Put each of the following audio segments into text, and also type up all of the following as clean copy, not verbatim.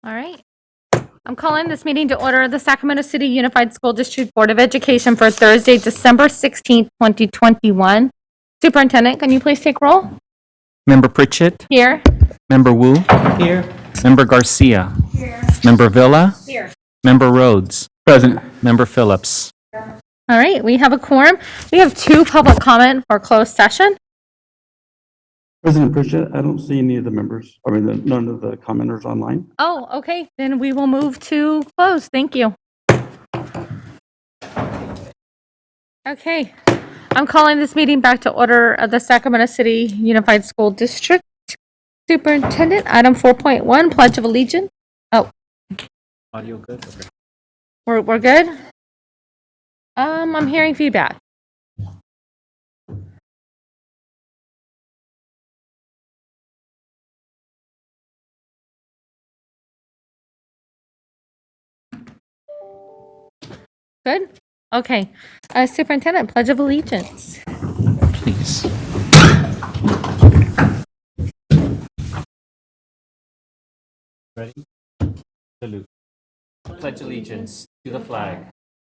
All right. I'm calling this meeting to order the Sacramento City Unified School District Board of Education for Thursday, December 16th, 2021. Superintendent, can you please take roll? Member Pritchett. Here. Member Wu. Here. Member Garcia. Here. Member Villa. Here. Member Rhodes. Present. Member Phillips. All right, we have a quorum. We have 2 public comment for closed session. President Pritchett, I don't see any of the members, none of the commenters online. Oh, okay, then we will move to close. Thank you. Okay, I'm calling this meeting back to order of the Sacramento City Unified School District. Superintendent, item 4.1, Pledge of Allegiance. Oh, Audio good? Okay. we're good? I'm hearing feedback. Good? Okay. Superintendent, Pledge of Allegiance. Please. Ready? Salute. Pledge allegiance to the flag,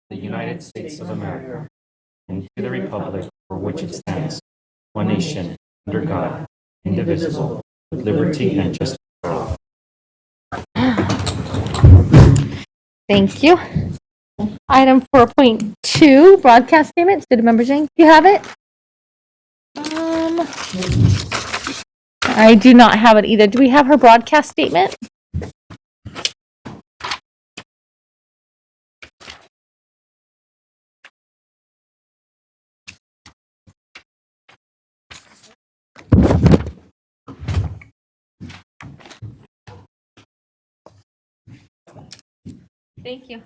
the United States of America, and to the republic for which it stands, one nation, under God, indivisible, with liberty and justice for all. Thank you. Item 4.2, broadcast statements. Did Member Jane, do you have it? I do not have it either. Do we have her broadcast statement? Thank you.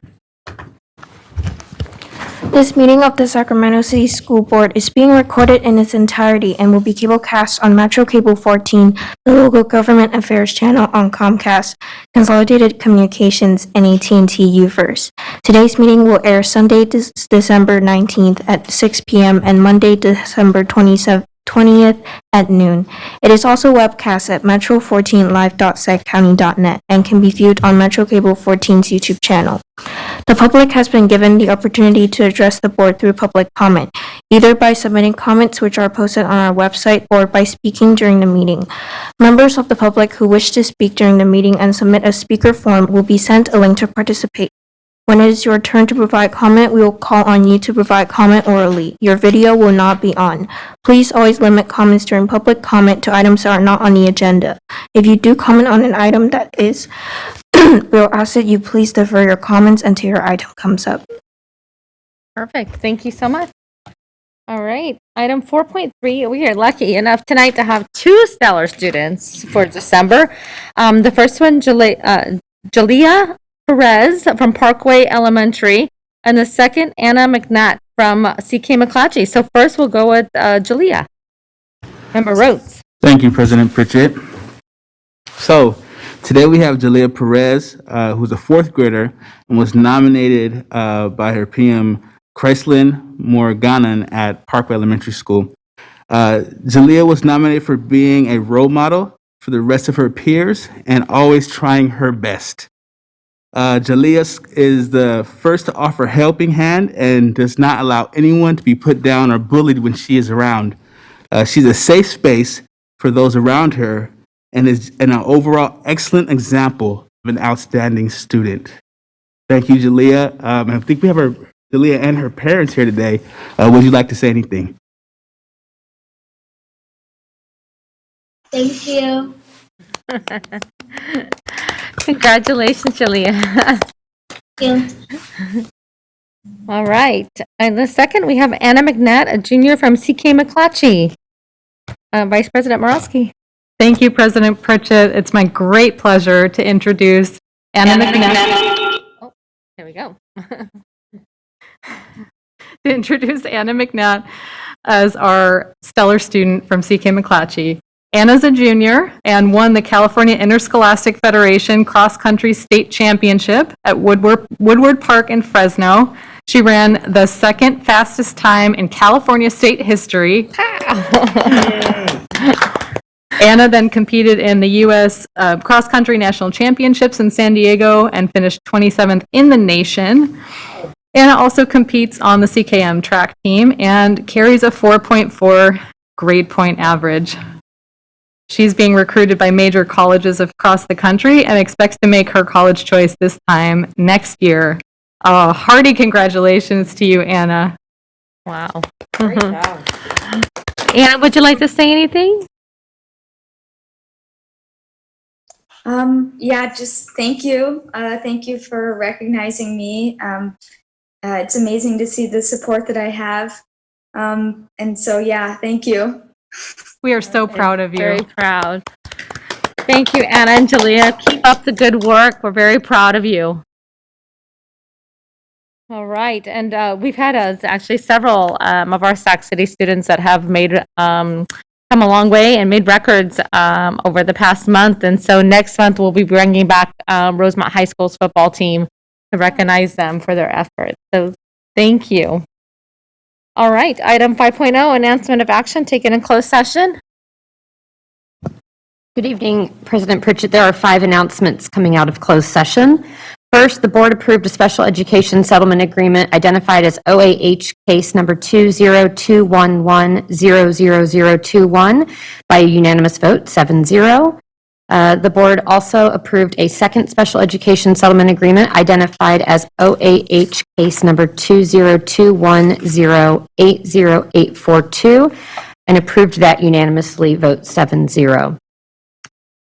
This meeting of the Sacramento City School Board is being recorded in its entirety and will be cablecast on Metro Cable 14, the local government affairs channel on Comcast, Consolidated Communications, and AT&T UVerse. Today's meeting will air Sunday, December 19th at 6 p.m. and Monday, December 20th at noon. It is also webcast at metro14live.saccounty.net and can be viewed on Metro Cable 14's YouTube channel. The public has been given the opportunity to address the board through public comment, either by submitting comments which are posted on our website or by speaking during the meeting. Members of the public who wish to speak during the meeting and submit a speaker form will be sent a link to participate. When it is your turn to provide comment, we will call on you to provide comment orally. Your video will not be on. Please always limit comments during public comment to items that are not on the agenda. If you do comment on an item that is, we'll ask that you please defer your comments until your item comes up. Perfect. Thank you so much. All right. Item 4.3. We are lucky enough tonight to have 2 stellar students for December. The first one, Jalea Perez from Parkway Elementary, and the second, Anna McNatt from CK McClatchy. So first we'll go with Jalea. Member Rhodes. Thank you, President Pritchett. So today we have Jalea Perez, who's a 4th grader and was nominated by her PM, Chryslin Morganan at Parkway Elementary School. Jalea was nominated for being a role model for the rest of her peers and always trying her best. Jalea is the first to offer a helping hand and does not allow anyone to be put down or bullied when she is around. She's a safe space for those around her and is an overall excellent example of an outstanding student. Thank you, Jalea. I think we have Jalea and her parents here today. Would you like to say anything? Thank you. Congratulations, Jalea. Thank you. All right. And the second, we have Anna McNatt, a junior from CK McClatchy. Vice President Morosky. Thank you, President Pritchett. It's my great pleasure to introduce Anna McNatt. Oh, there we go. To introduce Anna McNatt as our stellar student from CK McClatchy. Anna's a junior and won the California Interscholastic Federation Cross Country State Championship at Woodward Park in Fresno. She ran the 2nd fastest time in California state history. Anna then competed in the U.S. Cross-Country National Championships in San Diego and finished 27th in the nation. Anna also competes on the CKM track team and carries a 4.4 grade point average. She's being recruited by major colleges across the country and expects to make her college choice this time next year. Hearty congratulations to you, Anna. Wow. Anna, would you like to say anything? Yeah, just thank you. Thank you for recognizing me. It's amazing to see the support that I have. And so, yeah, thank you. We are so proud of you. Very proud. Thank you, Anna and Jalea. Keep up the good work. We're very proud of you. All right, and we've had actually several of our Sac City students that have made come a long way and made records over the past month. And so next month we'll be bringing back Rosemont High School's football team to recognize them for their efforts. So thank you. All right, item 5.0, announcement of action taken in closed session. Good evening, President Pritchett. There are 5 announcements coming out of closed session. First, the board approved a special education settlement agreement identified as OAH case number 20211000021 by a unanimous vote, 7-0. The board also approved a second special education settlement agreement identified as OAH case number 20210808842 and approved that unanimously, vote 7-0.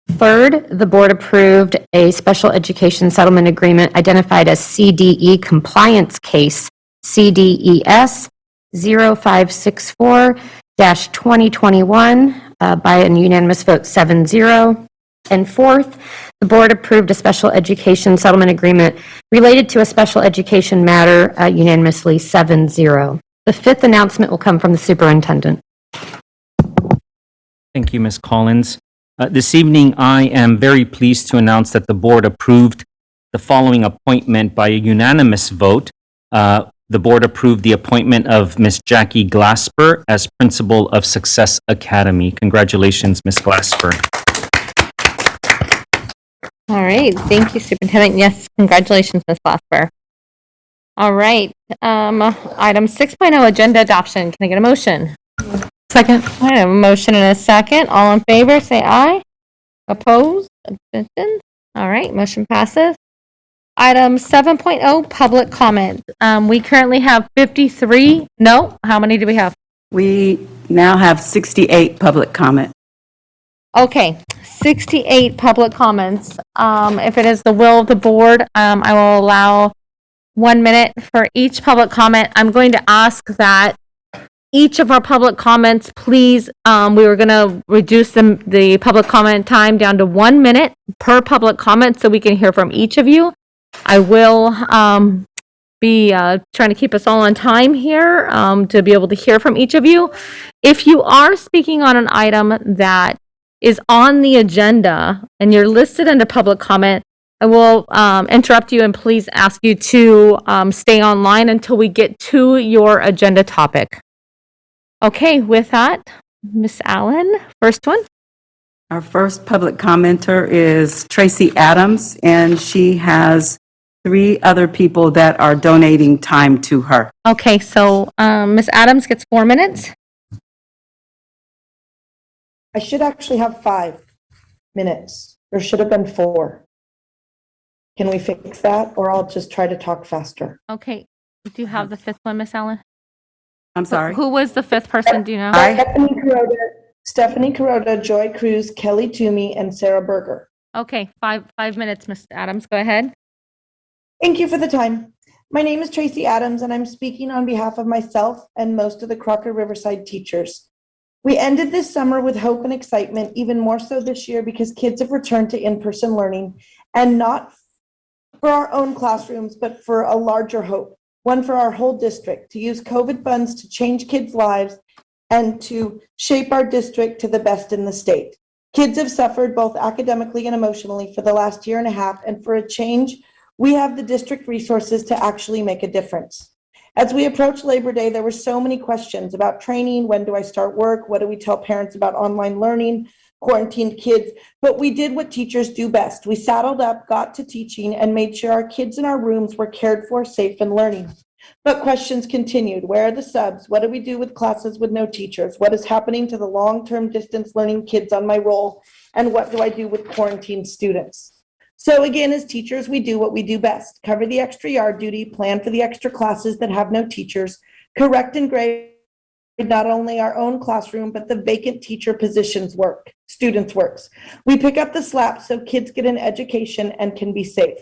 Third, the board approved a special education settlement agreement identified as CDE compliance case CDES 0564-2021 by a unanimous vote 7-0. And fourth, the board approved a special education settlement agreement related to a special education matter unanimously 7-0. The fifth announcement will come from the superintendent. Thank you, Ms. Collins. This evening, I am very pleased to announce that the board approved the following appointment by a unanimous vote. The board approved the appointment of Ms. Jackie Glasper as principal of Success Academy. Congratulations, Ms. Glasper. All right, thank you, Superintendent. Yes, congratulations, Ms. Glasper. All right, item 6.0, agenda adoption. Can I get a motion? Second. I have a motion and a second. All in favor, say aye. Opposed? Abstentions? All right, motion passes. Item 7.0, public comment. We currently have 53. No, how many do we have? We now have 68 public comment. Okay, 68 public comments. If it is the will of the board, I will allow 1 minute for each public comment. I'm going to ask that each of our public comments, please, we were going to reduce the public comment time down to 1 minute per public comment so we can hear from each of you. I will be trying to keep us all on time here to be able to hear from each of you. If you are speaking on an item that is on the agenda and you're listed under public comment, I will interrupt you and please ask you to stay online until we get to your agenda topic. Okay, with that, Ms. Allen, first one. Our first public commenter is Tracy Adams, and she has 3 other people that are donating time to her. Okay, so Ms. Adams gets 4 minutes. I should actually have 5 minutes. There should have been 4. Can we fix that, or I'll just try to talk faster? Okay, do you have the 5th one, Ms. Allen? I'm sorry. Who was the 5th person, do you know? Stephanie Carota, Joy Cruz, Kelly Toomey, and Sarah Berger. Okay, 5 minutes, Ms. Adams, go ahead. Thank you for the time. My name is Tracy Adams, and I'm speaking on behalf of myself and most of the Crocker Riverside teachers. We ended this summer with hope and excitement, even more so this year because kids have returned to in-person learning, and not for our own classrooms, but for a larger hope, one for our whole district, to use COVID funds to change kids' lives and to shape our district to the best in the state. Kids have suffered both academically and emotionally for the last year and a half, and for a change, we have the district resources to actually make a difference. As we approach Labor Day, there were so many questions about training. When do I start work? What do we tell parents about online learning? quarantined kids, but we did what teachers do best. We saddled up, got to teaching, and made sure our kids in our rooms were cared for, safe, and learning. But questions continued. Where are the subs? What do we do with classes with no teachers? What is happening to the long-term distance learning kids on my roll? And what do I do with quarantined students? So again, as teachers, we do what we do best. Cover the extra yard duty, plan for the extra classes that have no teachers, correct and grade not only our own classroom, but the vacant teacher positions students' works. We pick up the slack so kids get an education and can be safe.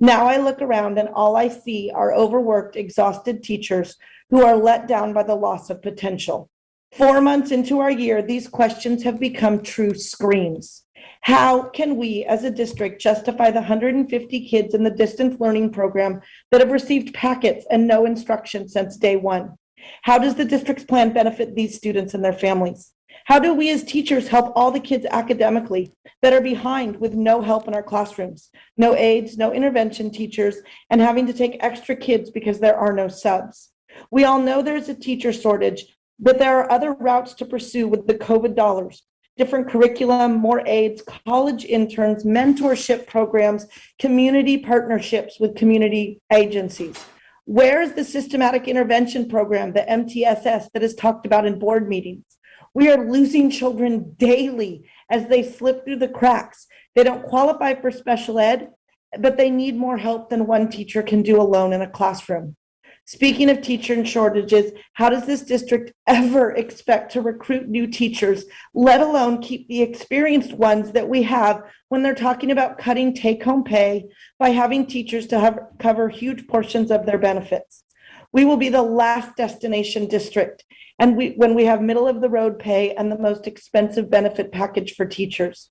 Now I look around and all I see are overworked, exhausted teachers who are let down by the loss of potential. 4 months into our year, these questions have become true screams. How can we as a district justify the 150 kids in the distance learning program that have received packets and no instruction since day one? How does the district's plan benefit these students and their families? How do we as teachers help all the kids academically that are behind with no help in our classrooms, no aides, no intervention teachers, and having to take extra kids because there are no subs? We all know there's a teacher shortage, but there are other routes to pursue with the COVID dollars. Different curriculum, more aides, college interns, mentorship programs, community partnerships with community agencies. Where is the systematic intervention program, the MTSS, that is talked about in board meetings? We are losing children daily as they slip through the cracks. They don't qualify for special ed, but they need more help than one teacher can do alone in a classroom. Speaking of teacher shortages, how does this district ever expect to recruit new teachers, let alone keep the experienced ones that we have when they're talking about cutting take-home pay by having teachers to cover huge portions of their benefits? We will be the last destination district, and when we have middle-of-the-road pay and the most expensive benefit package for teachers.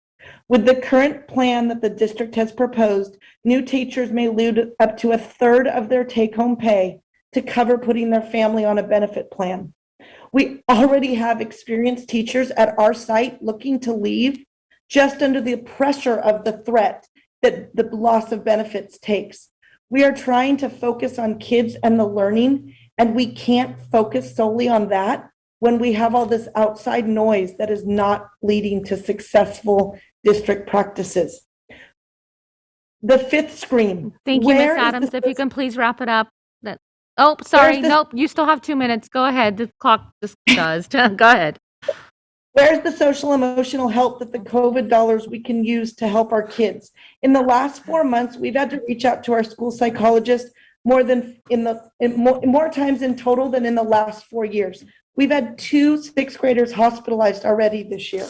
With the current plan that the district has proposed, new teachers may lose up to a third of their take-home pay to cover putting their family on a benefit plan. We already have experienced teachers at our site looking to leave just under the pressure of the threat that the loss of benefits takes. We are trying to focus on kids and the learning, and we can't focus solely on that when we have all this outside noise that is not leading to successful district practices. The fifth scream. Thank you, Ms. Where is Adams. the If you can please wrap it up. Oh, sorry. the- Nope. You still have 2 minutes. Go ahead. The clock just does. Go ahead. Where's the social emotional help that the COVID dollars we can use to help our kids? In the last 4 months, we've had to reach out to our school psychologist more times in total than in the last 4 years. We've had 2 sixth graders hospitalized already this year.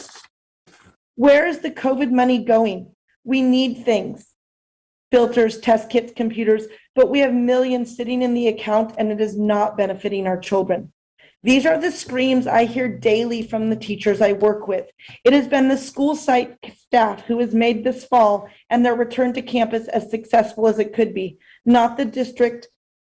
Where is the COVID money going? We need things. Filters, test kits, computers, but we have millions sitting in the account and it is not benefiting our children. These are the screams I hear daily from the teachers I work with. It has been the school site staff who has made this fall and their return to campus as successful as it could be, not the district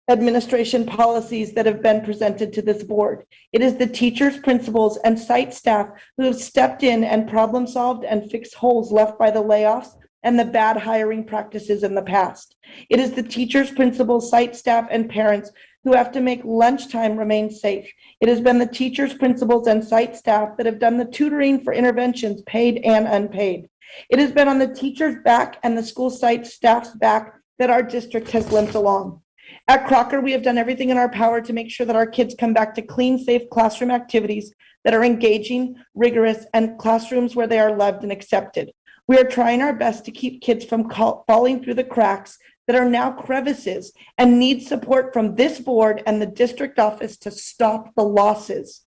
administration policies that have been presented to this board. It is the teachers, principals, and site staff who have stepped in and problem solved and fixed holes left by the layoffs and the bad hiring practices in the past. It is the teachers, principals, site staff, and parents who have to make lunchtime remain safe. It has been the teachers, principals, and site staff that have done the tutoring for interventions, paid and unpaid. It has been on the teachers' back and the school site staff's back that our district has limped along. At Crocker, we have done everything in our power to make sure that our kids come back to clean, safe classroom activities that are engaging, rigorous, and classrooms where they are loved and accepted. We are trying our best to keep kids from falling through the cracks that are now crevices and need support from this board and the district office to stop the losses.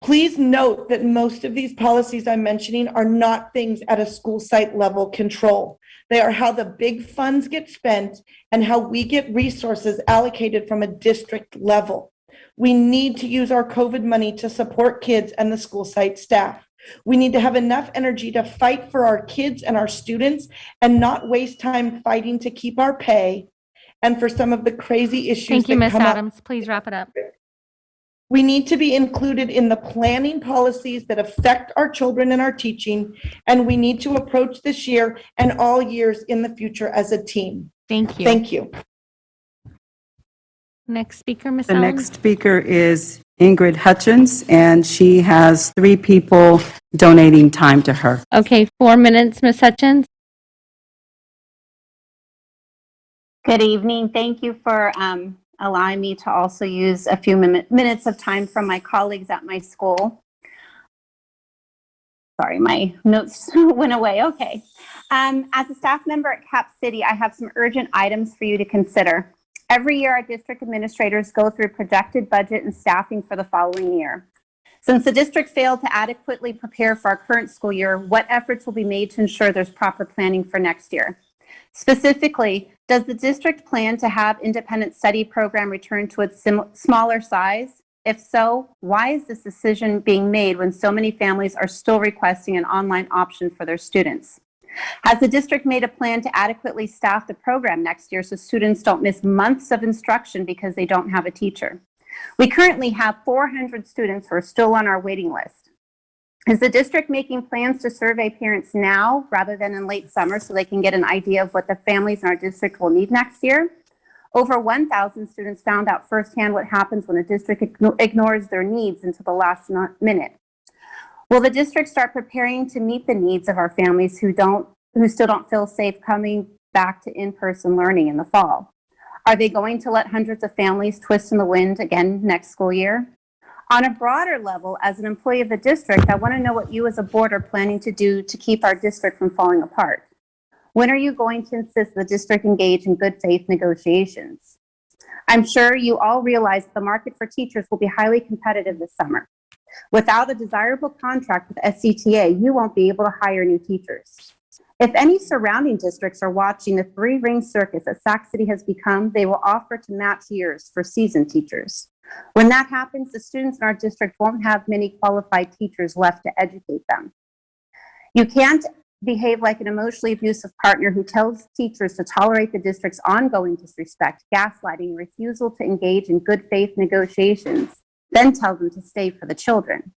Please note that most of these policies I'm mentioning are not things at a school site level control. They are how the big funds get spent and how we get resources allocated from a district level. We need to use our COVID money to support kids and the school site staff. We need to have enough energy to fight for our kids and our students and not waste time fighting to keep our pay and for some of the crazy issues Thank you, that Ms. come up. Adams. Please wrap it up. We need to be included in the planning policies that affect our children and our teaching, and we need to approach this year and all years in the future as a team. Thank you. Thank you. Next speaker, Ms. The Allen. next speaker is Ingrid Hutchins, and she has 3 people donating time to her. Okay, 4 minutes, Ms. Hutchins. Good evening. Thank you for allowing me to also use a few minutes of time from my colleagues at my school. Sorry, my notes went away. Okay. As a staff member at Cap City, I have some urgent items for you to consider. Every year, our district administrators go through projected budget and staffing for the following year. Since the district failed to adequately prepare for our current school year, what efforts will be made to ensure there's proper planning for next year? Specifically, does the district plan to have independent study program return to its smaller size? If so, why is this decision being made when so many families are still requesting an online option for their students? Has the district made a plan to adequately staff the program next year so students don't miss months of instruction because they don't have a teacher? We currently have 400 students who are still on our waiting list. Is the district making plans to survey parents now rather than in late summer so they can get an idea of what the families in our district will need next year? Over 1,000 students found out firsthand what happens when a district ignores their needs until the last minute. Will the district start preparing to meet the needs of our families who still don't feel safe coming back to in-person learning in the fall? Are they going to let hundreds of families twist in the wind again next school year? On a broader level, as an employee of the district, I want to know what you as a board are planning to do to keep our district from falling apart. When are you going to insist the district engage in good faith negotiations? I'm sure you all realize the market for teachers will be highly competitive this summer. Without a desirable contract with SCTA, you won't be able to hire new teachers. If any surrounding districts are watching the 3-ring circus that Sac City has become, they will offer to match years for seasoned teachers. When that happens, the students in our district won't have many qualified teachers left to educate them. You can't behave like an emotionally abusive partner who tells teachers to tolerate the district's ongoing disrespect, gaslighting, and refusal to engage in good faith negotiations, then tell them to stay for the children.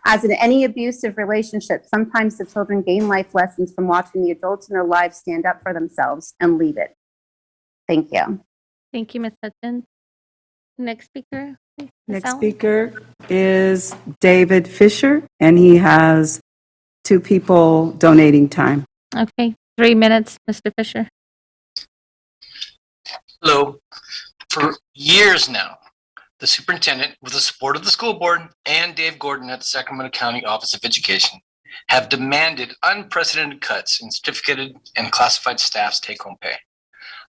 As in any abusive relationship, sometimes the children gain life lessons from watching the adults in their lives stand up for themselves and leave it. Thank you. Thank you, Ms. Hutchins. Next speaker. Ms. Next Allen. speaker is David Fisher, and he has 2 people donating time. Okay, 3 minutes, Mr. Fisher. Hello. For years now, the superintendent, with the support of the school board and Dave Gordon at the Sacramento County Office of Education, have demanded unprecedented cuts in certificated and classified staff's take-home pay,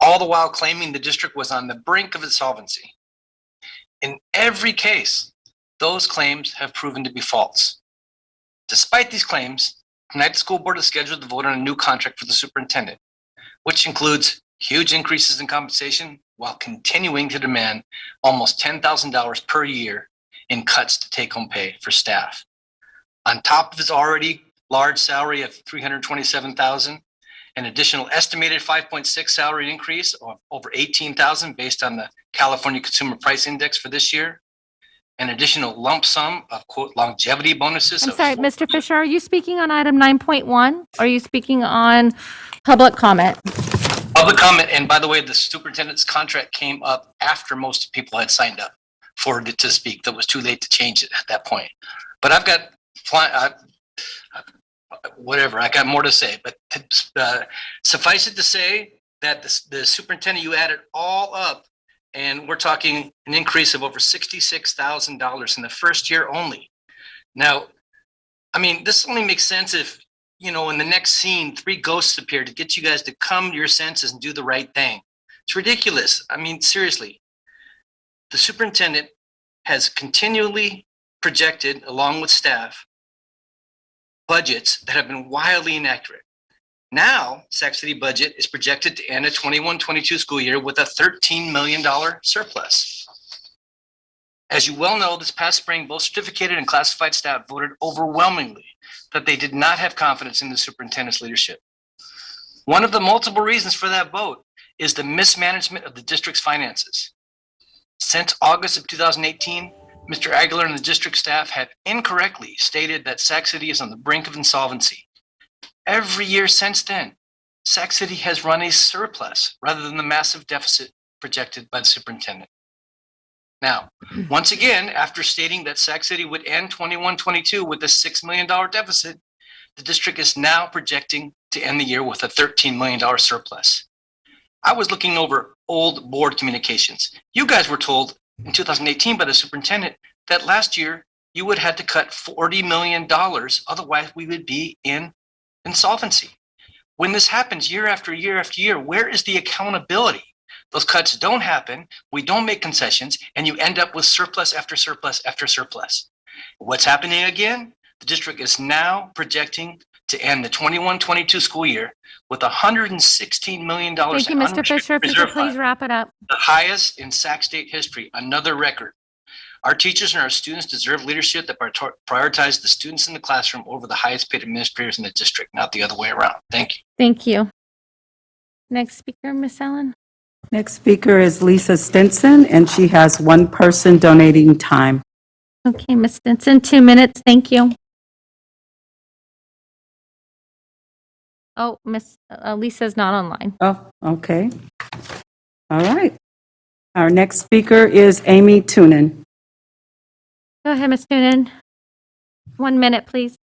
all the while claiming the district was on the brink of insolvency. In every case, those claims have proven to be false. Despite these claims, tonight the school board is scheduled to vote on a new contract for the superintendent, which includes huge increases in compensation while continuing to demand almost $10,000 per year in cuts to take-home pay for staff. On top of his already large salary of $327,000, an additional estimated 5.6 salary increase of over $18,000 based on the California Consumer Price Index for this year, an additional lump sum of quote longevity bonuses. I'm sorry, Mr. Fisher, are you speaking on item 9.1? Or are you speaking on public comment? Public comment, and by the way, the superintendent's contract came up after most people had signed up for it to speak. That was too late to change it at that point. But I've got whatever, I got more to say, but suffice it to say that the superintendent, you add it all up, and we're talking an increase of over $66,000 in the first year only. Now, I mean, this only makes sense if, you know, in the next scene, 3 ghosts appear to get you guys to come to your senses and do the right thing. It's ridiculous. I mean, seriously, the superintendent has continually projected, along with staff, budgets that have been wildly inaccurate. Now, Sac City budget is projected to end a 21-22 school year with a $13 million surplus. As you well know, this past spring, both certificated and classified staff voted overwhelmingly that they did not have confidence in the superintendent's leadership. One of the multiple reasons for that vote is the mismanagement of the district's finances. Since August of 2018, Mr. Aguilar and the district staff had incorrectly stated that Sac City is on the brink of insolvency. Every year since then, Sac City has run a surplus rather than the massive deficit projected by the superintendent. Now, once again, after stating that Sac City would end 21-22 with a $6 million deficit, the district is now projecting to end the year with a $13 million surplus. I was looking over old board communications. You guys were told in 2018 by the superintendent that last year you would have to cut $40 million, otherwise we would be in insolvency. When this happens year after year after year, where is the accountability? Those cuts don't happen, we don't make concessions, and you end up with surplus after surplus after surplus. What's happening again? The district is now projecting to end the 21-22 school year with $116 million. Thank you, Mr. Fisher. If you could please wrap it up. The highest in Sac State history, another record. Our teachers and our students deserve leadership that prioritize the students in the classroom over the highest paid administrators in the district, not the other way around. Thank you. Thank you. Next speaker, Miss Ellen. Next speaker is Lisa Stinson, and she has one person donating time. Okay, Ms. Stinson, 2 minutes. Thank you. Oh, Miss Lisa's not online. Oh, okay. All right. Our next speaker is Amy Tunin. Go ahead, Ms. Noonan. 1 minute, please.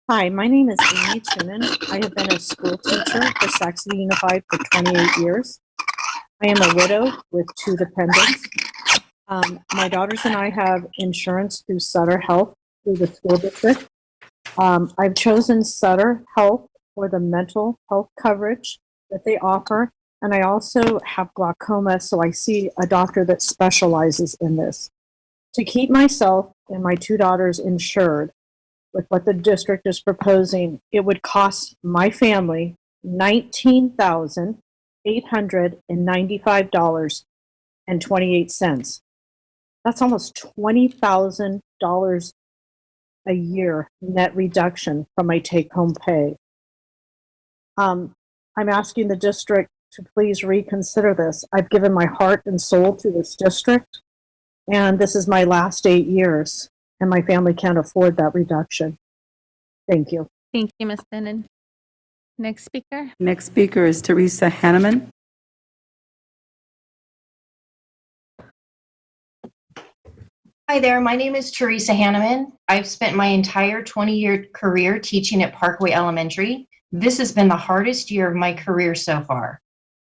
Hi, my name is Amy Tunin. I have been a school teacher for Sac City Unified for 28 years. I am a widow with 2 dependents. My daughters and I have insurance through Sutter Health through the school district. I've chosen Sutter Health for the mental health coverage that they offer, and I also have glaucoma, so I see a doctor that specializes in this. To keep myself and my 2 daughters insured with what the district is proposing, it would cost my family $19,895.28. That's almost $20,000 a year net reduction from my take-home pay. I'm asking the district to please reconsider this. I've given my heart and soul to this district, and this is my last 8 years, and my family can't afford that reduction. Thank you. Thank you, Ms. Noonan. Next speaker. Next speaker is Teresa Hanneman. Hi there, my name is Teresa Hanneman. I've spent my entire 20-year career teaching at Parkway Elementary. This has been the hardest year of my career so far.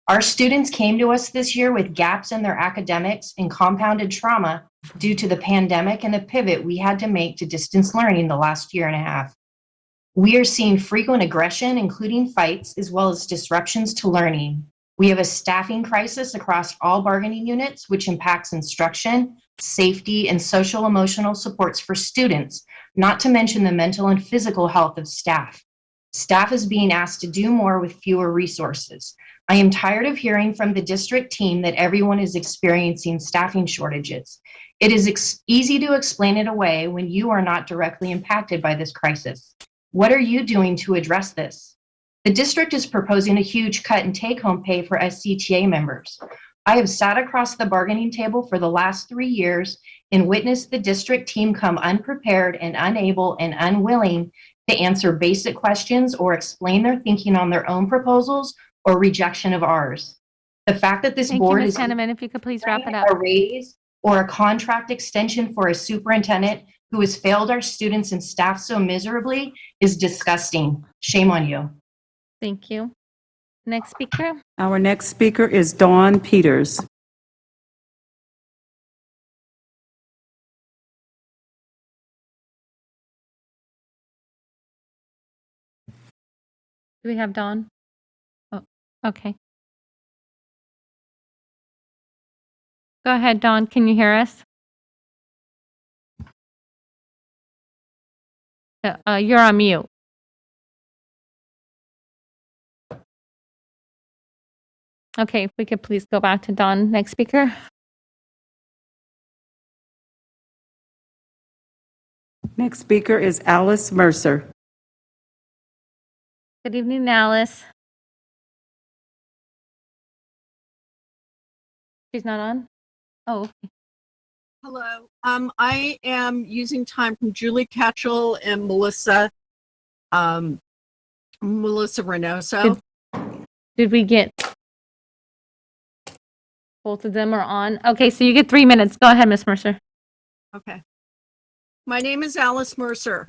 Our students came to us this year with gaps in their academics and compounded trauma due to the pandemic and the pivot we had to make to distance learning the last year and a half. We are seeing frequent aggression, including fights, as well as disruptions to learning. We have a staffing crisis across all bargaining units, which impacts instruction, safety, and social emotional supports for students, not to mention the mental and physical health of staff. Staff is being asked to do more with fewer resources. I am tired of hearing from the district team that everyone is experiencing staffing shortages. It is easy to explain it away when you are not directly impacted by this crisis. What are you doing to address this? The district is proposing a huge cut in take-home pay for SCTA members. I have sat across the bargaining table for the last 3 years and witnessed the district team come unprepared and unable and unwilling to answer basic questions or explain their thinking on their own proposals or rejection of ours. The fact that this Thank board you, is Ms. Hanneman. If you could please wrap it up. a raise or a contract extension for a superintendent who has failed our students and staff so miserably is disgusting. Shame on you. Thank you. Next speaker. Our next speaker is Dawn Peters. Do we have Dawn? Oh, okay. Go ahead, Dawn. Can you hear us? You're on mute. Okay, if we could please go back to Dawn. Next speaker. Next speaker is Alice Mercer. Good evening, Alice. She's not on? Oh, okay. Hello. I am using time from Julie Ketchell and Melissa Reynoso. Did we get Both of them are on. Okay, so you get 3 minutes. Go ahead, Ms. Mercer. Okay. My name is Alice Mercer.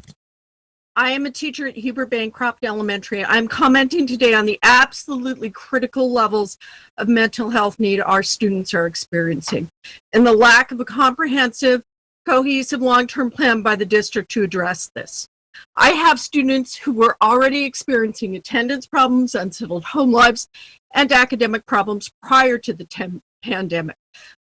I am a teacher at Heber Bancroft Elementary. I'm commenting today on the absolutely critical levels of mental health need our students are experiencing and the lack of a comprehensive, cohesive long-term plan by the district to address this. I have students who were already experiencing attendance problems, unsettled home lives, and academic problems prior to the pandemic.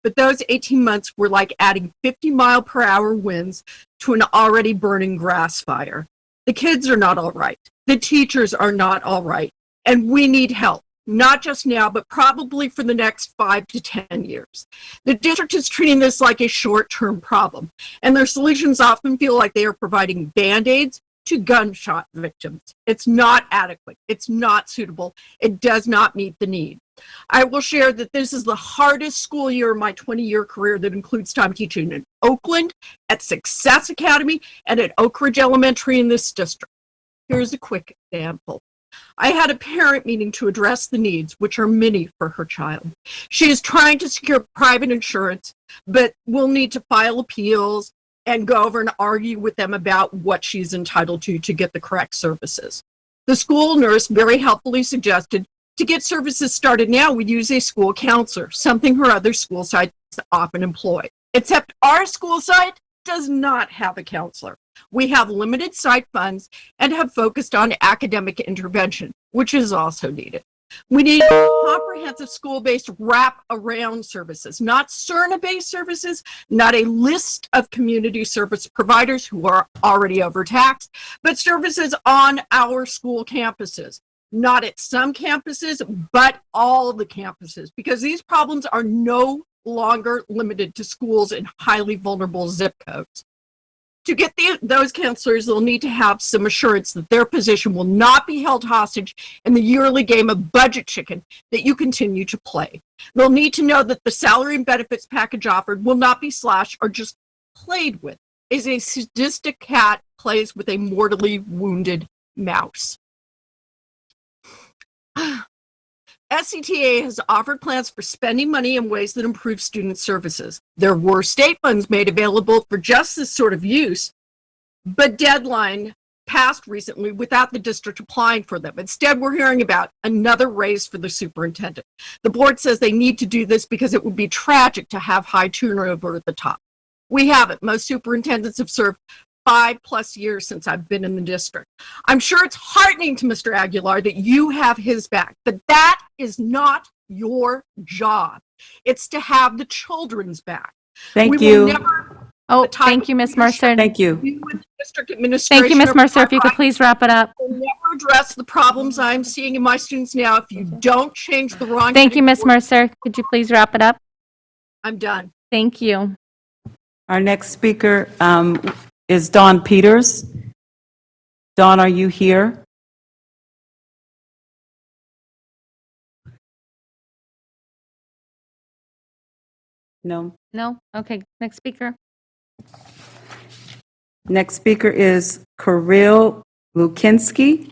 But those 18 months were like adding 50-mile-per-hour winds to an already burning grass fire. The kids are not all right. The teachers are not all right. And we need help, not just now, but probably for the next 5 to 10 years. The district is treating this like a short-term problem, and their solutions often feel like they are providing Band-Aids to gunshot victims. It's not adequate. It's not suitable. It does not meet the need. I will share that this is the hardest school year of my 20-year career that includes time teaching in Oakland, at Success Academy, and at Oak Ridge Elementary in this district. Here's a quick example. I had a parent meeting to address the needs, which are many for her child. She is trying to secure private insurance, but will need to file appeals and go over and argue with them about what she's entitled to get the correct services. The school nurse very helpfully suggested to get services started now, we'd use a school counselor, something her other school sites often employ. Except our school site does not have a counselor. We have limited site funds and have focused on academic intervention, which is also needed. We need comprehensive school-based wrap-around services, not CERNA-based services, not a list of community service providers who are already overtaxed, but services on our school campuses. Not at some campuses, but all the campuses, because these problems are no longer limited to schools in highly vulnerable zip codes. To get those counselors, they'll need to have some assurance that their position will not be held hostage in the yearly game of budget chicken that you continue to play. They'll need to know that the salary and benefits package offered will not be slashed or just played with, as a sadistic cat plays with a mortally wounded mouse. SCTA has offered plans for spending money in ways that improve student services. There were state funds made available for just this sort of use, but deadline passed recently without the district applying for them. Instead, we're hearing about another raise for the superintendent. The board says they need to do this because it would be tragic to have high turnover at the top. We haven't. Most superintendents have served 5+ years since I've been in the district. I'm sure it's heartening to Mr. Aguilar that you have his back, but that is not your job. It's to have the children's back. Thank We you. will never, Oh, thank you, Ms. Mercer. Thank you. you with the district administration. Thank you, Ms. Mercer. If you could please wrap it up. Will never address the problems I'm seeing in my students now if you don't change the wrong. Thank you, Ms. Mercer. Could you please wrap it up? I'm done. Thank you. Our next speaker is Dawn Peters. Dawn, are you here? No. No? Okay, next speaker. Next speaker is Kirill Lukinski.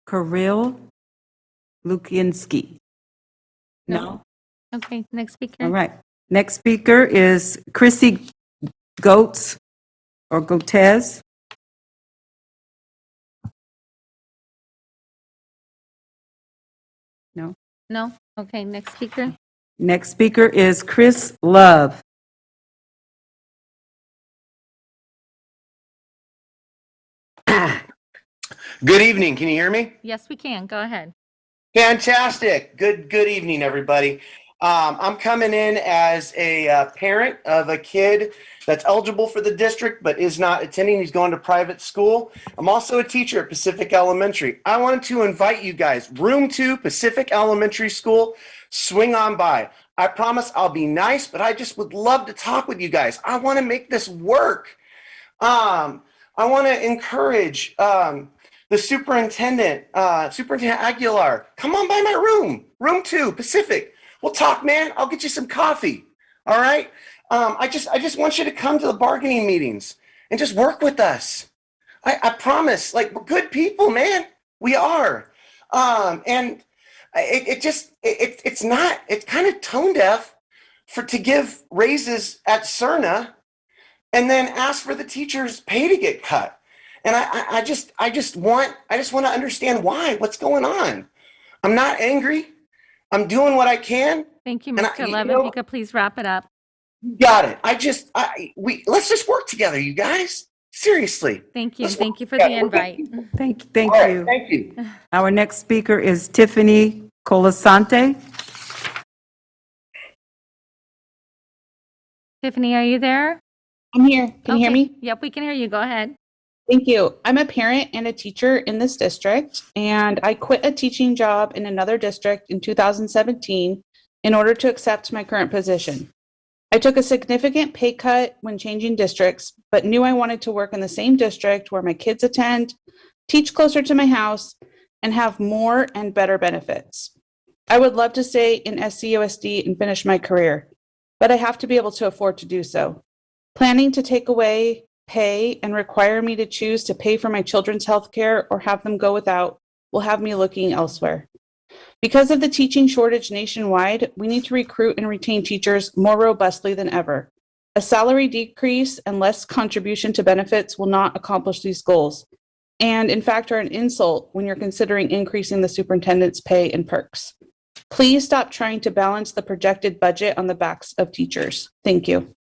Kirill Lukinski. No? Okay, next speaker. All right. Next speaker is Chrissy Goetz or Gotez. No? No? Okay, next speaker. Next speaker is Chris Love. Good evening. Can you hear me? Yes, we can. Go ahead. Fantastic. Good evening, everybody. I'm coming in as a parent of a kid that's eligible for the district but is not attending. He's going to private school. I'm also a teacher at Pacific Elementary. I wanted to invite you guys, room 2, Pacific Elementary School, swing on by. I promise I'll be nice, but I just would love to talk with you guys. I want to make this work. I want to encourage the superintendent, Superintendent Aguilar, come on by my room, room 2, Pacific. We'll talk, man. I'll get you some coffee. All right. I just want you to come to the bargaining meetings and just work with us. I promise, like, we're good people, man. We are. And it's not, it's kind of tone deaf to give raises at Cerna and then ask for the teachers' pay to get cut. And I just want to understand why, what's going on. I'm not angry. I'm doing what I can. Thank you, And Mr. Levin. If you could please wrap it up. Got it. Let's just work together, you guys. Seriously. Thank you. Let's Thank you work for the together. invite. Thank All right, you. thank you. Our next speaker is Tiffany Colasante. Tiffany, are you there? I'm here. Can you hear Okay. me? Yep, we can hear you. Go ahead. Thank you. I'm a parent and a teacher in this district, and I quit a teaching job in another district in 2017 in order to accept my current position. I took a significant pay cut when changing districts, but knew I wanted to work in the same district where my kids attend, teach closer to my house, and have more and better benefits. I would love to stay in SCUSD and finish my career, but I have to be able to afford to do so. Planning to take away pay and require me to choose to pay for my children's health care or have them go without will have me looking elsewhere. Because of the teaching shortage nationwide, we need to recruit and retain teachers more robustly than ever. A salary decrease and less contribution to benefits will not accomplish these goals, and in fact are an insult when you're considering increasing the superintendent's pay and perks. Please stop trying to balance the projected budget on the backs of teachers. Thank you.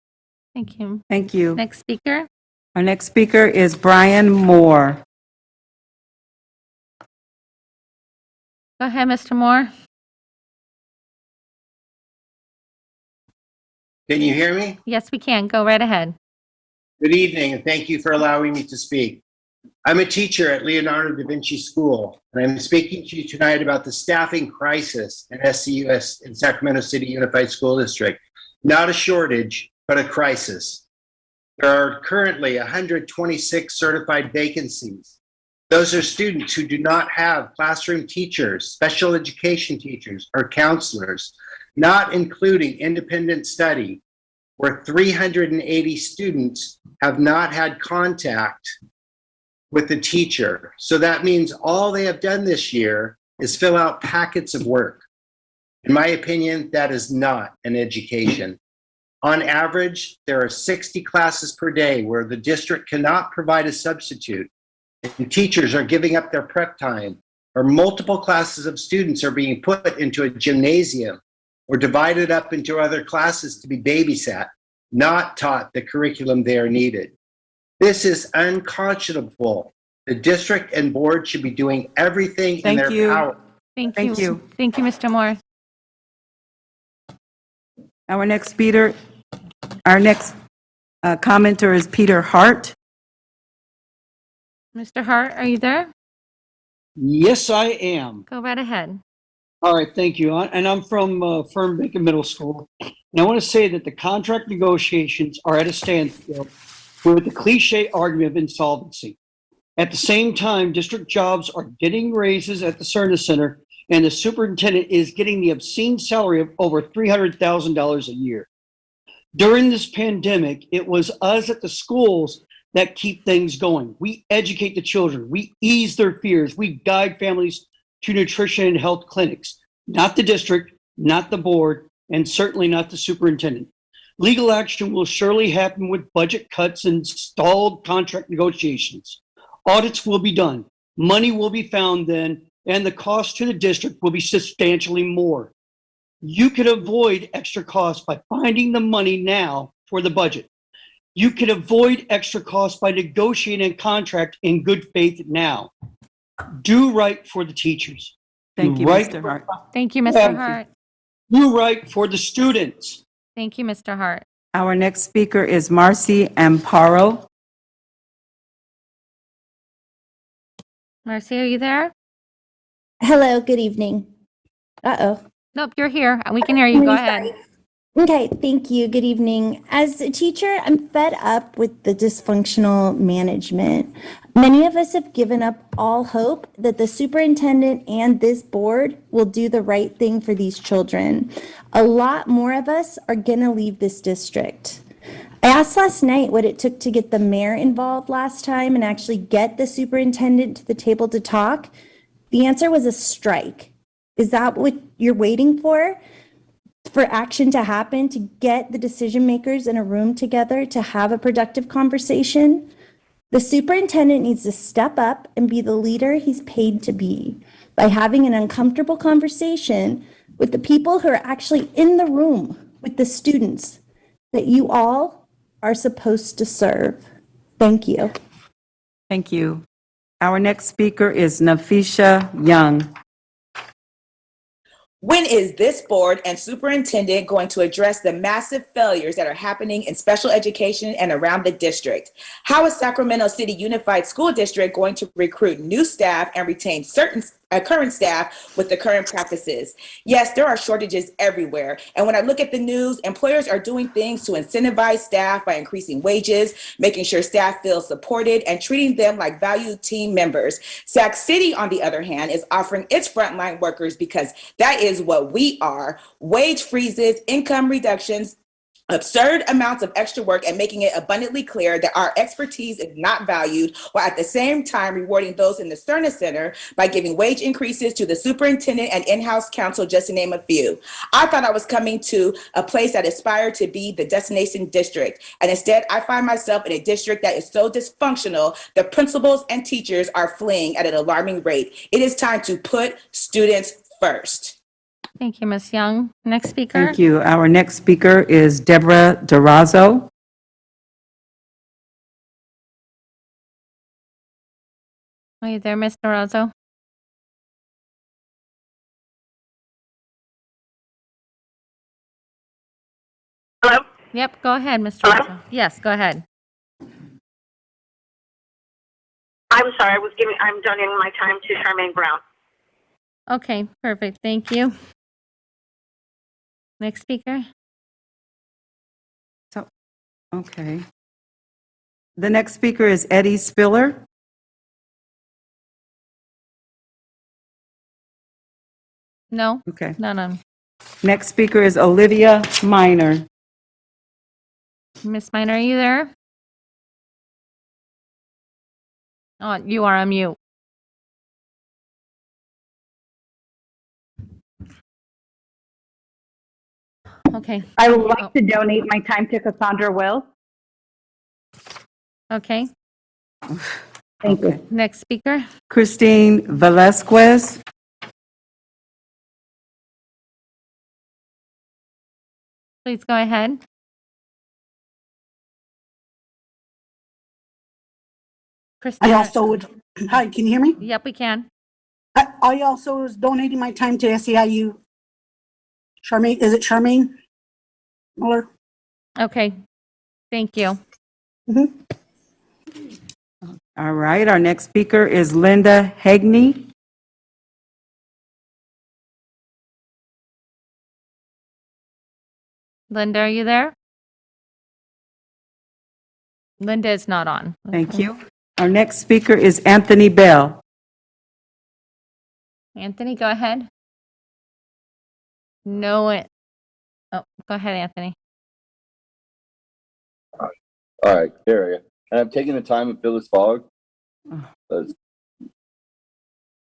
Thank you. Thank you. Next speaker. Our next speaker is Brian Moore. Go ahead, Mr. Moore. Can you hear me? Yes, we can. Go right ahead. Good evening, and thank you for allowing me to speak. I'm a teacher at Leonardo da Vinci School, and I'm speaking to you tonight about the staffing crisis in SCUS in Sacramento City Unified School District. Not a shortage, but a crisis. There are currently 126 certified vacancies. Those are students who do not have classroom teachers, special education teachers, or counselors, not including independent study, where 380 students have not had contact with the teacher. So that means all they have done this year is fill out packets of work. In my opinion, that is not an education. On average, there are 60 classes per day where the district cannot provide a substitute, and teachers are giving up their prep time, or multiple classes of students are being put into a gymnasium or divided up into other classes to be babysat, not taught the curriculum they are needed. This is unconscionable. The district and board should be doing everything in their power. Thank you. Thank you, Mr. Moore. Our next commenter is Peter Hart. Mr. Hart, are you there? Yes, I am. Go right ahead. All right, thank you. And I'm from Fern Bacon Middle School. And I want to say that the contract negotiations are at a standstill with the cliche argument of insolvency. At the same time, district jobs are getting raises at the Cerna Center, and the superintendent is getting the obscene salary of over $300,000 a year. During this pandemic, it was us at the schools that keep things going. We educate the children. We ease their fears. We guide families to nutrition and health clinics, not the district, not the board, and certainly not the superintendent. Legal action will surely happen with budget cuts and stalled contract negotiations. Audits will be done. Money will be found then, and the cost to the district will be substantially more. You could avoid extra costs by finding the money now for the budget. You can avoid extra costs by negotiating a contract in good faith now. Do right for the teachers. Thank you, Mr. Hart. Thank you, Mr. Hart. Do right for the students. Thank you, Mr. Hart. Our next speaker is Marcy Amparo. Marcy, are you there? Hello, good evening. Uh-oh. Nope, you're here. We can hear you. Go ahead. Okay, thank you. Good evening. As a teacher, I'm fed up with the dysfunctional management. Many of us have given up all hope that the superintendent and this board will do the right thing for these children. A lot more of us are going to leave this district. I asked last night what it took to get the mayor involved last time and actually get the superintendent to the table to talk. The answer was a strike. Is that what you're waiting for? For action to happen, to get the decision makers in a room together to have a productive conversation? The superintendent needs to step up and be the leader he's paid to be by having an uncomfortable conversation with the people who are actually in the room with the students that you all are supposed to serve. Thank you. Thank you. Our next speaker is Nafisha Young. When is this board and superintendent going to address the massive failures that are happening in special education and around the district? How is Sacramento City Unified School District going to recruit new staff and retain certain current staff with the current practices? Yes, there are shortages everywhere. And when I look at the news, employers are doing things to incentivize staff by increasing wages, making sure staff feel supported, and treating them like valued team members. Sac City, on the other hand, is offering its frontline workers, because that is what we are, wage freezes, income reductions, absurd amounts of extra work, and making it abundantly clear that our expertise is not valued, while at the same time rewarding those in the Cerna Center by giving wage increases to the superintendent and in-house counsel, just to name a few. I thought I was coming to a place that aspired to be the destination district, and instead I find myself in a district that is so dysfunctional the principals and teachers are fleeing at an alarming rate. It is time to put students first. Thank you, Ms. Young. Next speaker. Thank you. Our next speaker is Deborah Durazo. Are you there, Ms. Durazo? Hello? Yep, go ahead, Ms. Durazo. Yes, go ahead. I'm sorry, I'm donating my time to Charmaine Brown. Okay, perfect. Thank you. Next speaker. Okay. The next speaker is Eddie Spiller. No. Okay. No. Next speaker is Olivia Minor. Ms. Minor, are you there? Oh, you are on mute. Okay. I would like to donate my time to Cassandra Will. Okay. Thank you. Next speaker. Christine Velasquez. Please go ahead. I also would, hi, can you hear me? Yep, we can. I also was donating my time to SEIU. Charmaine, is it Charmaine Miller? Okay. Thank you. All right. Our next speaker is Linda Hegney. Linda, are you there? Linda is not on. Thank you. Our next speaker is Anthony Bell. Anthony, go ahead. No. Oh, go ahead, Anthony. All right, there we go. And I'm taking the time with Phyllis Fogg. Is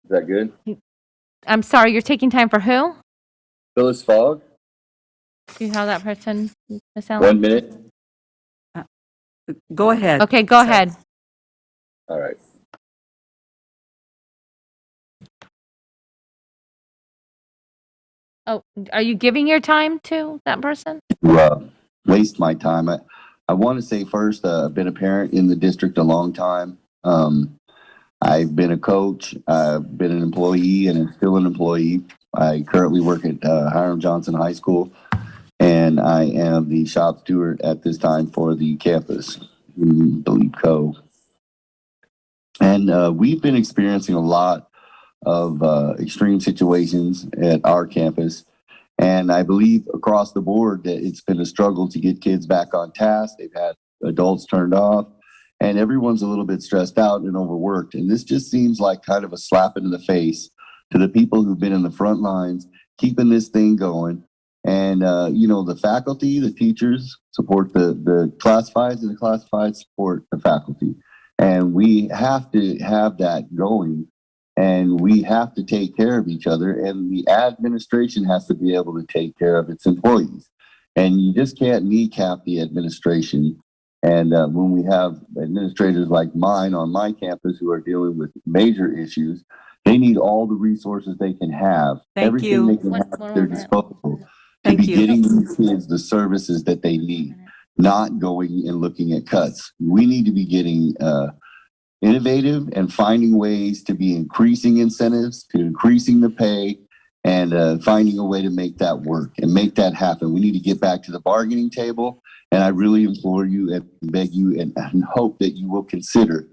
that good? I'm sorry, you're taking time for who? Phyllis Fogg? Do you have that person, Ms. Allen? 1 minute. Go ahead. Okay, go ahead. All right. Oh, are you giving your time to that person? Waste my time. I want to say first, I've been a parent in the district a long time. I've been a coach, I've been an employee, and I'm still an employee. I currently work at Hiram Johnson High School, and I am the shop steward at this time for the campus, I believe Co. And we've been experiencing a lot of extreme situations at our campus. And I believe across the board that it's been a struggle to get kids back on task. They've had adults turned off, and everyone's a little bit stressed out and overworked. And this just seems like kind of a slap into the face to the people who've been in the front lines, keeping this thing going. And, the faculty, the teachers support the classifieds, and the classifieds support the faculty. And we have to have that going, and we have to take care of each other, and the administration has to be able to take care of its employees. And you just can't kneecap the administration. And when we have administrators like mine on my campus who are dealing with major issues, they need all the resources they can have, Thank everything you. they can have at their disposal to Thank be you. getting these kids the services that they need, not going and looking at cuts. We need to be getting innovative and finding ways to be increasing incentives, to increasing the pay, and finding a way to make that work and make that happen. We need to get back to the bargaining table, and I really implore you and beg you and hope that you will consider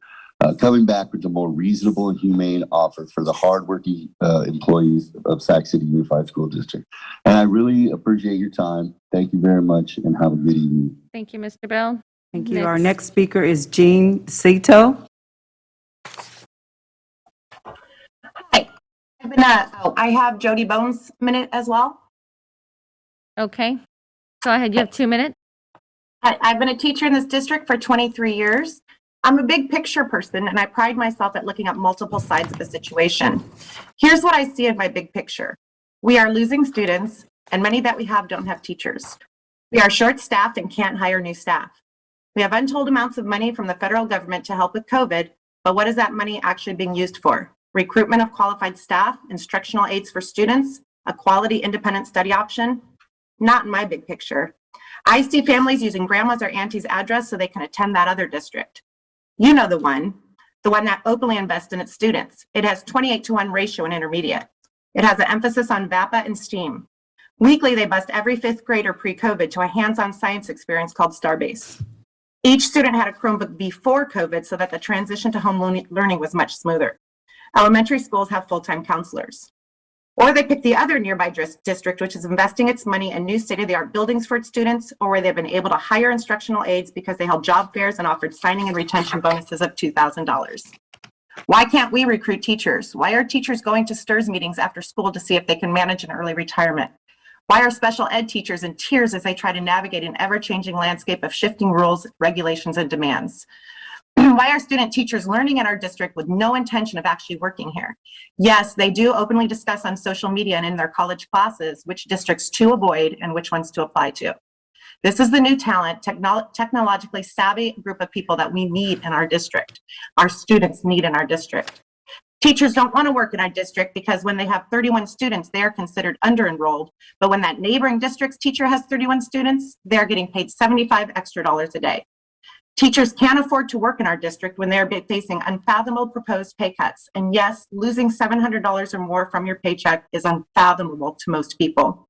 coming back with a more reasonable and humane offer for the hardworking employees of Sac City Unified School District. And I really appreciate your time. Thank you very much, and have a good evening. Thank you, Mr. Bell. Thank you. Our next speaker is Jean Cito. I have Jody Bones' minute as well. Okay. Go ahead. You have 2 minutes. I've been a teacher in this district for 23 years. I'm a big picture person, and I pride myself at looking at multiple sides of the situation. Here's what I see in my big picture. We are losing students, and many that we have don't have teachers. We are short-staffed and can't hire new staff. We have untold amounts of money from the federal government to help with COVID, but what is that money actually being used for? Recruitment of qualified staff, instructional aids for students, a quality independent study option? Not in my big picture. I see families using grandma's or auntie's address so they can attend that other district. You know the one that openly invests in its students. It has 28-to-1 ratio in intermediate. It has an emphasis on VAPA and STEAM. Weekly, they bust every fifth grader pre-COVID to a hands-on science experience called Starbase. Each student had a Chromebook before COVID so that the transition to home learning was much smoother. Elementary schools have full-time counselors. Or they pick the other nearby district, which is investing its money in new state-of-the-art buildings for its students, or where they've been able to hire instructional aides because they held job fairs and offered signing and retention bonuses of $2,000. Why can't we recruit teachers? Why are teachers going to STIRS meetings after school to see if they can manage an early retirement? Why are special ed teachers in tears as they try to navigate an ever-changing landscape of shifting rules, regulations, and demands? Why are student teachers learning in our district with no intention of actually working here? Yes, they do openly discuss on social media and in their college classes which districts to avoid and which ones to apply to. This is the new talent, technologically savvy group of people that we need in our district, our students need in our district. Teachers don't want to work in our district because when they have 31 students, they are considered under-enrolled. But when that neighboring district's teacher has 31 students, they're getting paid $75 extra a day. Teachers can't afford to work in our district when they're facing unfathomable proposed pay cuts. And yes, losing $700 or more from your paycheck is unfathomable to most people.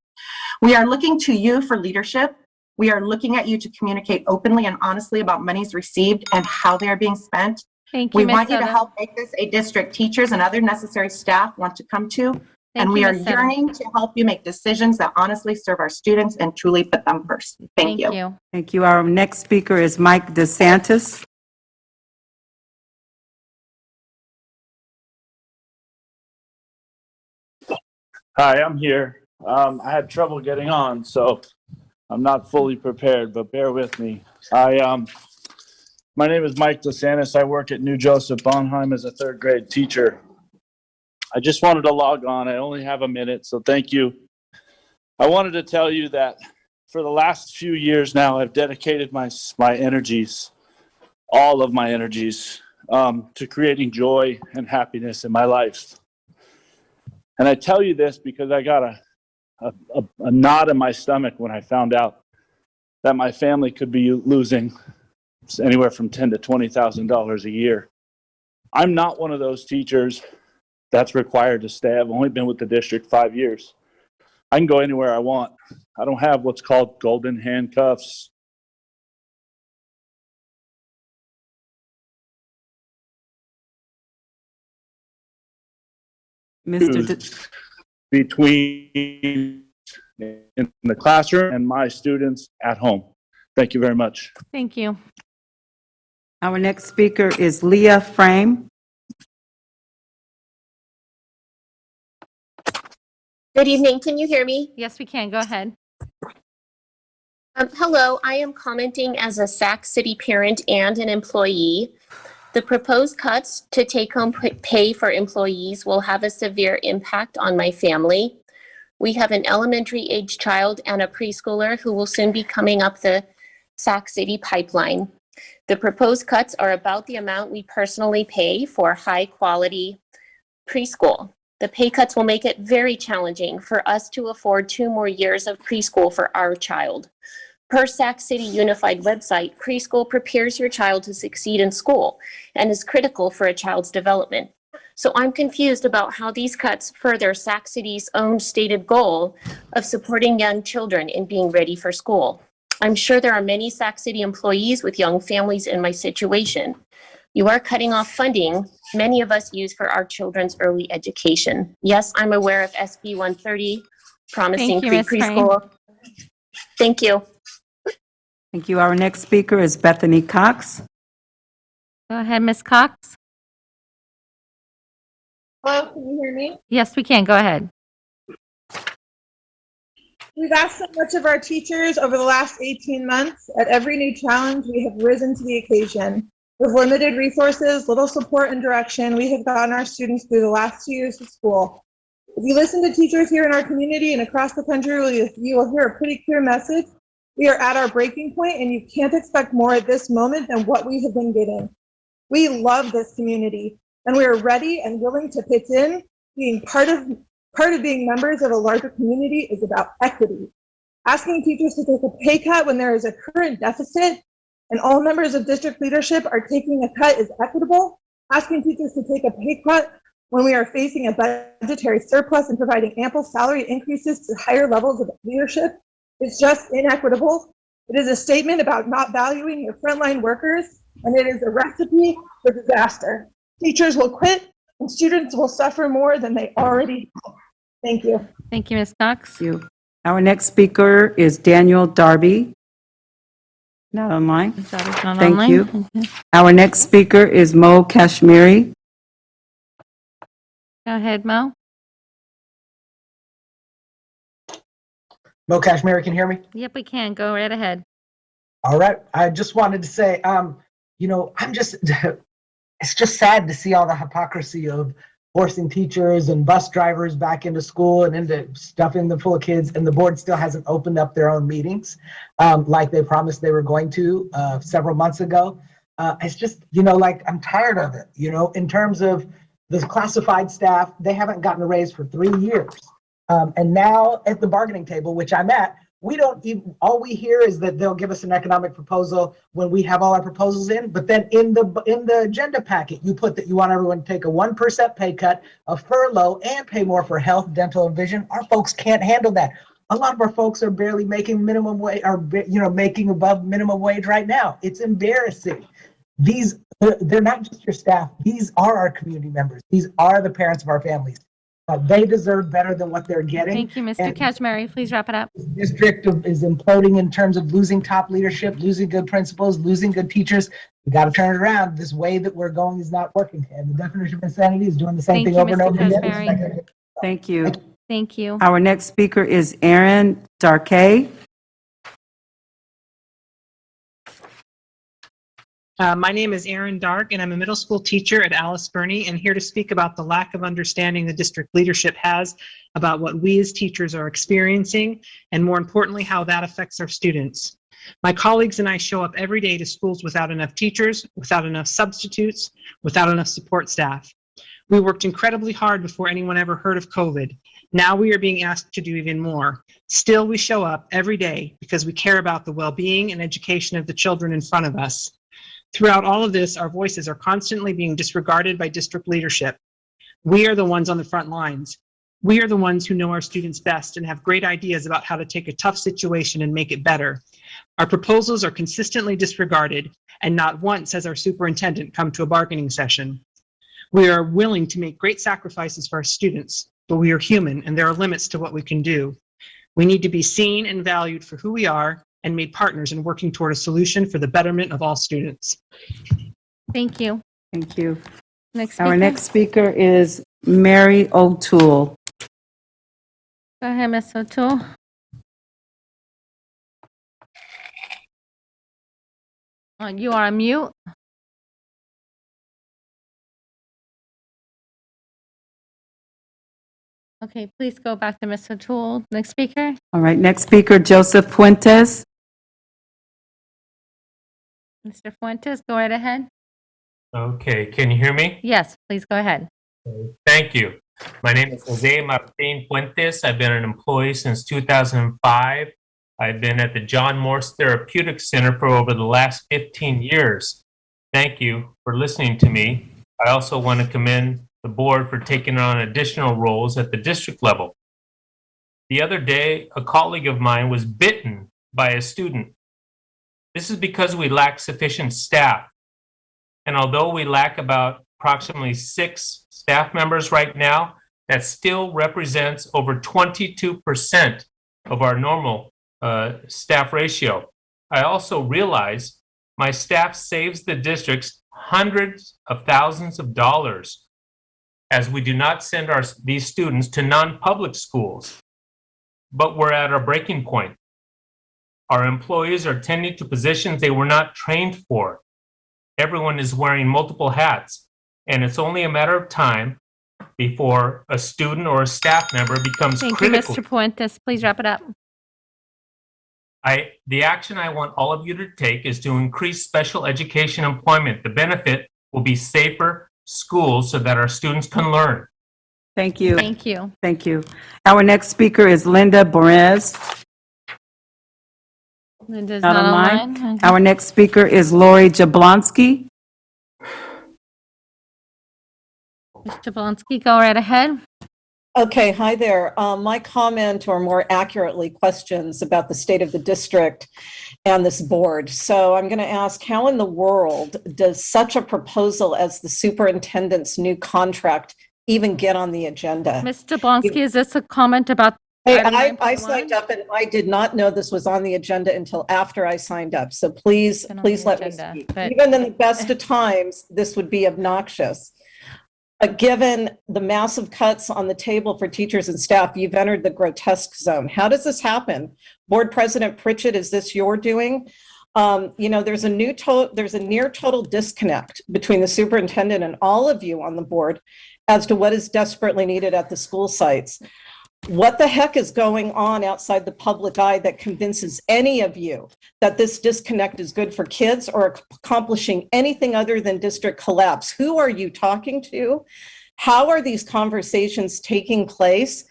We are looking to you for leadership. We are looking at you to communicate openly and honestly about monies received and how they are being spent. Thank you, We Ms. want you to Soto. help make this a district teachers and other necessary staff want to come to. Thank And you, we are Ms. Soto. yearning to help you make decisions that honestly serve our students and truly put them first. Thank you. Thank you. Our next speaker is Mike DeSantis. Hi, I'm here. I had trouble getting on, so I'm not fully prepared, but bear with me. My name is Mike DeSantis. I work at New Joseph Bonheim as a third grade teacher. I just wanted to log on. I only have a minute, so thank you. I wanted to tell you that for the last few years now, I've dedicated my energies, all of my energies, to creating joy and happiness in my life. And I tell you this because I got a knot in my stomach when I found out that my family could be losing anywhere from $10,000 to $20,000 a year. I'm not one of those teachers that's required to stay. I've only been with the district 5 years. I can go anywhere I want. I don't have what's called golden handcuffs. Between in the classroom and my students at home. Thank you very much. Thank you. Our next speaker is Leah Frame. Good evening. Can you hear me? Yes, we can. Go ahead. Hello, I am commenting as a Sac City parent and an employee. The proposed cuts to take-home pay for employees will have a severe impact on my family. We have an elementary age child and a preschooler who will soon be coming up the Sac City pipeline. The proposed cuts are about the amount we personally pay for high-quality preschool. The pay cuts will make it very challenging for us to afford 2 more years of preschool for our child. Per Sac City Unified website, preschool prepares your child to succeed in school and is critical for a child's development. So I'm confused about how these cuts further Sac City's own stated goal of supporting young children in being ready for school. I'm sure there are many Sac City employees with young families in my situation. You are cutting off funding many of us use for our children's early education. Yes, I'm aware of SB 130 promising Thank you, free Ms. Frame. preschool. Thank you. Thank you. Our next speaker is Bethany Cox. Go ahead, Ms. Cox. Hello, can you hear me? Yes, we can. Go ahead. We've asked so much of our teachers over the last 18 months. At every new challenge, we have risen to the occasion. With limited resources, little support and direction, we have gotten our students through the last 2 years of school. If you listen to teachers here in our community and across the country, you will hear a pretty clear message. We are at our breaking point, and you can't expect more at this moment than what we have been getting. We love this community, and we are ready and willing to pitch in. Being part of being members of a larger community is about equity. Asking teachers to take a pay cut when there is a current deficit and all members of district leadership are taking a cut is equitable. Asking teachers to take a pay cut when we are facing a budgetary surplus and providing ample salary increases to higher levels of leadership is just inequitable. It is a statement about not valuing your frontline workers, and it is a recipe for disaster. Teachers will quit, and students will suffer more than they already have. Thank you. Thank you, Ms. Cox. Thank you. Our next speaker is Daniel Darby. Not online. Darby's not Thank online. you. Okay. Our next speaker is Mo Kashmiri. Go ahead, Mo. Mo Kashmiri, can you hear me? Yep, we can. Go right ahead. All right. I just wanted to say, I'm just, it's just sad to see all the hypocrisy of forcing teachers and bus drivers back into school and into stuffing them full of kids, and the board still hasn't opened up their own meetings like they promised they were going to several months ago. It's just, I'm tired of it, in terms of the classified staff. They haven't gotten a raise for 3 years. And now at the bargaining table, which I'm at, we don't even, all we hear is that they'll give us an economic proposal when we have all our proposals in, but then in the agenda packet, you put that you want everyone to take a 1% pay cut, a furlough, and pay more for health, dental, and vision. Our folks can't handle that. A lot of our folks are barely making minimum wage, or making above minimum wage right now. It's embarrassing. They're not just your staff. These are our community members. These are the parents of our families. They deserve better than what they're getting. Thank you, Mr. Kashmiri. Please wrap it up. This district is imploding in terms of losing top leadership, losing good principals, losing good teachers. We got to turn it around. This way that we're going is not working. And the definition of insanity is doing the same thing over and over again. Thank you. Thank you. Our next speaker is Aaron Darkay. My name is Aaron Dark, and I'm a middle school teacher at Alice Burney, and here to speak about the lack of understanding the district leadership has about what we as teachers are experiencing, and more importantly, how that affects our students. My colleagues and I show up every day to schools without enough teachers, without enough substitutes, without enough support staff. We worked incredibly hard before anyone ever heard of COVID. Now we are being asked to do even more. Still, we show up every day because we care about the well-being and education of the children in front of us. Throughout all of this, our voices are constantly being disregarded by district leadership. We are the ones on the front lines. We are the ones who know our students best and have great ideas about how to take a tough situation and make it better. Our proposals are consistently disregarded, and not once has our superintendent come to a bargaining session. We are willing to make great sacrifices for our students, but we are human and there are limits to what we can do. We need to be seen and valued for who we are and made partners in working toward a solution for the betterment of all students. Thank you. Thank you. Next Our speaker. next speaker is Mary O'Toole. Go ahead, Ms. O'Toole. You are on mute. Okay, please go back to Mr. Tool. Next speaker. All right, next speaker, Joseph Fuentes. Mr. Fuentes, go right ahead. Okay, can you hear me? Yes, please go ahead. Thank you. My name is Jose Martin Fuentes. I've been an employee since 2005. I've been at the John Morse Therapeutic Center for over the last 15 years. Thank you for listening to me. I also want to commend the board for taking on additional roles at the district level. The other day, a colleague of mine was bitten by a student. This is because we lack sufficient staff. And although we lack about approximately 6 staff members right now, that still represents over 22% of our normal staff ratio. I also realize my staff saves the districts hundreds of thousands of dollars as we do not send these students to non-public schools. But we're at our breaking point. Our employees are tending to positions they were not trained for. Everyone is wearing multiple hats, and it's only a matter of time before a student or a staff member becomes Thank critical. you, Mr. Fuentes. Please wrap it up. The action I want all of you to take is to increase special education employment. The benefit will be safer schools so that our students can learn. Thank you. Thank you. Thank you. Our next speaker is Linda Borez. Linda's Not not online. online. Our next speaker is Lori Jablonski. Mr. Jablonski, go right ahead. Okay, hi there. My comment, or more accurately, questions about the state of the district and this board. So I'm going to ask, how in the world does such a proposal as the superintendent's new contract even get on the agenda? Ms. Jablonski, is this a comment about? Hey, item I 9.1? signed up and I did not know this was on the agenda until after I signed up. So please, Been on please the let me agenda, speak. but- Even in the best of times, this would be obnoxious. But given the massive cuts on the table for teachers and staff, you've entered the grotesque zone. How does this happen? Board President Pritchett, is this your doing? There's a near total disconnect between the superintendent and all of you on the board as to what is desperately needed at the school sites. What the heck is going on outside the public eye that convinces any of you that this disconnect is good for kids or accomplishing anything other than district collapse? Who are you talking to? How are these conversations taking place?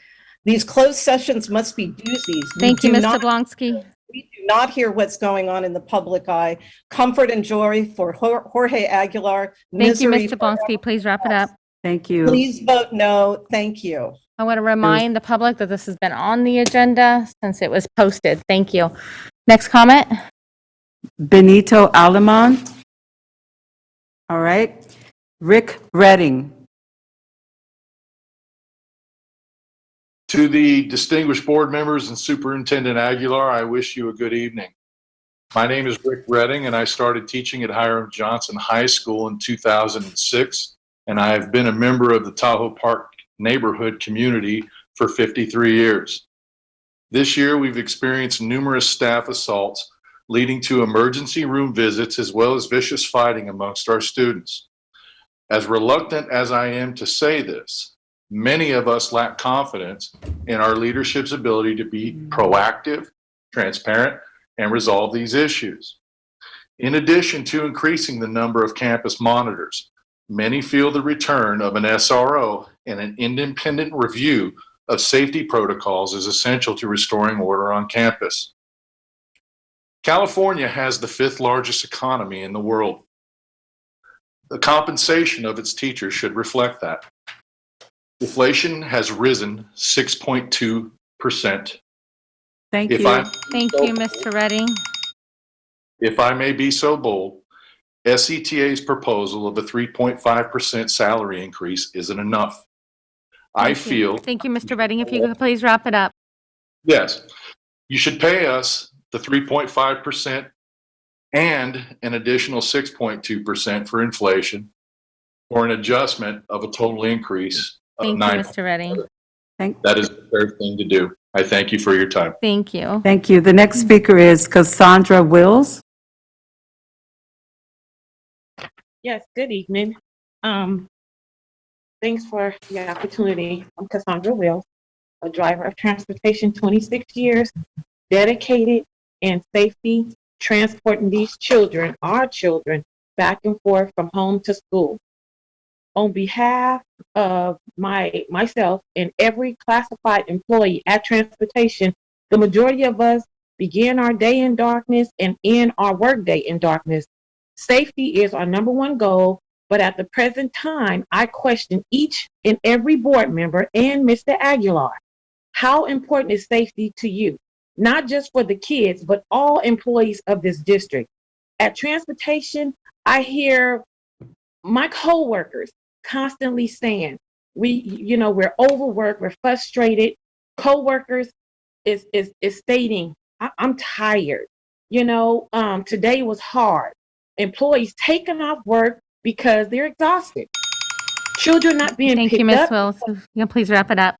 These closed sessions must be doozies. Thank you, Ms. Jablonski. We do not hear what's going on in the public eye. Comfort and joy for Jorge Aguilar. Thank you, Misery Ms. for Jablonski. Please wrap it up. Thank you. Please vote no. Thank you. I want to remind the public that this has been on the agenda since it was posted. Thank you. Next comment. Benito Alaman. All right. Rick Redding. To the distinguished board members and Superintendent Aguilar, I wish you a good evening. My name is Rick Redding, and I started teaching at Hiram Johnson High School in 2006, and I have been a member of the Tahoe Park neighborhood community for 53 years. This year, we've experienced numerous staff assaults, leading to emergency room visits as well as vicious fighting amongst our students. As reluctant as I am to say this, many of us lack confidence in our leadership's ability to be proactive, transparent, and resolve these issues. In addition to increasing the number of campus monitors, many feel the return of an SRO and an independent review of safety protocols is essential to restoring order on campus. California has the 5th largest economy in the world. The compensation of its teachers should reflect that. Inflation has risen 6.2%. Thank If you. Thank you, Mr. Redding. If I may be so bold, SETA's proposal of a 3.5% salary increase isn't enough. I feel, Thank you, Mr. Redding. If you could please wrap it up. yes, you should pay us the 3.5% and an additional 6.2% for inflation, or an adjustment of a total increase of Thank you, 9. Mr. Redding. That is the fair thing to do. I thank you for your time. Thank you. Thank you. The next speaker is Cassandra Wills. Yes, good evening. Um, Thanks for the opportunity. I'm Cassandra Wills, a driver of transportation, 26 years, dedicated in safety, transporting these children, our children, back and forth from home to school. On behalf of myself and every classified employee at transportation, the majority of us begin our day in darkness and end our workday in darkness. Safety is our number one goal, but at the present time, I question each and every board member and Mr. Aguilar. How important is safety to you? Not just for the kids, but all employees of this district. At transportation, I hear my coworkers constantly saying, we're overworked, we're frustrated. Coworkers is stating, I'm tired. Today was hard. Employees taking off work because they're exhausted. Children not being Thank you, picked Ms. up. Wills. Yeah, please wrap it up.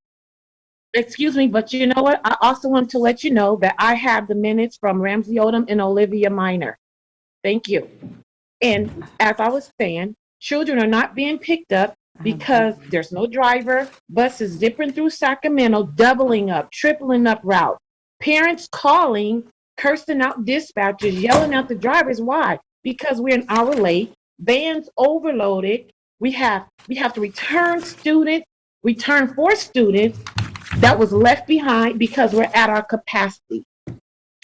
Excuse me, but you know what? I also want to let you know that I have the minutes from Ramsey Odom and Olivia Minor. Thank you. And as I was saying, children are not being picked up because there's no driver. Buses zipping through Sacramento, doubling up, tripling up route. Parents calling, cursing out dispatchers, yelling at the drivers. Why? Because we're an hour late. Vans overloaded. We have to return for students that was left behind because we're at our capacity.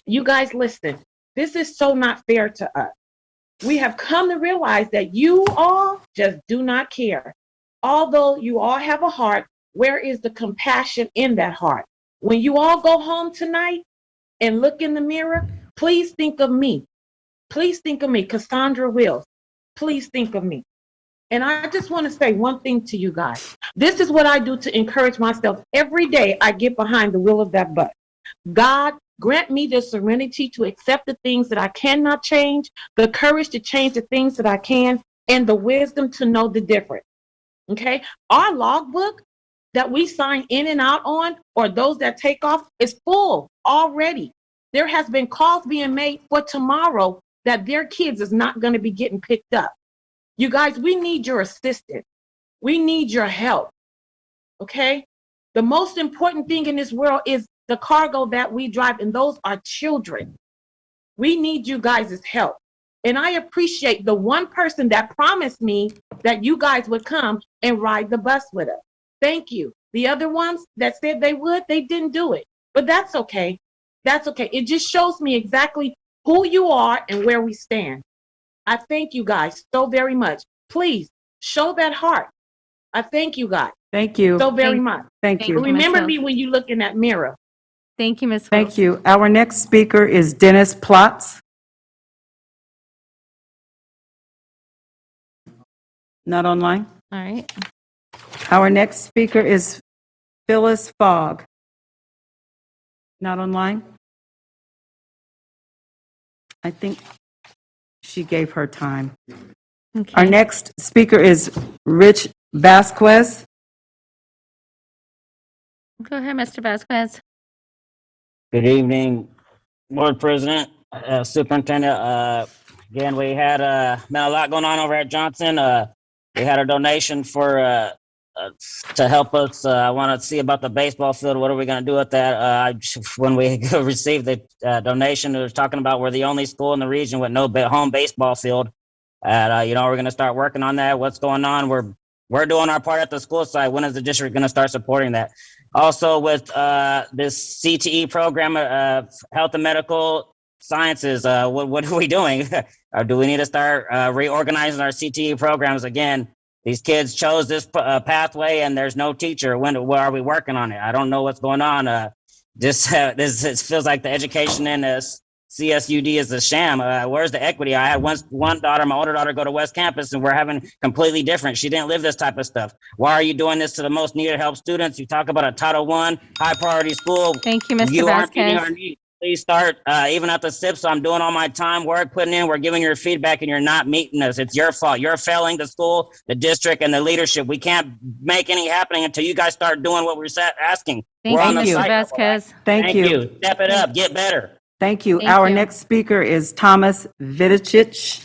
You guys listen. This is so not fair to us. We have come to realize that you all just do not care. Although you all have a heart, where is the compassion in that heart? When you all go home tonight and look in the mirror, please think of me. Please think of me, Cassandra Wills. Please think of me. And I just want to say one thing to you guys. This is what I do to encourage myself. Every day I get behind the wheel of that bus. God, grant me the serenity to accept the things that I cannot change, the courage to change the things that I can, and the wisdom to know the difference. Okay? Our logbook that we sign in and out on, or those that take off, is full already. There has been calls being made for tomorrow that their kids is not going to be getting picked up. You guys, we need your assistance. We need your help. Okay? The most important thing in this world is the cargo that we drive, and those are children. We need you guys' help. And I appreciate the one person that promised me that you guys would come and ride the bus with us. Thank you. The other ones that said they would, they didn't do it. But that's okay. That's okay. It just shows me exactly who you are and where we stand. I thank you guys so very much. Please show that heart. I thank you guys Thank you. so very much. Thank you. Remember me when you look in that mirror. Thank you, Ms. Wills. Thank you. Our next speaker is Dennis Plotz. Not online. All right. Our next speaker is Phyllis Fogg. Not online. I think she gave her time. Okay. Our next speaker is Rich Vasquez. Go ahead, Mr. Vasquez. Good evening, Board President, Superintendent. Again, we had been a lot going on over at Johnson. We had a donation for to help us. I want to see about the baseball field. What are we going to do with that? When we received the donation, it was talking about we're the only school in the region with no home baseball field. And we're going to start working on that. What's going on? We're doing our part at the school side. When is the district going to start supporting that? Also, with this CTE program, health and medical sciences, what are we doing? Or do we need to start reorganizing our CTE programs again? These kids chose this pathway, and there's no teacher. Where are we working on it? I don't know what's going on. This it feels like the education in CSUD is a sham. Where's the equity? I had one daughter, my older daughter, go to West Campus, and we're having completely different. She didn't live this type of stuff. Why are you doing this to the most needed help students? You talk about a Title I high priority school. Thank you, Mr. You aren't meeting Vasquez. our needs. Please start, even at the SIP, so I'm doing all my time, work, putting in, we're giving your feedback, and you're not meeting us. It's your fault. You're failing the school, the district, and the leadership. We can't make any happening until you guys start doing what we're asking. Thank you, Mr. Vasquez. Thank you. Step it up. Get better. Thank you. Thank Our you. next speaker is Thomas Vidicic.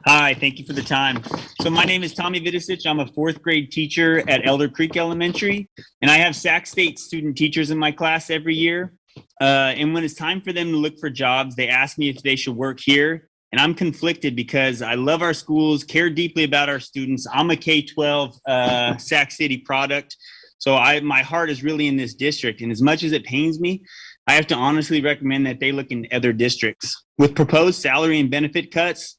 Hi, thank you for the time. So my name is Tommy Vidicic. I'm a fourth grade teacher at Elder Creek Elementary, and I have Sac State student teachers in my class every year. And when it's time for them to look for jobs, they ask me if they should work here. And I'm conflicted because I love our schools, care deeply about our students. I'm a K-12 Sac City product. So my heart is really in this district. And as much as it pains me, I have to honestly recommend that they look in other districts. With proposed salary and benefit cuts,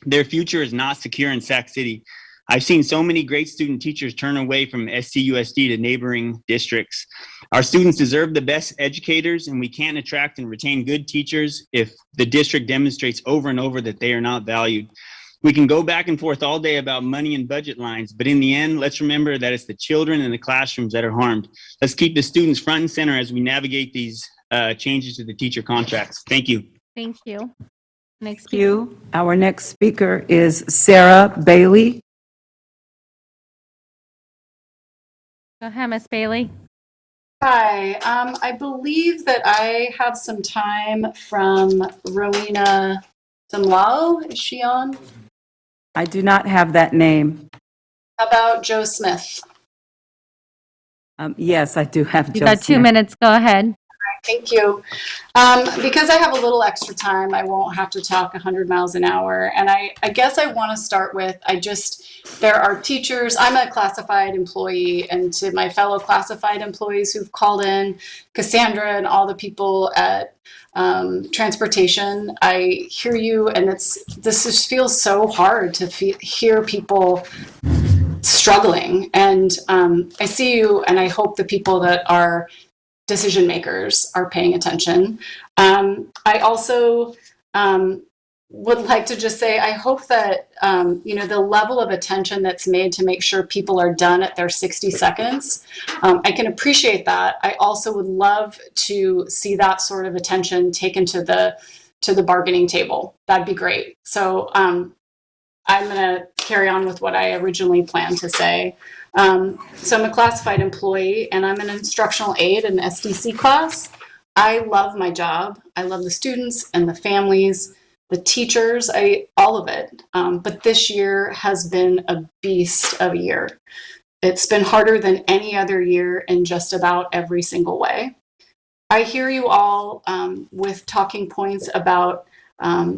their future is not secure in Sac City. I've seen so many great student teachers turn away from SCUSD to neighboring districts. Our students deserve the best educators, and we can't attract and retain good teachers if the district demonstrates over and over that they are not valued. We can go back and forth all day about money and budget lines, but in the end, let's remember that it's the children in the classrooms that are harmed. Let's keep the students front and center as we navigate these changes to the teacher contracts. Thank you. Thank you. Next Thank speaker. you. Our next speaker is Sarah Bailey. Go ahead, Ms. Bailey. Hi, I believe that I have some time from Rowena Tumlao. Is she on? I do not have that name. How about Joe Smith? Yes, I do have You Joe got 2 Smith. minutes. Go ahead. Thank you. Because I have a little extra time, I won't have to talk 100 miles an hour. And I guess I want to start with, there are teachers, I'm a classified employee, and to my fellow classified employees who've called in, Cassandra and all the people at transportation, I hear you, and this just feels so hard to hear people struggling. And I see you, and I hope the people that are decision makers are paying attention. I also would like to just say, I hope that, the level of attention that's made to make sure people are done at their 60 seconds, I can appreciate that. I also would love to see that sort of attention taken to the bargaining table. That'd be great. So I'm going to carry on with what I originally planned to say. So I'm a classified employee, and I'm an instructional aide in the SDC class. I love my job. I love the students and the families, the teachers, all of it. But this year has been a beast of a year. It's been harder than any other year in just about every single way. I hear you all with talking points about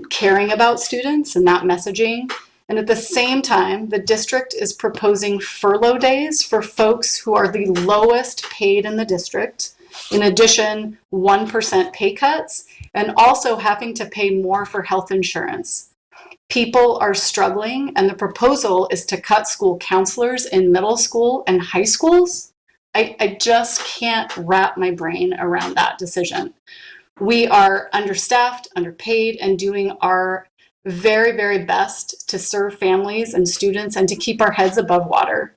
caring about students and that messaging. And at the same time, the district is proposing furlough days for folks who are the lowest paid in the district. In addition, 1% pay cuts, and also having to pay more for health insurance. People are struggling, and the proposal is to cut school counselors in middle school and high schools. I just can't wrap my brain around that decision. We are understaffed, underpaid, and doing our very, very best to serve families and students and to keep our heads above water.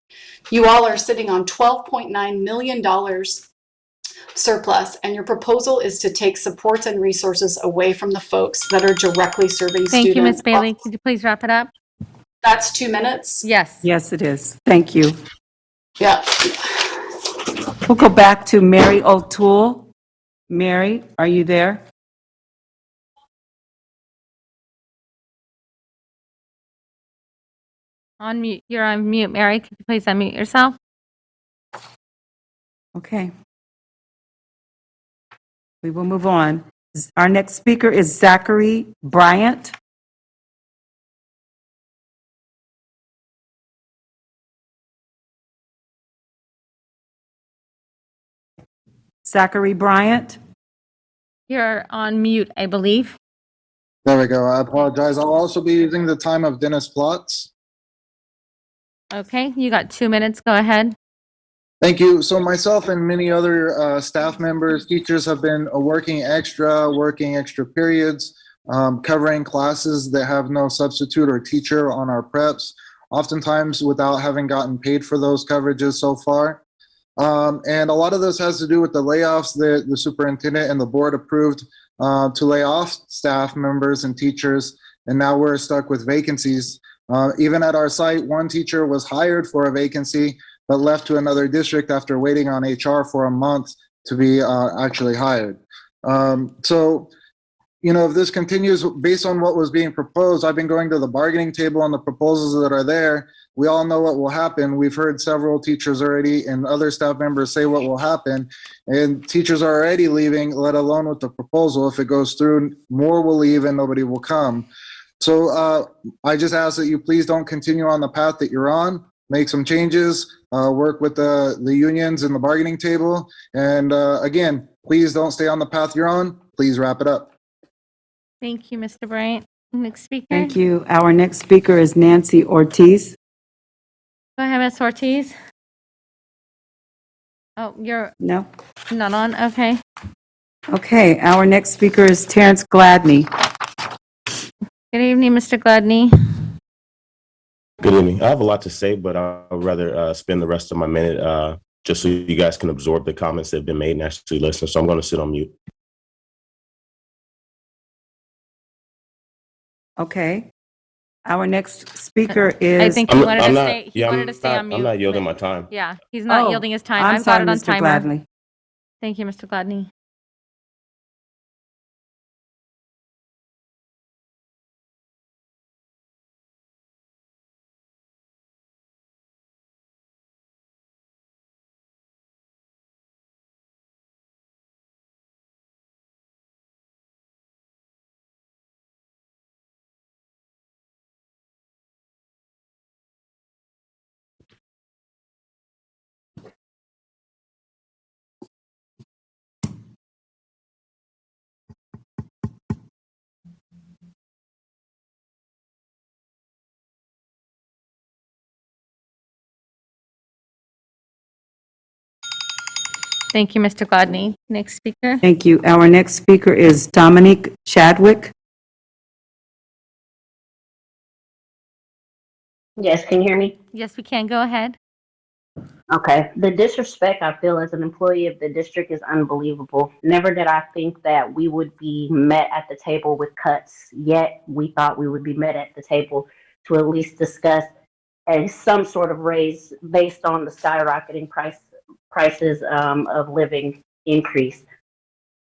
You all are sitting on $12.9 million surplus, and your proposal is to take supports and resources away from the folks that are directly serving students. Thank you, Ms. Bailey. Could you please wrap it up? That's 2 minutes? Yes. Yes, it is. Thank you. Yeah. We'll go back to Mary O'Toole. Mary, are you there? On mute. You're on mute, Mary. Could you please unmute yourself? Okay. We will move on. Our next speaker is Zachary Bryant. Zachary Bryant. You're on mute, I believe. There we go. I apologize. I'll also be using the time of Dennis Plotz. Okay, you got 2 minutes. Go ahead. Thank you. So myself and many other staff members, teachers have been working extra periods, covering classes that have no substitute or teacher on our preps, oftentimes without having gotten paid for those coverages so far. And a lot of this has to do with the layoffs that the superintendent and the board approved to lay off staff members and teachers, and now we're stuck with vacancies. Even at our site, one teacher was hired for a vacancy, but left to another district after waiting on HR for a month to be actually hired. So if this continues based on what was being proposed, I've been going to the bargaining table on the proposals that are there. We all know what will happen. We've heard several teachers already and other staff members say what will happen. And teachers are already leaving, let alone with the proposal. If it goes through, more will leave and nobody will come. So I just ask that you please don't continue on the path that you're on. Make some changes, work with the unions and the bargaining table. And again, please don't stay on the path you're on. Please wrap it up. Thank you, Mr. Bryant. Next speaker. Thank you. Our next speaker is Nancy Ortiz. Go ahead, Ms. Ortiz. Oh, you're No? not on? Okay. Okay, our next speaker is Terrence Gladney. Good evening, Mr. Gladney. Good evening. I have a lot to say, but I'd rather spend the rest of my minute just so you guys can absorb the comments that have been made and actually listen. So I'm going to sit on mute. Okay. Our next speaker is. I think he wanted to stay. He wanted to stay on mute. I'm not yielding my time. Yeah, he's not Oh, yielding his time. I'm I've got sorry, it on Mr. timer. Gladney. Thank you, Mr. Gladney. Thank you, Mr. Gladney. Next speaker. Thank you. Our next speaker is Dominique Chadwick. Yes, can you hear me? Yes, we can. Go ahead. Okay. The disrespect I feel as an employee of the district is unbelievable. Never did I think that we would be met at the table with cuts, yet we thought we would be met at the table to at least discuss some sort of raise based on the skyrocketing prices of living increase.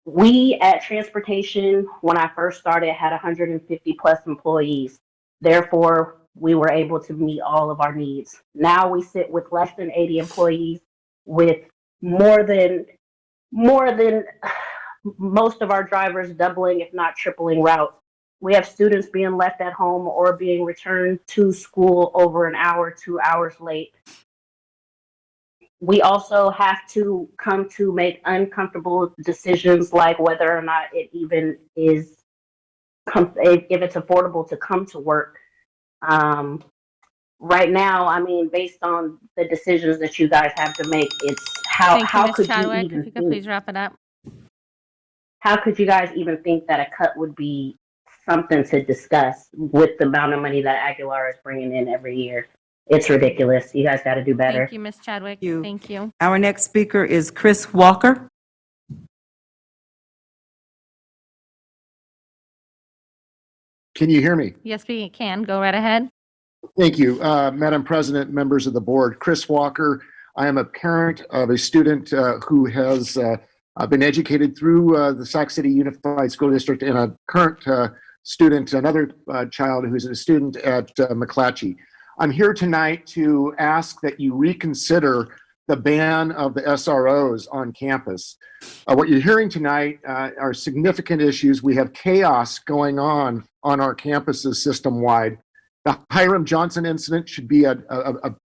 We at transportation, when I first started, had 150 plus employees. Therefore, we were able to meet all of our needs. Now we sit with less than 80 employees with more than most of our drivers doubling, if not tripling routes. We have students being left at home or being returned to school over an hour, 2 hours late. We also have to come to make uncomfortable decisions like whether or not it even is, if it's affordable to come to work. Right now, I mean, based on the decisions that you guys have to make, it's Thank you, how Ms. could Chadwick. you If even you could think? please wrap it up. How could you guys even think that a cut would be something to discuss with the amount of money that Aguilar is bringing in every year? It's ridiculous. You guys got to do better. Thank you, Ms. Chadwick. Thank you. Our next speaker is Chris Walker. Can you hear me? Yes, we can. Go right ahead. Thank you, Madam President, members of the board. Chris Walker. I am a parent of a student who has been educated through the Sac City Unified School District, and a current student, another child who's a student at McClatchy. I'm here tonight to ask that you reconsider the ban of the SROs on campus. What you're hearing tonight are significant issues. We have chaos going on our campuses system-wide. The Hiram Johnson incident should be a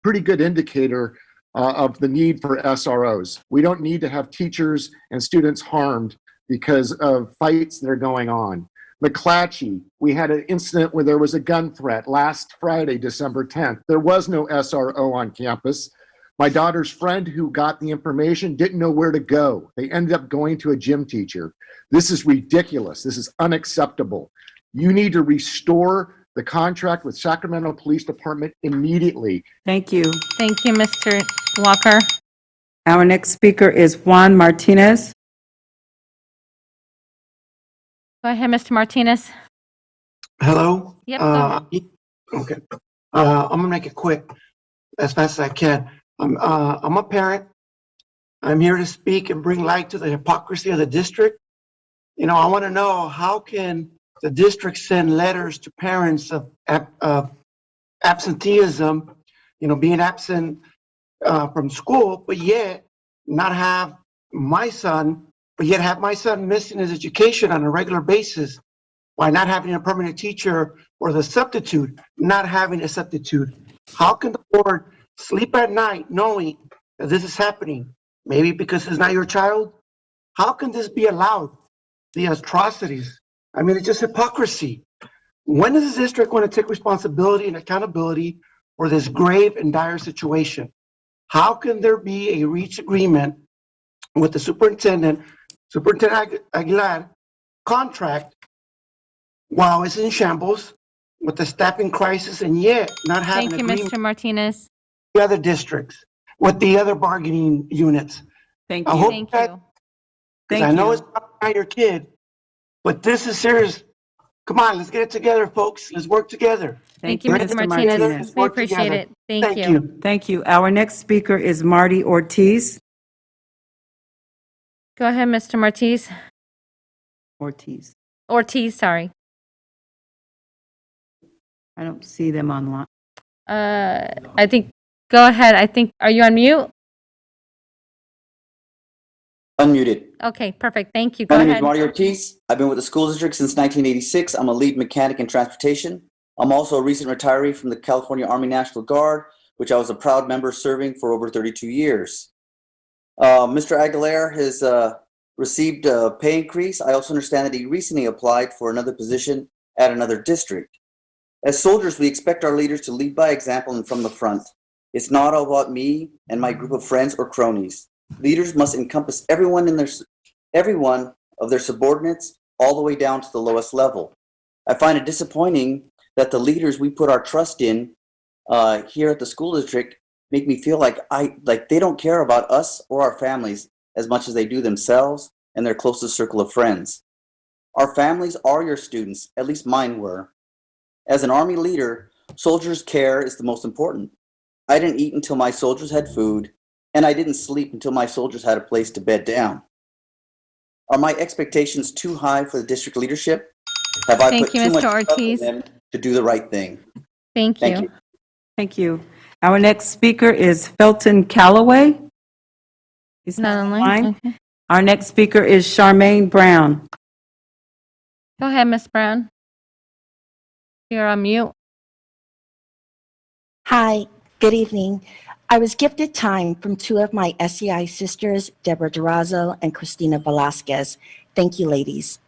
pretty good indicator of the need for SROs. We don't need to have teachers and students harmed because of fights that are going on. McClatchy, we had an incident where there was a gun threat last Friday, December 10th. There was no SRO on campus. My daughter's friend who got the information didn't know where to go. They ended up going to a gym teacher. This is ridiculous. This is unacceptable. You need to restore the contract with Sacramento Police Department immediately. Thank you. Thank you, Mr. Walker. Our next speaker is Juan Martinez. Go ahead, Mr. Martinez. Hello? Yep, go. Okay. I'm gonna make it quick, as fast as I can. I'm a parent. I'm here to speak and bring light to the hypocrisy of the district. I want to know, how can the district send letters to parents of absenteeism, being absent from school, but yet not have my son, but yet have my son missing his education on a regular basis? Why not having a permanent teacher or the substitute, not having a substitute? How can the board sleep at night knowing that this is happening? Maybe because it's not your child? How can this be allowed? The atrocities. I mean, it's just hypocrisy. When is the district going to take responsibility and accountability for this grave and dire situation? How can there be a reach agreement with the Superintendent Aguilar contract while it's in shambles with the staffing crisis, and yet not having Thank you, agreement Mr. Martinez. with the other districts, with the other bargaining units? Thank I you. hope Thank that, you. because I Thank know you. it's not your kid, but this is serious. Come on, let's get it together, folks. Let's work together. Thank you, Let's Mr. get Martinez. together, let's We work appreciate together. it. Thank you. you. Thank you. Our next speaker is Marty Ortiz. Go ahead, Mr. Martinez. Ortiz, sorry. I don't see them online. I think, go ahead. Are you on mute? Unmuted. Okay, perfect. Thank you. Go My name is ahead. Marty Ortiz. I've been with the school district since 1986. I'm a lead mechanic in transportation. I'm also a recent retiree from the California Army National Guard, which I was a proud member serving for over 32 years. Mr. Aguilar has received a pay increase. I also understand that he recently applied for another position at another district. As soldiers, we expect our leaders to lead by example and from the front. It's not all about me and my group of friends or cronies. Leaders must encompass everyone of their subordinates, all the way down to the lowest level. I find it disappointing that the leaders we put our trust in here at the school district make me feel like they don't care about us or our families as much as they do themselves and their closest circle of friends. Our families are your students, at least mine were. As an Army leader, soldiers' care is the most important. I didn't eat until my soldiers had food, and I didn't sleep until my soldiers had a place to bed down. Are my expectations too high for the district leadership? Have I Thank put you, too much Mr. trust Ortiz. in them to do the right thing? Thank Thank you. you. Thank you. Our next speaker is Felton Calloway. He's Not not online? online. Okay. Our next speaker is Charmaine Brown. Go ahead, Ms. Brown. You're on mute. Hi, good evening. I was gifted time from two of my SEI sisters, Deborah Durazo and Christina Velasquez. Thank you, ladies.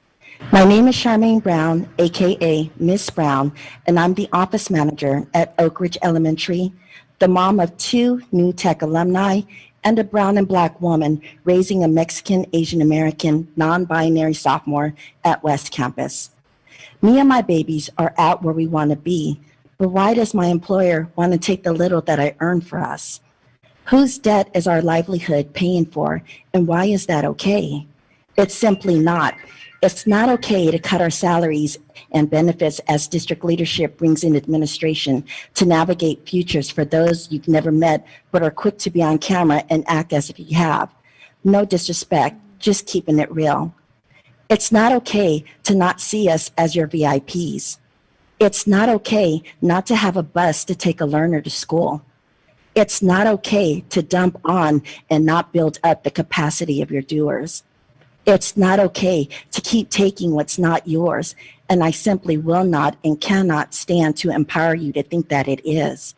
My name is Charmaine Brown, AKA Miss Brown, and I'm the office manager at Oak Ridge Elementary, the mom of two New Tech alumni, and a brown and black woman raising a Mexican, Asian American, non-binary sophomore at West Campus. Me and my babies are at where we want to be, but why does my employer want to take the little that I earn for us? Whose debt is our livelihood paying for, and why is that okay? It's simply not. It's not okay to cut our salaries and benefits as district leadership brings in administration to navigate futures for those you've never met but are quick to be on camera and act as if you have. No disrespect, just keeping it real. It's not okay to not see us as your VIPs. It's not okay not to have a bus to take a learner to school. It's not okay to dump on and not build up the capacity of your doers. It's not okay to keep taking what's not yours, and I simply will not and cannot stand to empower you to think that it is.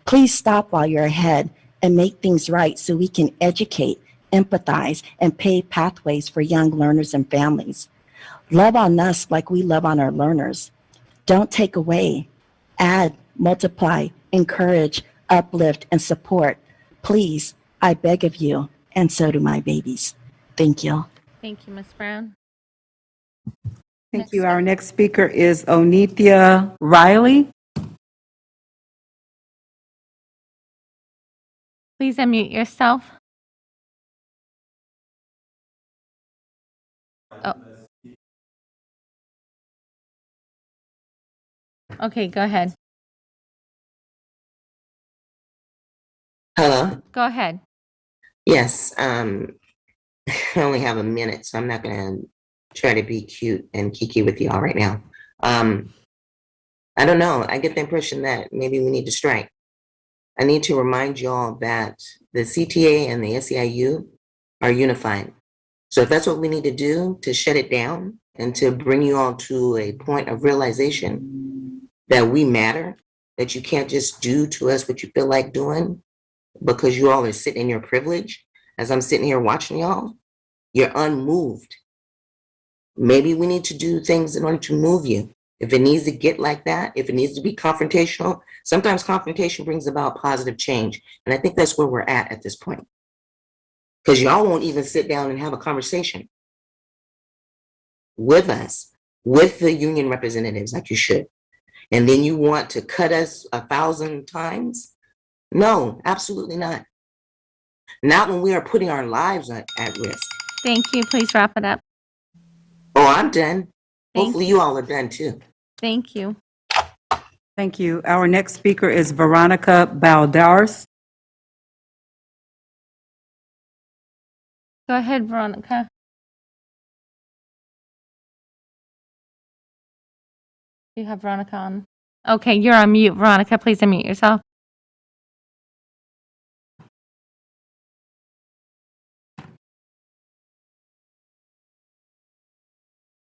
Please stop while you're ahead and make things right so we can educate, empathize, and pave pathways for young learners and families. Love on us like we love on our learners. Don't take away. Add, multiply, encourage, uplift, and support. Please, I beg of you, and so do my babies. Thank you. Thank you, Ms. Brown. Thank you. Our next speaker is Onethia Riley. Please unmute yourself. Oh. Okay, go ahead. Hello? Go ahead. Yes, I only have a minute, so I'm not going to try to be cute and kiki with y'all right now. I don't know. I get the impression that maybe we need to strike. I need to remind y'all that the CTA and the SEIU are unified. So if that's what we need to do to shut it down and to bring you all to a point of realization that we matter, that you can't just do to us what you feel like doing because you all are sitting in your privilege, as I'm sitting here watching y'all, you're unmoved. Maybe we need to do things in order to move you. If it needs to get like that, if it needs to be confrontational, sometimes confrontation brings about positive change. And I think that's where we're at this point. Because y'all won't even sit down and have a conversation with us, with the union representatives like you should. And then you want to cut us 1,000 times? No, absolutely not. Not when we are putting our lives at risk. Thank you. Please wrap it up. Oh, I'm done. Hopefully you all are done too. Thank you. Thank you. Our next speaker is Veronica Baldars. Go ahead, Veronica. You have Veronica on. Okay, you're on mute, Veronica. Please unmute yourself.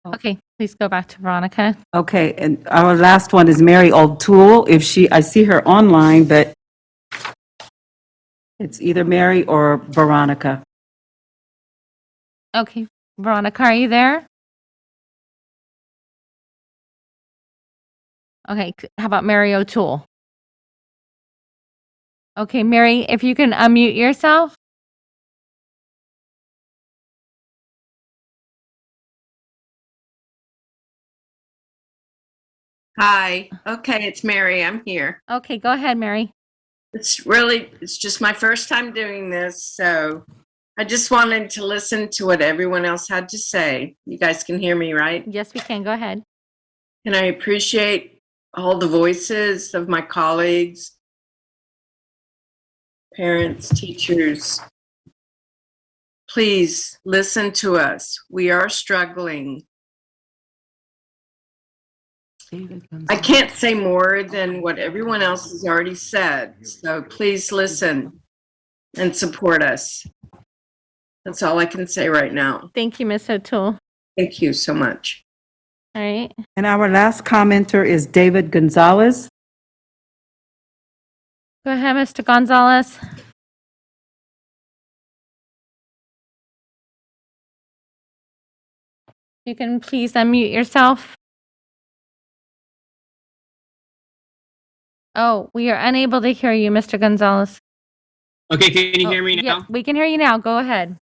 Okay, please go back to Veronica. Okay, and our last one is Mary O'Toole. I see her online, but it's either Mary or Veronica. Okay, Veronica, are you there? Okay, how about Mary O'Toole? Okay, Mary, if you can unmute yourself. Hi. Okay, it's Mary. I'm here. Okay, go ahead, Mary. It's just my first time doing this, so I just wanted to listen to what everyone else had to say. You guys can hear me, right? Yes, we can. Go ahead. And I appreciate all the voices of my colleagues, parents, teachers. Please listen to us. We are struggling. I can't say more than what everyone else has already said, so please listen and support us. That's all I can say right now. Thank you, Miss O'Toole. Thank you so much. All right. And our last commenter is David Gonzalez. Go ahead, Mr. Gonzalez. You can please unmute yourself. Oh, we are unable to hear you, Mr. Gonzalez. Okay, can you hear me now? Yeah, we can hear you now. Go ahead.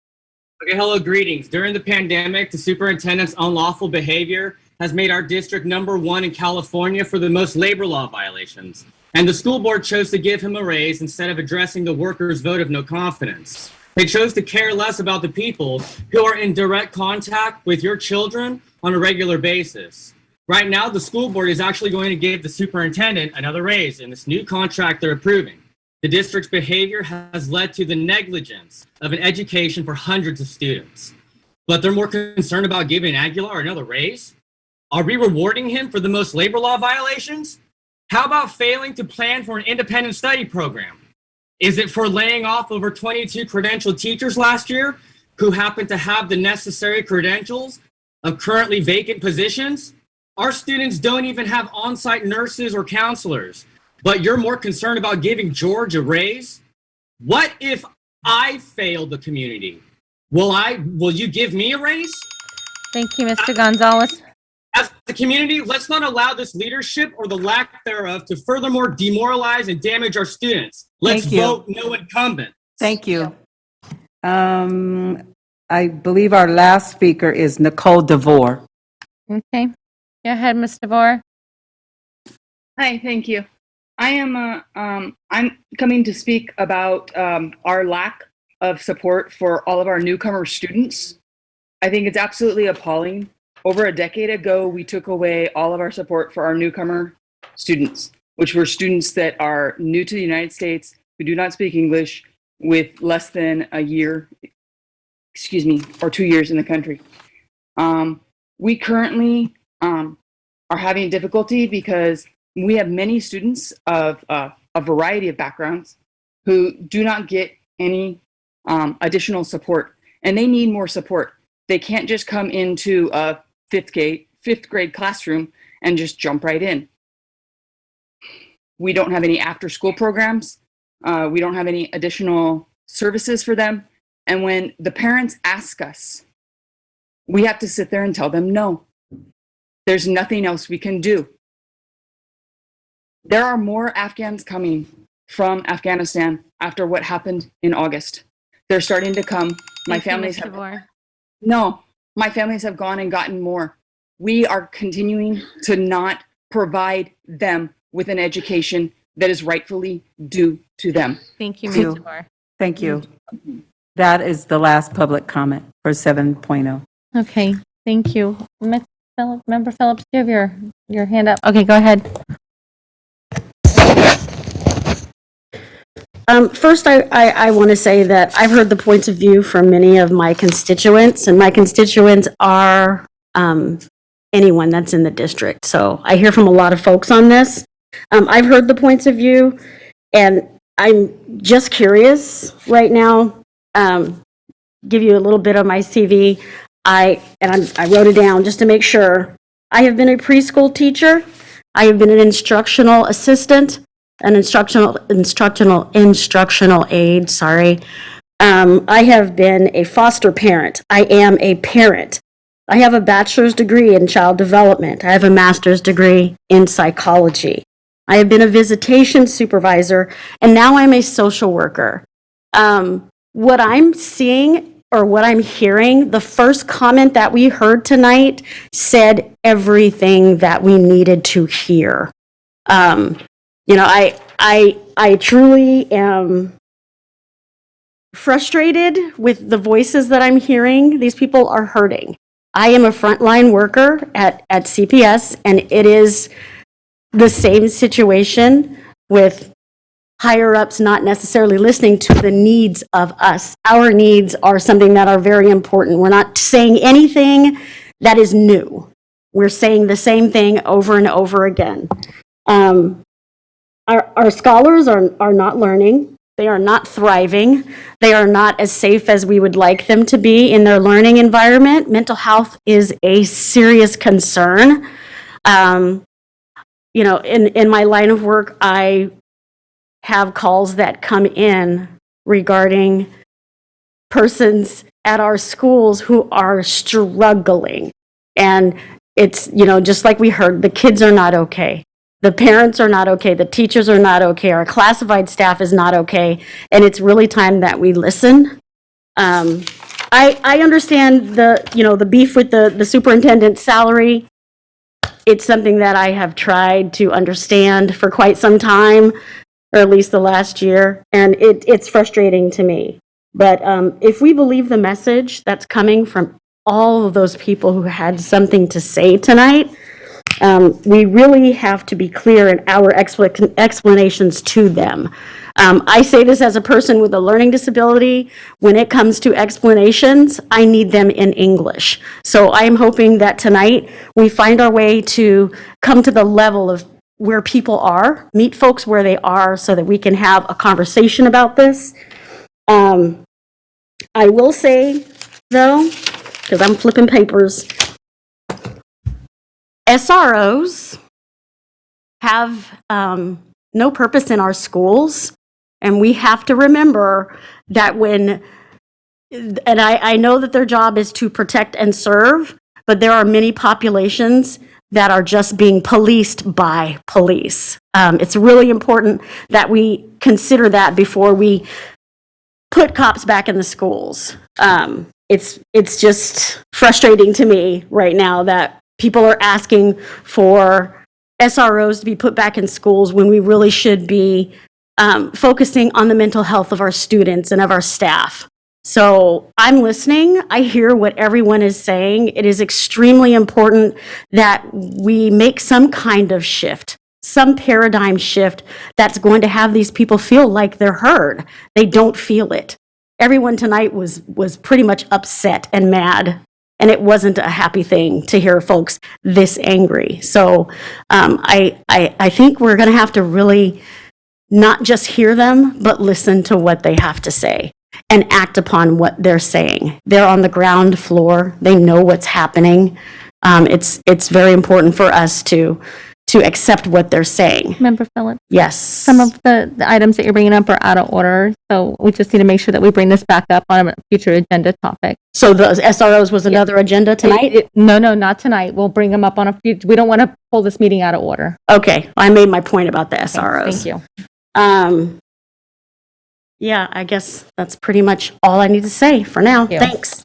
Okay, hello, greetings. During the pandemic, the superintendent's unlawful behavior has made our district #1 in California for the most labor law violations. And the school board chose to give him a raise instead of addressing the workers' vote of no confidence. They chose to care less about the people who are in direct contact with your children on a regular basis. Right now, the school board is actually going to give the superintendent another raise in this new contract they're approving. The district's behavior has led to the negligence of an education for hundreds of students. But they're more concerned about giving Aguilar another raise? Are we rewarding him for the most labor law violations? How about failing to plan for an independent study program? Is it for laying off over 22 credentialed teachers last year who happen to have the necessary credentials of currently vacant positions? Our students don't even have on-site nurses or counselors, but you're more concerned about giving George a raise? What if I failed the community? Will you give me a raise? Thank you, Mr. Gonzalez. As a community, let's not allow this leadership or the lack thereof to furthermore demoralize and damage our students. Let's Thank you. vote no incumbent. Thank you. I believe our last speaker is Nicole DeVore. Okay. Go ahead, Ms. DeVore. Hi, thank you. I'm coming to speak about our lack of support for all of our newcomer students. I think it's absolutely appalling. Over a decade ago, we took away all of our support for our newcomer students, which were students that are new to the United States, who do not speak English, with less than a year, or 2 years in the country. We currently are having difficulty because we have many students of a variety of backgrounds who do not get any additional support, and they need more support. They can't just come into a fifth grade classroom and just jump right in. We don't have any after school programs. We don't have any additional services for them. And when the parents ask us, we have to sit there and tell them no. There's nothing else we can do. There are more Afghans coming from Afghanistan after what happened in August. They're starting to come. My families have gone and gotten more. We are continuing to not provide them with an education that is rightfully due to them. Thank you, Thank Ms. you. DeVore. Thank you. That is the last public comment for 7.0. Okay, thank you. Member Phillips, you have your hand up. Okay, go ahead. First, I want to say that I've heard the points of view from many of my constituents, and my constituents are anyone that's in the district. So I hear from a lot of folks on this. I've heard the points of view, and I'm just curious right now. Give you a little bit of my CV. I wrote it down just to make sure. I have been a preschool teacher. I have been an instructional assistant, an instructional aide, sorry. I have been a foster parent. I am a parent. I have a bachelor's degree in child development. I have a master's degree in psychology. I have been a visitation supervisor, and now I'm a social worker. What I'm seeing or what I'm hearing, the first comment that we heard tonight said everything that we needed to hear. I truly am frustrated with the voices that I'm hearing. These people are hurting. I am a frontline worker at CPS, and it is the same situation with higher ups not necessarily listening to the needs of us. Our needs are something that are very important. We're not saying anything that is new. We're saying the same thing over and over again. Our scholars are not learning. They are not thriving. They are not as safe as we would like them to be in their learning environment. Mental health is a serious concern. In my line of work, I have calls that come in regarding persons at our schools who are struggling. And it's, just like we heard, the kids are not okay. The parents are not okay. The teachers are not okay. Our classified staff is not okay. And it's really time that we listen. I understand the beef with the superintendent's salary. It's something that I have tried to understand for quite some time, or at least the last year, and it's frustrating to me. But if we believe the message that's coming from all of those people who had something to say tonight, we really have to be clear in our explanations to them. I say this as a person with a learning disability. When it comes to explanations, I need them in English. So I am hoping that tonight we find our way to come to the level of where people are, meet folks where they are so that we can have a conversation about this. I will say, though, because I'm flipping papers, SROs have no purpose in our schools, and we have to remember that I know that their job is to protect and serve, but there are many populations that are just being policed by police. It's really important that we consider that before we put cops back in the schools. It's just frustrating to me right now that people are asking for SROs to be put back in schools when we really should be focusing on the mental health of our students and of our staff. So I'm listening. I hear what everyone is saying. It is extremely important that we make some kind of shift, some paradigm shift that's going to have these people feel like they're heard. They don't feel it. Everyone tonight was pretty much upset and mad And it wasn't a happy thing to hear folks this angry. So I think we're going to have to really not just hear them, but listen to what they have to say and act upon what they're saying. They're on the ground floor. They know what's happening. It's very important for us to accept what they're saying. Member Phillips, Yes. some of the items that you're bringing up are out of order, so we just need to make sure that we bring this back up on a future agenda topic. So the SROs was another agenda tonight? No, not tonight. We'll bring them up on a future, we don't want to pull this meeting out of order. Okay, I made my point about the SROs. Thank you. Yeah, I guess that's pretty much all I need to say for now. Thanks.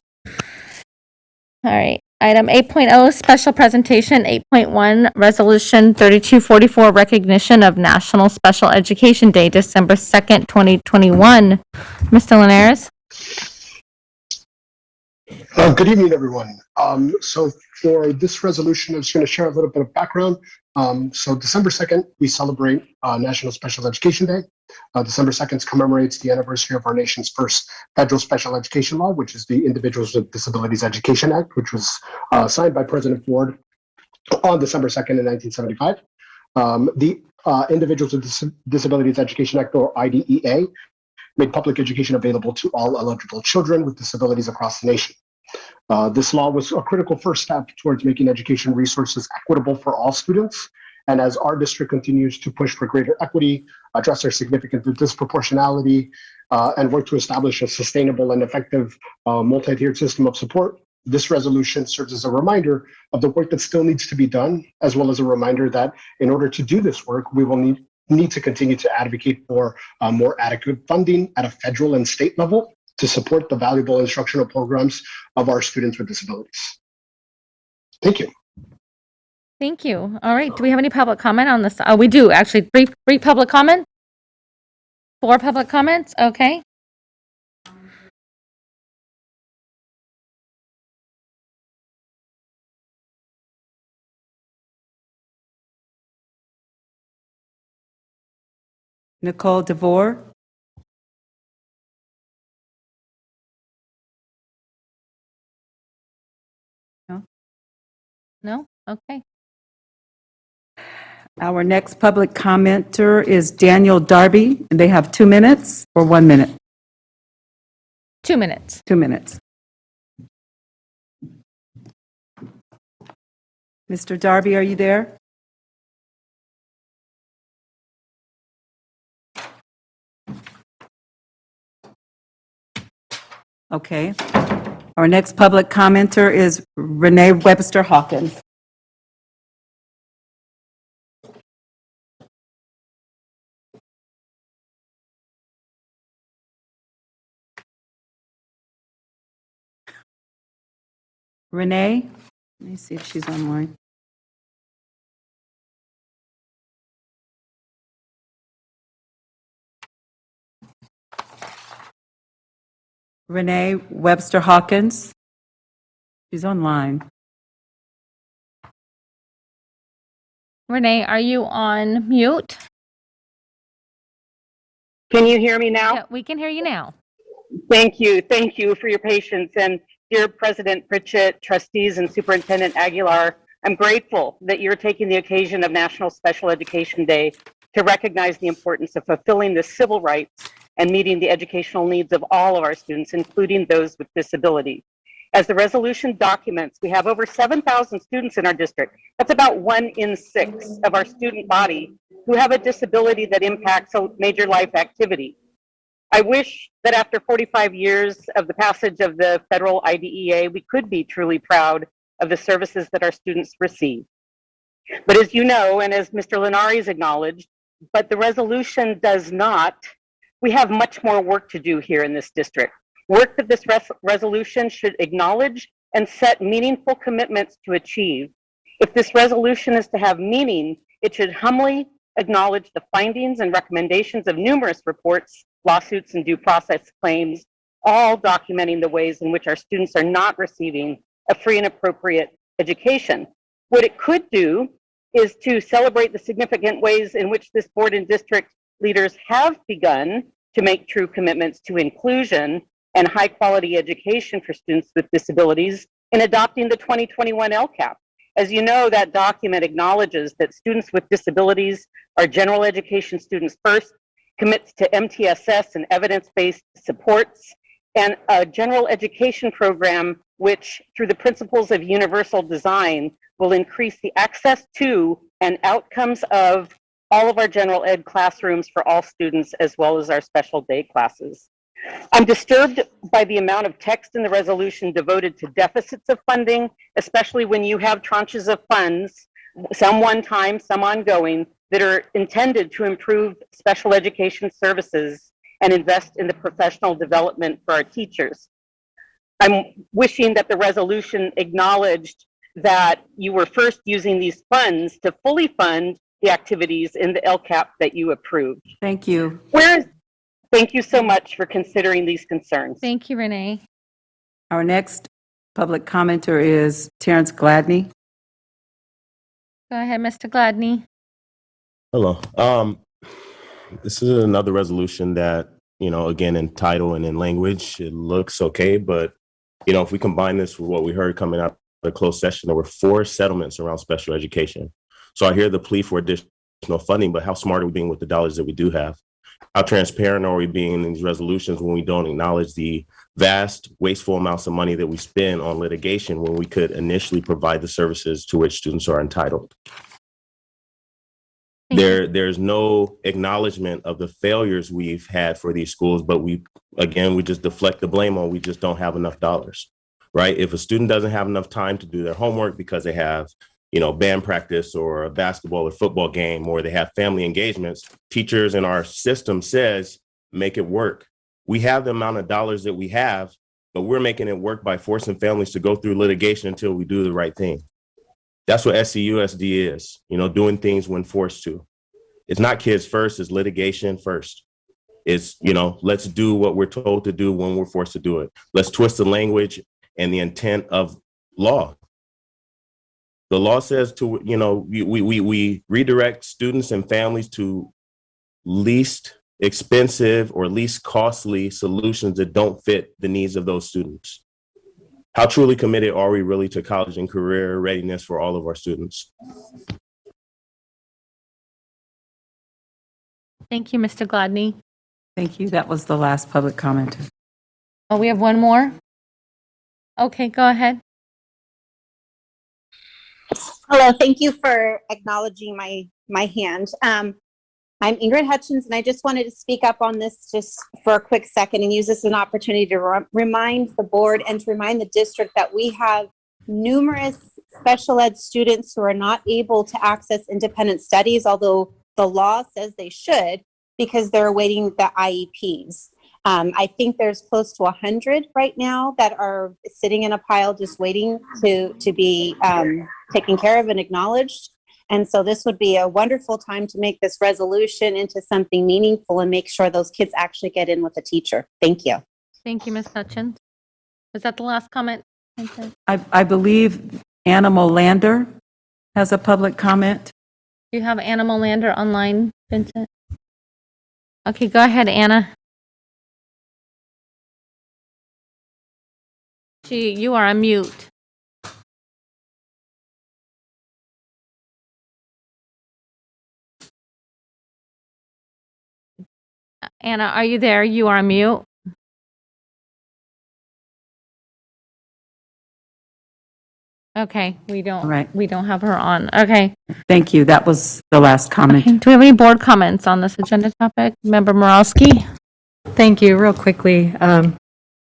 All right. Item 8.0, special presentation. 8.1, resolution 3244, recognition of National Special Education Day, December 2nd, 2021. Mr. Linares? Good evening, everyone. So for this resolution, I'm just going to share a little bit of background. So December 2nd, we celebrate National Special Education Day. December 2nd commemorates the anniversary of our nation's first federal special education law, which is the Individuals with Disabilities Education Act, which was signed by President Ford on December 2nd in 1975. The Individuals with Disabilities Education Act, or IDEA, made public education available to all eligible children with disabilities across the nation. This law was a critical first step towards making education resources equitable for all students. And as our district continues to push for greater equity, address our significant disproportionality, and work to establish a sustainable and effective multi-tiered system of support, this resolution serves as a reminder of the work that still needs to be done, as well as a reminder that in order to do this work, we will need to continue to advocate for more adequate funding at a federal and state level to support the valuable instructional programs of our students with disabilities. Thank you. Thank you. All right. Do we have any public comment on this? We do, actually. Three public comments? 4 public comments? Okay. Nicole DeVore? No? Okay. Our next public commenter is Daniel Darby, and they have 2 minutes or 1 minute? 2 minutes. 2 minutes. Mr. Darby, are you there? Okay. Our next public commenter is Renee Webster Hawkins. Renee, let me see if she's online. Renee Webster Hawkins. She's online. Renee, are you on mute? Can you hear me now? Yeah, we can hear you now. Thank you. Thank you for your patience. And dear President Pritchett, trustees, and Superintendent Aguilar, I'm grateful that you're taking the occasion of National Special Education Day to recognize the importance of fulfilling the civil rights and meeting the educational needs of all of our students, including those with disabilities. As the resolution documents, we have over 7,000 students in our district. That's about 1 in 6 of our student body who have a disability that impacts a major life activity. I wish that after 45 years of the passage of the federal IDEA, we could be truly proud of the services that our students receive. But as you know, and as Mr. Linares acknowledged, but the resolution does not, we have much more work to do here in this district. Work that this resolution should acknowledge and set meaningful commitments to achieve. If this resolution is to have meaning, it should humbly acknowledge the findings and recommendations of numerous reports, lawsuits, and due process claims, all documenting the ways in which our students are not receiving a free and appropriate education. What it could do is to celebrate the significant ways in which this board and district leaders have begun to make true commitments to inclusion and high quality education for students with disabilities, in adopting the 2021 LCAP. As you know, that document acknowledges that students with disabilities are general education students first, commits to MTSS and evidence-based supports, and a general education program which, through the principles of universal design, will increase the access to and outcomes of all of our general ed classrooms for all students, as well as our special day classes. I'm disturbed by the amount of text in the resolution devoted to deficits of funding, especially when you have tranches of funds, some one-time, some ongoing, that are intended to improve special education services and invest in the professional development for our teachers. I'm wishing that the resolution acknowledged that you were first using these funds to fully fund the activities in the LCAP that you approved. Thank you. Thank you so much for considering these concerns. Thank you, Renee. Our next public commenter is Terrence Gladney. Go ahead, Mr. Gladney. Hello. This is another resolution that, again, in title and in language, it looks okay, but, if we combine this with what we heard coming out of the closed session, there were 4 settlements around special education. So I hear the plea for additional funding, but how smart are we being with the dollars that we do have? How transparent are we being in these resolutions when we don't acknowledge the vast, wasteful amounts of money that we spend on litigation when we could initially provide the services to which students are entitled? There's no acknowledgement of the failures we've had for these schools, but we just deflect the blame on we just don't have enough dollars, right? If a student doesn't have enough time to do their homework because they have, band practice or a basketball or football game, or they have family engagements, teachers in our system says, make it work. We have the amount of dollars that we have, but we're making it work by forcing families to go through litigation until we do the right thing. That's what SCUSD is, doing things when forced to. It's not kids first, it's litigation first. It's, let's do what we're told to do when we're forced to do it. Let's twist the language and the intent of law. The law says we redirect students and families to least expensive or least costly solutions that don't fit the needs of those students. How truly committed are we really to college and career readiness for all of our students? Thank you, Mr. Gladney. Thank you. That was the last public commenter. Oh, we have one more? Okay, go ahead. Hello, thank you for acknowledging my hand. I'm Ingrid Hutchins, and I just wanted to speak up on this just for a quick second and use this as an opportunity to remind the board and to remind the district that we have numerous special ed students who are not able to access independent studies, although the law says they should, because they're awaiting the IEPs. I think there's close to 100 right now that are sitting in a pile just waiting to be taken care of and acknowledged. And so this would be a wonderful time to make this resolution into something meaningful and make sure those kids actually get in with a teacher. Thank you. Thank you, Ms. Hutchins. Was that the last comment? Okay. I believe Anna Molander has a public comment. Do you have Anna Molander online, Vincent? Okay, go ahead, Anna. You are on mute. Anna, are you there? You are on mute. Okay, we don't have her on. Okay. Thank you. That was the last comment. Okay. Do we have any board comments on this agenda topic? Member Morosky? Thank you. Real quickly,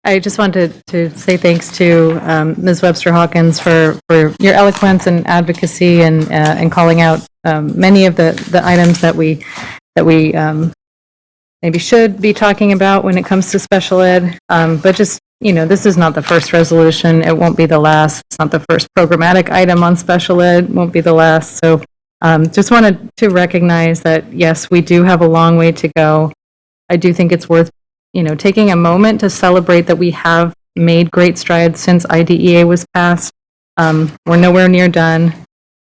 I just wanted to say thanks to Ms. Webster Hawkins for your eloquence and advocacy and calling out many of the items that we maybe should be talking about when it comes to special ed. But just, this is not the first resolution. It won't be the last. It's not the first programmatic item on special ed. It won't be the last. So just wanted to recognize that, yes, we do have a long way to go. I do think it's worth taking a moment to celebrate that we have made great strides since IDEA was passed. We're nowhere near done.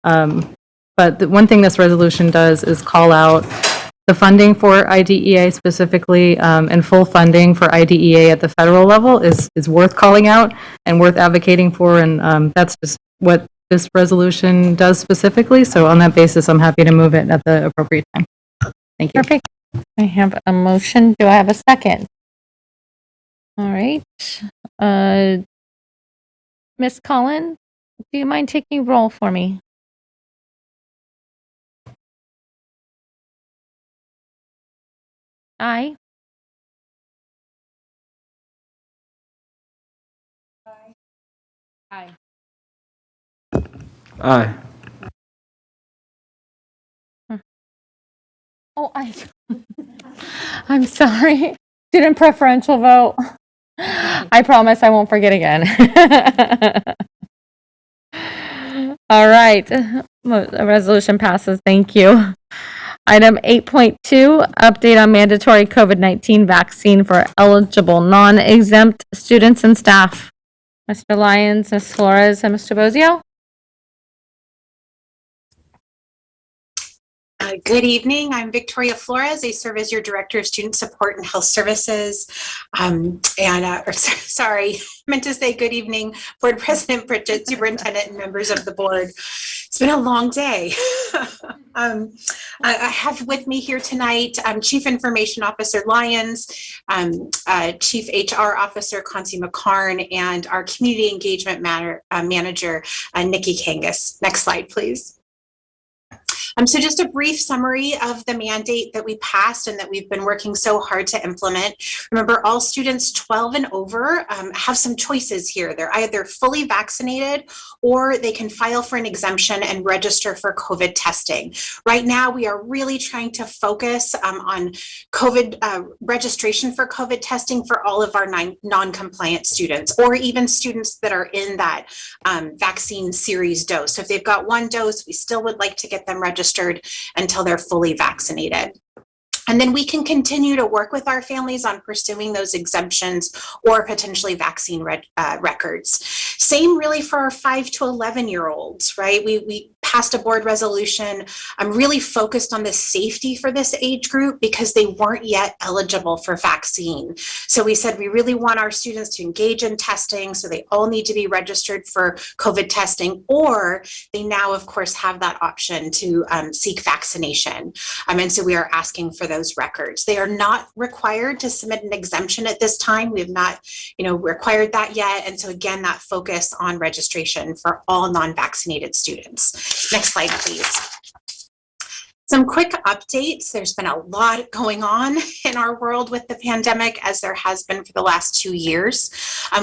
But the one thing this resolution does is call out the funding for IDEA specifically, and full funding for IDEA at the federal level is worth calling out and worth advocating for, and that's just what this resolution does specifically. So on that basis, I'm happy to move it at the appropriate time. Thank you. Perfect. I have a motion. Do I have a second? All right. Miss Collin, do you mind taking roll for me? Aye. Aye. Aye. Oh, I'm sorry. Student preferential vote. I promise I won't forget again. All right. The resolution passes. Thank you. Item 8.2, update on mandatory COVID-19 vaccine for eligible non-exempt students and staff. Mr. Lyons, Ms. Flores, and Mr. Bozio? Good evening. I'm Victoria Flores. I serve as your Director of Student Support and Health Services. Sorry, meant to say good evening, Board President Pritchett, Superintendent, and members of the board. It's been a long day. I have with me here tonight Chief Information Officer Lyons, Chief HR Officer Concy McCarn, and our Community Engagement Manager, Nikki Kangas. Next slide, please. So just a brief summary of the mandate that we passed and that we've been working so hard to implement. Remember, all students 12 and over have some choices here. They're either fully vaccinated or they can file for an exemption and register for COVID testing. Right now, we are really trying to focus on COVID registration for COVID testing for all of our non-compliant students, or even students that are in that vaccine series dose. So if they've got one dose, we still would like to get them registered until they're fully vaccinated. And then we can continue to work with our families on pursuing those exemptions or potentially vaccine records. Same really for our 5 to 11-year-olds, right? We passed a board resolution. I'm really focused on the safety for this age group because they weren't yet eligible for vaccine. So we said we really want our students to engage in testing, so they all need to be registered for COVID testing, or they now, of course, have that option to seek vaccination. And so we are asking for those records. They are not required to submit an exemption at this time. We have not, required that yet. And so again, that focus on registration for all non-vaccinated students. Next slide, please. Some quick updates. There's been a lot going on in our world with the pandemic, as there has been for the last 2 years.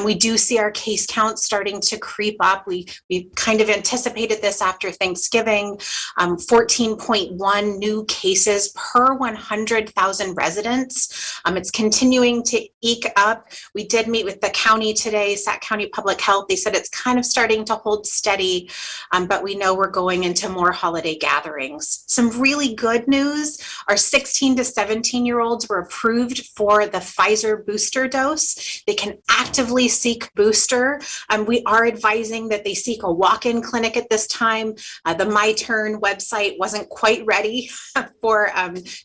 We do see our case count starting to creep up. We kind of anticipated this after Thanksgiving. 14.1 new cases per 100,000 residents. It's continuing to eke up. We did meet with the county today, Sac County Public Health. They said it's kind of starting to hold steady, but we know we're going into more holiday gatherings. Some really good news, our 16 to 17-year-olds were approved for the Pfizer booster dose. They can actively seek booster. We are advising that they seek a walk-in clinic at this time. The My Turn website wasn't quite ready for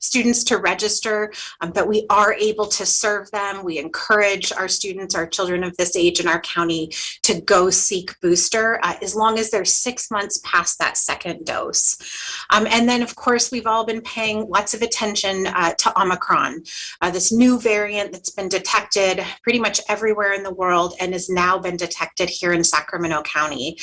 students to register, but we are able to serve them. We encourage our students, our children of this age in our county, to go seek booster as long as they're 6 months past that second dose. And then, of course, we've all been paying lots of attention to Omicron, this new variant that's been detected pretty much everywhere in the world and has now been detected here in Sacramento County.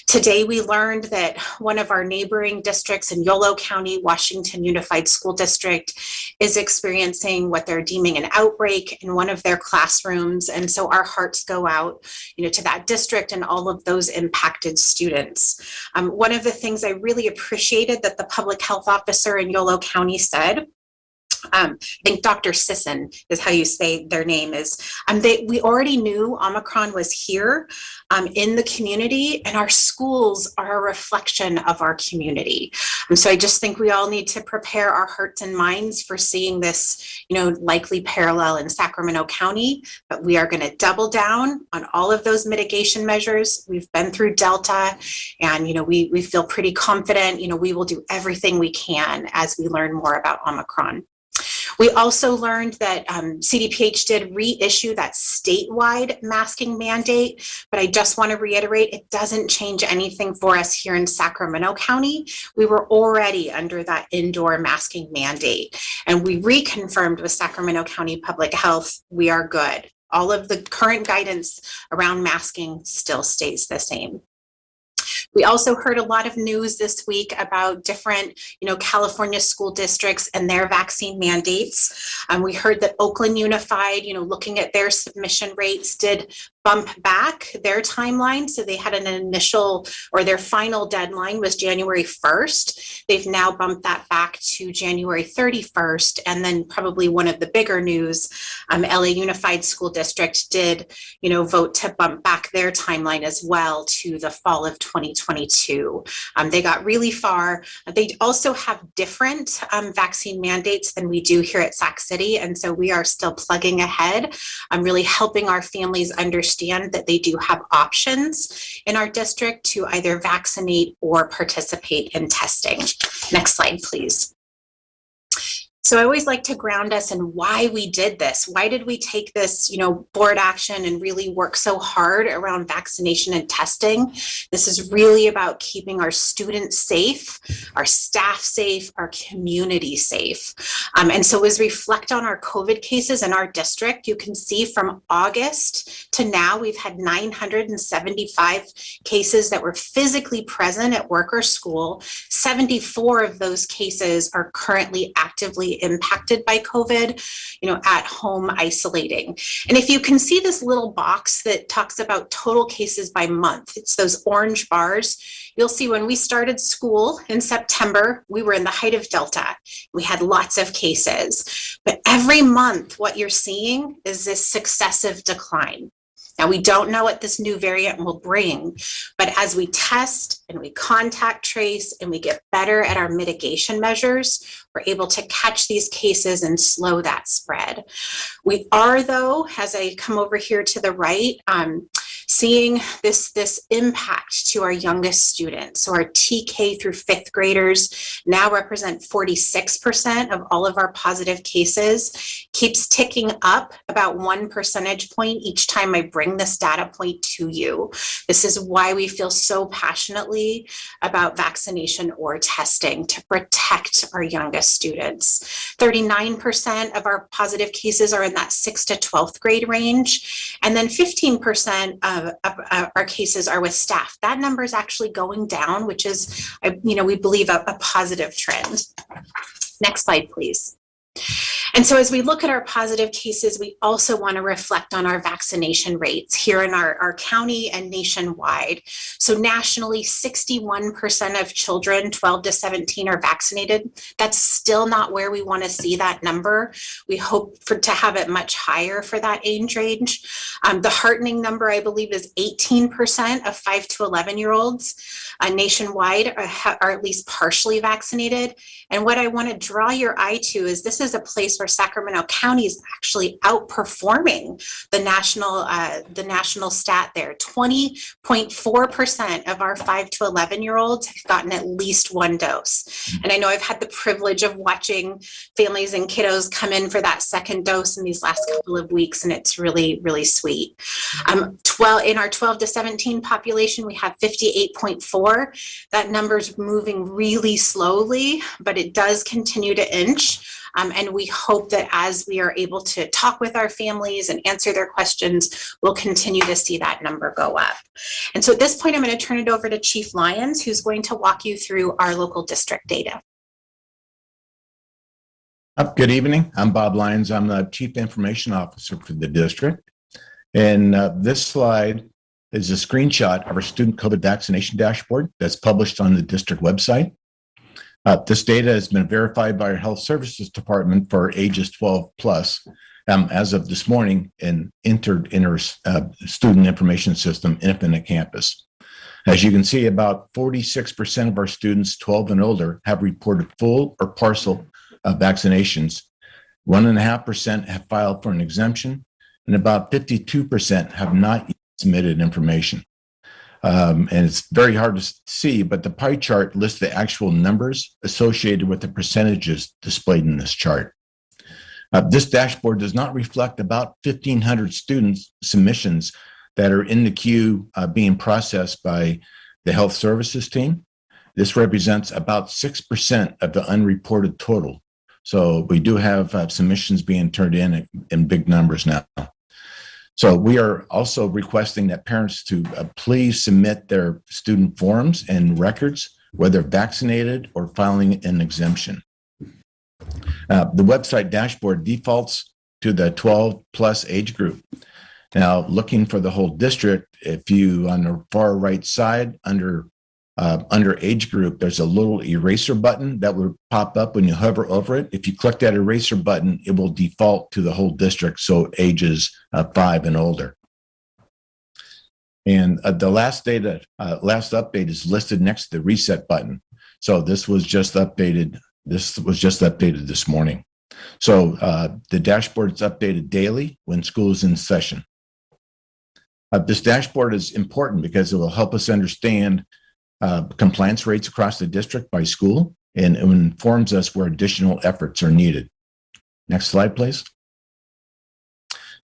Today, we learned that one of our neighboring districts in Yolo County, Washington Unified School District, is experiencing what they're deeming an outbreak in one of their classrooms. And so our hearts go out, to that district and all of those impacted students. One of the things I really appreciated that the public health officer in Yolo County said I think Dr. Sisson is how you say their name is. We already knew Omicron was here in the community, and our schools are a reflection of our community. So I just think we all need to prepare our hearts and minds for seeing this, likely parallel in Sacramento County. But we are going to double down on all of those mitigation measures. We've been through Delta, and we feel pretty confident. We will do everything we can as we learn more about Omicron. We also learned that CDPH did reissue that statewide masking mandate, but I just want to reiterate, it doesn't change anything for us here in Sacramento County. We were already under that indoor masking mandate, and we reconfirmed with Sacramento County Public Health, we are good. All of the current guidance around masking still stays the same. We also heard a lot of news this week about different, California school districts and their vaccine mandates. We heard that Oakland Unified, looking at their submission rates, did bump back their timeline. So they had an initial, or their final deadline was January 1st. They've now bumped that back to January 31st. And then probably one of the bigger news, LA Unified School District did, vote to bump back their timeline as well to the fall of 2022. They got really far. They also have different vaccine mandates than we do here at Sac City. And so we are still plugging ahead. Really helping our families understand that they do have options in our district to either vaccinate or participate in testing. Next slide, please. So I always like to ground us in why we did this. Why did we take this, board action and really work so hard around vaccination and testing? This is really about keeping our students safe, our staff safe, our community safe. And so as we reflect on our COVID cases in our district, you can see from August to now, we've had 975 cases that were physically present at work or school. 74 of those cases are currently actively impacted by COVID, at home isolating. And if you can see this little box that talks about total cases by month, it's those orange bars. You'll see when we started school in September, we were in the height of Delta. We had lots of cases, but every month what you're seeing is this successive decline. Now, we don't know what this new variant will bring, but as we test and we contact trace and we get better at our mitigation measures, we're able to catch these cases and slow that spread. We are, though, as I come over here to the right, seeing this impact to our youngest students. So our TK through fifth graders now represent 46% of all of our positive cases, keeps ticking up about 1 percentage point each time I bring this data point to you. This is why we feel so passionately about vaccination or testing to protect our youngest students. 39% of our positive cases are in that 6th to 12th grade range, and then 15% of our cases are with staff. That number is actually going down, which is, we believe a positive trend. Next slide, please. And so as we look at our positive cases, we also want to reflect on our vaccination rates here in our county and nationwide. So nationally, 61% of children 12 to 17 are vaccinated. That's still not where we want to see that number. We hope to have it much higher for that age range. The heartening number, I believe, is 18% of 5 to 11-year-olds nationwide are at least partially vaccinated. And what I want to draw your eye to is this is a place where Sacramento County is actually outperforming the national stat there. 20.4% of our 5 to 11-year-olds have gotten at least 1 dose. And I know I've had the privilege of watching families and kiddos come in for that second dose in these last couple of weeks, and it's really, really sweet. In our 12 to 17 population, we have 58.4. That number's moving really slowly, but it does continue to inch. And we hope that as we are able to talk with our families and answer their questions, we'll continue to see that number go up. And so at this point, I'm going to turn it over to Chief Lyons, who's going to walk you through our local district data. Good evening. I'm Bob Lyons. I'm the Chief Information Officer for the district. And this slide is a screenshot of our student COVID vaccination dashboard that's published on the district website. This data has been verified by our Health Services Department for ages 12 plus as of this morning and entered in our student information system, Infinite Campus. As you can see, about 46% of our students 12 and older have reported full or partial vaccinations. 1.5% have filed for an exemption, and about 52% have not yet submitted information. And it's very hard to see, but the pie chart lists the actual numbers associated with the percentages displayed in this chart. This dashboard does not reflect about 1,500 students' submissions that are in the queue being processed by the health services team. This represents about 6% of the unreported total. So we do have submissions being turned in big numbers now. So we are also requesting that parents to please submit their student forms and records, whether vaccinated or filing an exemption. The website dashboard defaults to the 12 plus age group. Now, looking for the whole district, if you on the far right side under age group, there's a little eraser button that will pop up when you hover over it. If you click that eraser button, it will default to the whole district, so ages 5 and older. And the last update is listed next to the reset button. So this was just updated. This was just updated this morning. So the dashboard is updated daily when school is in session. This dashboard is important because it will help us understand compliance rates across the district by school, and it informs us where additional efforts are needed. Next slide, please.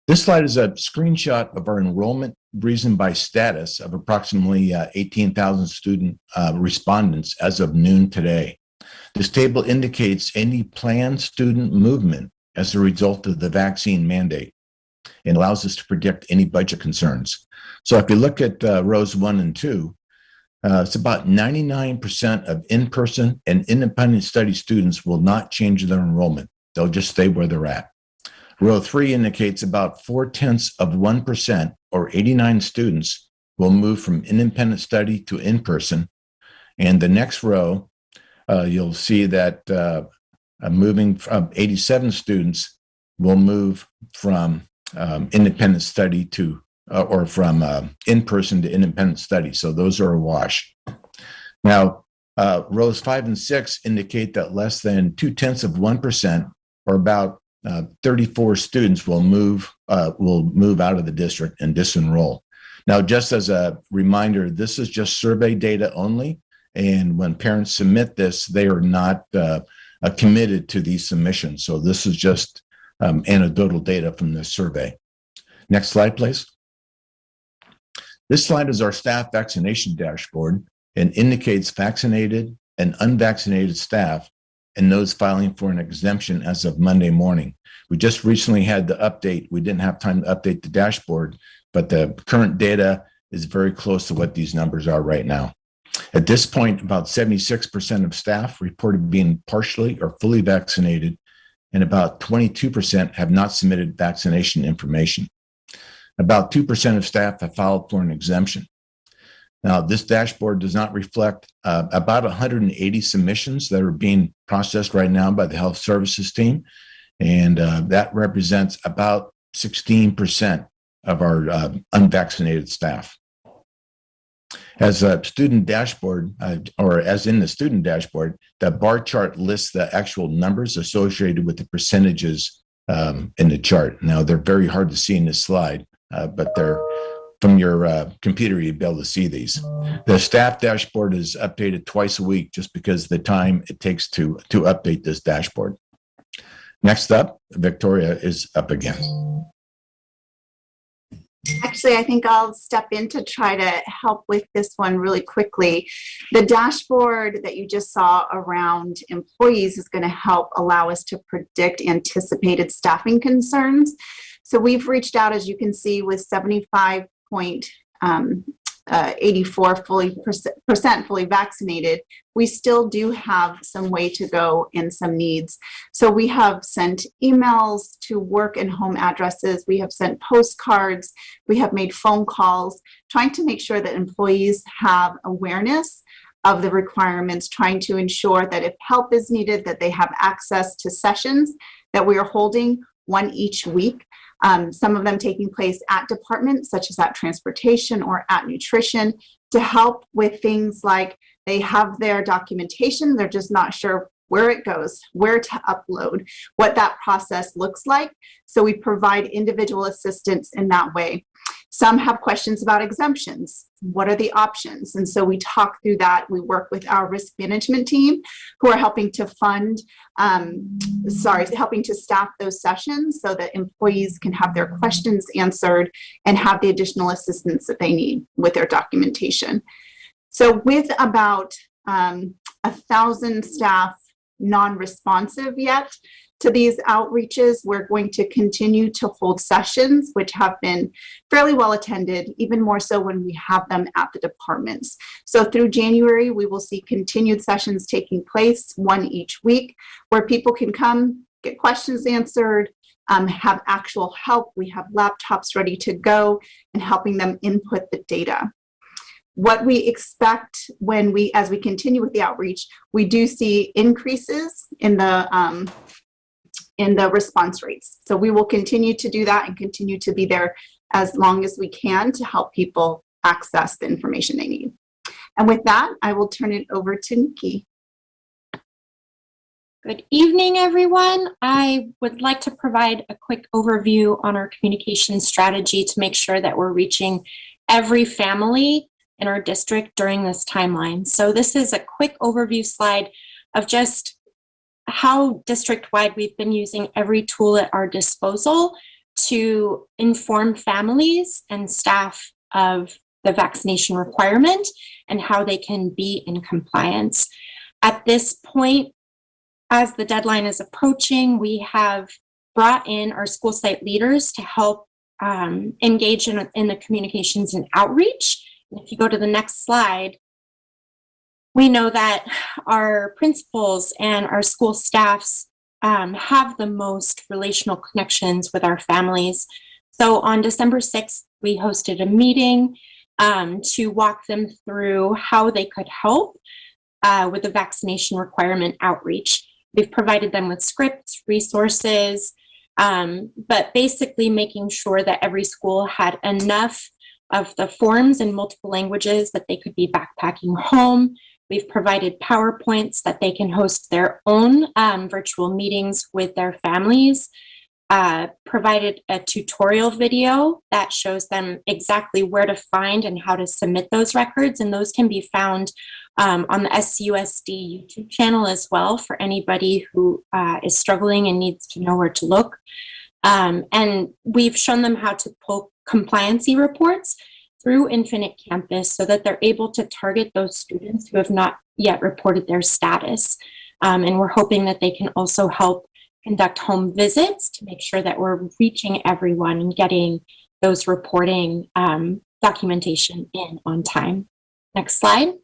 This slide is a screenshot of our enrollment reason by status of approximately 18,000 student respondents as of noon today. This table indicates any planned student movement as a result of the vaccine mandate and allows us to predict any budget concerns. So if you look at rows 1 and 2, it's about 99% of in-person and independent study students will not change their enrollment. They'll just stay where they're at. Row 3 indicates about 0.4% or 89 students will move from independent study to in-person. And the next row, you'll see that moving from 87 students will move from independent study to or from in-person to independent study. So those are a wash. Now, rows 5 and 6 indicate that less than 0.2%, or about 34 students will move out of the district and disenroll. Now, just as a reminder, this is just survey data only. And when parents submit this, they are not committed to these submissions. So this is just anecdotal data from this survey. Next slide, please. This slide is our staff vaccination dashboard and indicates vaccinated and unvaccinated staff and those filing for an exemption as of Monday morning. We just recently had the update. We didn't have time to update the dashboard, but the current data is very close to what these numbers are right now. At this point, about 76% of staff reported being partially or fully vaccinated, and about 22% have not submitted vaccination information. About 2% of staff have filed for an exemption. Now, this dashboard does not reflect about 180 submissions that are being processed right now by the health services team, and that represents about 16% of our unvaccinated staff. As a student dashboard, or as in the student dashboard, the bar chart lists the actual numbers associated with the percentages in the chart. Now, they're very hard to see in this slide, but they're from your computer, you'll be able to see these. The staff dashboard is updated twice a week just because of the time it takes to update this dashboard. Next up, Victoria is up again. Actually, I think I'll step in to try to help with this one really quickly. The dashboard that you just saw around employees is going to help allow us to predict anticipated staffing concerns. So we've reached out, as you can see, with 75.84% fully vaccinated. We still do have some way to go and some needs. So we have sent emails to work and home addresses. We have sent postcards. We have made phone calls, trying to make sure that employees have awareness of the requirements, trying to ensure that if help is needed, that they have access to sessions that we are holding, one each week. Some of them taking place at departments such as at transportation or at nutrition, to help with things like they have their documentation, they're just not sure where it goes, where to upload, what that process looks like. So we provide individual assistance in that way. Some have questions about exemptions. What are the options? And so we talk through that. We work with our risk management team who are helping to helping to staff those sessions so that employees can have their questions answered and have the additional assistance that they need with their documentation. So with about 1,000 staff non-responsive yet to these outreaches, we're going to continue to hold sessions, which have been fairly well attended, even more so when we have them at the departments. So through January, we will see continued sessions taking place, one each week, where people can come, get questions answered, have actual help. We have laptops ready to go and helping them input the data. What we expect as we continue with the outreach, we do see increases in the response rates. So we will continue to do that and continue to be there as long as we can to help people access the information they need. And with that, I will turn it over to Nikki. Good evening, everyone. I would like to provide a quick overview on our communication strategy to make sure that we're reaching every family in our district during this timeline. So this is a quick overview slide of just how district-wide we've been using every tool at our disposal to inform families and staff of the vaccination requirement and how they can be in compliance. At this point, as the deadline is approaching, we have brought in our school site leaders to help engage in the communications and outreach. And if you go to the next slide, we know that our principals and our school staffs have the most relational connections with our families. So on December 6th, we hosted a meeting to walk them through how they could help with the vaccination requirement outreach. We've provided them with scripts, resources, but basically making sure that every school had enough of the forms in multiple languages that they could be backpacking home. We've provided PowerPoints that they can host their own virtual meetings with their families, provided a tutorial video that shows them exactly where to find and how to submit those records. And those can be found on the SCUSD YouTube channel as well for anybody who is struggling and needs to know where to look. And we've shown them how to pull compliancy reports through Infinite Campus so that they're able to target those students who have not yet reported their status. And we're hoping that they can also help conduct home visits to make sure that we're reaching everyone and getting those reporting documentation in on time. Next slide.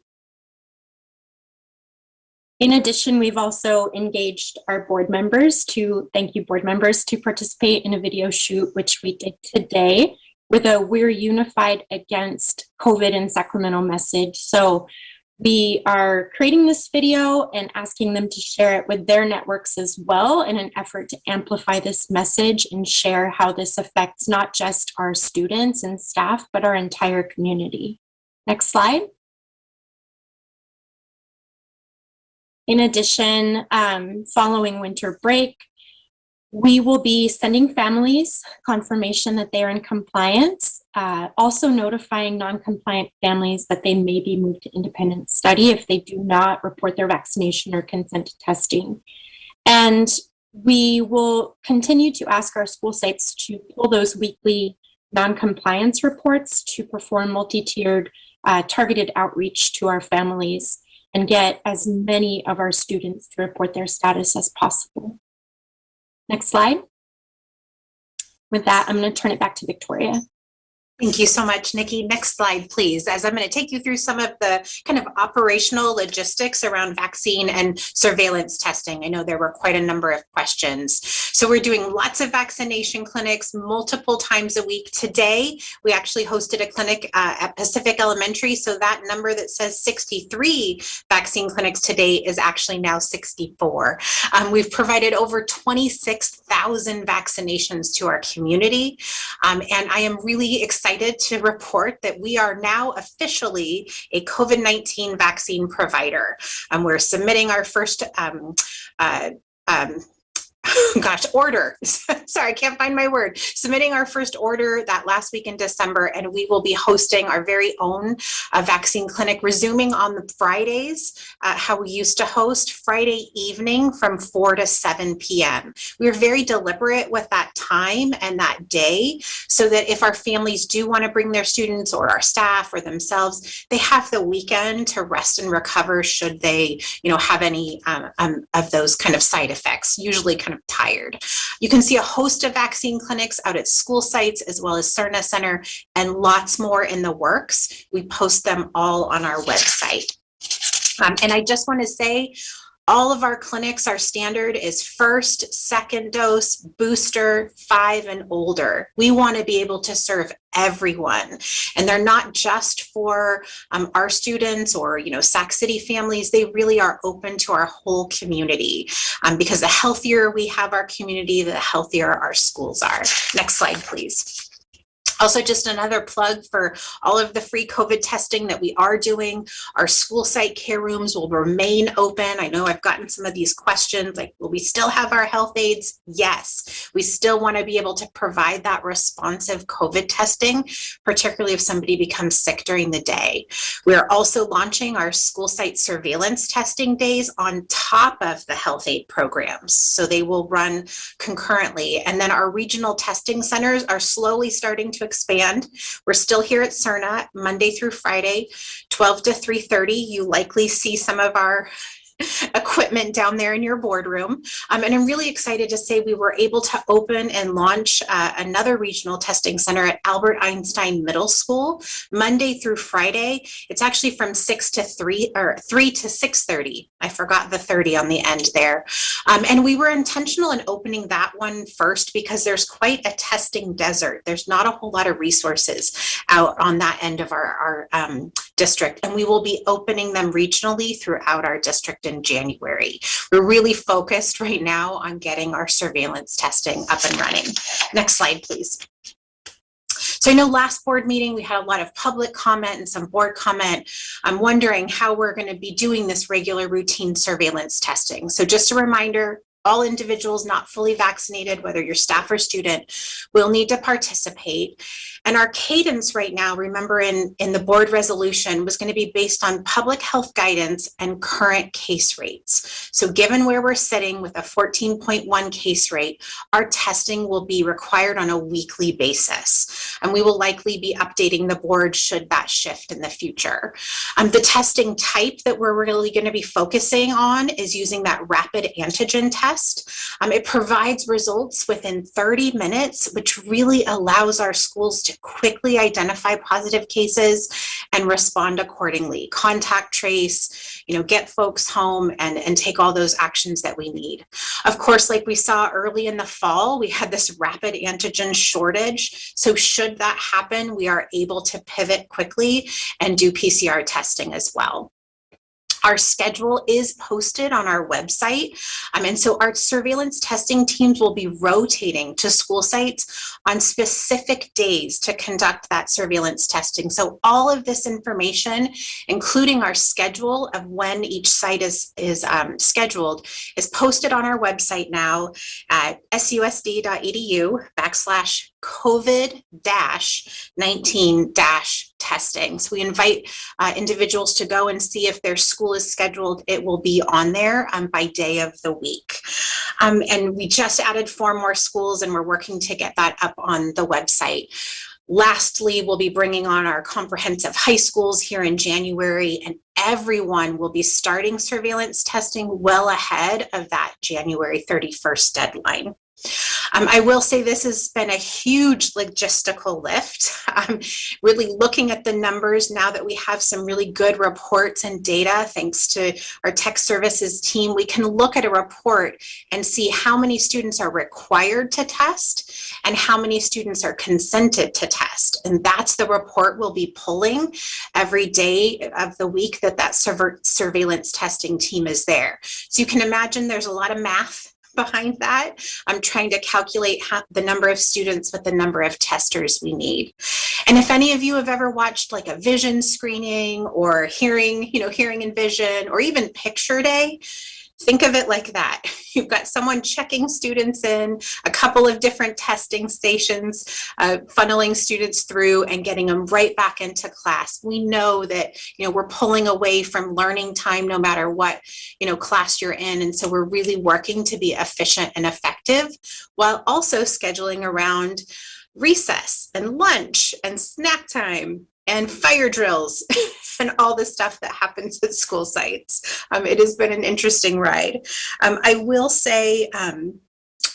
In addition, we've also engaged our board members to participate in a video shoot, which we did today with a "We're Unified Against COVID in Sacramento" message. So we are creating this video and asking them to share it with their networks as well in an effort to amplify this message and share how this affects not just our students and staff, but our entire community. Next slide. In addition, following winter break, we will be sending families confirmation that they are in compliance, also notifying non-compliant families that they may be moved to independent study if they do not report their vaccination or consent to testing. And we will continue to ask our school sites to pull those weekly non-compliance reports to perform multi-tiered targeted outreach to our families and get as many of our students to report their status as possible. Next slide. With that, I'm going to turn it back to Victoria. Thank you so much, Nikki. Next slide, please. As I'm going to take you through some of the kind of operational logistics around vaccine and surveillance testing. I know there were quite a number of questions. So we're doing lots of vaccination clinics multiple times a week. Today, we actually hosted a clinic at Pacific Elementary. So that number that says 63 vaccine clinics today is actually now 64. We've provided over 26,000 vaccinations to our community. And I am really excited to report that we are now officially a COVID-19 vaccine provider. We're submitting our first order. Sorry, I can't find my word. Submitting our first order that last week in December, and we will be hosting our very own vaccine clinic, resuming on the Fridays, how we used to host Friday evening from 4 to 7 p.m. We were very deliberate with that time and that day, so that if our families do want to bring their students or our staff or themselves, they have the weekend to rest and recover should they, have any of those kind of side effects, usually kind of tired. You can see a host of vaccine clinics out at school sites as well as Cerna Center, and lots more in the works. We post them all on our website. And I just want to say, all of our clinics, our standard is first, second dose, booster, 5 and older. We want to be able to serve everyone. And they're not just for our students or, Sac City families. They really are open to our whole community because the healthier we have our community, the healthier our schools are. Next slide, please. Also, just another plug for all of the free COVID testing that we are doing. Our school site care rooms will remain open. I know I've gotten some of these questions, like, will we still have our health aides? Yes, we still want to be able to provide that responsive COVID testing, particularly if somebody becomes sick during the day. We are also launching our school site surveillance testing days on top of the health aid programs. So they will run concurrently. And then our regional testing centers are slowly starting to expand. We're still here at Cerna Monday through Friday, 12 to 3:30. You likely see some of our equipment down there in your boardroom. And I'm really excited to say we were able to open and launch another regional testing center at Albert Einstein Middle School, Monday through Friday. It's actually from 6 to 3 or 3 to 6:30. I forgot the 30 on the end there. And we were intentional in opening that one first because there's quite a testing desert. There's not a whole lot of resources out on that end of our district, and we will be opening them regionally throughout our district in January. We're really focused right now on getting our surveillance testing up and running. Next slide, please. So I know last board meeting, we had a lot of public comment and some board comment. I'm wondering how we're going to be doing this regular routine surveillance testing. So just a reminder, all individuals not fully vaccinated, whether you're staff or student, will need to participate. And our cadence right now, remember in the board resolution, was going to be based on public health guidance and current case rates. So given where we're sitting with a 14.1 case rate, our testing will be required on a weekly basis. And we will likely be updating the board should that shift in the future. The testing type that we're really going to be focusing on is using that rapid antigen test. It provides results within 30 minutes, which really allows our schools to quickly identify positive cases and respond accordingly, contact trace, get folks home and take all those actions that we need. Of course, like we saw early in the fall, we had this rapid antigen shortage. So should that happen, we are able to pivot quickly and do PCR testing as well. Our schedule is posted on our website. And so our surveillance testing teams will be rotating to school sites on specific days to conduct that surveillance testing. So all of this information, including our schedule of when each site is scheduled, is posted on our website now at susd.edu/COVID-19-testing. So we invite individuals to go and see if their school is scheduled. It will be on there by day of the week. And we just added 4 more schools and we're working to get that up on the website. Lastly, we'll be bringing on our comprehensive high schools here in January, and everyone will be starting surveillance testing well ahead of that January 31st deadline. I will say this has been a huge logistical lift. Really looking at the numbers now that we have some really good reports and data, thanks to our tech services team, we can look at a report and see how many students are required to test and how many students are consented to test. And that's the report we'll be pulling every day of the week that surveillance testing team is there. So you can imagine there's a lot of math behind that. I'm trying to calculate the number of students with the number of testers we need. And if any of you have ever watched like a vision screening or hearing and vision, or even picture day, think of it like that. You've got someone checking students in, a couple of different testing stations, funneling students through and getting them right back into class. We know that, we're pulling away from learning time no matter what, class you're in. And so we're really working to be efficient and effective while also scheduling around recess and lunch and snack time and fire drills and all the stuff that happens at school sites. It has been an interesting ride. I will say,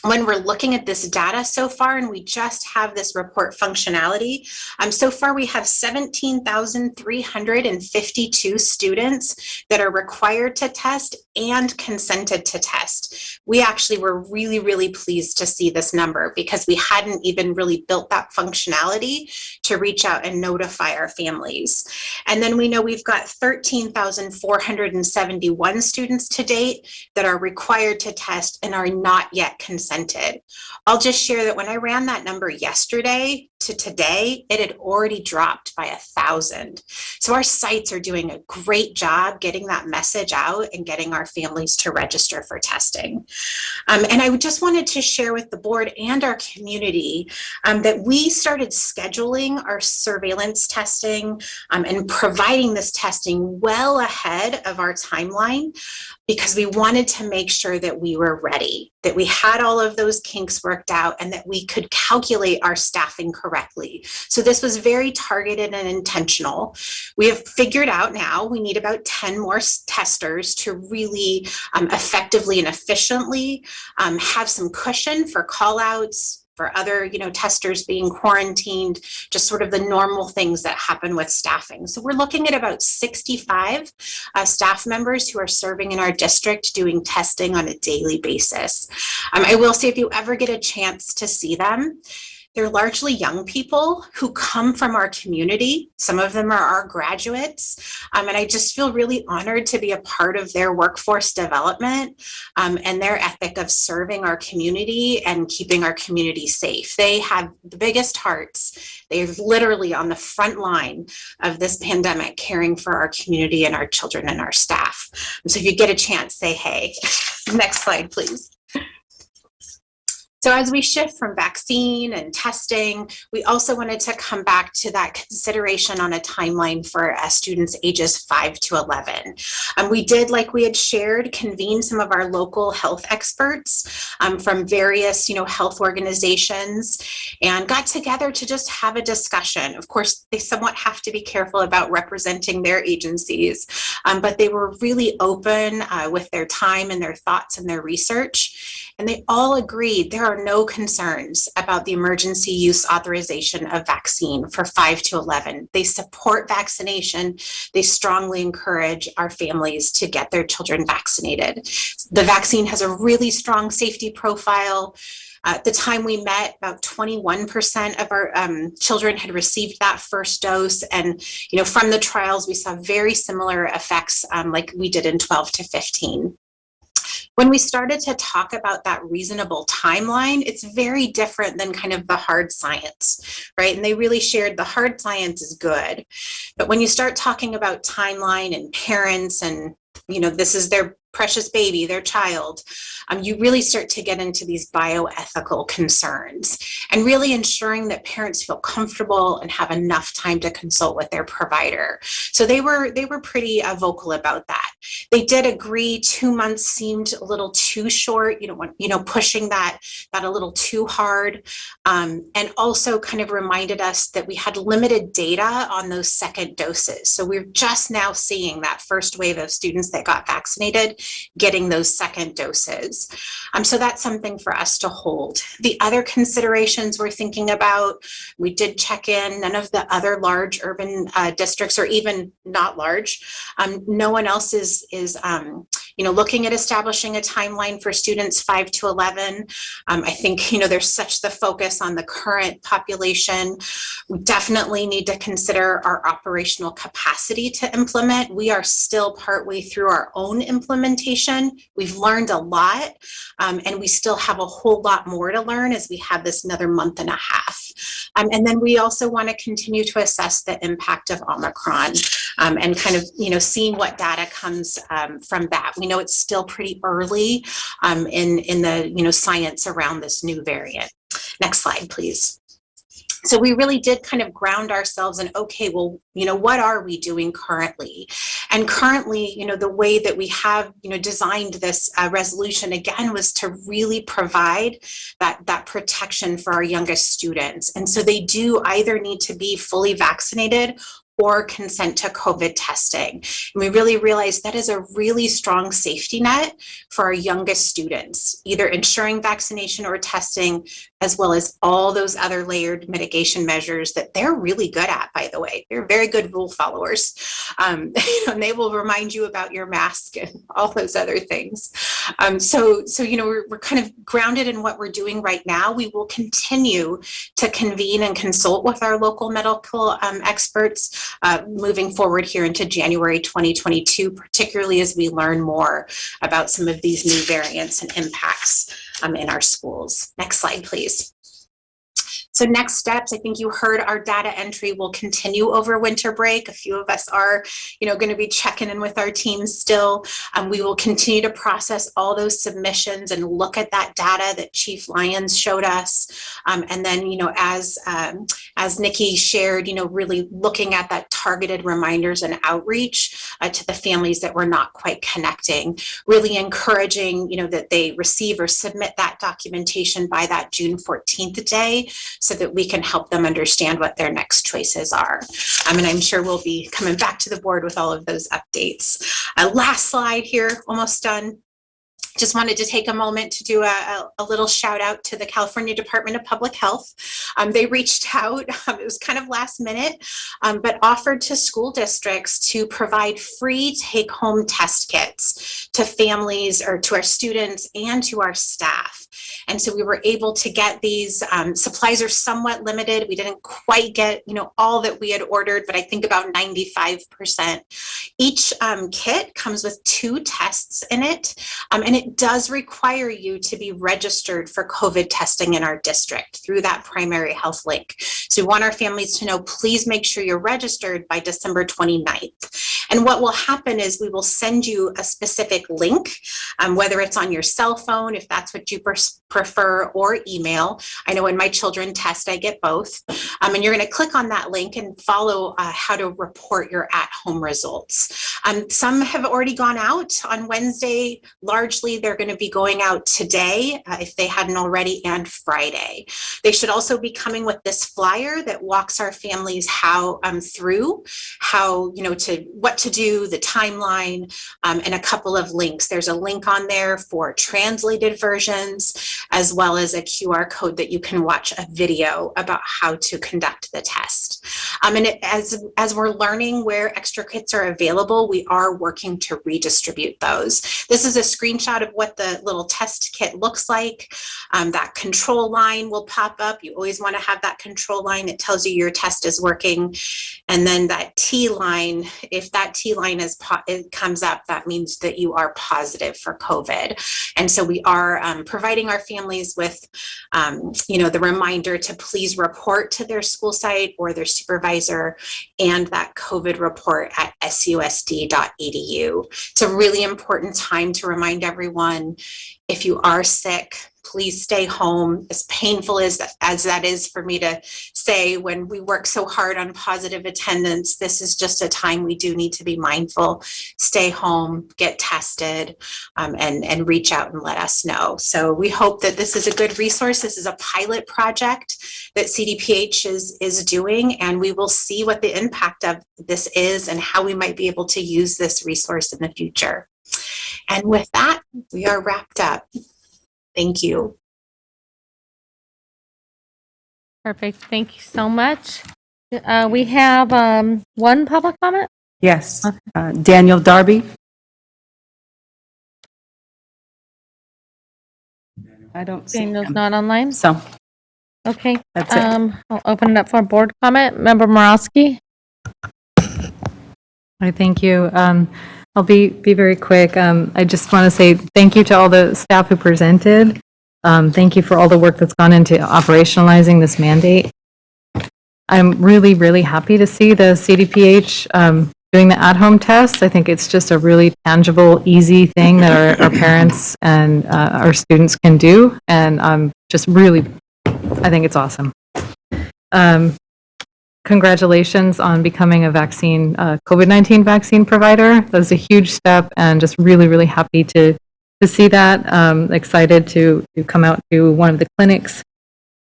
when we're looking at this data so far, and we just have this report functionality, so far we have 17,352 students that are required to test and consented to test. We actually were really, really pleased to see this number because we hadn't even really built that functionality to reach out and notify our families. And then we know we've got 13,471 students to date that are required to test and are not yet consented. I'll just share that when I ran that number yesterday to today, it had already dropped by 1,000. So our sites are doing a great job getting that message out and getting our families to register for testing. And I just wanted to share with the board and our community that we started scheduling our surveillance testing and providing this testing well ahead of our timeline, because we wanted to make sure that we were ready, that we had all of those kinks worked out, and that we could calculate our staffing correctly. So this was very targeted and intentional. We have figured out now we need about 10 more testers to really effectively and efficiently have some cushion for call outs, for other, testers being quarantined, just sort of the normal things that happen with staffing. So we're looking at about 65 staff members who are serving in our district doing testing on a daily basis. I will say, if you ever get a chance to see them, they're largely young people who come from our community. Some of them are our graduates. And I just feel really honored to be a part of their workforce development and their ethic of serving our community and keeping our community safe. They have the biggest hearts. They're literally on the front line of this pandemic, caring for our community and our children and our staff. So if you get a chance, say hey. Next slide, please. So as we shift from vaccine and testing, we also wanted to come back to that consideration on a timeline for students ages 5 to 11. We did, like we had shared, convene some of our local health experts from various, health organizations, and got together to just have a discussion. Of course, they somewhat have to be careful about representing their agencies, but they were really open with their time and their thoughts and their research. And they all agreed there are no concerns about the emergency use authorization of vaccine for 5 to 11. They support vaccination. They strongly encourage our families to get their children vaccinated. The vaccine has a really strong safety profile. At the time we met, about 21% of our children had received that first dose. And, from the trials, we saw very similar effects like we did in 12 to 15. When we started to talk about that reasonable timeline, it's very different than kind of the hard science, right? And they really shared the hard science is good. But when you start talking about timeline and parents and, this is their precious baby, their child, you really start to get into these bioethical concerns and really ensuring that parents feel comfortable and have enough time to consult with their provider. So they were pretty vocal about that. They did agree 2 months seemed a little too short, pushing that a little too hard, and also kind of reminded us that we had limited data on those second doses. So we're just now seeing that first wave of students that got vaccinated. getting those second doses. So that's something for us to hold. The other considerations we're thinking about, we did check in, none of the other large urban districts, or even not large, no one else is looking at establishing a timeline for students 5 to 11. I think, there's such the focus on the current population. We definitely need to consider our operational capacity to implement. We are still partway through our own implementation. We've learned a lot, and we still have a whole lot more to learn as we have this another month and a half. And then we also want to continue to assess the impact of Omicron, and kind of, seeing what data comes from that. We know it's still pretty early in the, science around this new variant. Next slide, please. So we really did kind of ground ourselves in, okay, well, what are we doing currently? And currently, the way that we have, designed this resolution, again, was to really provide that protection for our youngest students. And so they do either need to be fully vaccinated or consent to COVID testing. And we really realized that is a really strong safety net for our youngest students, either ensuring vaccination or testing, as well as all those other layered mitigation measures that they're really good at, by the way. They're very good rule followers. And they will remind you about your mask and all those other things. So we're kind of grounded in what we're doing right now. We will continue to convene and consult with our local medical experts moving forward here into January 2022, particularly as we learn more about some of these new variants and impacts in our schools. Next slide, please. So next steps, I think you heard our data entry will continue over winter break. A few of us are, going to be checking in with our teams still. We will continue to process all those submissions and look at that data that Chief Lyons showed us. And then, as Nikki shared, really looking at that targeted reminders and outreach to the families that were not quite connecting, really encouraging, that they receive or submit that documentation by that June 14th day, so that we can help them understand what their next choices are. And I'm sure we'll be coming back to the board with all of those updates. Last slide here, almost done. Just wanted to take a moment to do a little shout out to the California Department of Public Health. They reached out, it was kind of last minute, but offered to school districts to provide free take-home test kits to families or to our students and to our staff. And so we were able to get these. Supplies are somewhat limited. We didn't quite get, all that we had ordered, but I think about 95%. Each kit comes with 2 tests in it, and it does require you to be registered for COVID testing in our district through that primary health link. So we want our families to know, please make sure you're registered by December 29th. And what will happen is we will send you a specific link, whether it's on your cell phone, if that's what you prefer, or email. I know when my children test, I get both. And you're going to click on that link and follow how to report your at-home results. Some have already gone out on Wednesday. Largely, they're going to be going out today, if they hadn't already, and Friday. They should also be coming with this flyer that walks our families through how, what to do, the timeline, and a couple of links. There's a link on there for translated versions, as well as a QR code that you can watch a video about how to conduct the test. And as we're learning where extra kits are available, we are working to redistribute those. This is a screenshot of what the little test kit looks like. That control line will pop up. You always want to have that control line that tells you your test is working. And then that T line, if that T line it comes up, that means that you are positive for COVID. And so we are providing our families with, the reminder to please report to their school site or their supervisor, and that COVID report at susd.edu. It's a really important time to remind everyone, if you are sick, please stay home. As painful as that is for me to say when we work so hard on positive attendance, this is just a time we do need to be mindful. Stay home, get tested, and reach out and let us know. So we hope that this is a good resource. This is a pilot project that CDPH is doing, and we will see what the impact of this is and how we might be able to use this resource in the future. And with that, we are wrapped up. Thank you. Perfect. Thank you so much. We have one public comment. Yes. Daniel Darby. I don't see Daniel's him. not online. So Okay. that's it. I'll open it up for board comment. Member Morosky. I thank you. I'll be very quick. I just want to say thank you to all the staff who presented. Thank you for all the work that's gone into operationalizing this mandate. I'm really, really happy to see the CDPH doing the at-home test. I think it's just a really tangible, easy thing that our parents and our students can do. And I'm just really, I think it's awesome. Congratulations on becoming a vaccine, COVID-19 vaccine provider. That was a huge step, and just really, really happy to see that. Excited to come out to one of the clinics.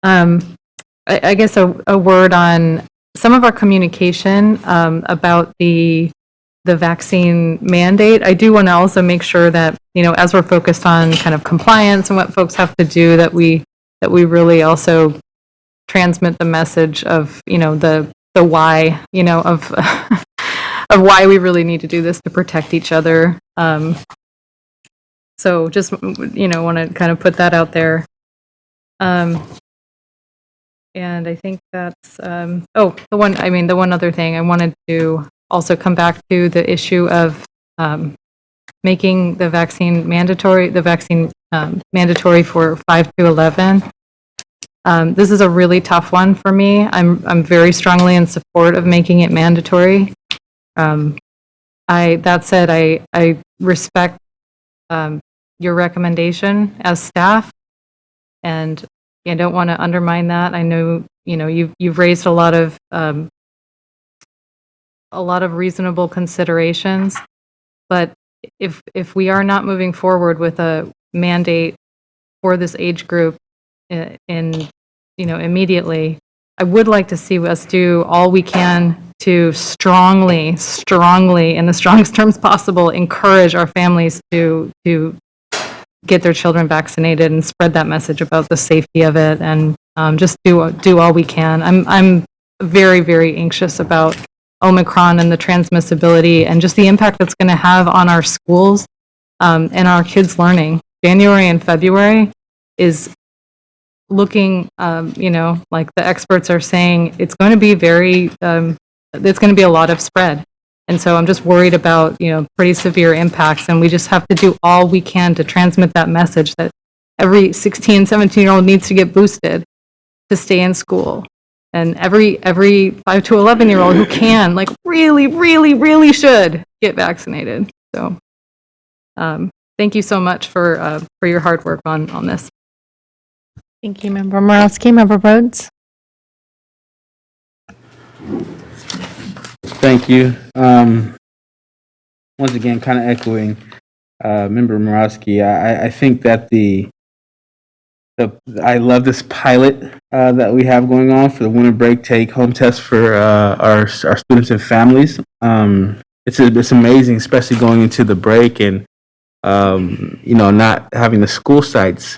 I guess a word on some of our communication about the vaccine mandate. I do want to also make sure that, you know, as we're focused on kind of compliance and what folks have to do, that we really also transmit the message of, you know, the why, you know, of of why we really need to do this to protect each other. So just, you know, want to kind of put that out there. And I think that's, the one other thing I wanted to also come back to the issue of making the vaccine mandatory for 5 to 11. This is a really tough one for me. I'm very strongly in support of making it mandatory. That said, I respect your recommendation as staff, and I don't want to undermine that. I know, you know, you've raised a lot of reasonable considerations, but if we are not moving forward with a mandate for this age group immediately, I would like to see us do all we can to strongly, in the strongest terms possible, encourage our families to get their children vaccinated and spread that message about the safety of it, and just do all we can. I'm very, very anxious about Omicron and the transmissibility and just the impact it's going to have on our schools and our kids' learning. January and February is looking, like the experts are saying, it's going to be it's going to be a lot of spread. And so I'm just worried about, pretty severe impacts. And we just have to do all we can to transmit that message that every 16, 17-year-old needs to get boosted to stay in school. And every 5 to 11-year-old who can, really, really, really should get vaccinated. So thank you so much for your hard work on this. Thank you, Member Morosky. Member Rhodes. Thank you. Once again, kind of echoing Member Morosky, I think that I love this pilot that we have going on for the winter break take home test for our students and families. It's amazing, especially going into the break and not having the school sites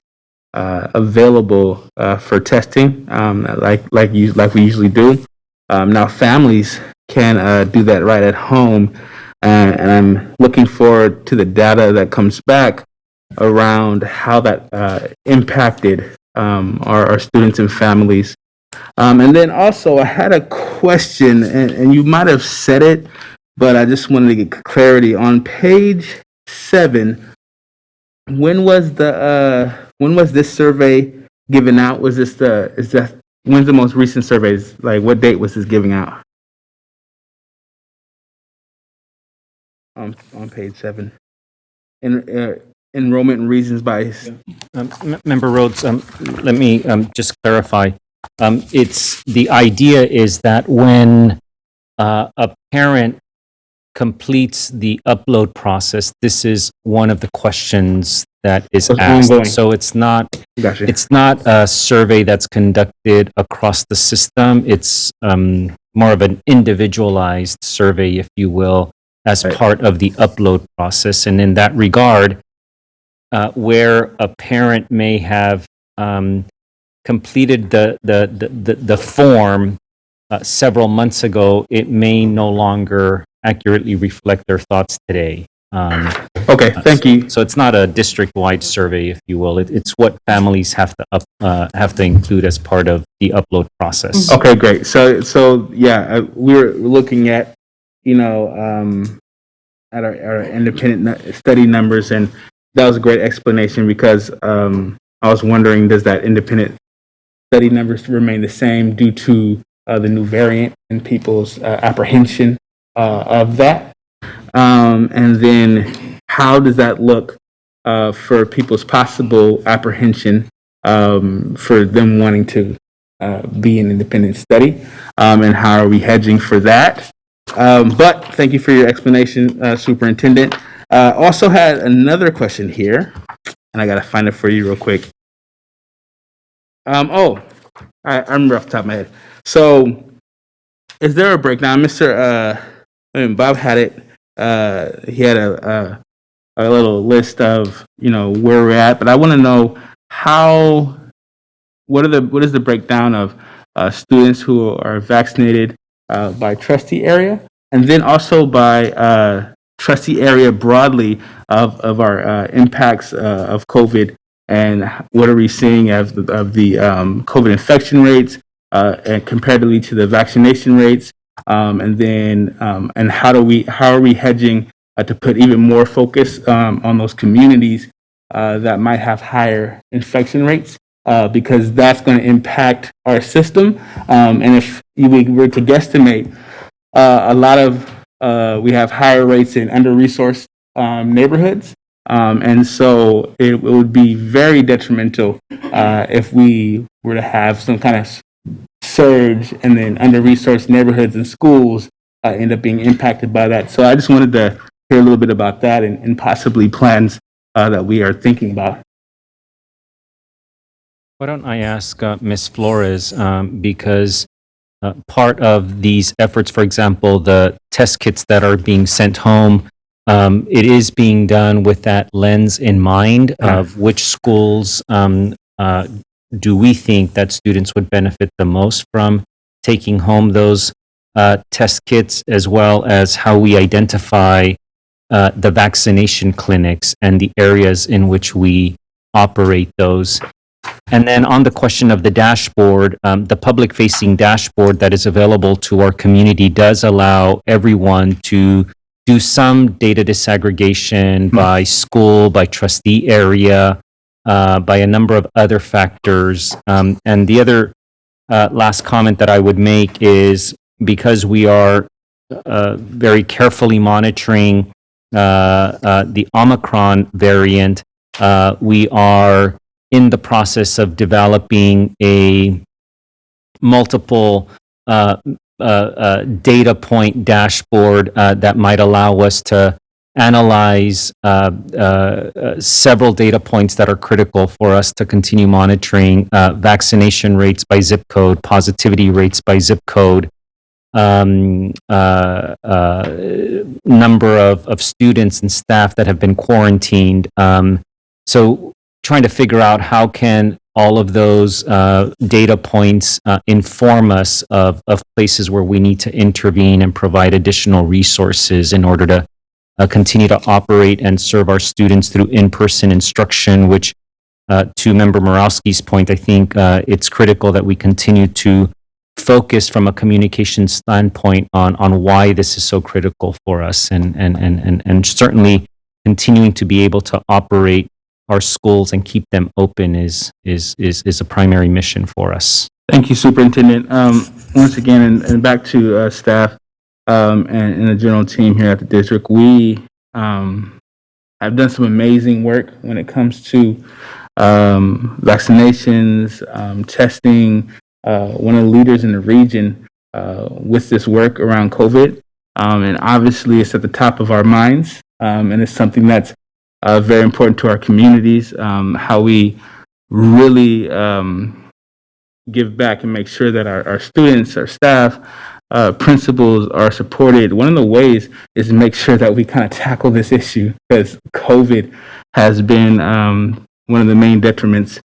available for testing like we usually do. Now families can do that right at home, and I'm looking forward to the data that comes back around how that impacted our students and families. And then also I had a question, and you might have said it, but I just wanted to get clarity. On page 7, when was this survey given out? When's the most recent surveys? Like, what date was this giving out? On page 7. Enrollment and reasons by Member Rhodes, let me just clarify. The idea is that when a parent completes the upload process, this is one of the questions that is asked. Ongoing. So it's not Gotcha. it's not a survey that's conducted across the system. It's more of an individualized survey, if you will, as part of the upload process. And in that regard, where a parent may have completed the form several months ago, it may no longer accurately reflect their thoughts today. Okay, thank you. So it's not a district-wide survey, if you will. It's what families have to include as part of the upload process. Okay, great. So yeah, we're looking at, at our independent study numbers, and that was a great explanation because I was wondering, does that independent study numbers remain the same due to the new variant and people's apprehension of that? And then how does that look for people's possible apprehension for them wanting to be an independent study? And how are we hedging for that? But thank you for your explanation, Superintendent. Also had another question here, and I got to find it for you real quick. I remember off the top of my head. So, is there a breakdown? Bob had it. He had a little list of where we're at, but I want to know what is the breakdown of students who are vaccinated by trustee area, and then also by trustee area broadly of our impacts of COVID, and what are we seeing of the COVID infection rates and comparatively to the vaccination rates, and then and how are we hedging to put even more focus on those communities that might have higher infection rates, because that's going to impact our system. And if we were to guesstimate, a lot of we have higher rates in under-resourced neighborhoods. And so it would be very detrimental if we were to have some kind of surge and then under-resourced neighborhoods and schools end up being impacted by that. So I just wanted to hear a little bit about that and possibly plans that we are thinking about. Why don't I ask Ms. Flores, because part of these efforts, for example, the test kits that are being sent home, it is being done with that lens in mind of which schools do we think that students would benefit the most from taking home those test kits, as well as how we identify the vaccination clinics and the areas in which we operate those. And then on the question of the dashboard, the public-facing dashboard that is available to our community does allow everyone to do some data disaggregation by school, by trustee area, by a number of other factors. And the other last comment that I would make is, because we are very carefully monitoring the Omicron variant, we are in the process of developing a multiple data point dashboard that might allow us to analyze several data points that are critical for us to continue monitoring vaccination rates by zip code, positivity rates by zip code, number of students and staff that have been quarantined. So trying to figure out how can all of those data points inform us of places where we need to intervene and provide additional resources in order to continue to operate and serve our students through in-person instruction, which to Member Morawski's point, I think it's critical that we continue to focus from a communication standpoint on why this is so critical for us, and certainly continuing to be able to operate our schools and keep them open is a primary mission for us. Thank you, Superintendent. Once again, and back to staff and the general team here at the district, we have done some amazing work when it comes to vaccinations, testing. One of the leaders in the region with this work around COVID, and obviously it's at the top of our minds, and it's something that's very important to our communities, how we really give back and make sure that our students, our staff, principals are supported, one of the ways is to make sure that we kind of tackle this issue, because COVID has been one of the main detriments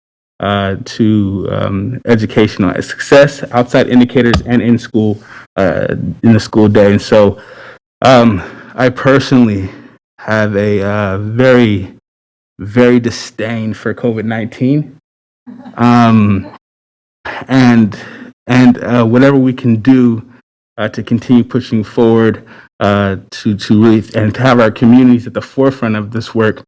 to educational success, outside indicators, and in school, in the school day. And so I personally have a very, very disdain for COVID-19. And whatever we can do to continue pushing forward to really and to have our communities at the forefront of this work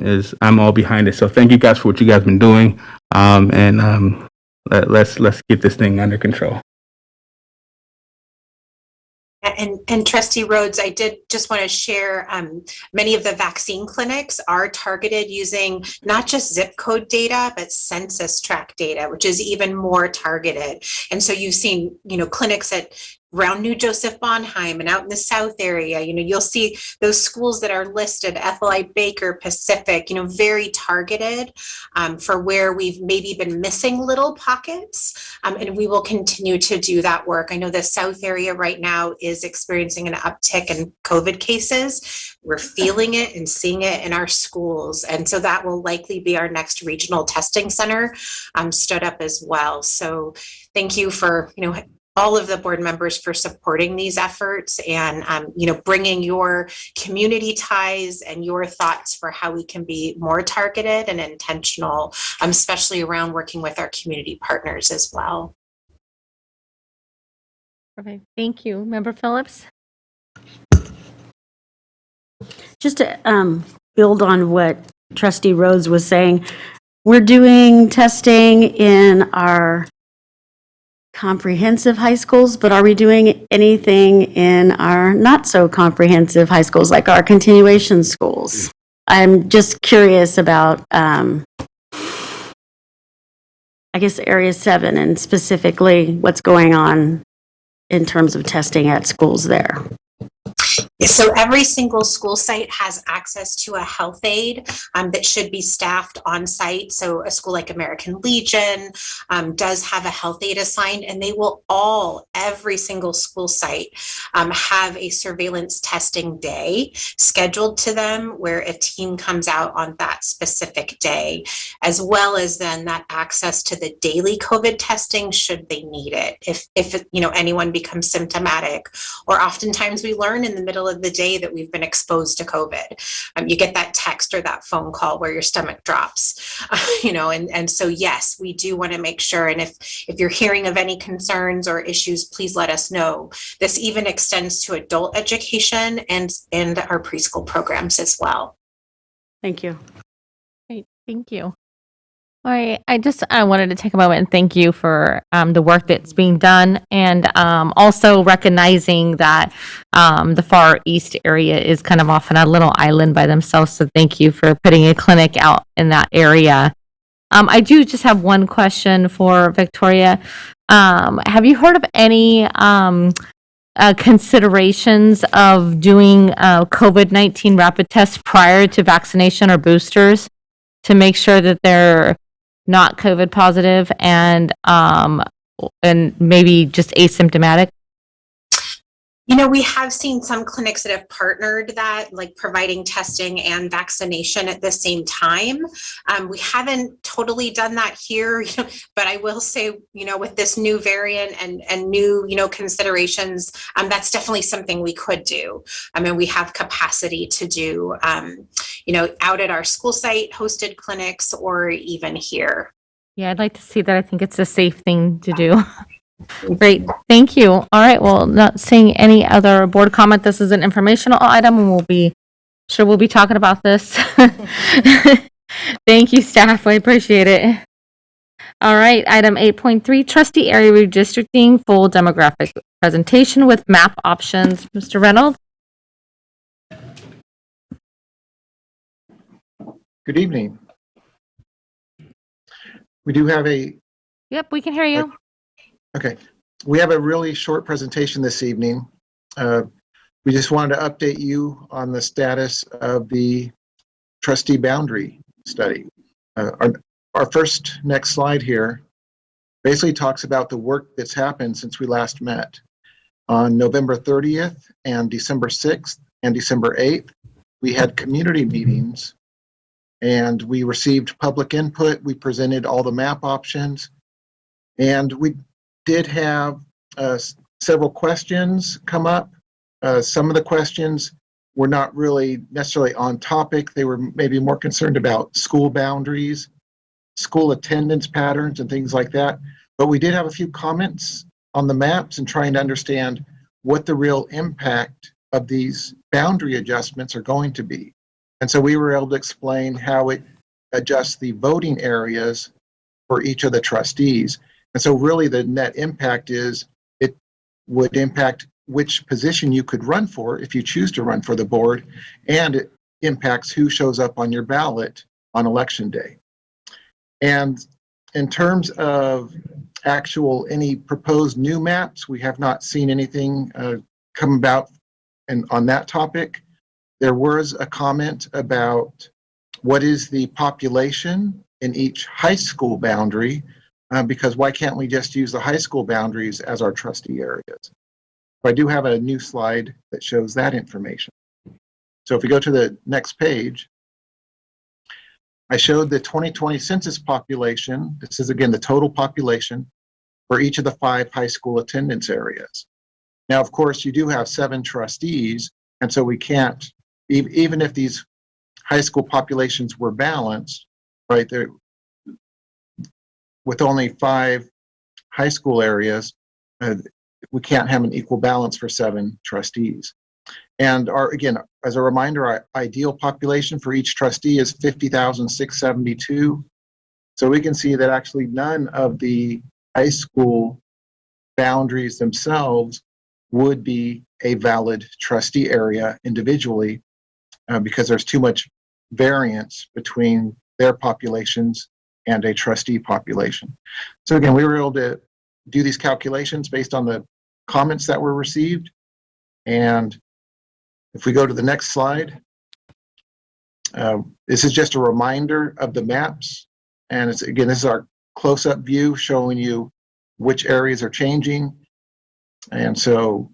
is I'm all behind it. So thank you guys for what you guys have been doing, and let's get this thing under control. And Trustee Rhodes, I did just want to share, many of the vaccine clinics are targeted using not just zip code data, but census tract data, which is even more targeted. And so you've seen, clinics around New Joseph Bonheim and out in the South area, you'll see those schools that are listed, FLI Baker, Pacific, very targeted for where we've maybe been missing little pockets. And we will continue to do that work. I know the South area right now is experiencing an uptick in COVID cases. We're feeling it and seeing it in our schools. And so that will likely be our next regional testing center stood up as well. So thank you for, all of the board members for supporting these efforts and, bringing your community ties and your thoughts for how we can be more targeted and intentional, especially around working with our community partners as well. Okay, thank you. Member Phillips? Just to build on what Trustee Rhodes was saying, we're doing testing in our comprehensive high schools, but are we doing anything in our not so comprehensive high schools, like our continuation schools? I'm just curious about, I guess, Area 7 and specifically what's going on in terms of testing at schools there. So every single school site has access to a health aide that should be staffed on site. So a school like American Legion does have a health aide assigned, and they will every single school site have a surveillance testing day scheduled to them where a team comes out on that specific day, as well as then that access to the daily COVID testing should they need it. If anyone becomes symptomatic, or oftentimes we learn in the middle of the day that we've been exposed to COVID. You get that text or that phone call where your stomach drops, and so yes, we do want to make sure. And if you're hearing of any concerns or issues, please let us know. This even extends to adult education and our preschool programs as well. Thank you. Great, thank you. All right, I wanted to take a moment and thank you for the work that's being done, and also recognizing that the Far East area is kind of off on a little island by themselves, so thank you for putting a clinic out in that area. I do just have one question for Victoria. Have you heard of any considerations of doing COVID-19 rapid tests prior to vaccination or boosters to make sure that they're not COVID positive and maybe just asymptomatic? We have seen some clinics that have partnered that, like providing testing and vaccination at the same time. We haven't totally done that here, but I will say, with this new variant and new, considerations, that's definitely something we could do. I mean, we have capacity to do, out at our school site, hosted clinics, or even here. Yeah, I'd like to see that. I think it's a safe thing to do. Great, thank you. All right, well, not seeing any other board comment. This is an informational item, and we'll be talking about this. Thank you, staff. I appreciate it. All right, item 8.3, trustee area redistricting, full demographic presentation with map options. Mr. Reynolds? Good evening. We do have Yep, we can hear you. Okay. We have a really short presentation this evening. We just wanted to update you on the status of the trustee boundary study. Our first next slide here basically talks about the work that's happened since we last met. On November 30th and December 6th and December 8th, we had community meetings and we received public input. We presented all the map options, and we did have several questions come up. Some of the questions were not really necessarily on topic. They were maybe more concerned about school boundaries, school attendance patterns, and things like that. But we did have a few comments on the maps and trying to understand what the real impact of these boundary adjustments are going to be. And so we were able to explain how it adjusts the voting areas for each of the trustees. And so really the net impact is it would impact which position you could run for if you choose to run for the board, and it impacts who shows up on your ballot on election day. And in terms of actual any proposed new maps, we have not seen anything come about on that topic. There was a comment about what is the population in each high school boundary, because why can't we just use the high school boundaries as our trustee areas? I do have a new slide that shows that information. So if we go to the next page, I showed the 2020 census population. This is again the total population for each of the 5 high school attendance areas. Now, of course, you do have 7 trustees, and so we can't, even if these high school populations were balanced, right, there, with only 5 high school areas, we can't have an equal balance for 7 trustees. And again, as a reminder, our ideal population for each trustee is 50,672. So we can see that actually none of the high school boundaries themselves would be a valid trustee area individually, because there's too much variance between their populations and a trustee population. So again, we were able to do these calculations based on the comments that were received. And if we go to the next slide, this is just a reminder of the maps. And it's, again, this is our close-up view showing you which areas are changing. And so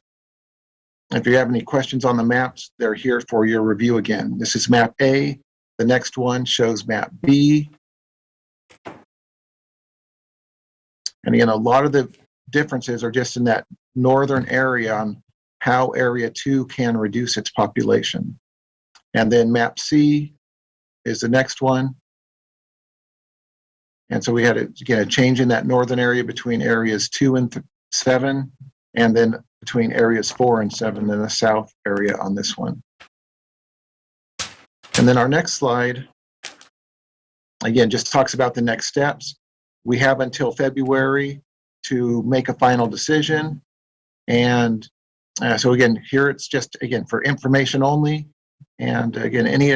if you have any questions on the maps, they're here for your review again. This is map A. The next one shows map B. And again, a lot of the differences are just in that northern area on how area 2 can reduce its population. And then map C is the next one. And so we had, again, a change in that northern area between areas 2 and 7, and then between areas 4 and 7 in the south area on this one. And then our next slide, again, just talks about the next steps. We have until February to make a final decision. And so again, here it's just, again, for information only. And again, any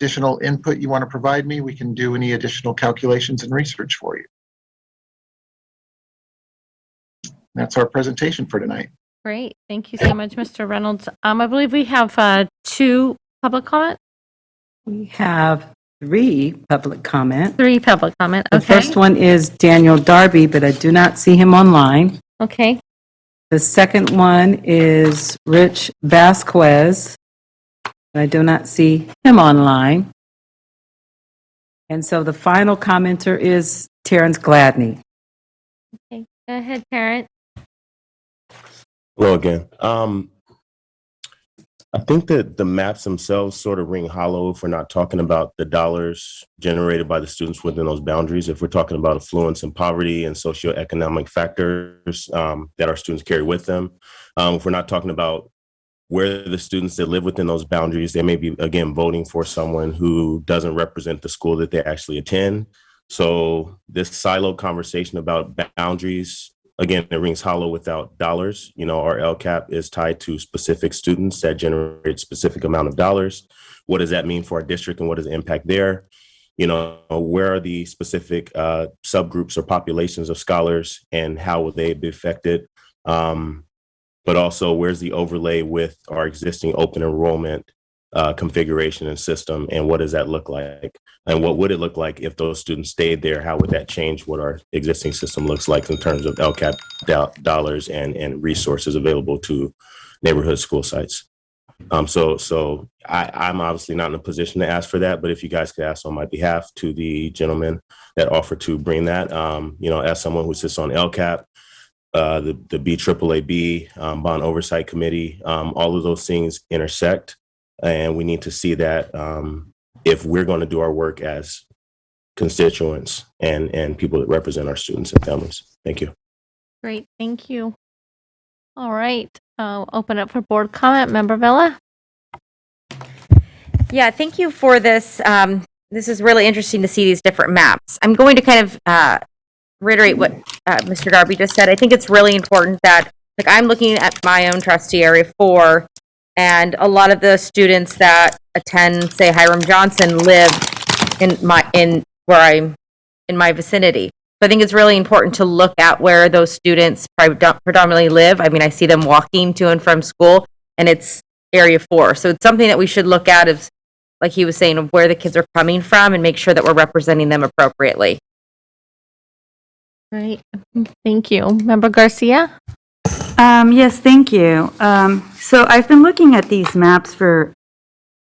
additional input you want to provide me, we can do any additional calculations and research for you. That's our presentation for tonight. Great. Thank you so much, Mr. Reynolds. I believe we have 2 public comment. We have 3 public comment. 3 public comment. The Okay. first one is Daniel Darby, but I do not see him online. Okay. The second one is Rich Vasquez. I do not see him online. And so the final commenter is Terrence Gladney. Okay. Go ahead, Terrence. Hello again. I think that the maps themselves sort of ring hollow if we're not talking about the dollars generated by the students within those boundaries. If we're talking about affluence and poverty and socioeconomic factors that our students carry with them. If we're not talking about where the students that live within those boundaries, they may be, again, voting for someone who doesn't represent the school that they actually attend. So this siloed conversation about boundaries, again, it rings hollow without dollars. You know, our LCAP is tied to specific students that generate specific amount of dollars. What does that mean for our district and what is the impact there? You know, where are the specific subgroups or populations of scholars and how will they be affected? But also, where's the overlay with our existing open enrollment configuration and system, and what does that look like? And what would it look like if those students stayed there? How would that change what our existing system looks like in terms of LCAP dollars and resources available to neighborhood school sites? So I'm obviously not in a position to ask for that, but if you guys could ask on my behalf to the gentleman that offered to bring that, as someone who sits on LCAP, the BAAB, Bond Oversight Committee, all of those things intersect, and we need to see that if we're going to do our work as constituents and people that represent our students and families. Thank you. Great, thank you. All right, I'll open up for board comment. Member Villa? Yeah, thank you for this. This is really interesting to see these different maps. I'm going to kind of reiterate what Mr. Darby just said. I think it's really important that, like, I'm looking at my own trustee area 4, and a lot of the students that attend, say, Hiram Johnson, live in my vicinity. So I think it's really important to look at where those students predominantly live. I mean, I see them walking to and from school, and it's area 4. So it's something that we should look at, as, like he was saying, of where the kids are coming from, and make sure that we're representing them appropriately. Great, thank you. Member Garcia? Yes, thank you. So I've been looking at these maps for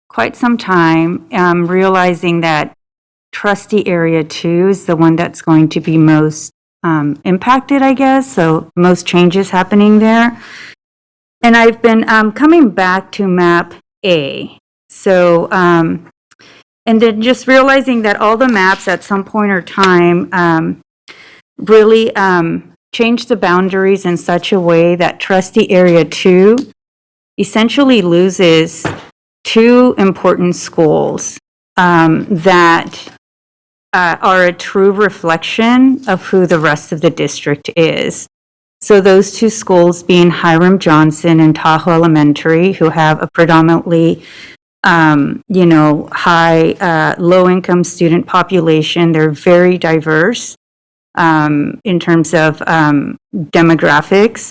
quite some time, realizing that trustee area 2 is the one that's going to be most impacted, I guess, so most changes happening there. And I've been coming back to map A. So, and then just realizing that all the maps at some point or time really change the boundaries in such a way that trustee area 2 essentially loses 2 important schools that are a true reflection of who the rest of the district is. So those 2 schools being Hiram Johnson and Tahoe Elementary, who have a predominantly high low-income student population. They're very diverse in terms of demographics.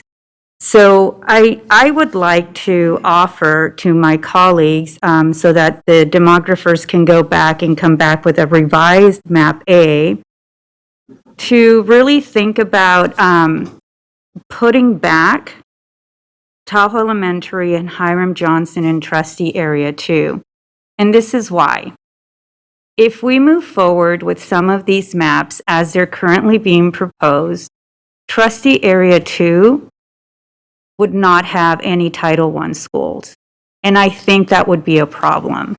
So I would like to offer to my colleagues so that the demographers can go back and come back with a revised map A to really think about putting back Tahoe Elementary and Hiram Johnson in trustee area 2. And this is why. If we move forward with some of these maps as they're currently being proposed, trustee area 2 would not have any Title I schools. And I think that would be a problem,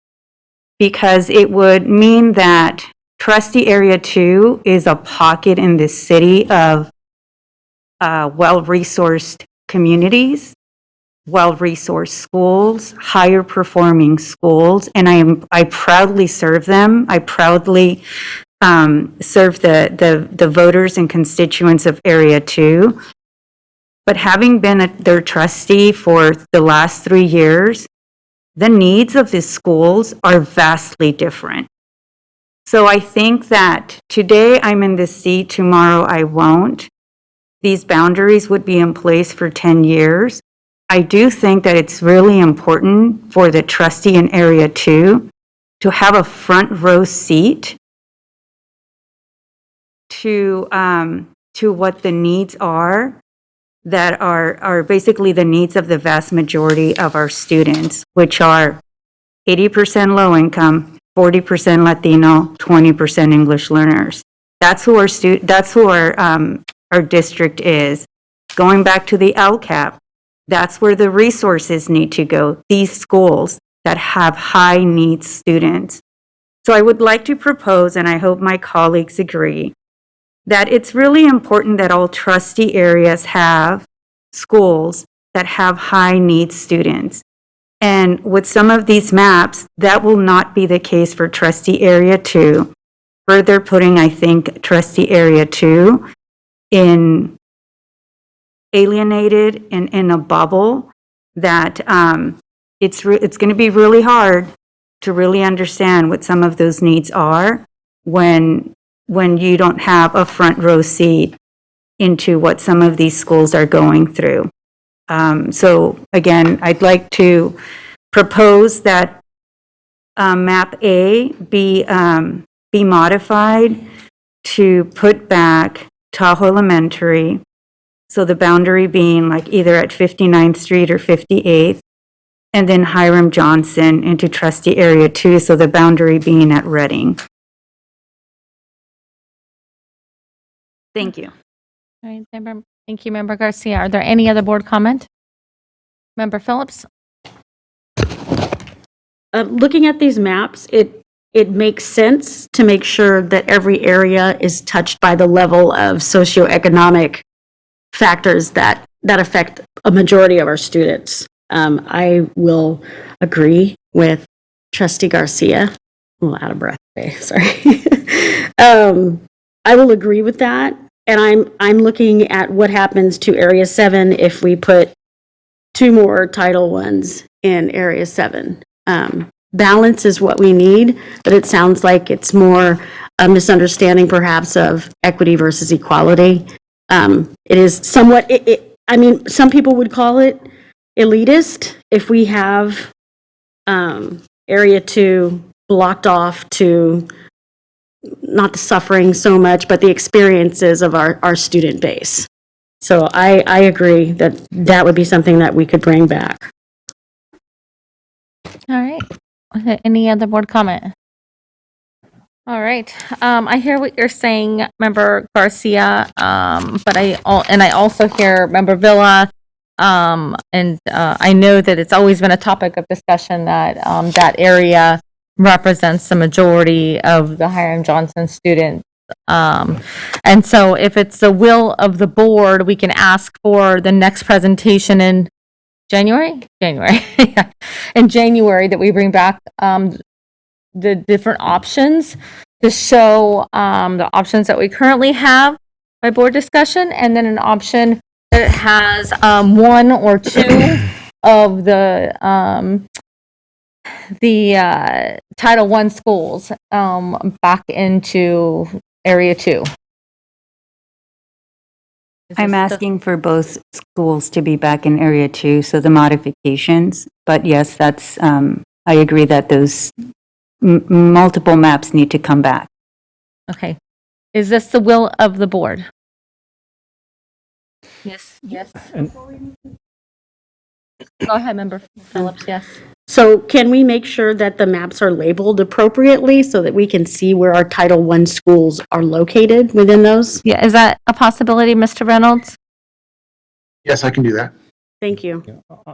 because it would mean that trustee area 2 is a pocket in this city of well-resourced communities, well-resourced schools, higher performing schools, and I proudly serve them. I proudly serve the voters and constituents of area 2. But having been their trustee for the last 3 years, the needs of these schools are vastly different. So I think that today I'm in this seat, tomorrow I won't. These boundaries would be in place for 10 years. I do think that it's really important for the trustee in area 2 to have a front row seat to what the needs are that are basically the needs of the vast majority of our students, which are 80% low income, 40% Latino, 20% English learners. That's who our district is. Going back to the LCAP, that's where the resources need to go, these schools that have high needs students. So I would like to propose, and I hope my colleagues agree, that it's really important that all trustee areas have schools that have high needs students. And with some of these maps, that will not be the case for trustee area 2. Further putting, I think, trustee area 2 in alienated and in a bubble that it's going to be really hard to really understand what some of those needs are when you don't have a front row seat into what some of these schools are going through. So again, I'd like to propose that map A be modified to put back Tahoe Elementary, so the boundary being like either at 59th Street or 58th, and then Hiram Johnson into trustee area 2, so the boundary being at Reading. Thank you. All right, thank you, Member Garcia. Are there any other board comment? Member Phillips? Looking at these maps, it makes sense to make sure that every area is touched by the level of socioeconomic factors that affect a majority of our students. I will agree with Trustee Garcia. I'm a little out of breath today, sorry. I will agree with that, and I'm looking at what happens to Area 7 if we put 2 more Title Is in Area 7. Balance is what we need, but it sounds like it's more a misunderstanding perhaps of equity versus equality. It is somewhat, I mean, some people would call it elitist if we have Area 2 blocked off to not the suffering so much, but the experiences of our student base. So I agree that that would be something that we could bring back. All right. Okay, any other board comment? All right. I hear what you're saying, Member Garcia, but I also hear Member Villa, and I know that it's always been a topic of discussion that that area represents the majority of the Hiram Johnson students. And so if it's the will of the board, we can ask for the next presentation in January, yeah. In January, that we bring back the different options to show the options that we currently have by board discussion, and then an option that has 1 or 2 of the Title I schools back into Area 2. I'm asking for both schools to be back in Area 2, so the modifications. But yes, that's, I agree that those multiple maps need to come back. Okay. Is this the will of the board? Yes. Go ahead, Member Phillips, yes. So can we make sure that the maps are labeled appropriately so that we can see where our Title I schools are located within those? Yeah, is that a possibility, Mr. Reynolds? Yes, I can do that. Thank you.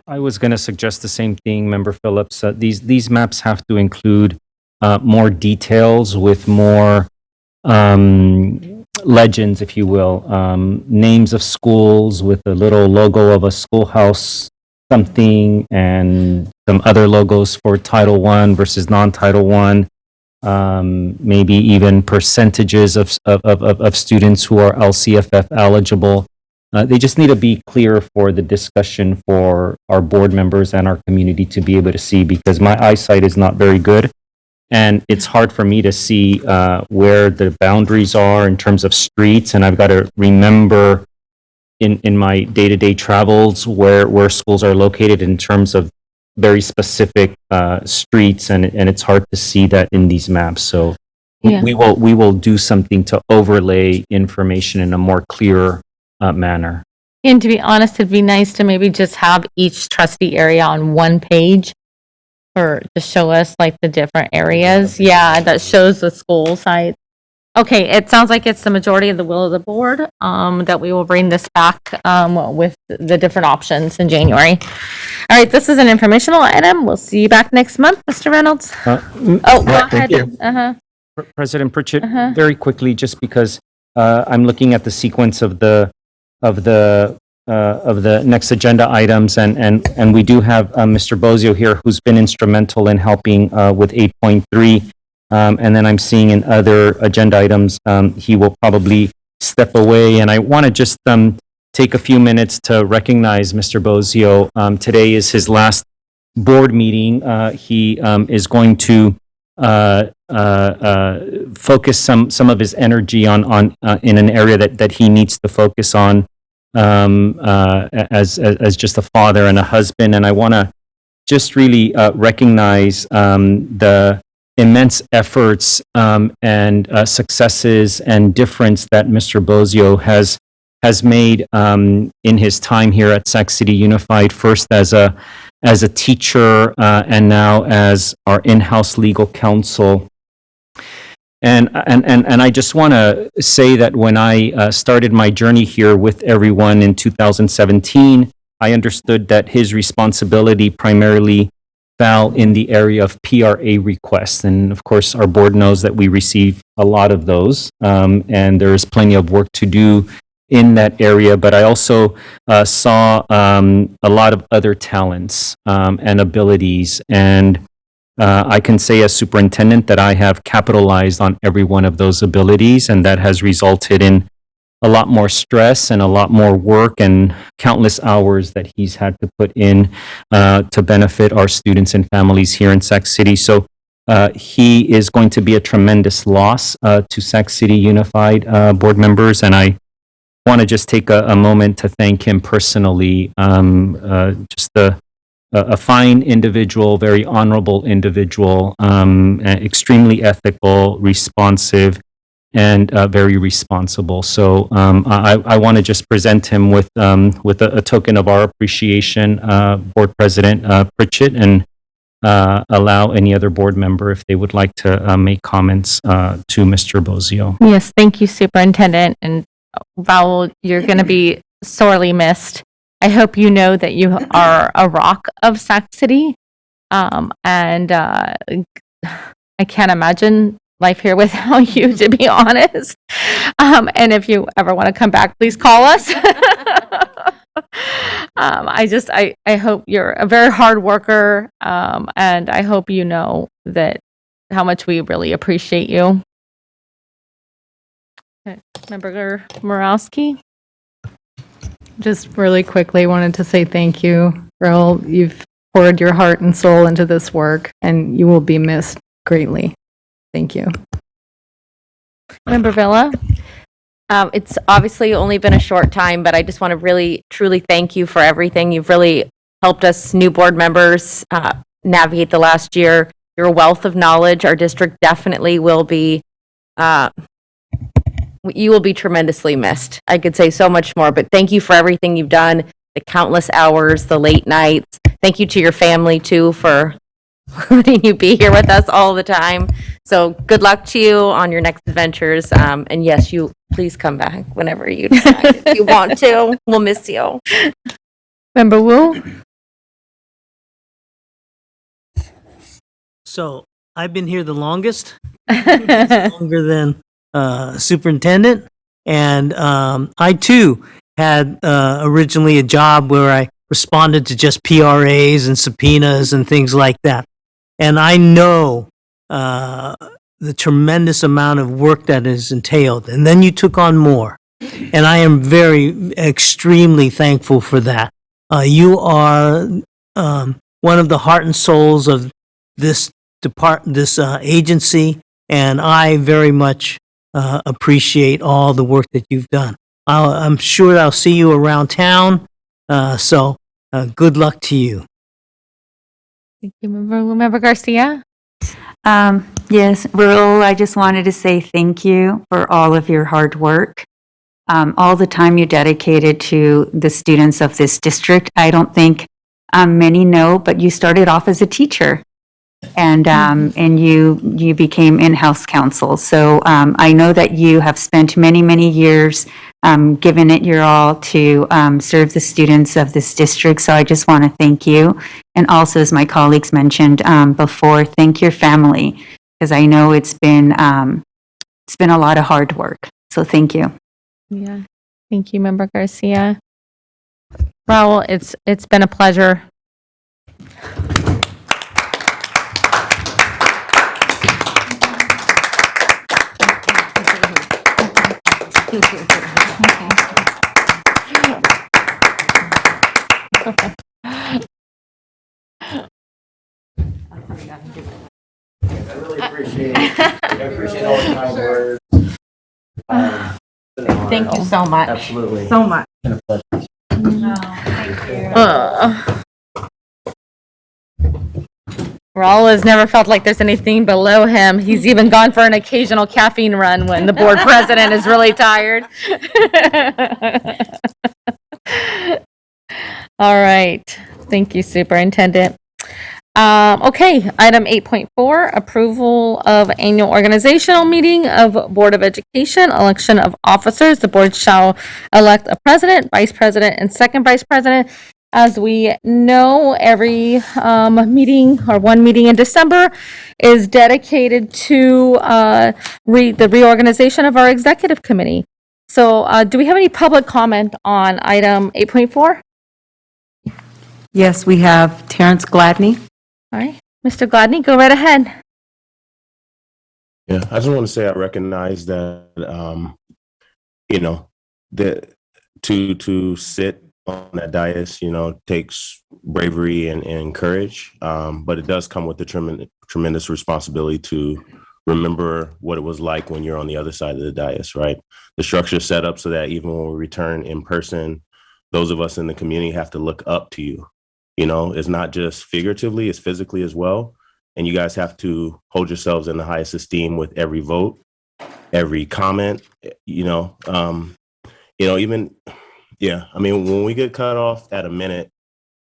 I was going to suggest the same thing, Member Phillips. These maps have to include more details with more legends, if you will, names of schools with a little logo of a schoolhouse, something, and some other logos for Title I versus non-Title I. Maybe even percentages of students who are LCFF eligible. They just need to be clear for the discussion for our board members and our community to be able to see, because my eyesight is not very good. And it's hard for me to see where the boundaries are in terms of streets. And I've got to remember in my day-to-day travels where schools are located in terms of very specific streets. And it's hard to see that in these maps. So Yeah. we will do something to overlay information in a more clear manner. And to be honest, it'd be nice to maybe just have each trustee area on one page or to show us like the different areas. Yeah, that shows the school site. Okay, it sounds like it's the majority of the will of the board, that we will bring this back, with the different options in January. All right, this is an informational item. We'll see you back next month, Mr. Reynolds. Oh, go ahead. you. Uh-huh. President Pritchett, very quickly, just because I'm looking at the sequence of the next agenda items, and we do have Mr. Bozio here, who's been instrumental in helping with 8.3. And then I'm seeing in other agenda items, he will probably step away. And I want to just take a few minutes to recognize Mr. Bozio. Today is his last board meeting. He is going to focus some of his energy on in an area that he needs to focus on as just a father and a husband. And I want to just really recognize the immense efforts and successes and difference that Mr. Bozio has made in his time here at Sac City Unified, first as a teacher and now as our in-house legal counsel. And I just want to say that when I started my journey here with everyone in 2017, I understood that his responsibility primarily fell in the area of PRA requests. And of course, our board knows that we receive a lot of those, and there is plenty of work to do in that area. But I also saw a lot of other talents and abilities. And I can say as superintendent that I have capitalized on every one of those abilities, and that has resulted in a lot more stress and a lot more work and countless hours that he's had to put in to benefit our students and families here in Sac City. So he is going to be a tremendous loss to Sac City Unified board members, and I want to just take a moment to thank him personally. Just a fine individual, very honorable individual, extremely ethical, responsive, and very responsible. So I want to just present him with a token of our appreciation, Board President Pritchett, and allow any other board member if they would like to make comments to Mr. Bozio. Yes, thank you, Superintendent. And Vowell, you're going to be sorely missed. I hope you know that you are a rock of Sac City. And I can't imagine life here without you, to be honest. And if you ever want to come back, please call us. I hope you're a very hard worker. And I hope you know that how much we really appreciate you. Okay. Member Morawski? Just really quickly wanted to say thank you, Earl. You've poured your heart and soul into this work, and you will be missed greatly. Thank you. Member Villa? It's obviously only been a short time, but I just want to really, truly thank you for everything. You've really helped us new board members navigate the last year. Your wealth of knowledge, our district definitely will be, you will be tremendously missed. I could say so much more, but thank you for everything you've done, the countless hours, the late nights. Thank you to your family too for letting you be here with us all the time. So good luck to you on your next adventures. And yes, you please come back whenever you decide if you want to. We'll miss you. Member Wu? So I've been here the longest, longer than superintendent. And I too had originally a job where I responded to just PRAs and subpoenas and things like that. And I know the tremendous amount of work that is entailed. And then you took on more. And I am extremely thankful for that. You are one of the heart and souls of this agency, and I very much appreciate all the work that you've done. I'm sure I'll see you around town, so good luck to you. Thank you, Member Garcia. Yes, Earl, I just wanted to say thank you for all of your hard work, all the time you dedicated to the students of this district. I don't think many know, but you started off as a teacher, and you became in-house counsel. So I know that you have spent many years giving it your all to serve the students of this district. So I just want to thank you. And also, as my colleagues mentioned before, thank your family, because I know it's been a lot of hard work. So thank you. Yeah, thank you, Member Garcia. Raul, it's been a pleasure. I really appreciate it. I appreciate all the kind words. Thank you so much. Absolutely. So much. Been a pleasure. Thank you. Raul has never felt like there's anything below him. He's even gone for an occasional caffeine run when the board president is really tired. All right. Thank you, Superintendent. Okay, item 8.4, approval of annual organizational meeting of Board of Education, election of officers. The board shall elect a president, vice president, and second vice president. As we know, every meeting or one meeting in December is dedicated to the reorganization of our executive committee. So do we have any public comment on item 8.4? Yes, we have Terrence Gladney. All right, Mr. Gladney, go right ahead. Yeah, I just want to say I recognize that, that to sit on that dais, takes bravery and courage, but it does come with the tremendous responsibility to remember what it was like when you're on the other side of the dais, right? The structure is set up so that even when we return in person, those of us in the community have to look up to you. It's not just figuratively, it's physically as well. And you guys have to hold yourselves in the highest esteem with every vote, every comment, even, when we get cut off at a minute,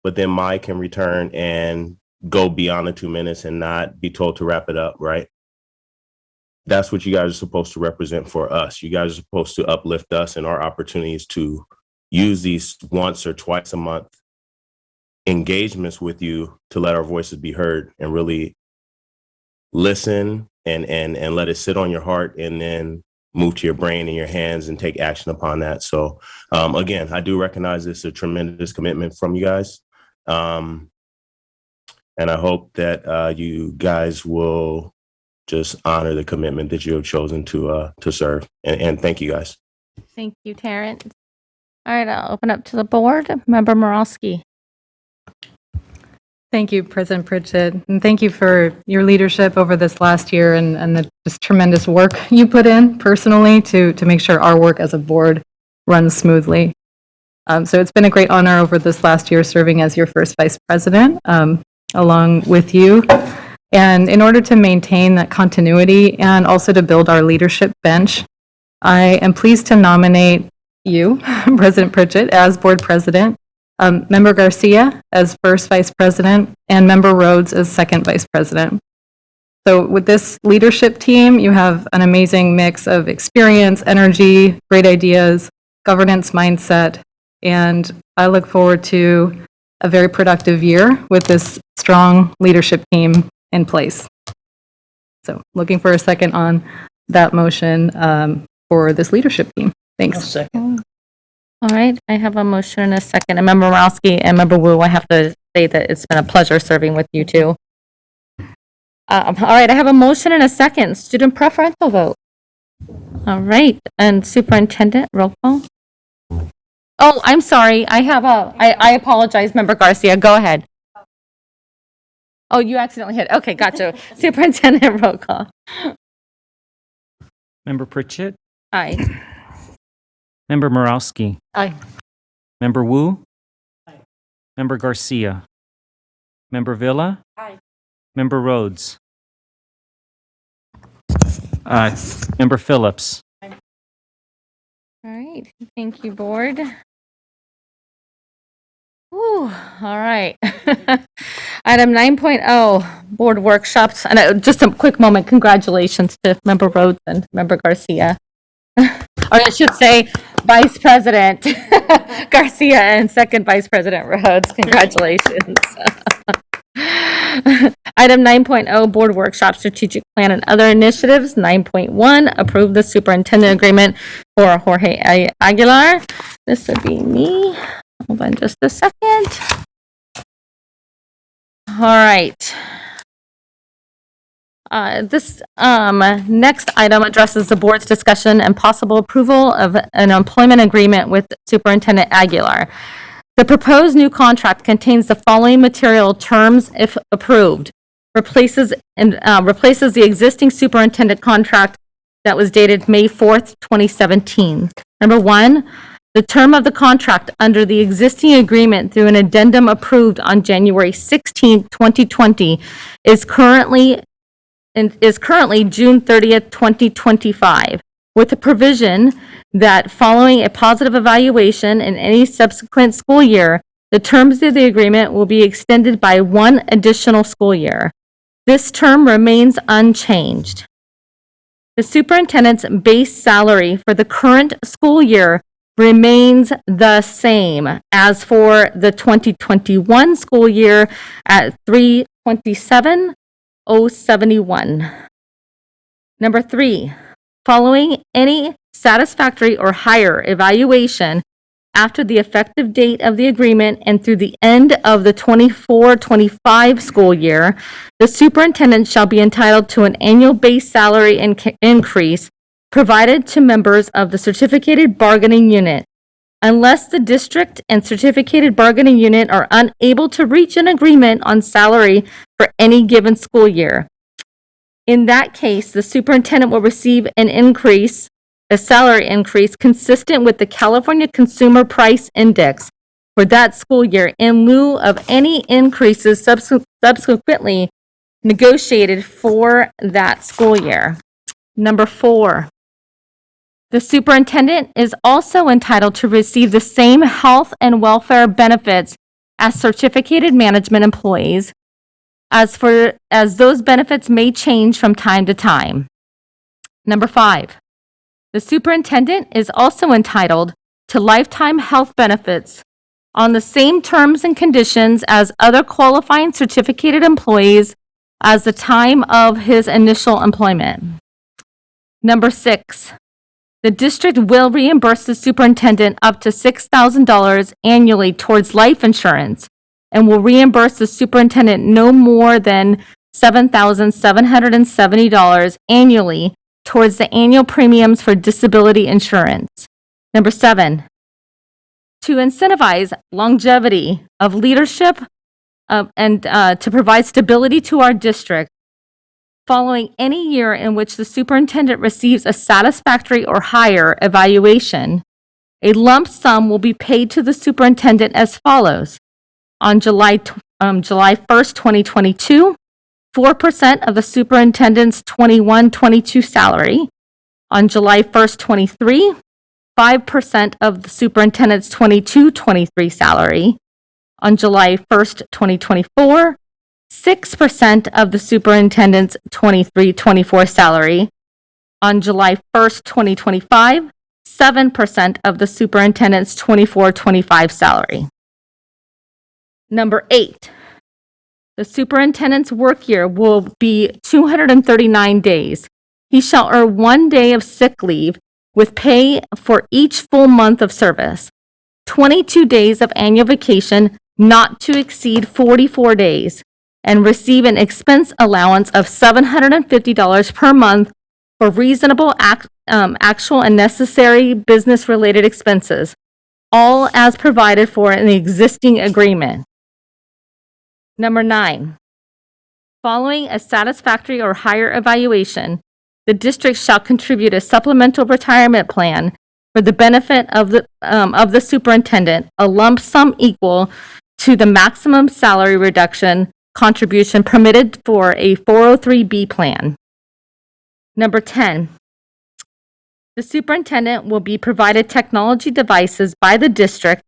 but then Mike can return and go beyond the 2 minutes and not be told to wrap it up, right? That's what you guys are supposed to represent for us. You guys are supposed to uplift us and our opportunities to use these once or twice a month engagements with you to let our voices be heard and really listen and let it sit on your heart and then move to your brain and your hands and take action upon that. So again, I do recognize it's a tremendous commitment from you guys. And I hope that you guys will just honor the commitment that you have chosen to serve. And thank you guys. Thank you, Terrence. All right, I'll open up to the board. Member Moralski. Thank you, President Pritchett, and thank you for your leadership over this last year and the just tremendous work you put in personally to make sure our work as a board runs smoothly. So it's been a great honor over this last year serving as your first vice president along with you. And in order to maintain that continuity and also to build our leadership bench, I am pleased to nominate you, President Pritchett, as board president, Member Garcia as first vice president, and Member Rhodes as second vice president. So with this leadership team, you have an amazing mix of experience, energy, great ideas, governance mindset, and I look forward to a very productive year with this strong leadership team in place. So looking for a second on that motion for this leadership team. Thanks. Second. All right, I have a motion and a second. And Member Moralski and Member Wu, I have to say that it's been a pleasure serving with you too. All right, I have a motion and a second. Student preferential vote. All right, and Superintendent, roll call. Oh, I'm sorry. I apologize, Member Garcia. Go ahead. Oh, you accidentally hit. Okay, gotcha. Superintendent, roll call. Member Pritchett, Aye. Member Moralski, Aye. Member Wu, Member Garcia, Member Villa, Aye. Member Rhodes, Aye. Member Phillips. All right, thank you, board. Whew, all right. Item 9.0, board workshops. And just a quick moment, congratulations to Member Rhodes and Member Garcia. Or I should say, Vice President Garcia and second Vice President Rhodes. Congratulations. Item 9.0, board workshop, strategic plan and other initiatives. 9.1, approve the superintendent agreement for Jorge Aguilar. This would be me. Hold on just a second. All right. This next item addresses the board's discussion and possible approval of an employment agreement with Superintendent Aguilar. The proposed new contract contains the following material terms if approved. Replaces the existing superintendent contract that was dated May 4th, 2017. Number one, The term of the contract under the existing agreement through an addendum approved on January 16, 2020 is currently June 30th, 2025, with the provision that following a positive evaluation in any subsequent school year, the terms of the agreement will be extended by 1 additional school year. This term remains unchanged. The superintendent's base salary for the current school year remains the same as for the 2021 school year at $327,071. Number 3, following any satisfactory or higher evaluation after the effective date of the agreement and through the end of the 24-25 school year, the superintendent shall be entitled to an annual base salary increase provided to members of the certificated bargaining unit, unless the district and certificated bargaining unit are unable to reach an agreement on salary for any given school year. In that case, the superintendent will receive a salary increase consistent with the California Consumer Price Index for that school year in lieu of any increases subsequently negotiated for that school year. Number 4, the superintendent is also entitled to receive the same health and welfare benefits as certificated management employees, as those benefits may change from time to time. Number 5, the superintendent is also entitled to lifetime health benefits on the same terms and conditions as other qualifying certificated employees as the time of his initial employment. Number 6, the district will reimburse the superintendent up to $6,000 annually towards life insurance and will reimburse the superintendent no more than $7,770 annually towards the annual premiums for disability insurance. Number 7, to incentivize longevity of leadership and to provide stability to our district, following any year in which the superintendent receives a satisfactory or higher evaluation, a lump sum will be paid to the superintendent as follows. On July 1st, 2022, 4% of the superintendent's 21-22 salary. On July 1st, 23, 5% of the superintendent's 22-23 salary. On July 1st, 2024, 6% of the superintendent's 23-24 salary. On July 1st, 2025, 7% of the superintendent's 24-25 salary. Number 8, the superintendent's work year will be 239 days. He shall earn 1 day of sick leave with pay for each full month of service, 22 days of annual vacation not to exceed 44 days, and receive an expense allowance of $750 per month for reasonable actual and necessary business-related expenses, all as provided for in the existing agreement. Number 9, following a satisfactory or higher evaluation, the district shall contribute a supplemental retirement plan for the benefit of the superintendent, a lump sum equal to the maximum salary reduction contribution permitted for a 403B plan. Number 10, the superintendent will be provided technology devices by the district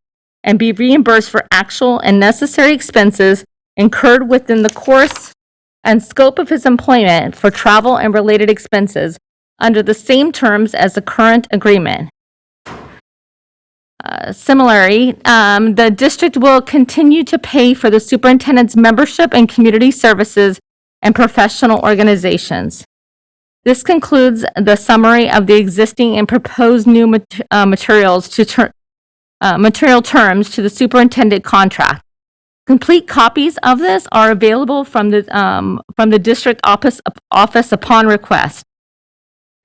and be reimbursed for actual and necessary expenses incurred within the course and scope of his employment for travel and related expenses under the same terms as the current agreement. Similarly, the district will continue to pay for the superintendent's membership in community services and professional organizations. This concludes the summary of the existing and proposed new material terms to the superintendent contract. Complete copies of this are available from the district office upon request.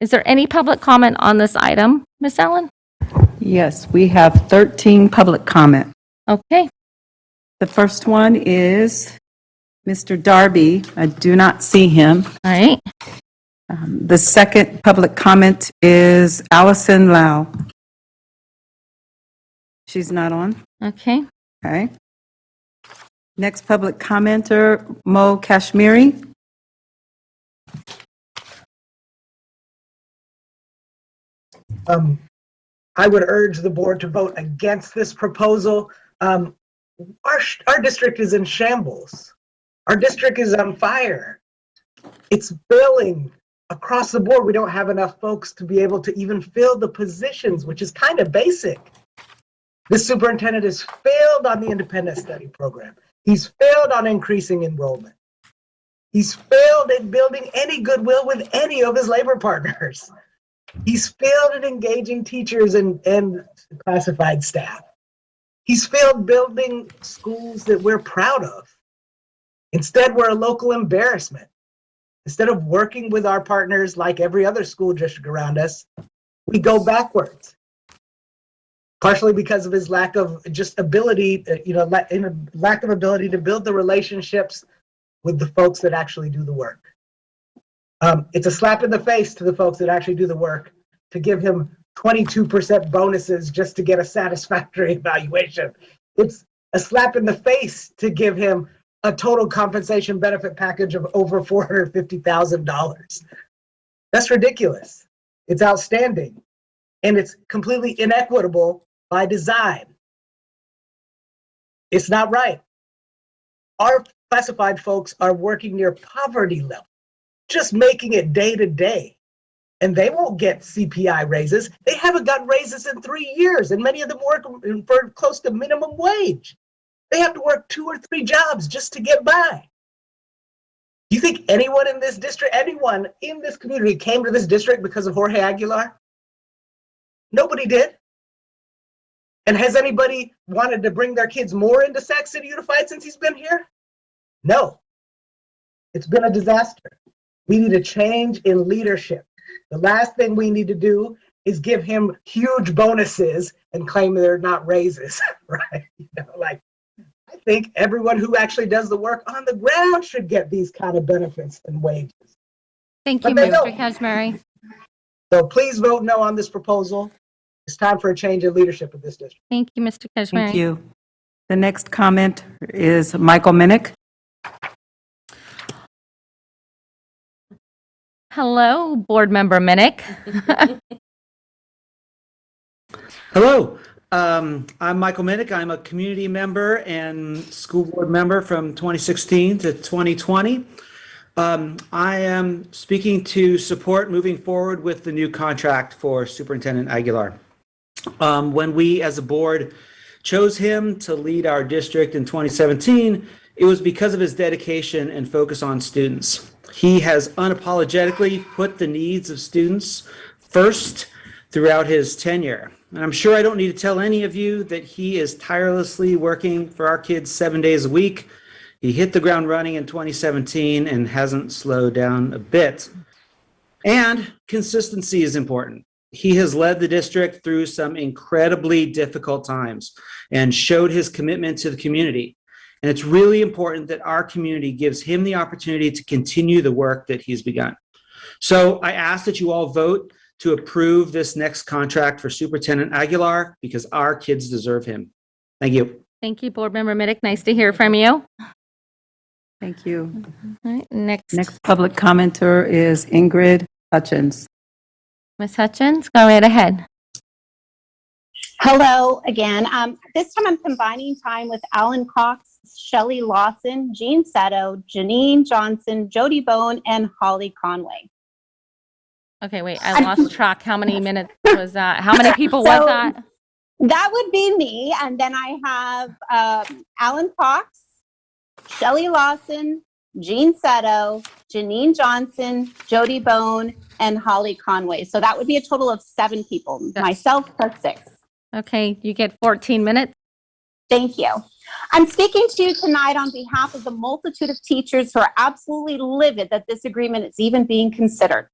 Is there any public comment on this item, Ms. Allen? Yes, we have 13 public comment. Okay. The first one is Mr. Darby. I do not see him. All right. The second public comment is Allison Lau. She's not on. Okay. Okay. Next public commenter, Mo Kashmiri. I would urge the board to vote against this proposal. Our district is in shambles. Our district is on fire. It's failing across the board. We don't have enough folks to be able to even fill the positions, which is kind of basic. This superintendent has failed on the independent study program. He's failed on increasing enrollment. He's failed at building any goodwill with any of his labor partners. He's failed at engaging teachers and classified staff. He's failed building schools that we're proud of. Instead, we're a local embarrassment. Instead of working with our partners like every other school district around us, we go backwards. Partially because of his lack of just ability, lack of ability to build the relationships with the folks that actually do the work. It's a slap in the face to the folks that actually do the work to give him 22% bonuses just to get a satisfactory evaluation. It's a slap in the face to give him a total compensation benefit package of over $450,000. That's ridiculous. It's outstanding. And it's completely inequitable by design. It's not right. Our classified folks are working near poverty level, just making it day to day. And they won't get CPI raises. They haven't gotten raises in 3 years, and many of them work for close to minimum wage. They have to work 2 or 3 jobs just to get by. Do you think anyone in this district, anyone in this community came to this district because of Jorge Aguilar? Nobody did. And has anybody wanted to bring their kids more into Sac City Unified since he's been here? No. It's been a disaster. We need a change in leadership. The last thing we need to do is give him huge bonuses and claim they're not raises, right? I think everyone who actually does the work on the ground should get these kind of benefits and wages. Thank you, But they Mr. don't. Kashmiri. So please vote no on this proposal. It's time for a change in leadership of this district. Thank you, Mr. Kashmiri. Thank you. The next comment is Michael Minnick. Hello, Board Member Minnick. Hello, I'm Michael Minnick. I'm a community member and school board member from 2016 to 2020. I am speaking to support moving forward with the new contract for Superintendent Aguilar. When we as a board chose him to lead our district in 2017, it was because of his dedication and focus on students. He has unapologetically put the needs of students first throughout his tenure. And I'm sure I don't need to tell any of you that he is tirelessly working for our kids 7 days a week. He hit the ground running in 2017 and hasn't slowed down a bit. And consistency is important. He has led the district through some incredibly difficult times and showed his commitment to the community. And it's really important that our community gives him the opportunity to continue the work that he's begun. So I ask that you all vote to approve this next contract for Superintendent Aguilar because our kids deserve him. Thank you. Thank you, Board Member Minnick. Nice to hear from you. Thank you. All right, next, public commenter is Ingrid Hutchins. Ms. Hutchins, go right ahead. Hello again. This time I'm combining time with Alan Cox, Shelley Lawson, Jean Seto, Janine Johnson, Jody Bone, and Holly Conway. Okay, wait, I lost track. How many minutes was that? How many people was that? That would be me. And then I have Alan Cox, Shelley Lawson, Jean Seto, Janine Johnson, Jody Bone, and Holly Conway. So that would be a total of 7 people, myself plus 6. Okay, you get 14 minutes. Thank you. I'm speaking to you tonight on behalf of the multitude of teachers who are absolutely livid that this agreement is even being considered.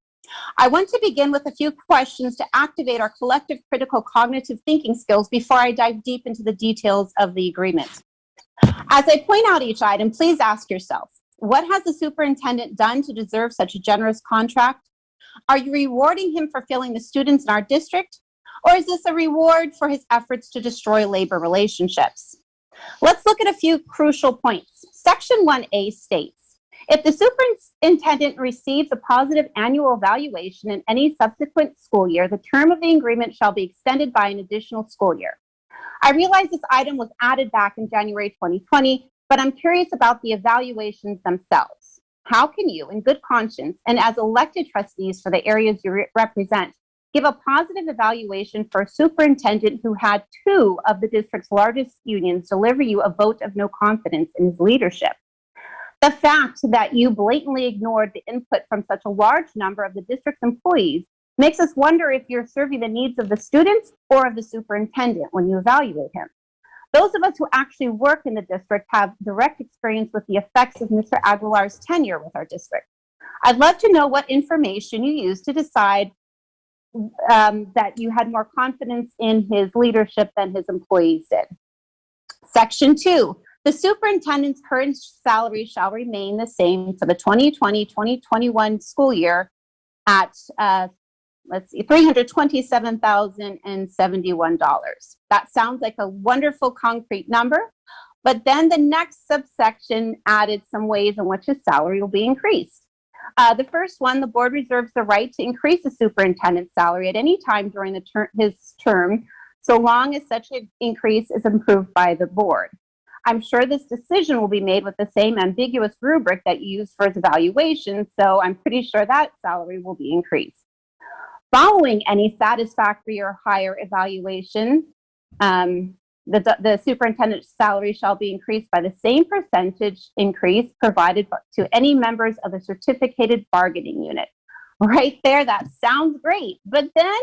I want to begin with a few questions to activate our collective critical cognitive thinking skills before I dive deep into the details of the agreement. As I point out each item, please ask yourself, what has the superintendent done to deserve such a generous contract? Are you rewarding him for failing the students in our district? Or is this a reward for his efforts to destroy labor relationships? Let's look at a few crucial points. Section 1A states, if the superintendent receives a positive annual evaluation in any subsequent school year, the term of the agreement shall be extended by an additional school year. I realize this item was added back in January 2020, but I'm curious about the evaluations themselves. How can you, in good conscience, and as elected trustees for the areas you represent, give a positive evaluation for a superintendent who had two of the district's largest unions deliver you a vote of no confidence in his leadership? The fact that you blatantly ignored the input from such a large number of the district's employees makes us wonder if you're serving the needs of the students or of the superintendent when you evaluate him. Those of us who actually work in the district have direct experience with the effects of Mr. Aguilar's tenure with our district. I'd love to know what information you used to decide that you had more confidence in his leadership than his employees did. Section 2, the superintendent's current salary shall remain the same for the 2020-2021 school year at $327,071. That sounds like a wonderful concrete number, but then the next subsection added some ways in which his salary will be increased. The first one, the board reserves the right to increase the superintendent's salary at any time during his term, so long as such an increase is approved by the board. I'm sure this decision will be made with the same ambiguous rubric that you use for its evaluation, so I'm pretty sure that salary will be increased. Following any satisfactory or higher evaluation, the superintendent's salary shall be increased by the same percentage increase provided to any members of the certificated bargaining unit. Right there, that sounds great. But then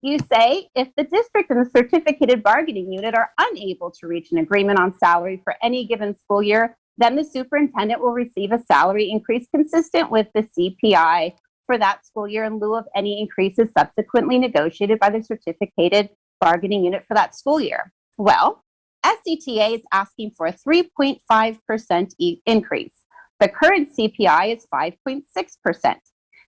you say, if the district and the certificated bargaining unit are unable to reach an agreement on salary for any given school year, then the superintendent will receive a salary increase consistent with the CPI for that school year in lieu of any increases subsequently negotiated by the certificated bargaining unit for that school year. Well, SCTA is asking for a 3.5% increase. The current CPI is 5.6%.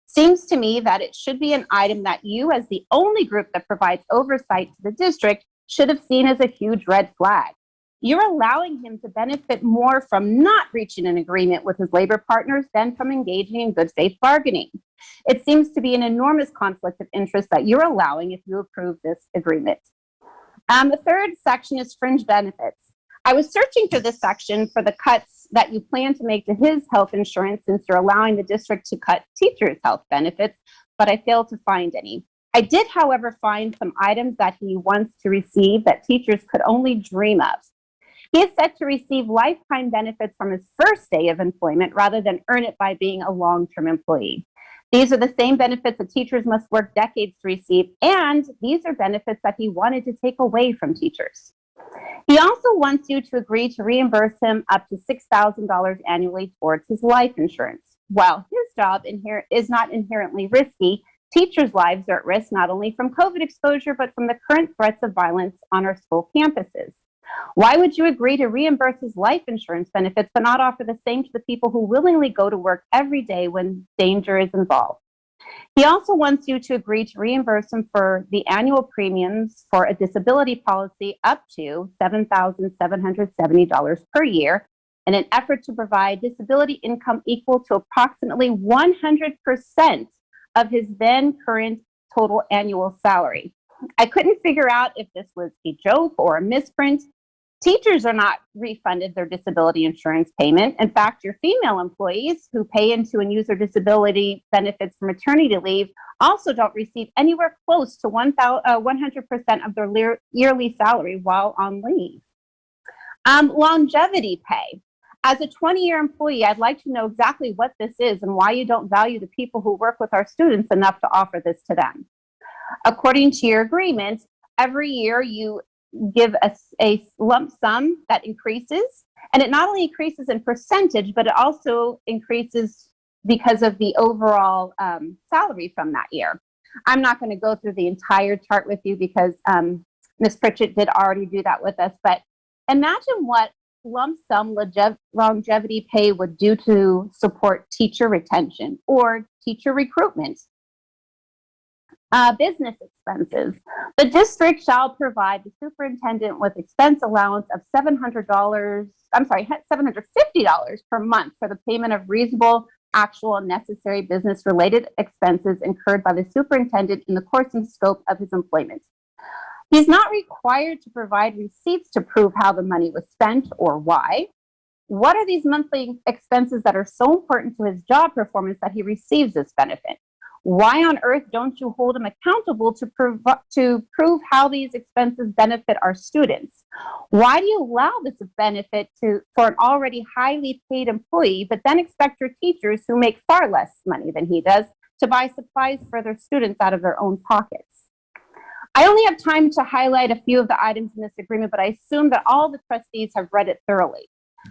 Seems to me that it should be an item that you, as the only group that provides oversight to the district, should have seen as a huge red flag. You're allowing him to benefit more from not reaching an agreement with his labor partners than from engaging in good faith bargaining. It seems to be an enormous conflict of interest that you're allowing if you approve this agreement. The third section is fringe benefits. I was searching for this section for the cuts that you plan to make to his health insurance since you're allowing the district to cut teachers' health benefits, but I failed to find any. I did, however, find some items that he wants to receive that teachers could only dream of. He is set to receive lifetime benefits from his first day of employment rather than earn it by being a long-term employee. These are the same benefits that teachers must work decades to receive, and these are benefits that he wanted to take away from teachers. He also wants you to agree to reimburse him up to $6,000 annually towards his life insurance. While his job is not inherently risky, teachers' lives are at risk not only from COVID exposure, but from the current threats of violence on our school campuses. Why would you agree to reimburse his life insurance benefits but not offer the same to the people who willingly go to work every day when danger is involved? He also wants you to agree to reimburse him for the annual premiums for a disability policy up to $7,770 per year in an effort to provide disability income equal to approximately 100% of his then current total annual salary. I couldn't figure out if this was a joke or a misprint. Teachers are not refunded their disability insurance payment. In fact, your female employees who pay into and use their disability benefits for maternity leave also don't receive anywhere close to 100% of their yearly salary while on leave. Longevity pay. As a 20-year employee, I'd like to know exactly what this is and why you don't value the people who work with our students enough to offer this to them. According to your agreement, every year you give a lump sum that increases, and it not only increases in percentage, but it also increases because of the overall salary from that year. I'm not going to go through the entire chart with you because Ms. Pritchett did already do that with us, but imagine what lump sum longevity pay would do to support teacher retention or teacher recruitment. Business expenses. The district shall provide the superintendent with expense allowance of $750 per month for the payment of reasonable, actual, and necessary business-related expenses incurred by the superintendent in the course and scope of his employment. He's not required to provide receipts to prove how the money was spent or why. What are these monthly expenses that are so important to his job performance that he receives this benefit? Why on earth don't you hold him accountable to prove how these expenses benefit our students? Why do you allow this benefit for an already highly paid employee, but then expect your teachers who make far less money than he does to buy supplies for their students out of their own pockets? I only have time to highlight a few of the items in this agreement, but I assume that all the trustees have read it thoroughly.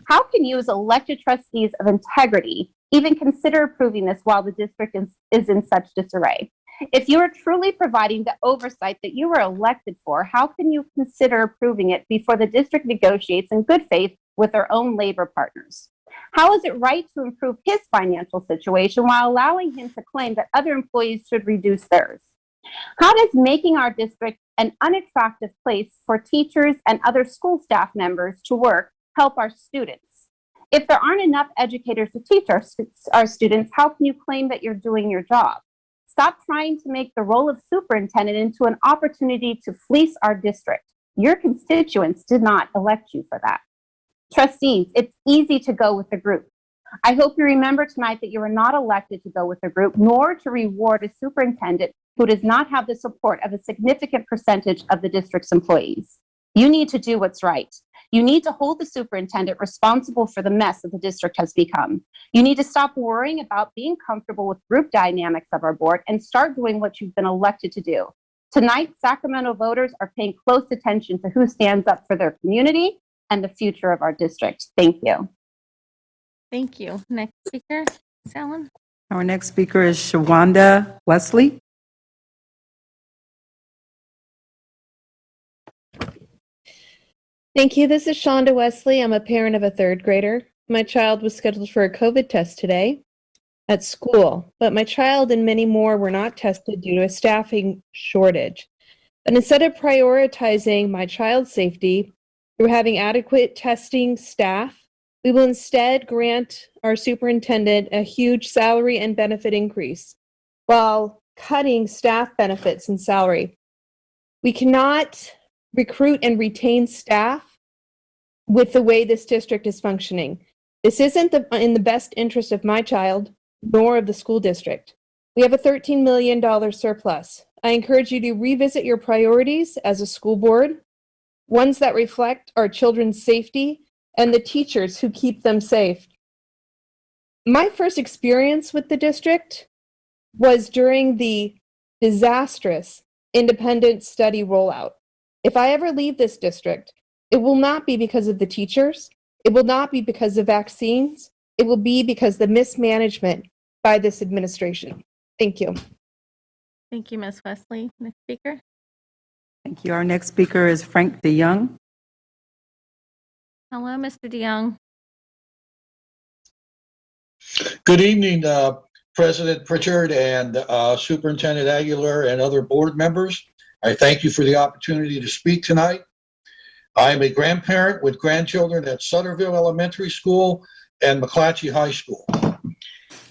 How can you, as elected trustees of integrity, even consider approving this while the district is in such disarray? If you are truly providing the oversight that you were elected for, how can you consider approving it before the district negotiates in good faith with their own labor partners? How is it right to improve his financial situation while allowing him to claim that other employees should reduce theirs? How does making our district an unattractive place for teachers and other school staff members to work help our students? If there aren't enough educators to teach our students, how can you claim that you're doing your job? Stop trying to make the role of superintendent into an opportunity to fleece our district. Your constituents did not elect you for that. Trustees, it's easy to go with the group. I hope you remember tonight that you were not elected to go with the group, nor to reward a superintendent who does not have the support of a significant percentage of the district's employees. You need to do what's right. You need to hold the superintendent responsible for the mess that the district has become. You need to stop worrying about being comfortable with group dynamics of our board and start doing what you've been elected to do. Tonight, Sacramento voters are paying close attention to who stands up for their community and the future of our district. Thank you. Thank you. Next speaker, Alan. Our next speaker is Shawanda Wesley. Thank you. This is Shonda Wesley. I'm a parent of a third grader. My child was scheduled for a COVID test today at school, but my child and many more were not tested due to a staffing shortage. And instead of prioritizing my child's safety through having adequate testing staff, we will instead grant our superintendent a huge salary and benefit increase while cutting staff benefits and salary. We cannot recruit and retain staff with the way this district is functioning. This isn't in the best interest of my child, nor of the school district. We have a $13 million surplus. I encourage you to revisit your priorities as a school board, ones that reflect our children's safety and the teachers who keep them safe. My first experience with the district was during the disastrous independent study rollout. If I ever leave this district, it will not be because of the teachers. It will not be because of vaccines. It will be because of the mismanagement by this administration. Thank you. Thank you, Ms. Wesley. Next speaker. Thank you. Our next speaker is Frank DeYoung. Hello, Mr. DeYoung. Good evening, President Pritchard and Superintendent Aguilar and other board members. I thank you for the opportunity to speak tonight. I am a grandparent with grandchildren at Sutterville Elementary School and McClatchy High School.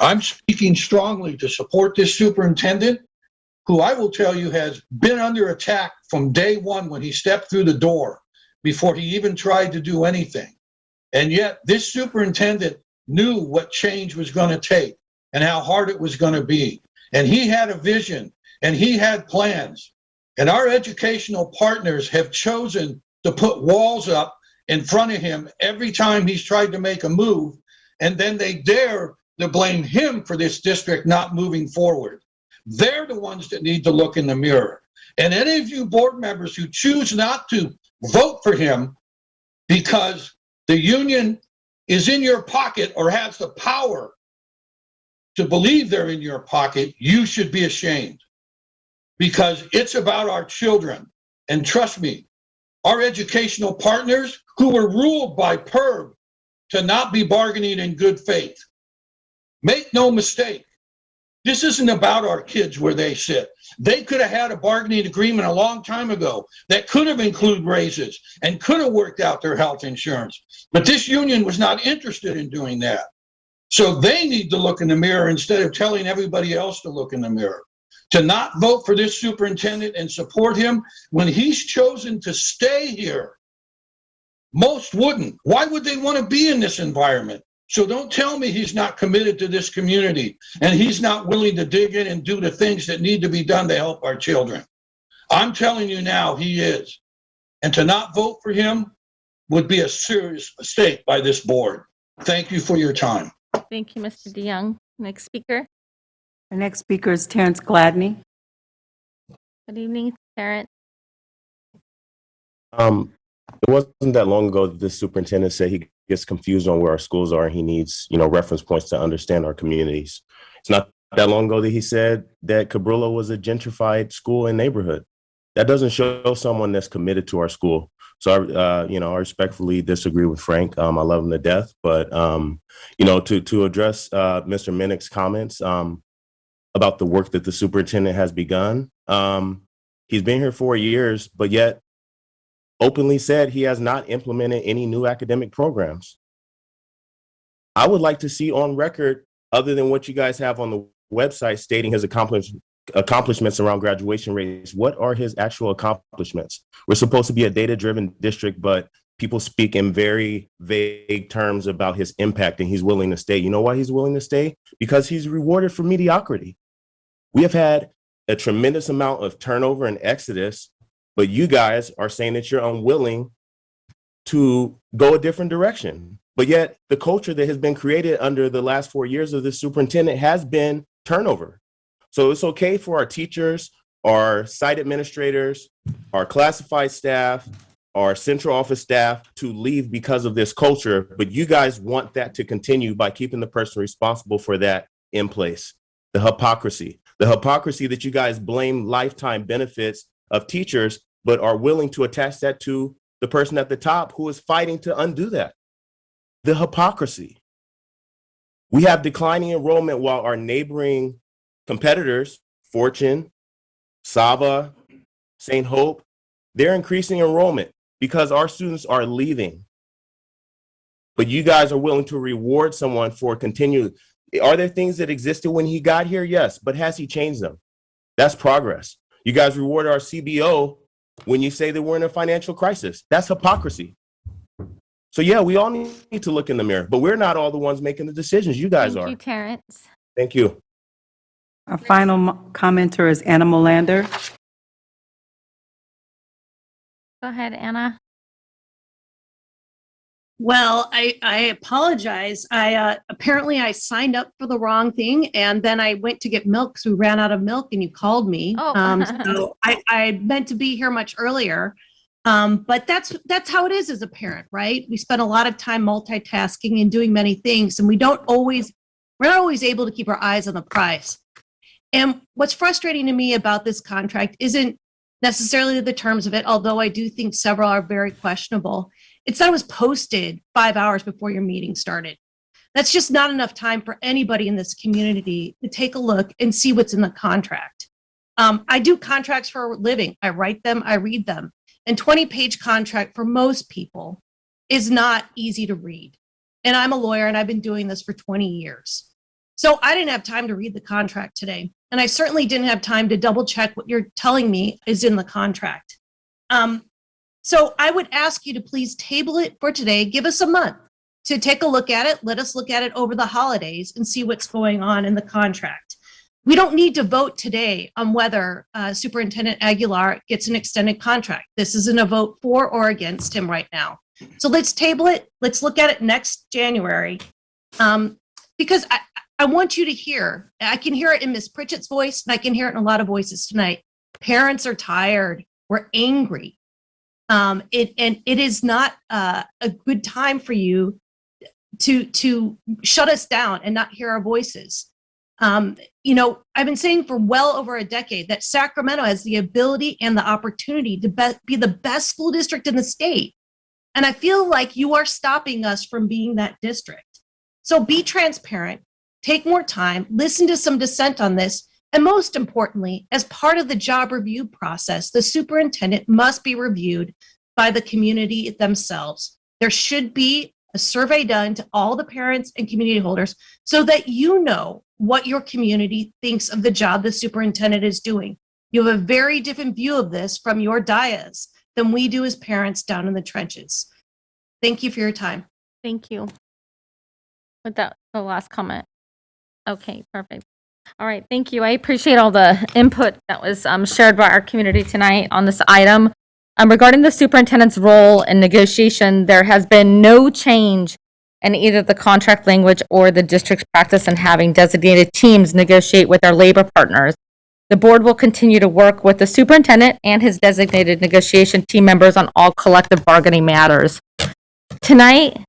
I'm speaking strongly to support this superintendent, who I will tell you has been under attack from day one when he stepped through the door, before he even tried to do anything. And yet this superintendent knew what change was going to take and how hard it was going to be. And he had a vision and he had plans. And our educational partners have chosen to put walls up in front of him every time he's tried to make a move. And then they dare to blame him for this district not moving forward. They're the ones that need to look in the mirror. And any of you board members who choose not to vote for him because the union is in your pocket or has the power to believe they're in your pocket, you should be ashamed, because it's about our children. And trust me, our educational partners who were ruled by PERB to not be bargaining in good faith. Make no mistake, This isn't about our kids where they sit. They could have had a bargaining agreement a long time ago that could have included raises and could have worked out their health insurance. But this union was not interested in doing that. So they need to look in the mirror instead of telling everybody else to look in the mirror. To not vote for this superintendent and support him when he's chosen to stay here. Most wouldn't. Why would they want to be in this environment? So don't tell me he's not committed to this community and he's not willing to dig in and do the things that need to be done to help our children. I'm telling you now, he is. And to not vote for him would be a serious mistake by this board. Thank you for your time. Thank you, Mr. DeYoung. Next speaker. Our next speaker is Terrence Gladney. Good evening, Terrence. It wasn't that long ago that this superintendent said he gets confused on where our schools are and he needs, reference points to understand our communities. It's not that long ago that he said that Cabrillo was a gentrified school and neighborhood. That doesn't show someone that's committed to our school. So I respectfully disagree with Frank. I love him to death, but to address Mr. Minnick's comments about the work that the superintendent has begun, he's been here 4 years, but yet openly said he has not implemented any new academic programs. I would like to see on record, other than what you guys have on the website stating his accomplishments around graduation rates, what are his actual accomplishments? We're supposed to be a data-driven district, but people speak in very vague terms about his impact and he's willing to stay. You know why he's willing to stay? Because he's rewarded for mediocrity. We have had a tremendous amount of turnover and exodus, but you guys are saying that you're unwilling to go a different direction. But yet the culture that has been created under the last 4 years of this superintendent has been turnover. So it's okay for our teachers, our site administrators, our classified staff, our central office staff to leave because of this culture, but you guys want that to continue by keeping the person responsible for that in place. The hypocrisy that you guys blame lifetime benefits of teachers, but are willing to attach that to the person at the top who is fighting to undo that. The hypocrisy. We have declining enrollment while our neighboring competitors, Fortune, Sava, St. Hope, they're increasing enrollment because our students are leaving. But you guys are willing to reward someone for continuing. Are there things that existed when he got here? Yes, but has he changed them? That's progress. You guys reward our CBO when you say that we're in a financial crisis. That's hypocrisy. So yeah, we all need to look in the mirror, but we're not all the ones making the decisions. You guys are. Thank you, Terrence. Thank you. Our final commenter is Anna Molander. Go ahead, Anna. Well, I apologize. Apparently I signed up for the wrong thing, and then I went to get milk because we ran out of milk, and you called me. Oh. So I meant to be here much earlier. But that's how it is as a parent, right? We spend a lot of time multitasking and doing many things, and we're not always able to keep our eyes on the prize. And what's frustrating to me about this contract isn't necessarily the terms of it, although I do think several are very questionable. It's that it was posted 5 hours before your meeting started. That's just not enough time for anybody in this community to take a look and see what's in the contract. I do contracts for a living. I write them, I read them. And 20-page contract for most people is not easy to read. And I'm a lawyer and I've been doing this for 20 years. So I didn't have time to read the contract today. And I certainly didn't have time to double check what you're telling me is in the contract. So I would ask you to please table it for today. Give us a month to take a look at it. Let us look at it over the holidays and see what's going on in the contract. We don't need to vote today on whether Superintendent Aguilar gets an extended contract. This isn't a vote for or against him right now. So let's table it. Let's look at it next January. Because I want you to hear, I can hear it in Ms. Pritchett's voice, and I can hear it in a lot of voices tonight. Parents are tired. We're angry. It is not a good time for you to shut us down and not hear our voices. I've been saying for well over a decade that Sacramento has the ability and the opportunity to be the best school district in the state. And I feel like you are stopping us from being that district. So be transparent. take more time, listen to some dissent on this, and most importantly, as part of the job review process, the superintendent must be reviewed by the community themselves. There should be a survey done to all the parents and community holders so that you know what your community thinks of the job the superintendent is doing. You have a very different view of this from your dais than we do as parents down in the trenches. Thank you for your time. Thank you. With that, the last comment. Okay, perfect. All right, thank you. I appreciate all the input that was shared by our community tonight on this item. Regarding the superintendent's role in negotiation, there has been no change in either the contract language or the district's practice in having designated teams negotiate with our labor partners. The board will continue to work with the superintendent and his designated negotiation team members on all collective bargaining matters. Tonight,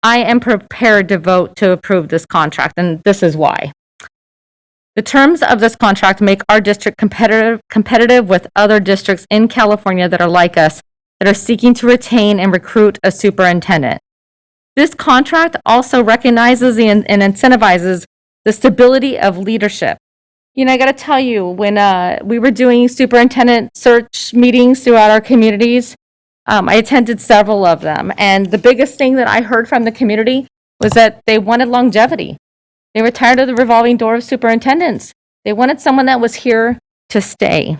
I am prepared to vote to approve this contract, and this is why. The terms of this contract make our district competitive with other districts in California that are like us, that are seeking to retain and recruit a superintendent. This contract also recognizes and incentivizes the stability of leadership. You know, I got to tell you, when we were doing superintendent search meetings throughout our communities, I attended several of them, and the biggest thing that I heard from the community was that they wanted longevity. They were tired of the revolving door of superintendents. They wanted someone that was here to stay.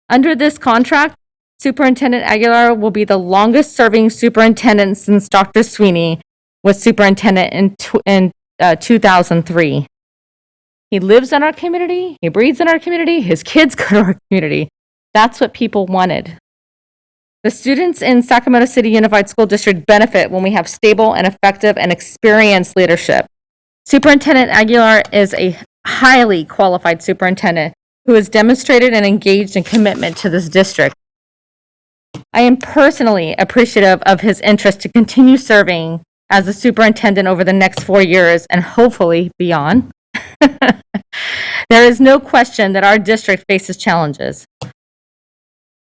Under this contract, Superintendent Aguilar will be the longest serving superintendent since Dr. Sweeney was superintendent in 2003. He lives in our community, he breathes in our community, his kids go to our community. That's what people wanted. The students in Sacramento City Unified School District benefit when we have stable and effective and experienced leadership. Superintendent Aguilar is a highly qualified superintendent who has demonstrated and engaged in commitment to this district. I am personally appreciative of his interest to continue serving as a superintendent over the next 4 years and hopefully beyond. There is no question that our district faces challenges.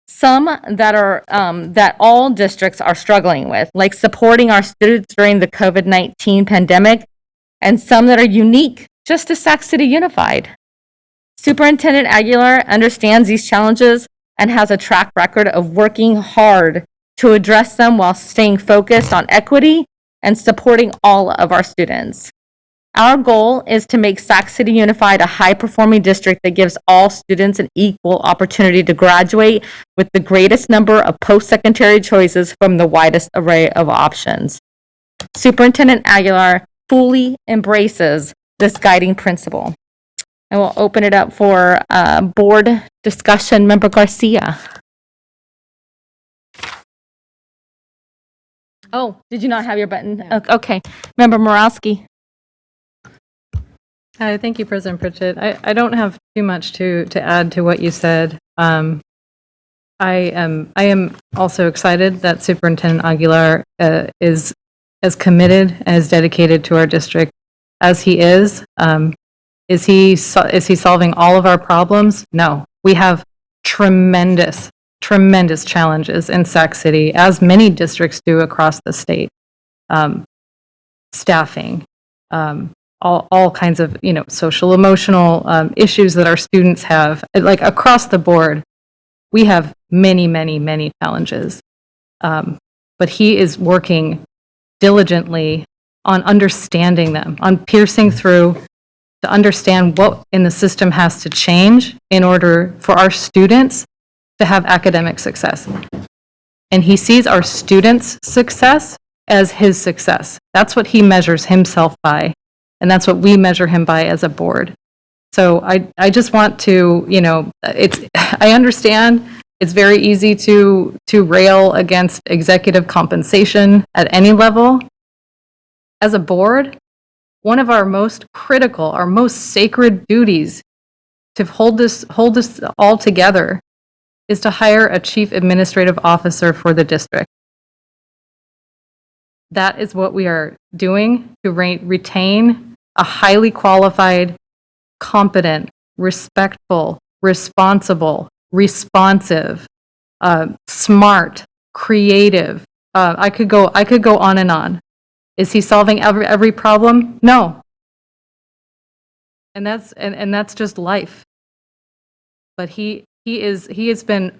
Some that all districts are struggling with, like supporting our students during the COVID-19 pandemic, and some that are unique just to Sac City Unified. Superintendent Aguilar understands these challenges and has a track record of working hard to address them while staying focused on equity and supporting all of our students. Our goal is to make Sac City Unified a high-performing district that gives all students an equal opportunity to graduate with the greatest number of post-secondary choices from the widest array of options. Superintendent Aguilar fully embraces this guiding principle. I will open it up for board discussion. Member Garcia. Oh, did you not have your button? No. Okay. Member Morowski. Hi, thank you, President Pritchett. I don't have too much to add to what you said. I am also excited that Superintendent Aguilar is as committed and as dedicated to our district as he is. Is he solving all of our problems? No. We have tremendous challenges in Sac City, as many districts do across the state. Staffing, all kinds of, social, emotional issues that our students have. Like across the board, we have many challenges. But he is working diligently on understanding them, on piercing through to understand what in the system has to change in order for our students to have academic success. And he sees our students' success as his success. That's what he measures himself by. And that's what we measure him by as a board. So I just want to, I understand it's very easy to rail against executive compensation at any level. As a board, one of our most critical, our most sacred duties to hold this all together is to hire a chief administrative officer for the district. That is what we are doing to retain a highly qualified, competent, respectful, responsible, responsive, smart, creative. I could go on and on. Is he solving every problem? No. And that's just life. But he has been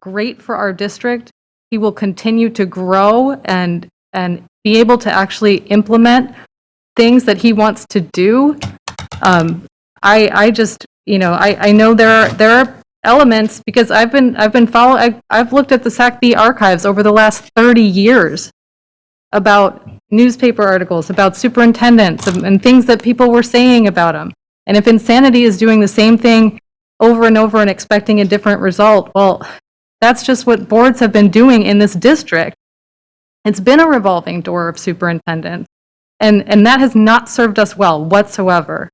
great for our district. He will continue to grow and be able to actually implement things that he wants to do. I just, I know there are elements, because I've looked at the SACB archives over the last 30 years about newspaper articles, about superintendents and things that people were saying about him. And if Insanity is doing the same thing over and over and expecting a different result, well, that's just what boards have been doing in this district. It's been a revolving door of superintendents, and that has not served us well whatsoever.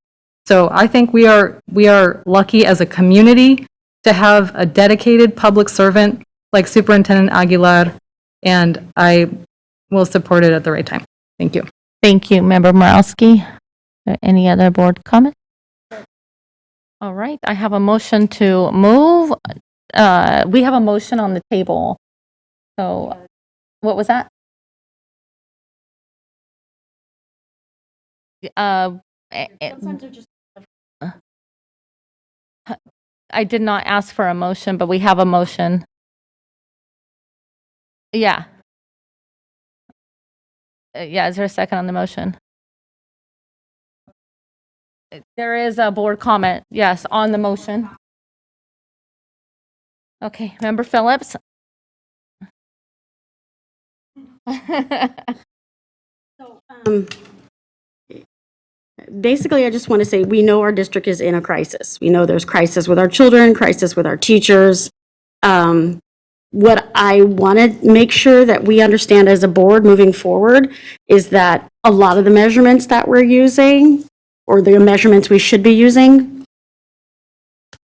So I think we are lucky as a community to have a dedicated public servant like Superintendent Aguilar, and I will support it at the right time. Thank you. Thank you, Member Morowski. Any other board comment? All right, I have a motion to move. We have a motion on the table. So, what was that? I did not ask for a motion, but we have a motion. Yeah. Yeah, is there a second on the motion? There is a board comment, yes, on the motion. Okay, Member Phillips? Basically, I just want to say, we know our district is in a crisis. We know there's crisis with our children, crisis with our teachers. What I want to make sure that we understand as a board moving forward is that a lot of the measurements that we're using, or the measurements we should be using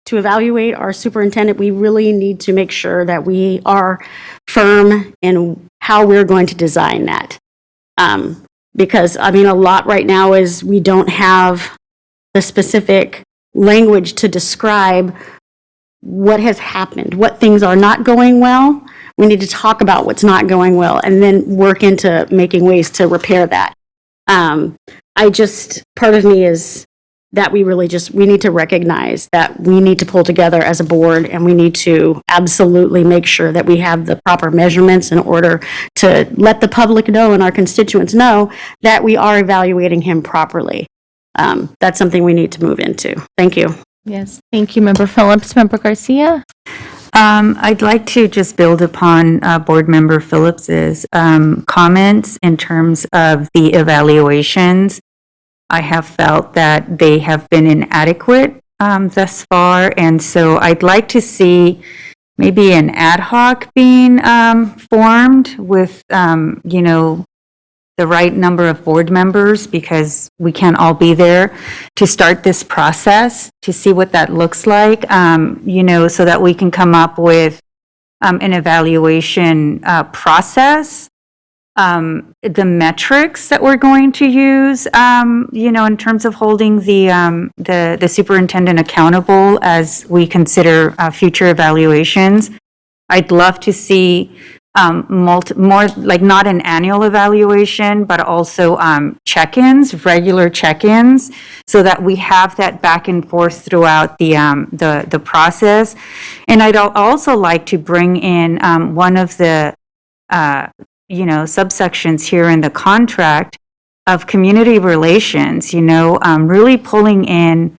to evaluate our superintendent, we really need to make sure that we are firm in how we're going to design that. Because, I mean, a lot right now is we don't have the specific language to describe what has happened, what things are not going well. We need to talk about what's not going well and then work into making ways to repair that. Part of me is that we need to recognize that we need to pull together as a board, and we need to absolutely make sure that we have the proper measurements in order to let the public know and our constituents know that we are evaluating him properly. That's something we need to move into. Thank you. Yes, thank you, Member Phillips. Member Garcia? I'd like to just build upon Board Member Phillips's comments in terms of the evaluations. I have felt that they have been inadequate thus far, and so I'd like to see maybe an ad hoc being formed with, the right number of board members, because we can't all be there to start this process, to see what that looks like, so that we can come up with an evaluation process, the metrics that we're going to use, in terms of holding the superintendent accountable as we consider future evaluations. I'd love to see more, like not an annual evaluation, but also check-ins, regular check-ins, so that we have that back and forth throughout the process. And I'd also like to bring in one of the subsections here in the contract of community relations, really pulling in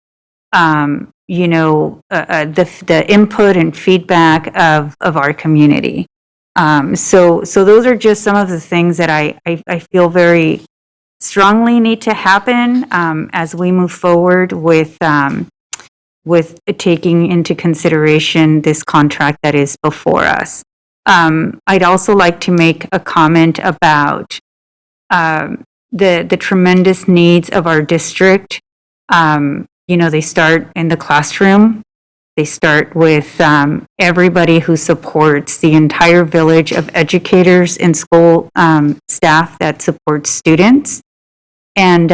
the input and feedback of our community. So those are just some of the things that I feel very strongly need to happen as we move forward with taking into consideration this contract that is before us. I'd also like to make a comment about the tremendous needs of our district. They start in the classroom. They start with everybody who supports the entire village of educators and school staff that supports students. And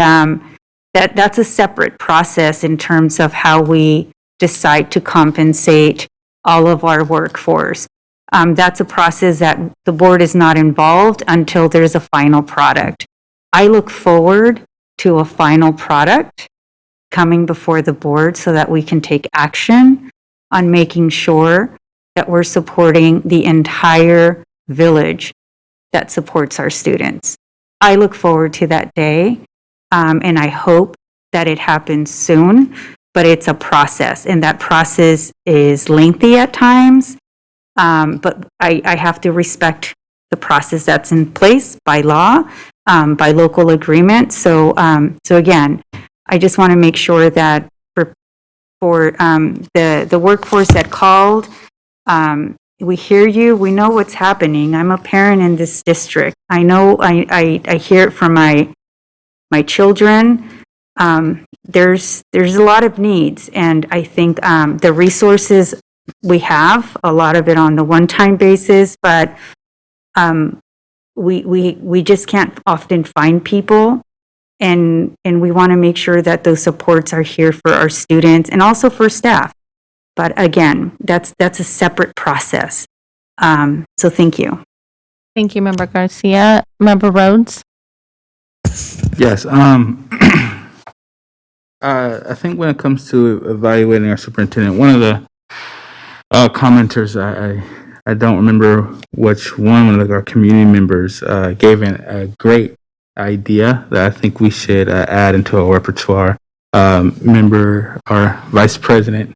that's a separate process in terms of how we decide to compensate all of our workforce. That's a process that the board is not involved until there's a final product. I look forward to a final product coming before the board so that we can take action on making sure that we're supporting the entire village that supports our students. I look forward to that day, and I hope that it happens soon, but it's a process, and that process is lengthy at times, but I have to respect the process that's in place by law, by local agreement. So again, I just want to make sure that for the workforce that called, we hear you. We know what's happening. I'm a parent in this district. I know. I hear it from my children. There's a lot of needs, and I think the resources we have, a lot of it on the one-time basis, but we just can't often find people, and we want to make sure that those supports are here for our students and also for staff. But again, that's a separate process. So thank you. Thank you, Member Garcia. Member Rhodes? Yes. I think when it comes to evaluating our superintendent, one of the commenters, I don't remember which one of our community members gave a great idea that I think we should add into our repertoire. Remember our Vice President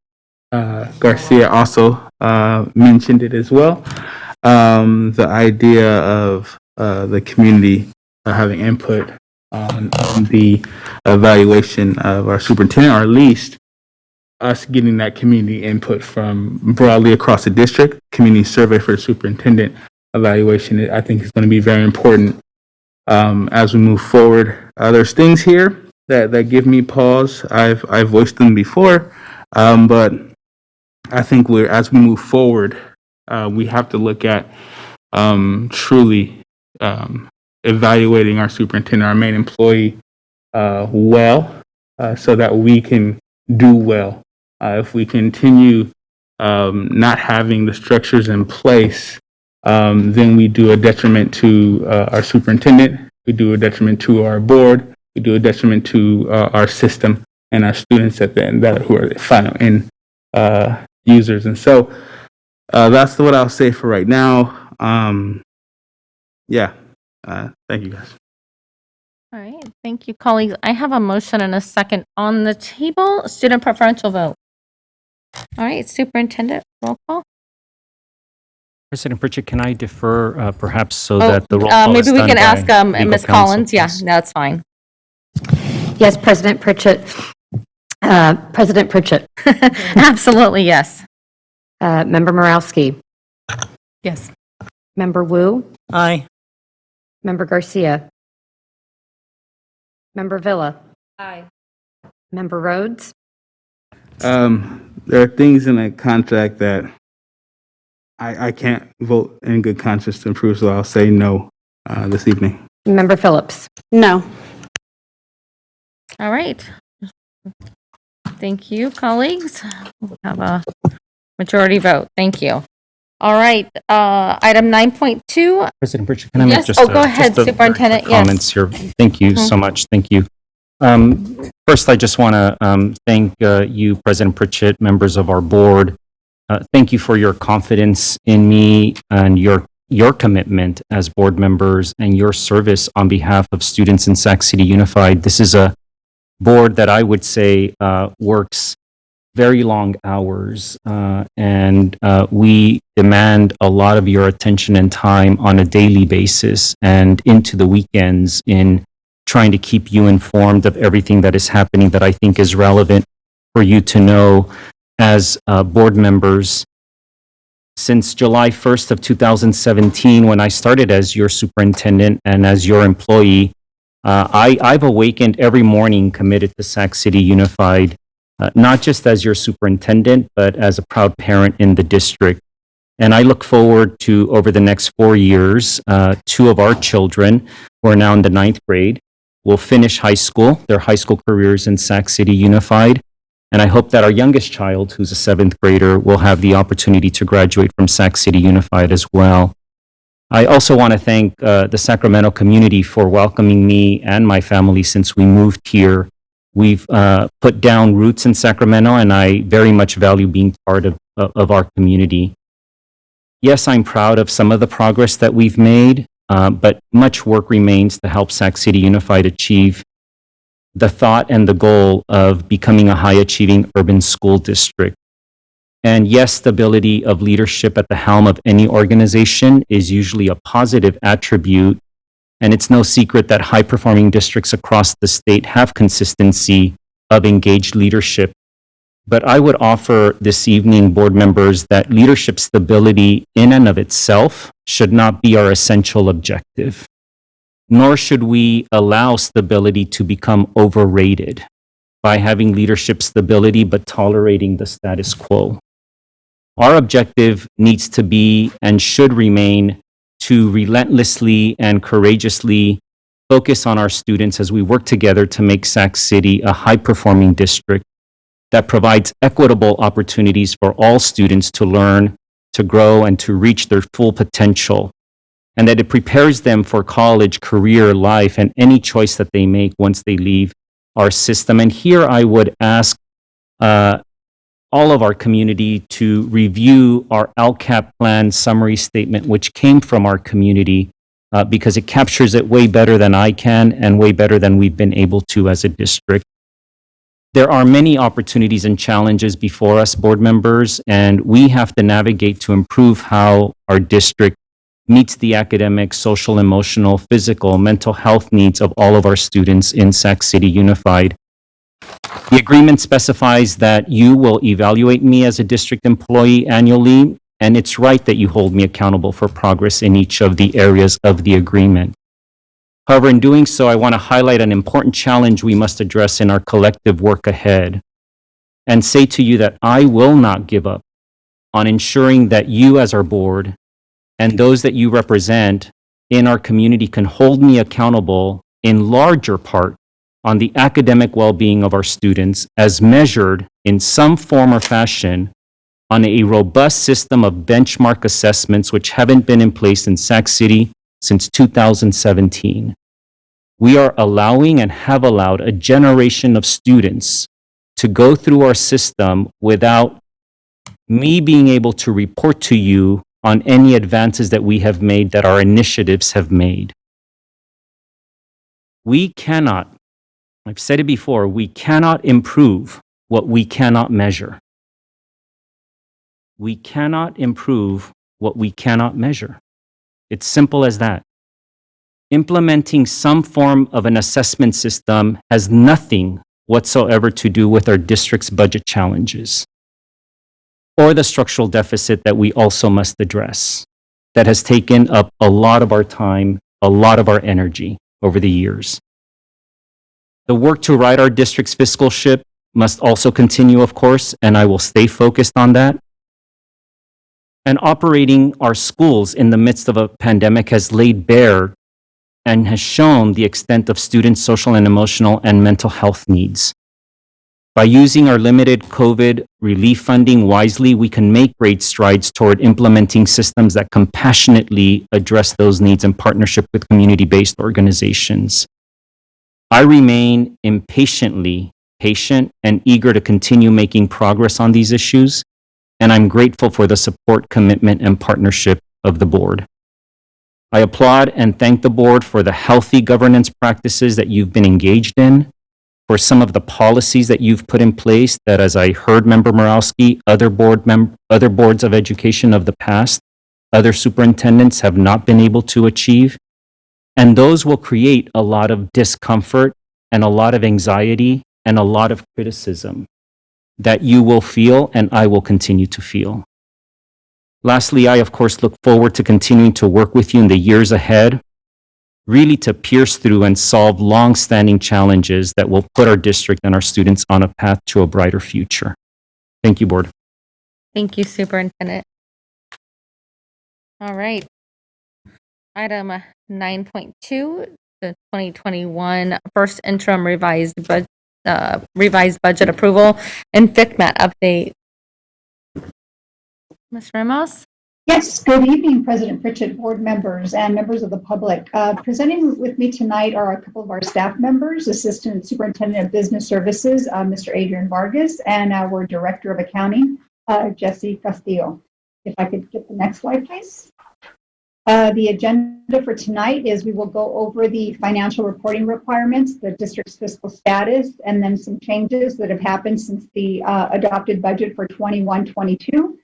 Garcia also mentioned it as well. The idea of the community having input on the evaluation of our superintendent, or at least us getting that community input from broadly across the district. Community survey for the superintendent evaluation, I think, is going to be very important as we move forward. There's things here that give me pause. I've voiced them before, but I think as we move forward, we have to look at truly evaluating our superintendent, our main employee, well, so that we can do well. If we continue not having the structures in place, then we do a detriment to our superintendent, we do a detriment to our board, we do a detriment to our system and our students at the end, who are the final end users. And so that's what I'll say for right now. Thank you, guys. All right, thank you, colleagues. I have a motion and a second on the table. Student preferential vote. All right, superintendent, roll call. President Pritchett, can I defer perhaps so that the roll call Maybe is we done can by ask legal Ms. counsel, Collins. Yeah, please? that's fine. Yes, President Pritchett. President Pritchett. Absolutely, yes. Member Morowski. Yes. Member Wu. Aye. Member Garcia. Member Villa. Aye. Member Rhodes. There are things in a contract that I can't vote in good conscience to improve, so I'll say no this evening. Member Phillips. No. All right. Thank you, colleagues. We have a majority vote. Thank you. All right, item 9.2. President Pritchett, can I make Yes. just Go ahead, just a Superintendent. very quick comments here? Thank you so much. Thank you. First, I just want to thank you, President Pritchett, members of our board. Thank you for your confidence in me and your commitment as board members and your service on behalf of students in Sac City Unified. This is a board that I would say works very long hours, and we demand a lot of your attention and time on a daily basis and into the weekends in trying to keep you informed of everything that is happening that I think is relevant for you to know as board members. Since July 1st of 2017, when I started as your superintendent and as your employee, I've awakened every morning committed to Sac City Unified, not just as your superintendent, but as a proud parent in the district. And I look forward to, over the next 4 years, 2 of our children, who are now in the 9th grade, will finish high school, their high school careers in Sac City Unified. And I hope that our youngest child, who's a 7th grader, will have the opportunity to graduate from Sac City Unified as well. I also want to thank the Sacramento community for welcoming me and my family since we moved here We've put down roots in Sacramento, and I very much value being part of our community. Yes, I'm proud of some of the progress that we've made, but much work remains to help Sac City Unified achieve the thought and the goal of becoming a high-achieving urban school district. And yes, stability of leadership at the helm of any organization is usually a positive attribute. And it's no secret that high-performing districts across the state have consistency of engaged leadership. But I would offer this evening, board members, that leadership stability in and of itself should not be our essential objective, nor should we allow stability to become overrated by having leadership stability but tolerating the status quo. Our objective needs to be and should remain to relentlessly and courageously focus on our students as we work together to make Sac City a high-performing district that provides equitable opportunities for all students to learn, to grow, and to reach their full potential, and that it prepares them for college, career, life, and any choice that they make once they leave our system. And here I would ask all of our community to review our LCAP plan summary statement, which came from our community, because it captures it way better than I can and way better than we've been able to as a district. There are many opportunities and challenges before us, board members, and we have to navigate to improve how our district meets the academic, social, emotional, physical, mental health needs of all of our students in Sac City Unified. The agreement specifies that you will evaluate me as a district employee annually, and it's right that you hold me accountable for progress in each of the areas of the agreement. However, in doing so, I want to highlight an important challenge we must address in our collective work ahead, and say to you that I will not give up on ensuring that you as our board and those that you represent in our community can hold me accountable in larger part on the academic well-being of our students as measured in some form or fashion on a robust system of benchmark assessments which haven't been in place in Sac City since 2017. We are allowing and have allowed a generation of students to go through our system without me being able to report to you on any advances that we have made, that our initiatives have made. We cannot, I've said it before, we cannot improve what we cannot measure. We cannot improve what we cannot measure. It's simple as that. Implementing some form of an assessment system has nothing whatsoever to do with our district's budget challenges or the structural deficit that we also must address that has taken up a lot of our time, a lot of our energy over the years. The work to right our district's fiscal ship must also continue, of course, and I will stay focused on that. And operating our schools in the midst of a pandemic has laid bare and has shown the extent of students' social and emotional and mental health needs. By using our limited COVID relief funding wisely, we can make great strides toward implementing systems that compassionately address those needs in partnership with community-based organizations. I remain impatiently patient and eager to continue making progress on these issues, and I'm grateful for the support, commitment, and partnership of the board. I applaud and thank the board for the healthy governance practices that you've been engaged in, for some of the policies that you've put in place that, as I heard Member Morowski, other boards of education of the past, other superintendents have not been able to achieve. And those will create a lot of discomfort and a lot of anxiety and a lot of criticism that you will feel and I will continue to feel. Lastly, I, of course, look forward to continuing to work with you in the years ahead, really to pierce through and solve long-standing challenges that will put our district and our students on a path to a brighter future. Thank you, Board. Thank you, Superintendent. All right. Item 9.2, the 2021 first interim revised budget approval and FICMAT update. Ms. Ramos? Yes, good evening, President Pritchett, board members, and members of the public. Presenting with me tonight are a couple of our staff members, Assistant Superintendent of Business Services, Mr. Adrian Vargas, and our Director of Accounting, Jesse Castillo. If I could get the next slide, please. The agenda for tonight is we will go over the financial reporting requirements, the district's fiscal status, and then some changes that have happened since the adopted budget for 21-22.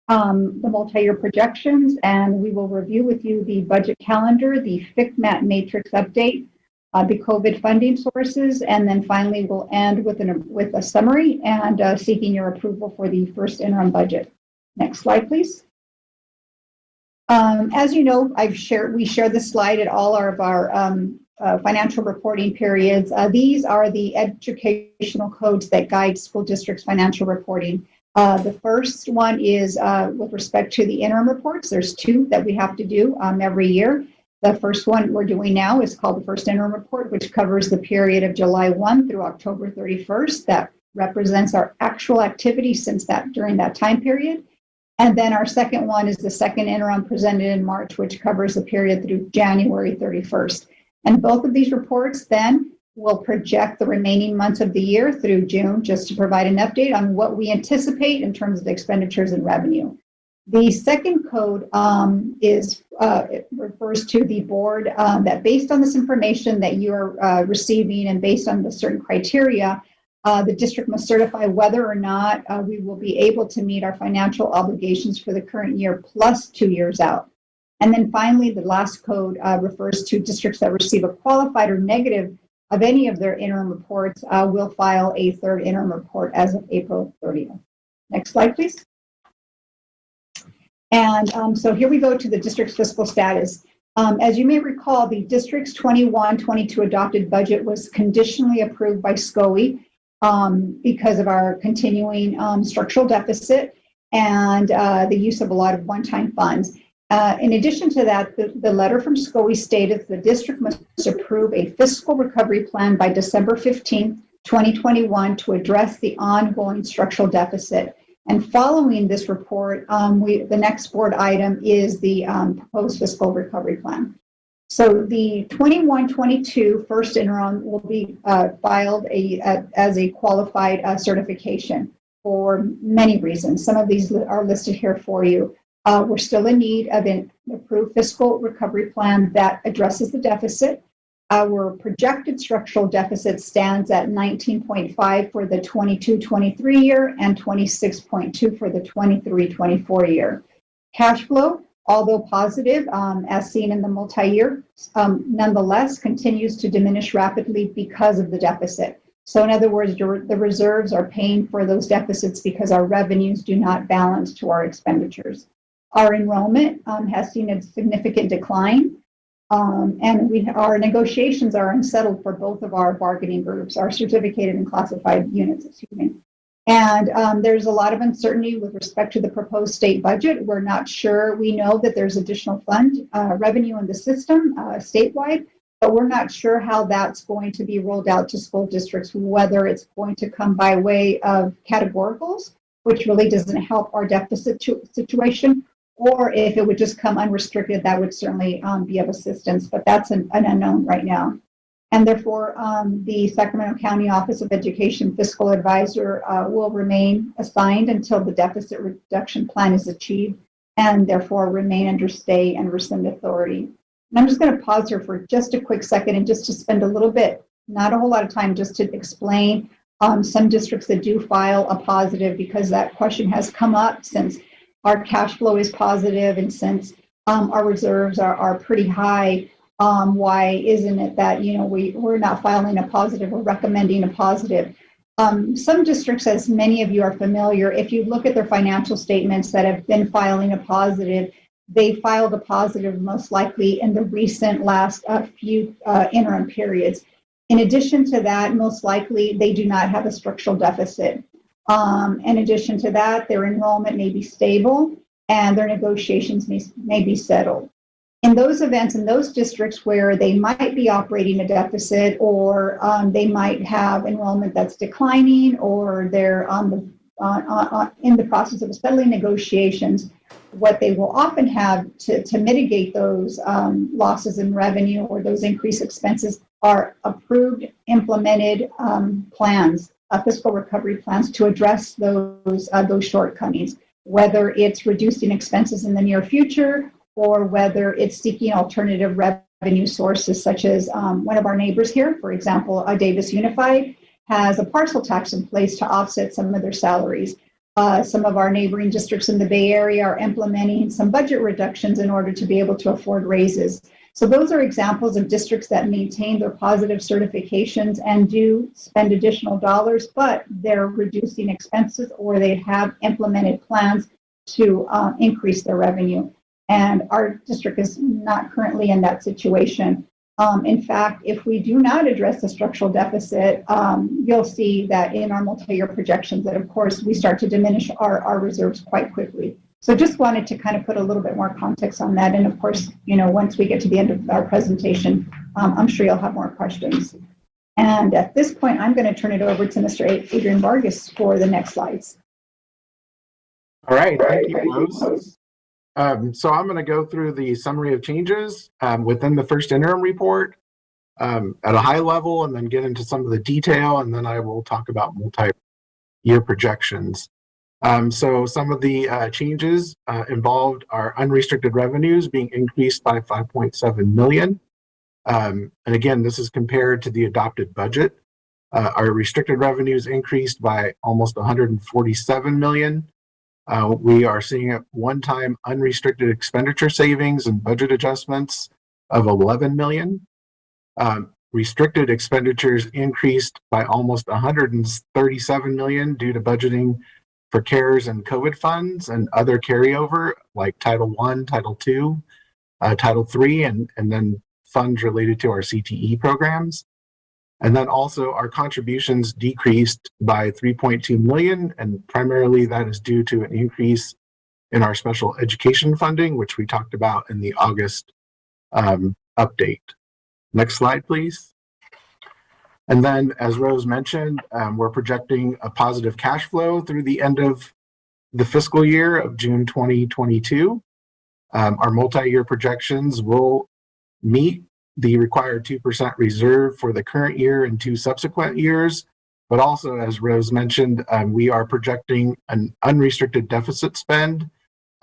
The multi-year projections, and we will review with you the budget calendar, the FICMAT matrix update, the COVID funding sources, and then finally we'll end with a summary and seeking your approval for the first interim budget. Next slide, please. As you know, we share this slide at all of our financial reporting periods. These are the educational codes that guide school districts' financial reporting. The first one is with respect to the interim reports. There's two that we have to do every year. The first one we're doing now is called the first interim report, which covers the period of July 1 through October 31st. That represents our actual activity during that time period. And then our second one is the second interim presented in March, which covers the period through January 31st. And both of these reports then will project the remaining months of the year through June, just to provide an update on what we anticipate in terms of expenditures and revenue. The second code it refers to the board that based on this information that you are receiving and based on the certain criteria, the district must certify whether or not we will be able to meet our financial obligations for the current year plus 2 years out. And then finally, the last code refers to districts that receive a qualified or negative of any of their interim reports will file a third interim report as of April 30th. Next slide, please. And so here we go to the district's fiscal status. As you may recall, the district's 21-22 adopted budget was conditionally approved by SCOE because of our continuing structural deficit and the use of a lot of one-time funds. In addition to that, the letter from SCOE stated the district must approve a fiscal recovery plan by December 15, 2021 to address the ongoing structural deficit. And following this report, the next board item is the proposed fiscal recovery plan. So the 21-22 first interim will be filed as a qualified certification for many reasons. Some of these are listed here for you. We're still in need of an approved fiscal recovery plan that addresses the deficit. Our projected structural deficit stands at 19.5 for the 22-23 year and 26.2 for the 23-24 year. Cash flow, although positive, as seen in the multi-year, nonetheless continues to diminish rapidly because of the deficit. So in other words, the reserves are paying for those deficits because our revenues do not balance to our expenditures. Our enrollment has seen a significant decline, and our negotiations are unsettled for both of our bargaining groups, our certificated and classified units, excuse me. And there's a lot of uncertainty with respect to the proposed state budget. We're not sure. We know that there's additional fund revenue in the system statewide, but we're not sure how that's going to be rolled out to school districts, whether it's going to come by way of categoricals, which really doesn't help our deficit situation, or if it would just come unrestricted, that would certainly be of assistance, but that's an unknown right now. And therefore, the Sacramento County Office of Education Fiscal Advisor will remain assigned until the deficit reduction plan is achieved, and therefore remain under stay and rescind authority. And I'm just going to pause here for just a quick second and just to spend a little bit, not a whole lot of time, just to explain some districts that do file a positive, because that question has come up since our cash flow is positive and since our reserves are pretty high. Why isn't it that, we're not filing a positive or recommending a positive? Some districts, as many of you are familiar, if you look at their financial statements that have been filing a positive, they filed a positive most likely in the recent last few interim periods. In addition to that, most likely they do not have a structural deficit. In addition to that, their enrollment may be stable and their negotiations may be settled. In those events, in those districts where they might be operating a deficit, or they might have enrollment that's declining, or they're on in the process of settling negotiations, what they will often have to mitigate those losses in revenue or those increased expenses are approved, implemented plans, fiscal recovery plans to address those shortcomings, whether it's reducing expenses in the near future or whether it's seeking alternative revenue sources, such as one of our neighbors here, for example, Davis Unified, has a parcel tax in place to offset some of their salaries. Some of our neighboring districts in the Bay Area are implementing some budget reductions in order to be able to afford raises. So those are examples of districts that maintain their positive certifications and do spend additional dollars, but they're reducing expenses or they have implemented plans to increase their revenue. And our district is not currently in that situation. In fact, if we do not address the structural deficit, you'll see that in our multi-year projections that, of course, we start to diminish our reserves quite quickly. So just wanted to kind of put a little bit more context on that. And of course, once we get to the end of our presentation, I'm sure you'll have more questions. And at this point, I'm going to turn it over to Mr. Adrian Vargas for the next slides. All right, thank you, Rose. So I'm going to go through the summary of changes within the first interim report at a high level, and then get into some of the detail, and then I will talk about multi-year projections. So some of the changes involved our unrestricted revenues being increased by 5.7 million. And again, this is compared to the adopted budget. Our restricted revenues increased by almost 147 million. We are seeing a one-time unrestricted expenditure savings and budget adjustments of 11 million. Restricted expenditures increased by almost 137 million due to budgeting for CARES and COVID funds and other carryover like Title I, Title II, Title III, and then funds related to our CTE programs. And then also our contributions decreased by 3.2 million, and primarily that is due to an increase in our special education funding, which we talked about in the August update. Next slide, please. And then, as Rose mentioned, we're projecting a positive cash flow through the end of the fiscal year of June 2022. Our multi-year projections will meet the required 2% reserve for the current year and 2 subsequent years. But also, as Rose mentioned, we are projecting an unrestricted deficit spend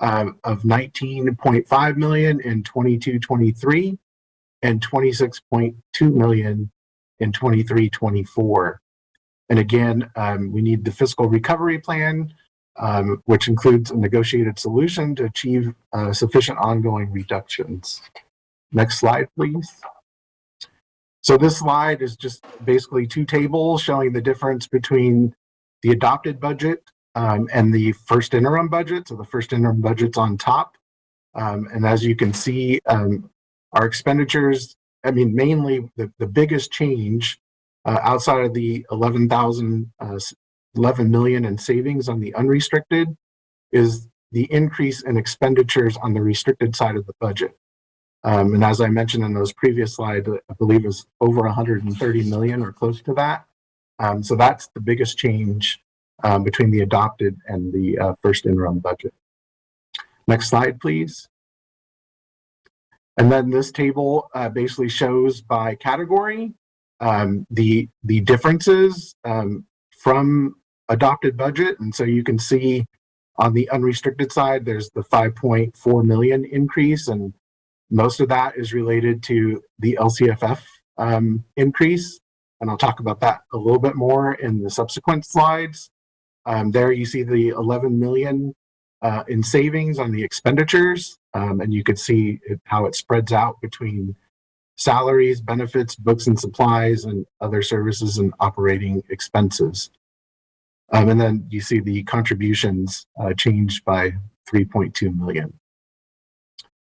of 19.5 million in 22-23 and 26.2 million in 23-24. And again, we need the fiscal recovery plan, which includes a negotiated solution to achieve sufficient ongoing reductions. Next slide, please. So this slide is just basically 2 tables showing the difference between the adopted budget and the first interim budget. So the first interim budget's on top. And as you can see, our expenditures, mainly the biggest change outside of the 11 million in savings on the unrestricted is the increase in expenditures on the restricted side of the budget. And as I mentioned in those previous slides, I believe it was over 130 million or close to that. So that's the biggest change between the adopted and the first interim budget. Next slide, please. And then this table basically shows by category the differences from adopted budget. And so you can see on the unrestricted side, there's the 5.4 million increase, and most of that is related to the LCFF increase, and I'll talk about that a little bit more in the subsequent slides. There you see the 11 million in savings on the expenditures, and you could see how it spreads out between salaries, benefits, books and supplies, and other services and operating expenses. And then you see the contributions changed by 3.2 million.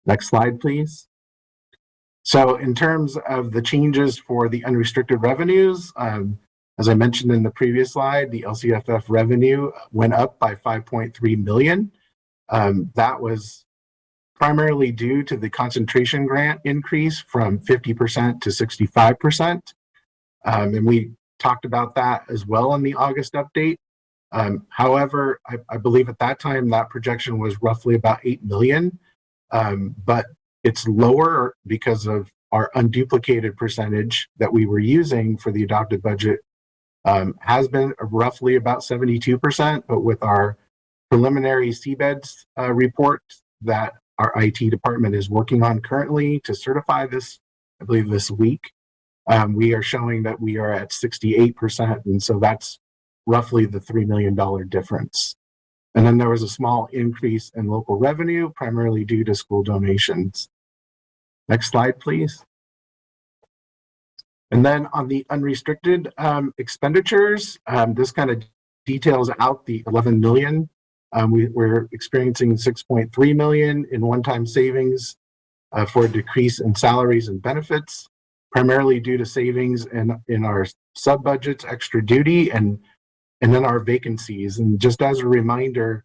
Next slide, please. So in terms of the changes for the unrestricted revenues, as I mentioned in the previous slide, the LCFF revenue went up by 5.3 million. That was primarily due to the concentration grant increase from 50% to 65%. And we talked about that as well in the August update. However, I believe at that time that projection was roughly about 8 million, but it's lower because of our unduplicated percentage that we were using for the adopted budget has been roughly about 72%, but with our preliminary CBEDS report that our IT department is working on currently to certify this, I believe this week, we are showing that we are at 68%, and so that's roughly the $3 million difference. And then there was a small increase in local revenue, primarily due to school donations. Next slide, please. And then on the unrestricted expenditures, this kind of details out the 11 million. We're experiencing 6.3 million in one-time savings for a decrease in salaries and benefits, primarily due to savings in our sub-budgets, extra duty, and then our vacancies. And just as a reminder,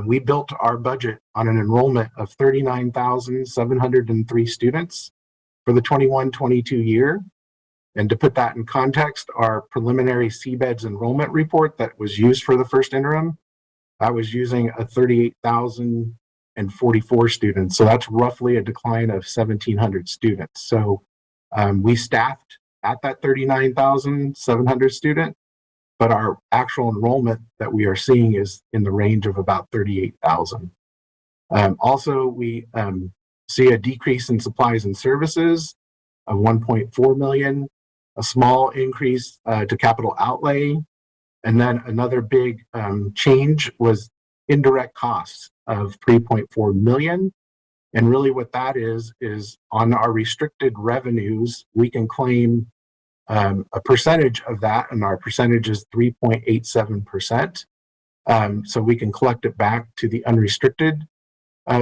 we built our budget on an enrollment of 39,703 students for the 21-22 year. And to put that in context, our preliminary CBEDS enrollment report that was used for the first interim, I was using a 38,044 students. So that's roughly a decline of 1,700 students. So we staffed at that 39,700 student, but our actual enrollment that we are seeing is in the range of about 38,000. Also, we see a decrease in supplies and services of 1.4 million, a small increase to capital outlay, and then another big change was indirect costs of 3.4 million. And really what that is on our restricted revenues, we can claim a percentage of that, and our percentage is 3.87%. So we can collect it back to the unrestricted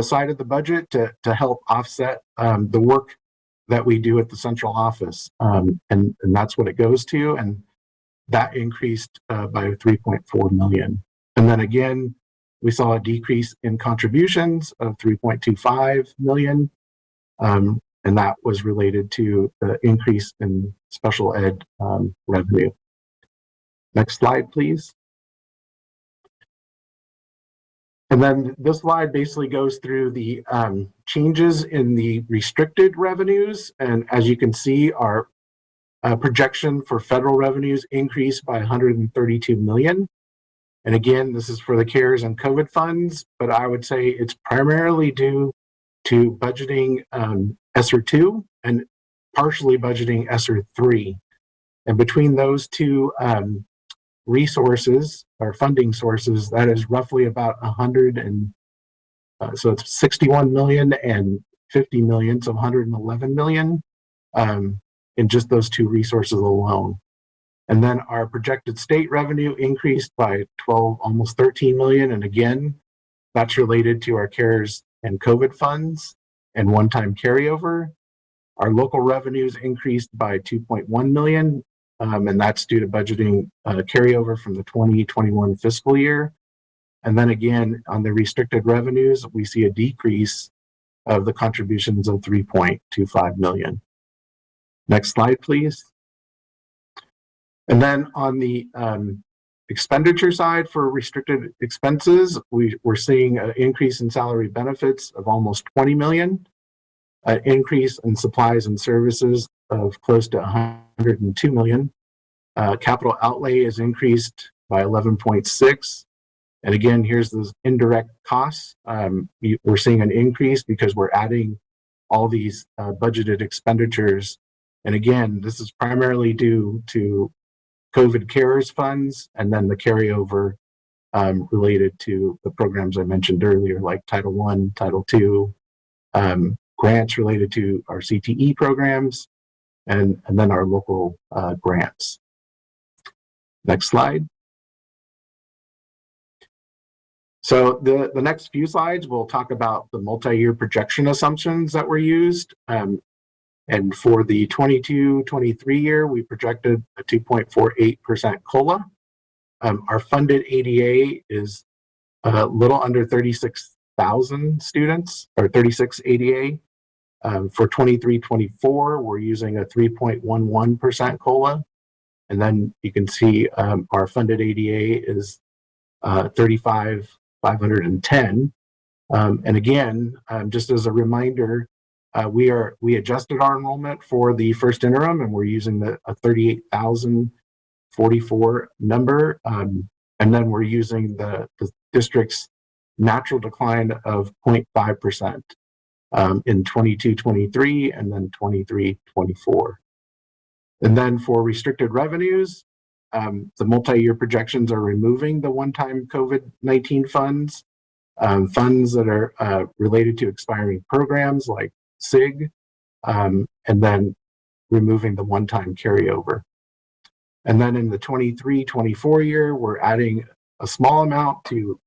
side of the budget to help offset the work that we do at the central office. And that's what it goes to. And that increased by 3.4 million. And then again, we saw a decrease in contributions of 3.25 million. And that was related to the increase in special ed revenue. Next slide, please. And then this slide basically goes through the changes in the restricted revenues. And as you can see, our projection for federal revenues increased by 132 million. And again, this is for the CARES and COVID funds, but I would say it's primarily due to budgeting ESSER 2 and partially budgeting ESSER 3. And between those two resources or funding sources, that is roughly about 100 and so it's 61 million and 50 million, so 111 million in just those two resources alone. And then our projected state revenue increased by 12, almost 13 million. And again, that's related to our CARES and COVID funds and one-time carryover. Our local revenues increased by 2.1 million. And that's due to budgeting carryover from the 2021 fiscal year. And then again, on the restricted revenues, we see a decrease of the contributions of 3.25 million. Next slide, please. And then on the expenditure side for restricted expenses, we're seeing an increase in salary benefits of almost 20 million, an increase in supplies and services of close to 102 million. Capital outlay is increased by 11.6. And again, here's those indirect costs. We're seeing an increase because we're adding all these budgeted expenditures. And again, this is primarily due to COVID CARES funds and then the carryover related to the programs I mentioned earlier, like Title I, Title II, grants related to our CTE programs, and then our local grants. Next slide. So the next few slides, we'll talk about the multi-year projection assumptions that were used. And for the 22-23 year, we projected a 2.48% COLA. Our funded ADA is a little under 36,000 students, or 36 ADA. For 23-24, we're using a 3.11% COLA. And then you can see our funded ADA is 35,510. And again, just as a reminder, we adjusted our enrollment for the first interim, and we're using a 38,044 number. And then we're using the district's natural decline of 0.5% in 22-23 and then 23-24. And then for restricted revenues, the multi-year projections are removing the one-time COVID-19 funds, funds that are related to expiring programs like SIG, and then removing the one-time carryover. And then in the 23-24 year, we're adding a small amount to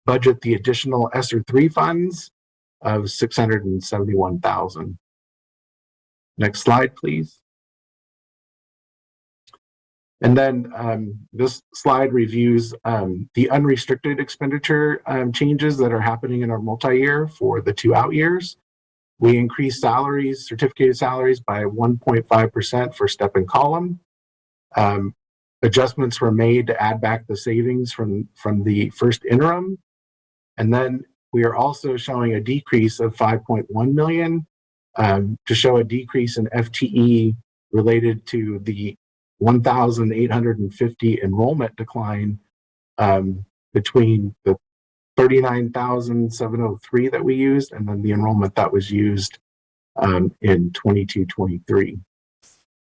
budget the additional ESSER 3 funds of 671,000. Next slide, please. And then this slide reviews the unrestricted expenditure changes that are happening in our multi-year for the 2 out years. We increased salaries, certificated salaries by 1.5% for step and column. Adjustments were made to add back the savings from the first interim. And then we are also showing a decrease of 5.1 million to show a decrease in FTE related to the 1,850 enrollment decline between the 39,703 that we used and then the enrollment that was used in 22-23.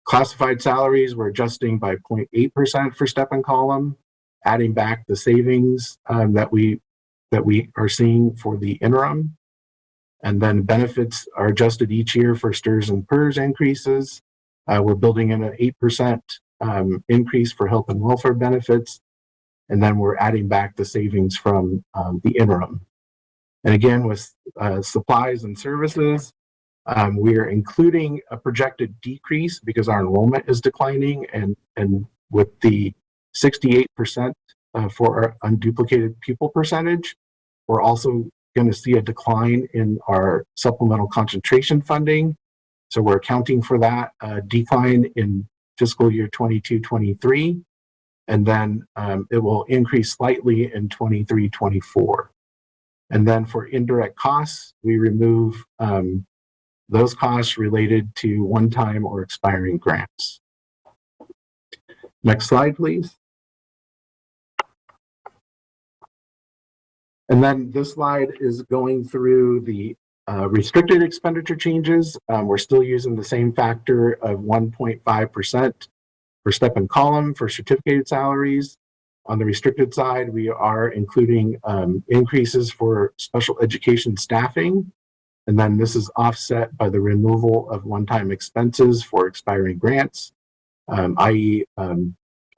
Classified salaries we're adjusting by 0.8% for step and column, adding back the savings that we are seeing for the interim. And then benefits are adjusted each year for STRS and PERS increases. We're building in an 8% increase for health and welfare benefits. And then we're adding back the savings from the interim. And again, with supplies and services, we are including a projected decrease because our enrollment is declining, and with the 68% for our unduplicated pupil percentage, we're also going to see a decline in our supplemental concentration funding. So we're accounting for that decline in fiscal year 22-23, and then it will increase slightly in 23-24. And then for indirect costs, we remove those costs related to one-time or expiring grants. Next slide, please. And then this slide is going through the restricted expenditure changes. We're still using the same factor of 1.5% for step and column for certificated salaries. On the restricted side, we are including increases for special education staffing. And then this is offset by the removal of one-time expenses for expiring grants, i.e.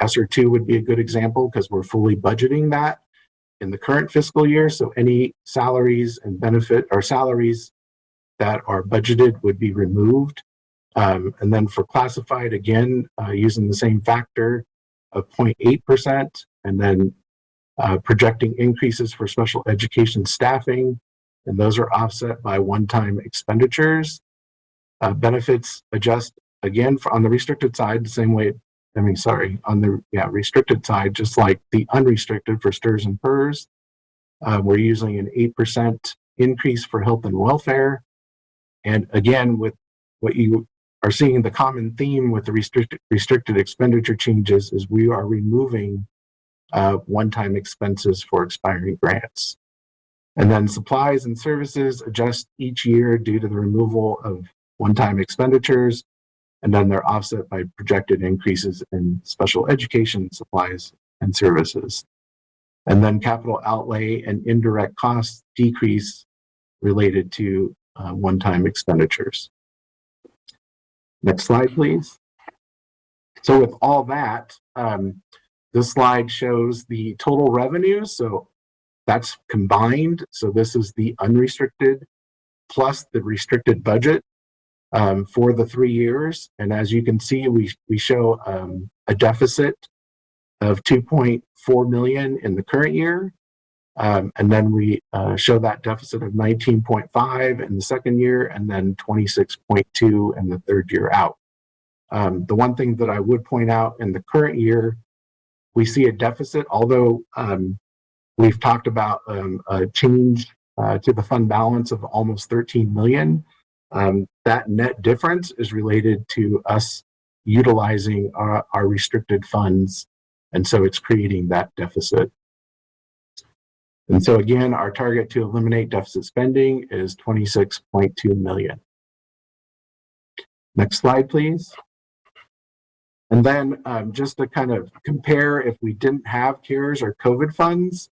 ESSER 2 would be a good example because we're fully budgeting that in the current fiscal year. So any salaries and benefit or salaries that are budgeted would be removed. And then for classified, again, using the same factor of 0.8%, and then projecting increases for special education staffing, and those are offset by one-time expenditures. Benefits adjust again on the restricted side, the same way, on the restricted side, just like the unrestricted for STRS and PERS. We're using an 8% increase for health and welfare. And again, with what you are seeing, the common theme with the restricted expenditure changes is we are removing one-time expenses for expiring grants. And then supplies and services adjust each year due to the removal of one-time expenditures, and then they're offset by projected increases in special education supplies and services. And then capital outlay and indirect costs decrease related to one-time expenditures. Next slide, please. So with all that, this slide shows the total revenues. So that's combined. So this is the unrestricted plus the restricted budget for the 3 years. And as you can see, we show a deficit of 2.4 million in the current year. And then we show that deficit of 19.5 in the second year, and then 26.2 in the third year out. The one thing that I would point out in the current year, we see a deficit, although We've talked about a change to the fund balance of almost 13 million. That net difference is related to us utilizing our restricted funds, and so it's creating that deficit. And so again, our target to eliminate deficit spending is 26.2 million. Next slide, please. And then just to kind of compare, if we didn't have CARES or COVID funds,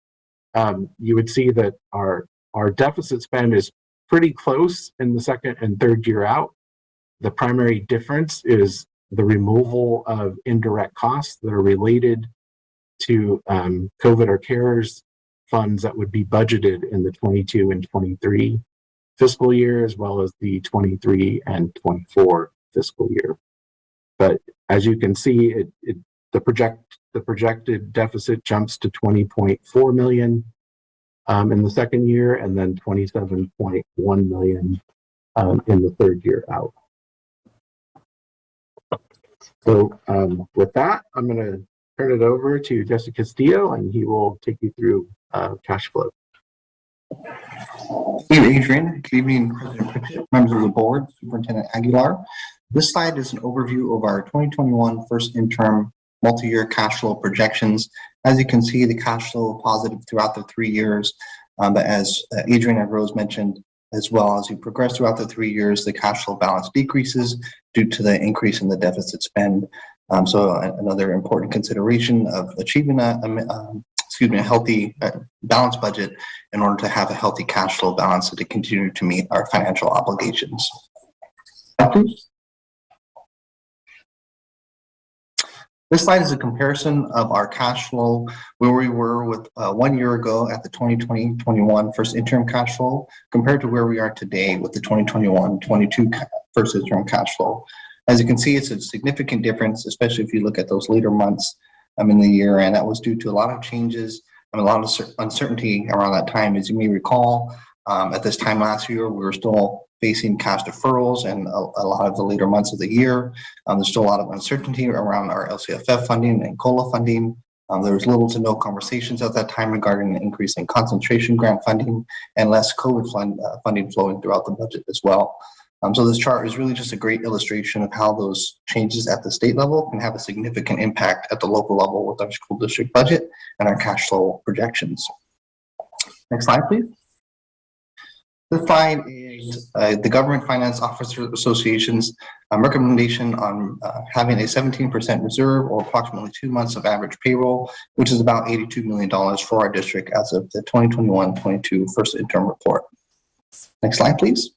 you would see that our deficit spend is pretty close in the second and third year out. The primary difference is the removal of indirect costs that are related to COVID or CARES funds that would be budgeted in the 22 and 23 fiscal year, as well as the 23 and 24 fiscal year. But as you can see, the projected deficit jumps to 20.4 million in the second year, and then 27.1 million in the third year out. So with that, I'm going to turn it over to Jesse Castillo, and he will take you through cash flow. Thank you, Adrian. Good evening, President Pritchett, members of the board, Superintendent Aguilar. This slide is an overview of our 2021 first interim multi-year cash flow projections. As you can see, the cash flow positive throughout the 3 years, but as Adrian and Rose mentioned, as well as you progress throughout the 3 years, the cash flow balance decreases due to the increase in the deficit spend. So another important consideration of achieving a healthy balanced budget in order to have a healthy cash flow balance and to continue to meet our financial obligations. This slide is a comparison of our cash flow where we were with 1 year ago at the 2020-21 first interim cash flow compared to where we are today with the 2021-22 first interim cash flow. As you can see, it's a significant difference, especially if you look at those later months in the year, and that was due to a lot of changes and a lot of uncertainty around that time. As you may recall, at this time last year, we were still facing cash deferrals and a lot of the later months of the year. There's still a lot of uncertainty around our LCFF funding and COLA funding. There was little to no conversations at that time regarding the increase in concentration grant funding and less COVID funding flowing throughout the budget as well. So this chart is really just a great illustration of how those changes at the state level can have a significant impact at the local level with our school district budget and our cash flow projections. Next slide, please. This slide is the Government Finance Officers Association's recommendation on having a 17% reserve or approximately 2 months of average payroll, which is about $82 million for our district as of the 2021-22 first interim report. Next slide, please.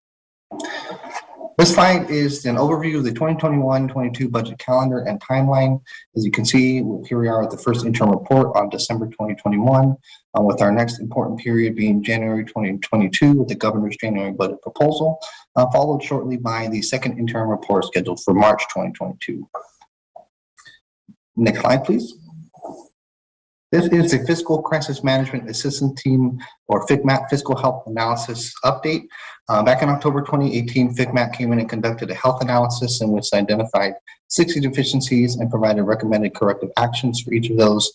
This slide is an overview of the 2021-22 budget calendar and timeline. As you can see, here we are at the first interim report on December 2021, with our next important period being January 2022 with the governor's January budget proposal, followed shortly by the second interim report scheduled for March 2022. Next slide, please. This is the Fiscal Crisis Management Assistance Team, or FCMAT, Fiscal Health Analysis Update. Back in October 2018, FCMAT came in and conducted a health analysis in which it identified 60 deficiencies and provided recommended corrective actions for each of those.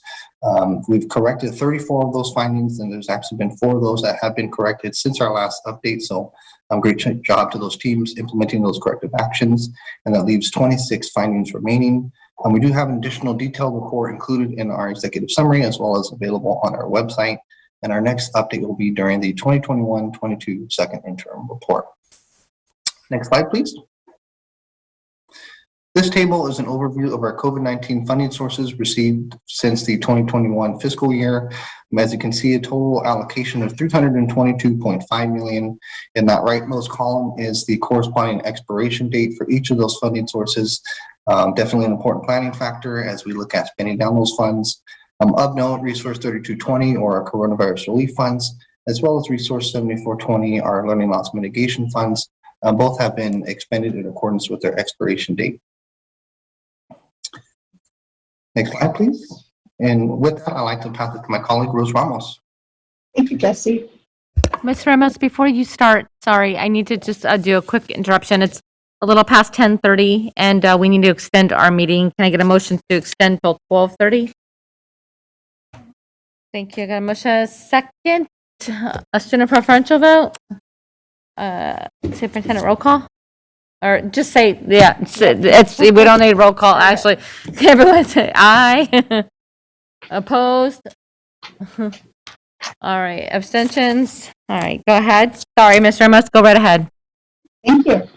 We've corrected 34 of those findings, and there's actually been 4 of those that have been corrected since our last update. So great job to those teams implementing those corrective actions. And that leaves 26 findings remaining. We do have an additional detailed report included in our executive summary as well as available on our website. And our next update will be during the 2021-22 second interim report. Next slide, please. This table is an overview of our COVID-19 funding sources received since the 2021 fiscal year. As you can see, a total allocation of $322.5 million. In that rightmost column is the corresponding expiration date for each of those funding sources. Definitely an important planning factor as we look at spending down those funds. Of note, Resource 3220 or our coronavirus relief funds, as well as Resource 7420, our learning loss mitigation funds, both have been expended in accordance with their expiration date. Next slide, please. And with that, I'd like to pass it to my colleague, Rose Ramos. Thank you, Jesse. Ms. Ramos, before you start, sorry, I need to just do a quick interruption. It's a little past 10:30 and we need to extend our meeting. Can I get a motion to extend till 12:30? Thank you. Got a motion, a second. A student preferential vote? Superintendent roll call? Or just say, yeah, we don't need roll call, actually. Everyone say aye. Opposed? All right, abstentions? All right, go ahead. Sorry, Mr. Ramos, go right ahead. Thank you.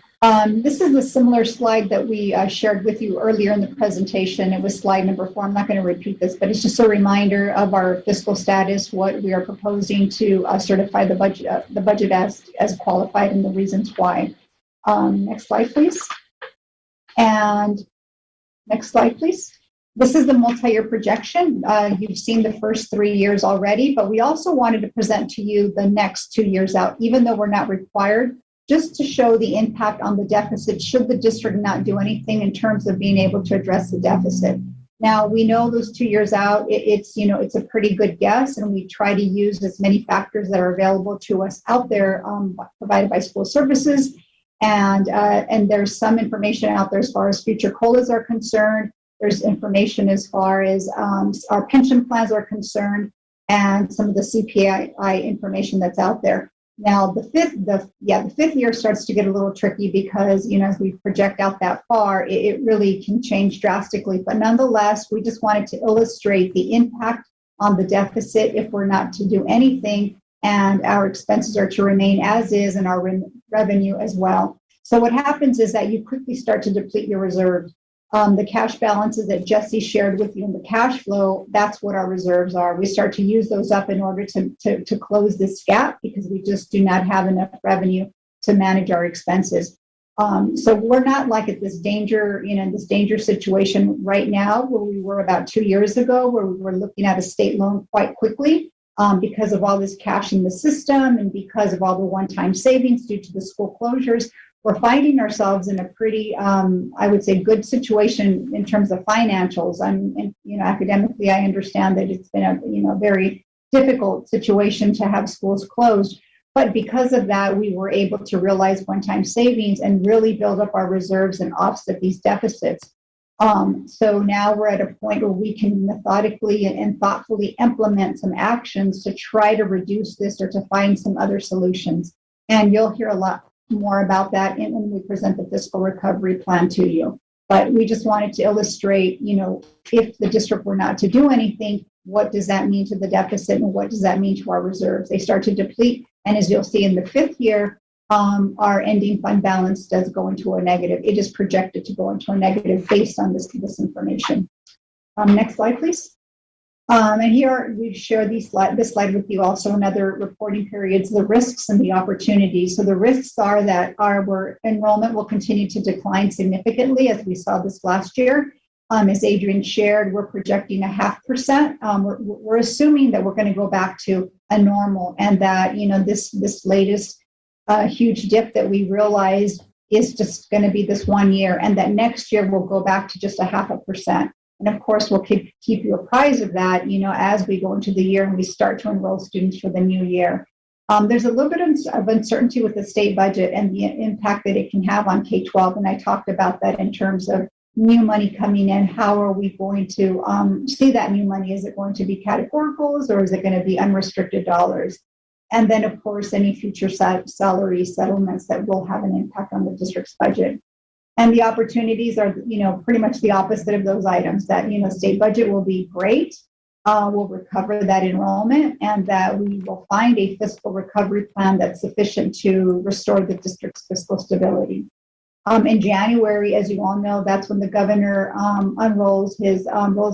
This is a similar slide that we shared with you earlier in the presentation. It was slide number 4. I'm not going to repeat this, but it's just a reminder of our fiscal status, what we are proposing to certify the budget as qualified, and the reasons why. Next slide, please. And next slide, please. This is the multi-year projection. You've seen the first 3 years already, but we also wanted to present to you the next 2 years out, even though we're not required, just to show the impact on the deficit should the district not do anything in terms of being able to address the deficit. Now, we know those 2 years out, it's a pretty good guess, and we try to use as many factors that are available to us out there provided by school services. And there's some information out there as far as future COLAs are concerned. There's information as far as our pension plans are concerned, and some of the CPI information that's out there. Now, the fifth year starts to get a little tricky because, as we project out that far, it really can change drastically. But nonetheless, we just wanted to illustrate the impact on the deficit if we're not to do anything, and our expenses are to remain as is, and our revenue as well. So what happens is that you quickly start to deplete your reserves. The cash balances that Jesse shared with you in the cash flow, that's what our reserves are. We start to use those up in order to close this gap because we just do not have enough revenue to manage our expenses. So we're not like at this danger situation right now where we were about 2 years ago, where we were looking at a state loan quite quickly because of all this cash in the system and because of all the one-time savings due to the school closures. We're finding ourselves in a pretty, I would say, good situation in terms of financials. Academically, I understand that it's been a very difficult situation to have schools closed. But because of that, we were able to realize one-time savings and really build up our reserves and offset these deficits. So now we're at a point where we can methodically and thoughtfully implement some actions to try to reduce this or to find some other solutions. And you'll hear a lot more about that when we present the fiscal recovery plan to you. But we just wanted to illustrate, if the district were not to do anything, what does that mean to the deficit and what does that mean to our reserves? They start to deplete. And as you'll see in the 5th year, our ending fund balance does go into a negative. It is projected to go into a negative based on this information. Next slide, please. And here we share this slide with you also in other reporting periods, the risks and the opportunities. So the risks are that our enrollment will continue to decline significantly, as we saw this last year. As Adrian shared, we're projecting 0.5%. We're assuming that we're going to go back to a normal, and that this latest huge dip that we realized is just going to be this 1 year, and that next year we'll go back to just 0.5%. And of course, we'll keep you apprised of that, as we go into the year and we start to enroll students for the new year. There's a little bit of uncertainty with the state budget and the impact that it can have on K-12. And I talked about that in terms of new money coming in. How are we going to see that new money? Is it going to be categoricals or is it going to be unrestricted dollars? And then, of course, any future salary settlements that will have an impact on the district's budget. And the opportunities are, pretty much the opposite of those items, that, state budget will be great. We'll recover that enrollment, and that we will find a fiscal recovery plan that's sufficient to restore the district's fiscal stability. In January, as you all know, that's when the governor rolls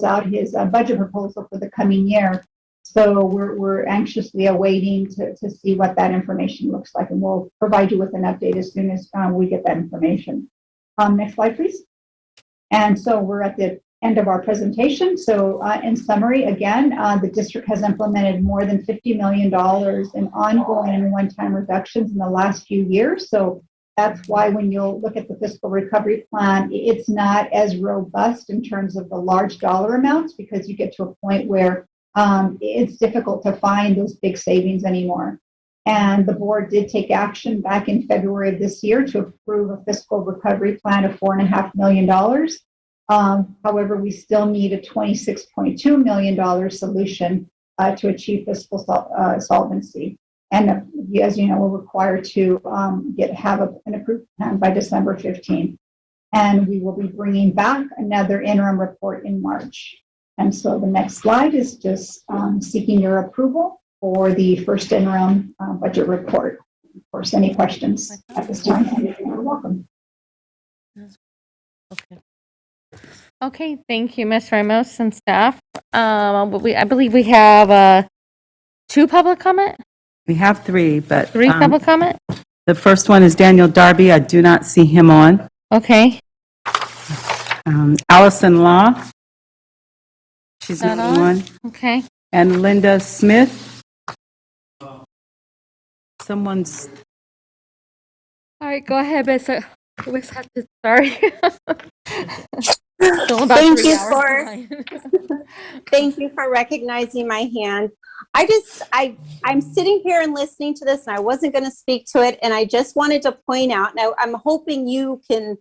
out his budget proposal for the coming year. So we're anxiously awaiting to see what that information looks like, and we'll provide you with an update as soon as we get that information. Next slide, please. And so we're at the end of our presentation. So in summary, again, the district has implemented more than $50 million in ongoing and one-time reductions in the last few years. So that's why when you'll look at the fiscal recovery plan, it's not as robust in terms of the large dollar amounts, because you get to a point where it's difficult to find those big savings anymore. And the board did take action back in February of this year to approve a fiscal recovery plan of $4.5 million. However, we still need a $26.2 million solution to achieve fiscal solvency. And as you know, we're required to have an approved plan by December 15th. And we will be bringing back another interim report in March. And so the next slide is just seeking your approval for the first interim budget report. Of course, any questions at this time, you're welcome. Okay, thank you, Ms. Ramos and staff. I believe we have 2 public comment? We have 3, but 3 public comment? the first one is Daniel Darby. I do not see him on. Okay. Allison Law. She's Not not on? on. Okay. And Linda Smith. Someone's, All right, go ahead, Miss Hudson. Sorry. Thank you for thank you for recognizing my hand. I'm sitting here and listening to this, and I wasn't going to speak to it, and I just wanted to point out. Now, I'm hoping you can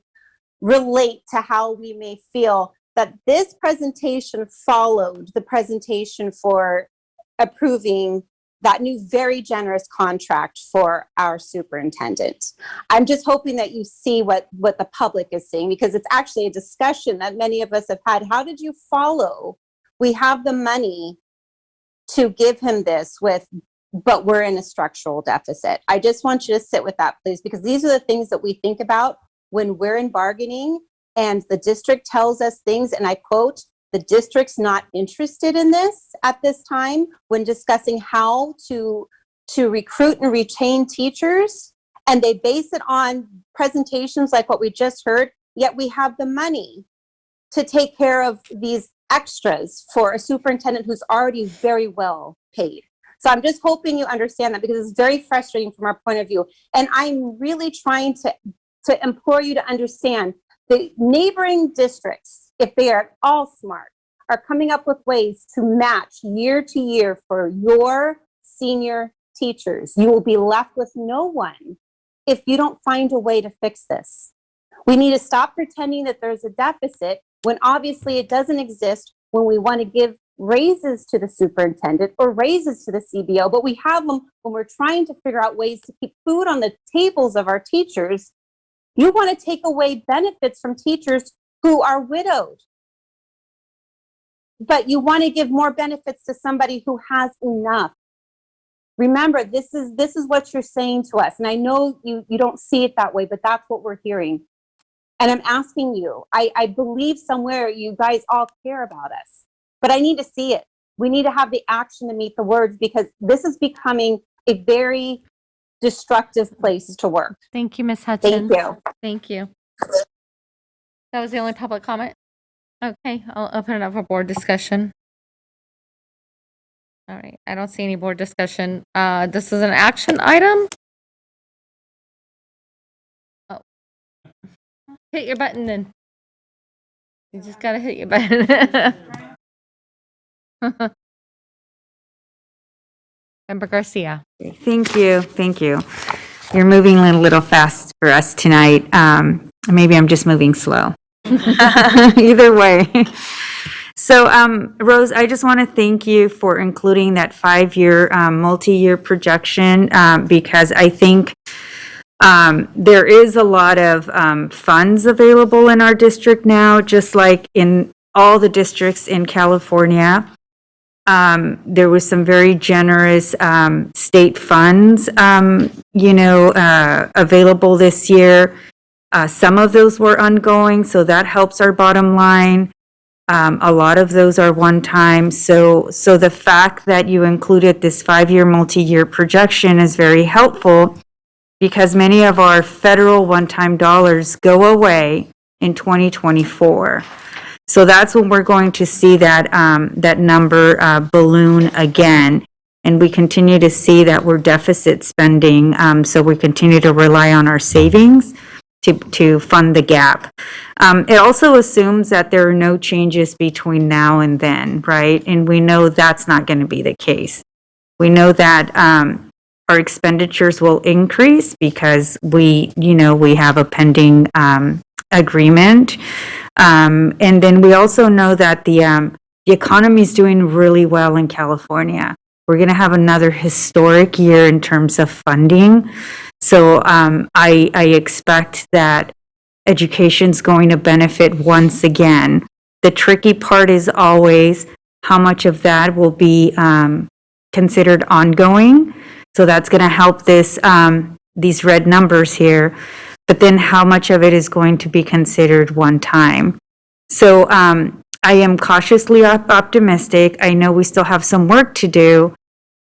relate to how we may feel that this presentation followed the presentation for approving that new very generous contract for our superintendent. I'm just hoping that you see what the public is seeing, because it's actually a discussion that many of us have had. How did you follow? We have the money to give him this but we're in a structural deficit. I just want you to sit with that, please, because these are the things that we think about when we're in bargaining and the district tells us things, and I quote, "The district's not interested in this at this time when discussing how to recruit and retain teachers." And they base it on presentations like what we just heard, yet we have the money to take care of these extras for a superintendent who's already very well paid. So I'm just hoping you understand that, because it's very frustrating from our point of view. And I'm really trying to implore you to understand the neighboring districts, if they are all smart, are coming up with ways to match year to year for your senior teachers. You will be left with no one if you don't find a way to fix this. We need to stop pretending that there's a deficit when obviously it doesn't exist, when we want to give raises to the superintendent or raises to the CBO, but we have them when we're trying to figure out ways to keep food on the tables of our teachers. You want to take away benefits from teachers who are widowed, but you want to give more benefits to somebody who has enough. Remember, this is what you're saying to us. And I know you don't see it that way, but that's what we're hearing. And I'm asking you, I believe somewhere you guys all care about us, but I need to see it. We need to have the action to meet the words, because this is becoming a very destructive place to work. Thank you, Ms. Hutchins. Thank you. Thank you. That was the only public comment? Okay, I'll open it up for board discussion. All right, I don't see any board discussion. This is an action item. Oh. Hit your button then. You just gotta hit your button. Member Garcia. Thank you. Thank you. You're moving a little fast for us tonight. Maybe I'm just moving slow. Either way. So, Rose, I just want to thank you for including that 5-year, multi-year projection, because I think there is a lot of funds available in our district now, just like in all the districts in California. There was some very generous state funds, available this year. Some of those were ongoing, so that helps our bottom line. A lot of those are one-time. So the fact that you included this 5-year, multi-year projection is very helpful, because many of our federal one-time dollars go away in 2024. So that's when we're going to see that that number balloon again. And we continue to see that we're deficit spending. So we continue to rely on our savings to fund the gap. It also assumes that there are no changes between now and then, right? And we know that's not going to be the case. We know that our expenditures will increase because we have a pending agreement. And then we also know that the the economy is doing really well in California. We're going to have another historic year in terms of funding. So I expect that education's going to benefit once again. The tricky part is always how much of that will be considered ongoing. So that's going to help these red numbers here. But then how much of it is going to be considered one time? So I am cautiously optimistic. I know we still have some work to do,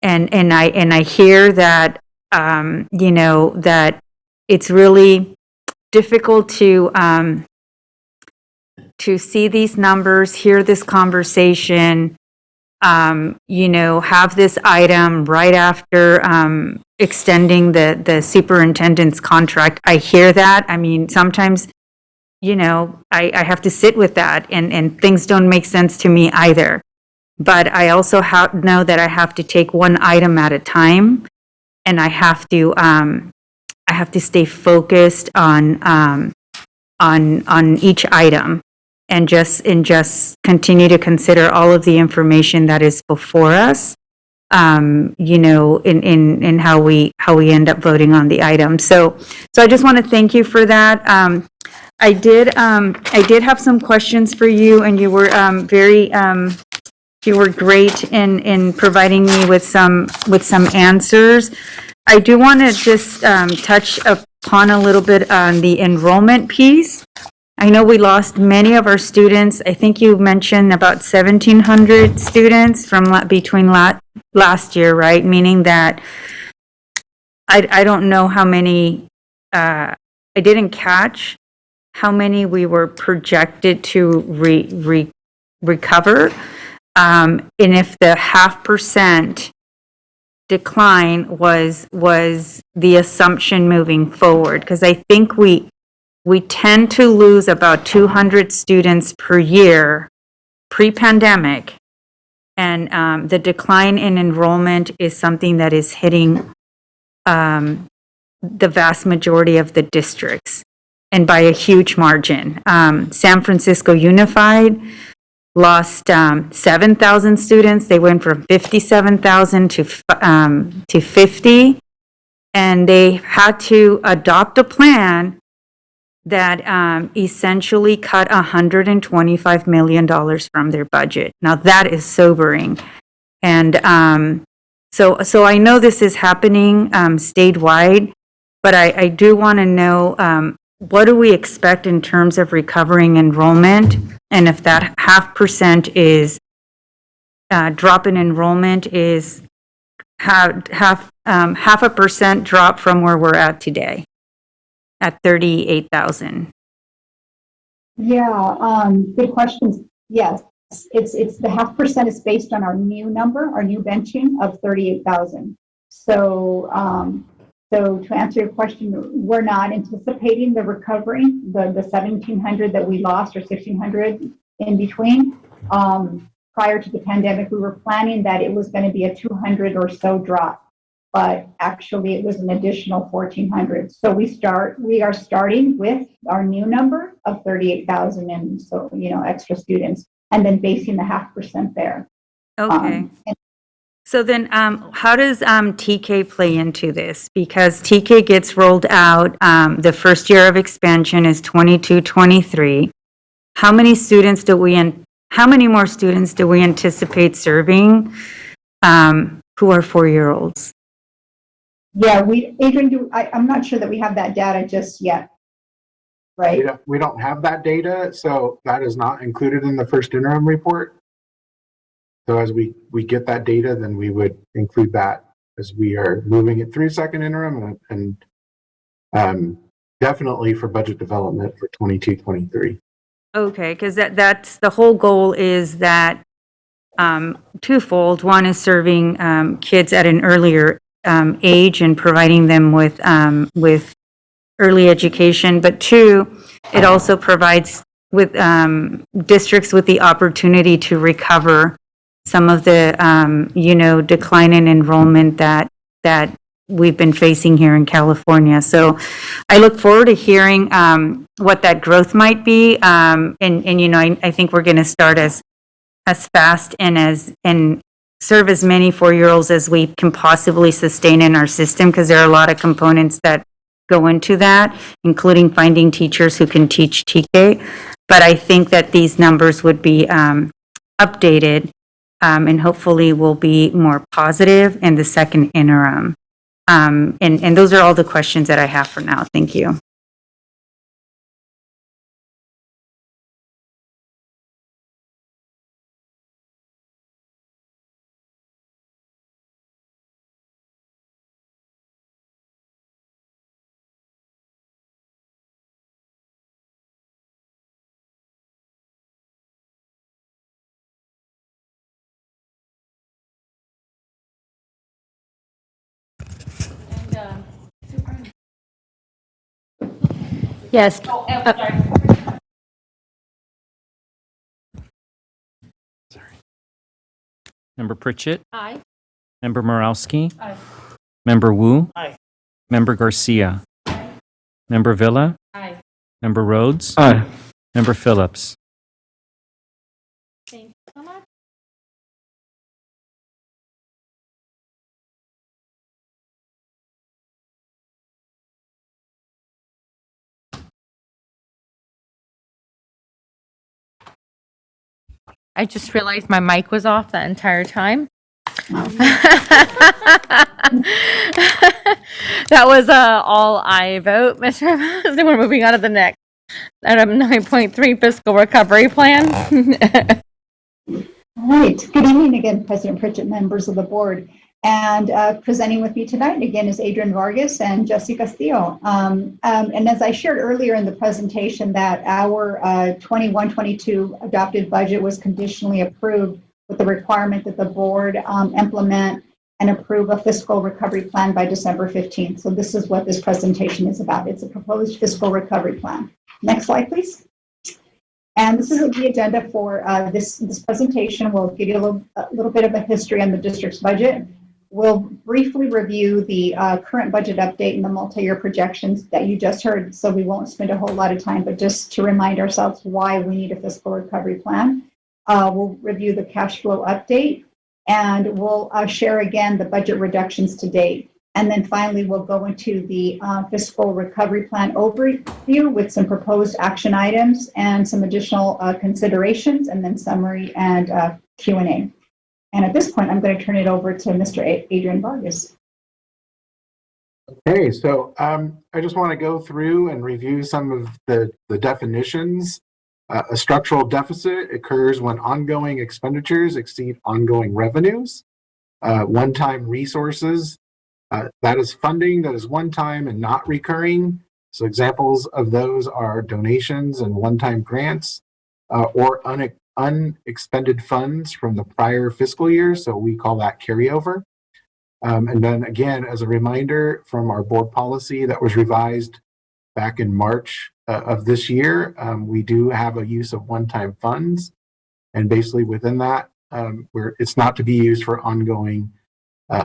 and I hear that that it's really difficult to see these numbers, hear this conversation, have this item right after extending the superintendent's contract. I hear that. I mean, sometimes I have to sit with that, and things don't make sense to me either. But I also know that I have to take one item at a time, and I have to stay focused on each item, and just continue to consider all of the information that is before us, in how we end up voting on the item. So I just want to thank you for that. I did have some questions for you, and you were you were great in providing me with some answers. I do want to just touch upon a little bit on the enrollment piece. I know we lost many of our students. I think you mentioned about 1,700 students from between last year, right? Meaning that I don't know how many, I didn't catch how many we were projected to recover. And if the 0.5% decline was the assumption moving forward, because I think we tend to lose about 200 students per year pre-pandemic, and the decline in enrollment is something that is hitting the vast majority of the districts, and by a huge margin. San Francisco Unified lost 7,000 students. They went from 57,000 to 50, and they had to adopt a plan that essentially cut $125 million from their budget. Now that is sobering, and so I know this is happening statewide, but I do want to know what do we expect in terms of recovering enrollment, and if that 0.5% is drop in enrollment is half a percent drop from where we're at today at 38,000. Yeah, good questions. Yes, it's the 0.5% is based on our new number, our new benching of 38,000. So to answer your question, we're not anticipating the recovery, the 1,700 that we lost, or 1,600 in between. Prior to the pandemic, we were planning that it was going to be a 200 or so drop, but actually it was an additional 1,400. So we are starting with our new number of 38,000, and so extra students, and then basing the 0.5% there. Okay. So then, how does TK play into this? Because TK gets rolled out, the first year of expansion is 22-23. How many more students do we anticipate serving who are 4-year-olds? Yeah, Adrian, I'm not sure that we have that data just yet, right? We don't have that data, so that is not included in the first interim report. So as we get that data, then we would include that as we are moving it through second interim, and definitely for budget development for 22-23. Okay, because that's the whole goal is that twofold. One is serving kids at an earlier age and providing them with early education, but two, it also provides with districts with the opportunity to recover some of the decline in enrollment that we've been facing here in California. So I look forward to hearing what that growth might be, and I think we're going to start as as fast and serve as many 4-year-olds as we can possibly sustain in our system, because there are a lot of components that go into that, including finding teachers who can teach TK. But I think that these numbers would be updated and hopefully will be more positive in the second interim. And those are all the questions that I have for now. Thank you. Yes. Member Pritchett? Aye. Member Morowski? Aye. Member Wu? Aye. Member Garcia? Member Villa? Aye. Member Rhodes? Aye. Member Phillips? Thank you so much. I just realized my mic was off that entire time. That was all I vote, Mr. President. We're moving on to the next. Item 9.3, fiscal recovery plan. All right. Good evening again, President Pritchett, members of the board. And presenting with me tonight again is Adrian Vargas and Jesse Castillo. And as I shared earlier in the presentation, that our 21-22 adopted budget was conditionally approved with the requirement that the board implement and approve a fiscal recovery plan by December 15th. So this is what this presentation is about. It's a proposed fiscal recovery plan. Next slide, please. And this is the agenda for this presentation. We'll give you a little bit of a history on the district's budget. We'll briefly review the current budget update and the multi-year projections that you just heard, so we won't spend a whole lot of time, but just to remind ourselves why we need a fiscal recovery plan. We'll review the cash flow update, and we'll share again the budget reductions to date. And then finally, we'll go into the fiscal recovery plan overview with some proposed action items and some additional considerations, and then summary and Q&A. And at this point, I'm going to turn it over to Mr. Adrian Vargas. Okay, so I just want to go through and review some of the definitions. A structural deficit occurs when ongoing expenditures exceed ongoing revenues. One-time resources, that is funding that is one-time and not recurring. So examples of those are donations and one-time grants or unexpended funds from the prior fiscal year. So we call that carryover. And then again, as a reminder from our board policy that was revised back in March of this year, we do have a use of one-time funds. And basically within that, it's not to be used for ongoing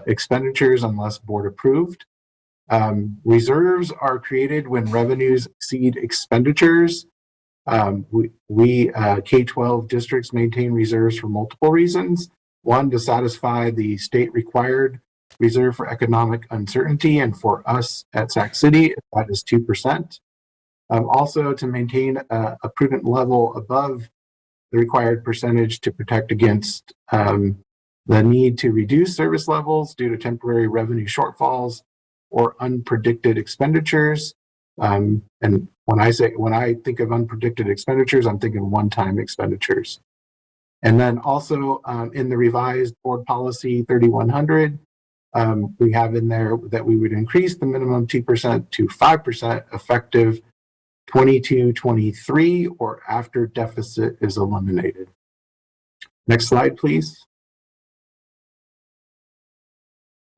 expenditures unless board approved. Reserves are created when revenues exceed expenditures. We K-12 districts maintain reserves for multiple reasons. One, to satisfy the state required reserve for economic uncertainty, and for us at Sac City, that is 2%. Also to maintain a prudent level above the required percentage to protect against the need to reduce service levels due to temporary revenue shortfalls or unpredicted expenditures. And when I think of unpredicted expenditures, I'm thinking one-time expenditures. And then also in the revised board policy 3100, we have in there that we would increase the minimum 2% to 5% effective 22-23 or after deficit is eliminated. Next slide, please.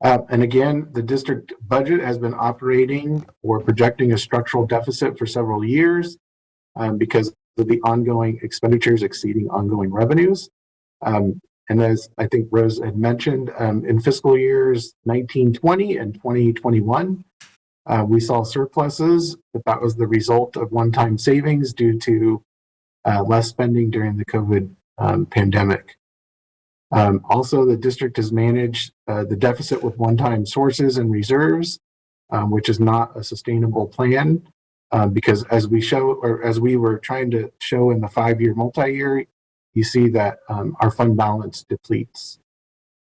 And again, the district budget has been operating or projecting a structural deficit for several years because of the ongoing expenditures exceeding ongoing revenues. And as I think Rose had mentioned, in fiscal years 1920 and 2021, we saw surpluses, but that was the result of one-time savings due to less spending during the COVID pandemic. Also, the district has managed the deficit with one-time sources and reserves, which is not a sustainable plan because as we were trying to show in the 5-year multi-year, you see that our fund balance depletes.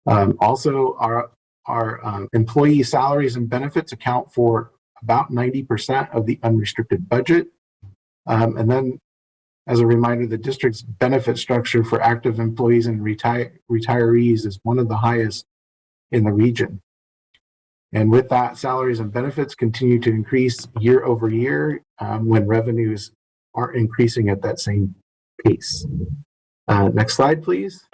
Also, our employee salaries and benefits account for about 90% of the unrestricted budget. And then, as a reminder, the district's benefit structure for active employees and retirees is one of the highest in the region. And with that, salaries and benefits continue to increase year over year when revenues aren't increasing at that same pace. Next slide, please.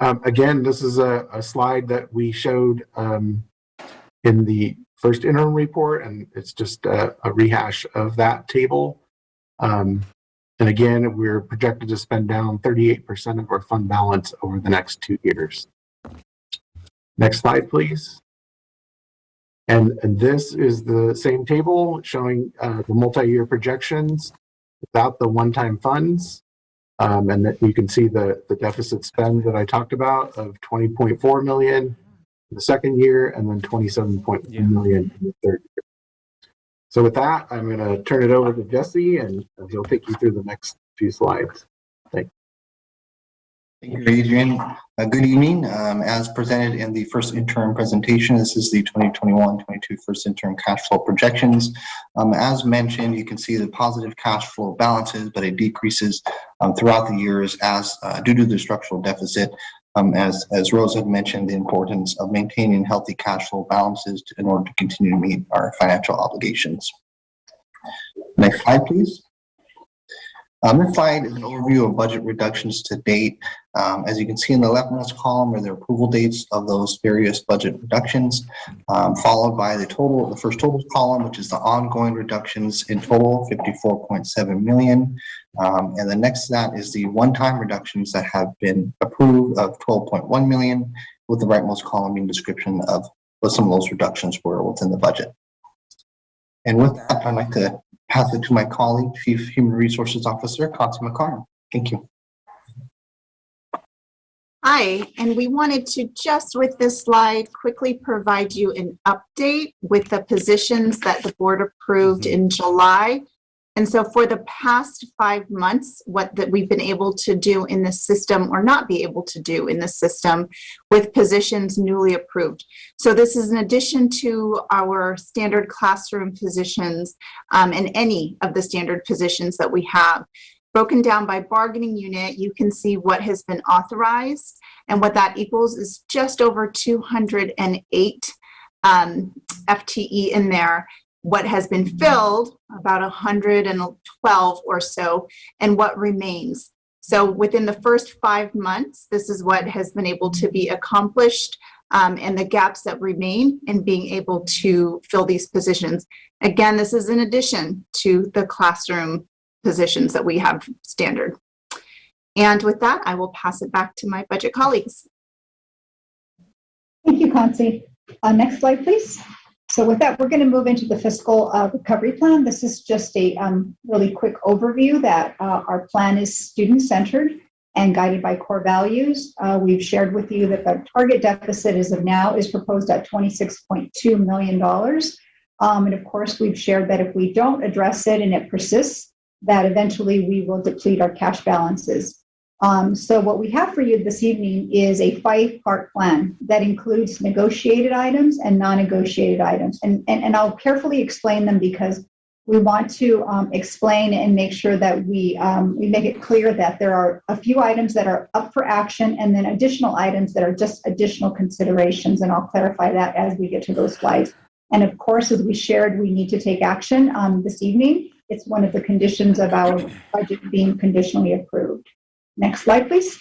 Again, this is a slide that we showed in the first interim report, and it's just a rehash of that table. And again, we're projected to spend down 38% of our fund balance over the next 2 years. Next slide, please. And this is the same table showing the multi-year projections without the one-time funds. And that you can see the deficit spend that I talked about of 20.4 million in the second year and then 27.1 million in the third year. So with that, I'm going to turn it over to Jesse and he'll take you through the next few slides. Thank you. Thank you, Adrian. Good evening. As presented in the first interim presentation, this is the 2021-22 first interim cash flow projections. As mentioned, you can see the positive cash flow balances, but it decreases throughout the years as due to the structural deficit. As Rose had mentioned, the importance of maintaining healthy cash flow balances in order to continue to meet our financial obligations. Next slide, please. This slide is an overview of budget reductions to date. As you can see in the leftmost column are the approval dates of those various budget reductions, followed by the first total column, which is the ongoing reductions in total, 54.7 million. And the next to that is the one-time reductions that have been approved of 12.1 million, with the rightmost column being description of what some of those reductions were within the budget. And with that, I'd like to pass it to my colleague, Chief Human Resources Officer, Conti McCarn. Thank you. Hi, and we wanted to just with this slide quickly provide you an update with the positions that the board approved in July. And so for the past 5 months, what that we've been able to do in the system or not be able to do in the system with positions newly approved. So this is in addition to our standard classroom positions and any of the standard positions that we have. Broken down by bargaining unit, you can see what has been authorized, and what that equals is just over 208 FTE in there. What has been filled, about 112 or so, and what remains. So within the first 5 months, this is what has been able to be accomplished and the gaps that remain in being able to fill these positions. Again, this is in addition to the classroom positions that we have standard. And with that, I will pass it back to my budget colleagues. Thank you, Conci. Next slide, please. So with that, we're going to move into the fiscal recovery plan. This is just a really quick overview that our plan is student-centered and guided by core values. We've shared with you that the target deficit as of now is proposed at $26.2 million. And of course, we've shared that if we don't address it and it persists, that eventually we will deplete our cash balances. So what we have for you this evening is a 5-part plan that includes negotiated items and non-negotiated items. And I'll carefully explain them because we want to explain and make sure that we make it clear that there are a few items that are up for action and then additional items that are just additional considerations. And I'll clarify that as we get to those slides. And of course, as we shared, we need to take action this evening. It's one of the conditions of our budget being conditionally approved. Next slide, please.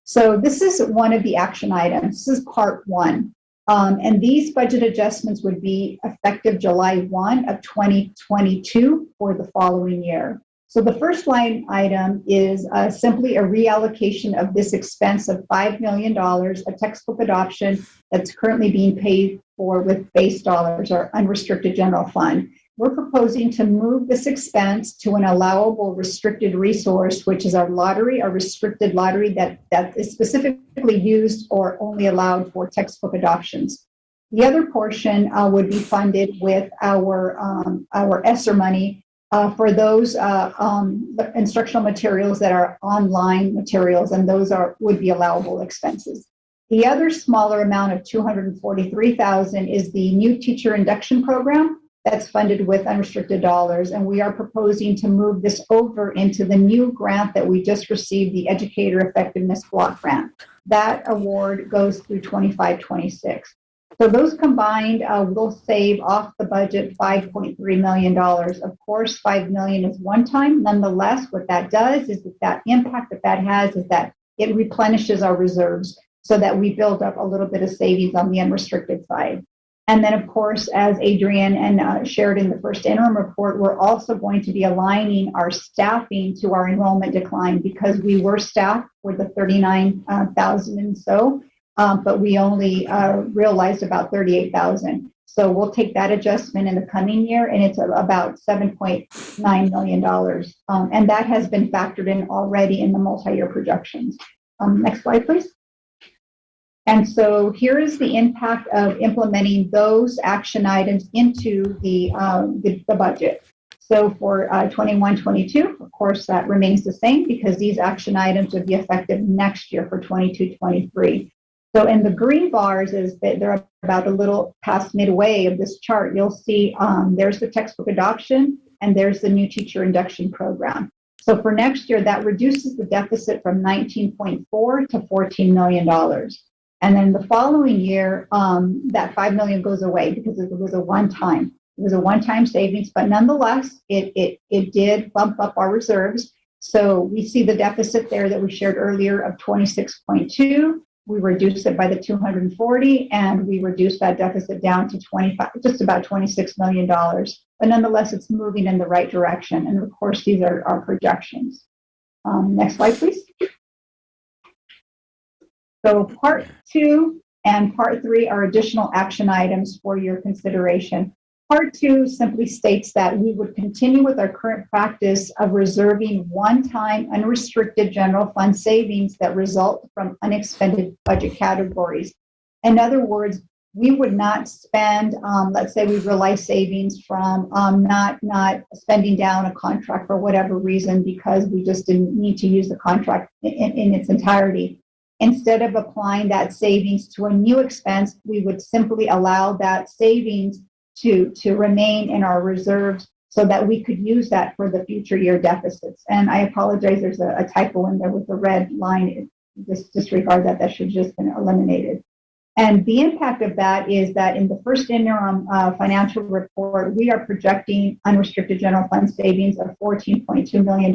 So this is one of the action items. This is part 1. And these budget adjustments would be effective July 1 of 2022 for the following year. So the first line item is simply a reallocation of this expense of $5 million, a textbook adoption that's currently being paid for with base dollars or unrestricted general fund. we're proposing to move this expense to an allowable restricted resource, which is our lottery, our restricted lottery that is specifically used or only allowed for textbook adoptions. The other portion would be funded with our ESSER money for those instructional materials that are online materials, and those would be allowable expenses. The other smaller amount of $243,000 is the new teacher induction program that's funded with unrestricted dollars, and we are proposing to move this over into the new grant that we just received, the Educator Effectiveness Block Grant. That award goes through 25-26. So those combined will save off the budget $5.3 million. Of course, $5 million is one time. Nonetheless, what that does is that impact that has is that it replenishes our reserves so that we build up a little bit of savings on the unrestricted side. And then, of course, as Adrian and shared in the first interim report, we're also going to be aligning our staffing to our enrollment decline because we were staffed for the 39,000 and so, but we only realized about 38,000. So we'll take that adjustment in the coming year, and it's about $7.9 million. And that has been factored in already in the multi-year projections. Next slide, please. And so here is the impact of implementing those action items into the budget. So for 21-22, of course, that remains the same because these action items would be effective next year for 22-23. So in the green bars is that they're about a little past midway of this chart. You'll see there's the textbook adoption and there's the new teacher induction program. So for next year, that reduces the deficit from 19.4 to $14 million. And then the following year, that $5 million goes away because it was a one-time. It was a one-time savings, but nonetheless, it did bump up our reserves. So we see the deficit there that we shared earlier of 26.2. We reduced it by the 240, and we reduced that deficit down to 25, just about $26 million. But nonetheless, it's moving in the right direction. And of course, these are our projections. Next slide, please. So part 2 and part 3 are additional action items for your consideration. Part 2 simply states that we would continue with our current practice of reserving one-time unrestricted general fund savings that result from unexpended budget categories. In other words, we would not spend, let's say we realize savings from not spending down a contract for whatever reason because we just didn't need to use the contract in its entirety. Instead of applying that savings to a new expense, we would simply allow that savings to remain in our reserves so that we could use that for the future year deficits. And I apologize, there's a typo in there with the red line. Just disregard that. That should have just been eliminated. And the impact of that is that in the first interim financial report, we are projecting unrestricted general fund savings of $14.2 million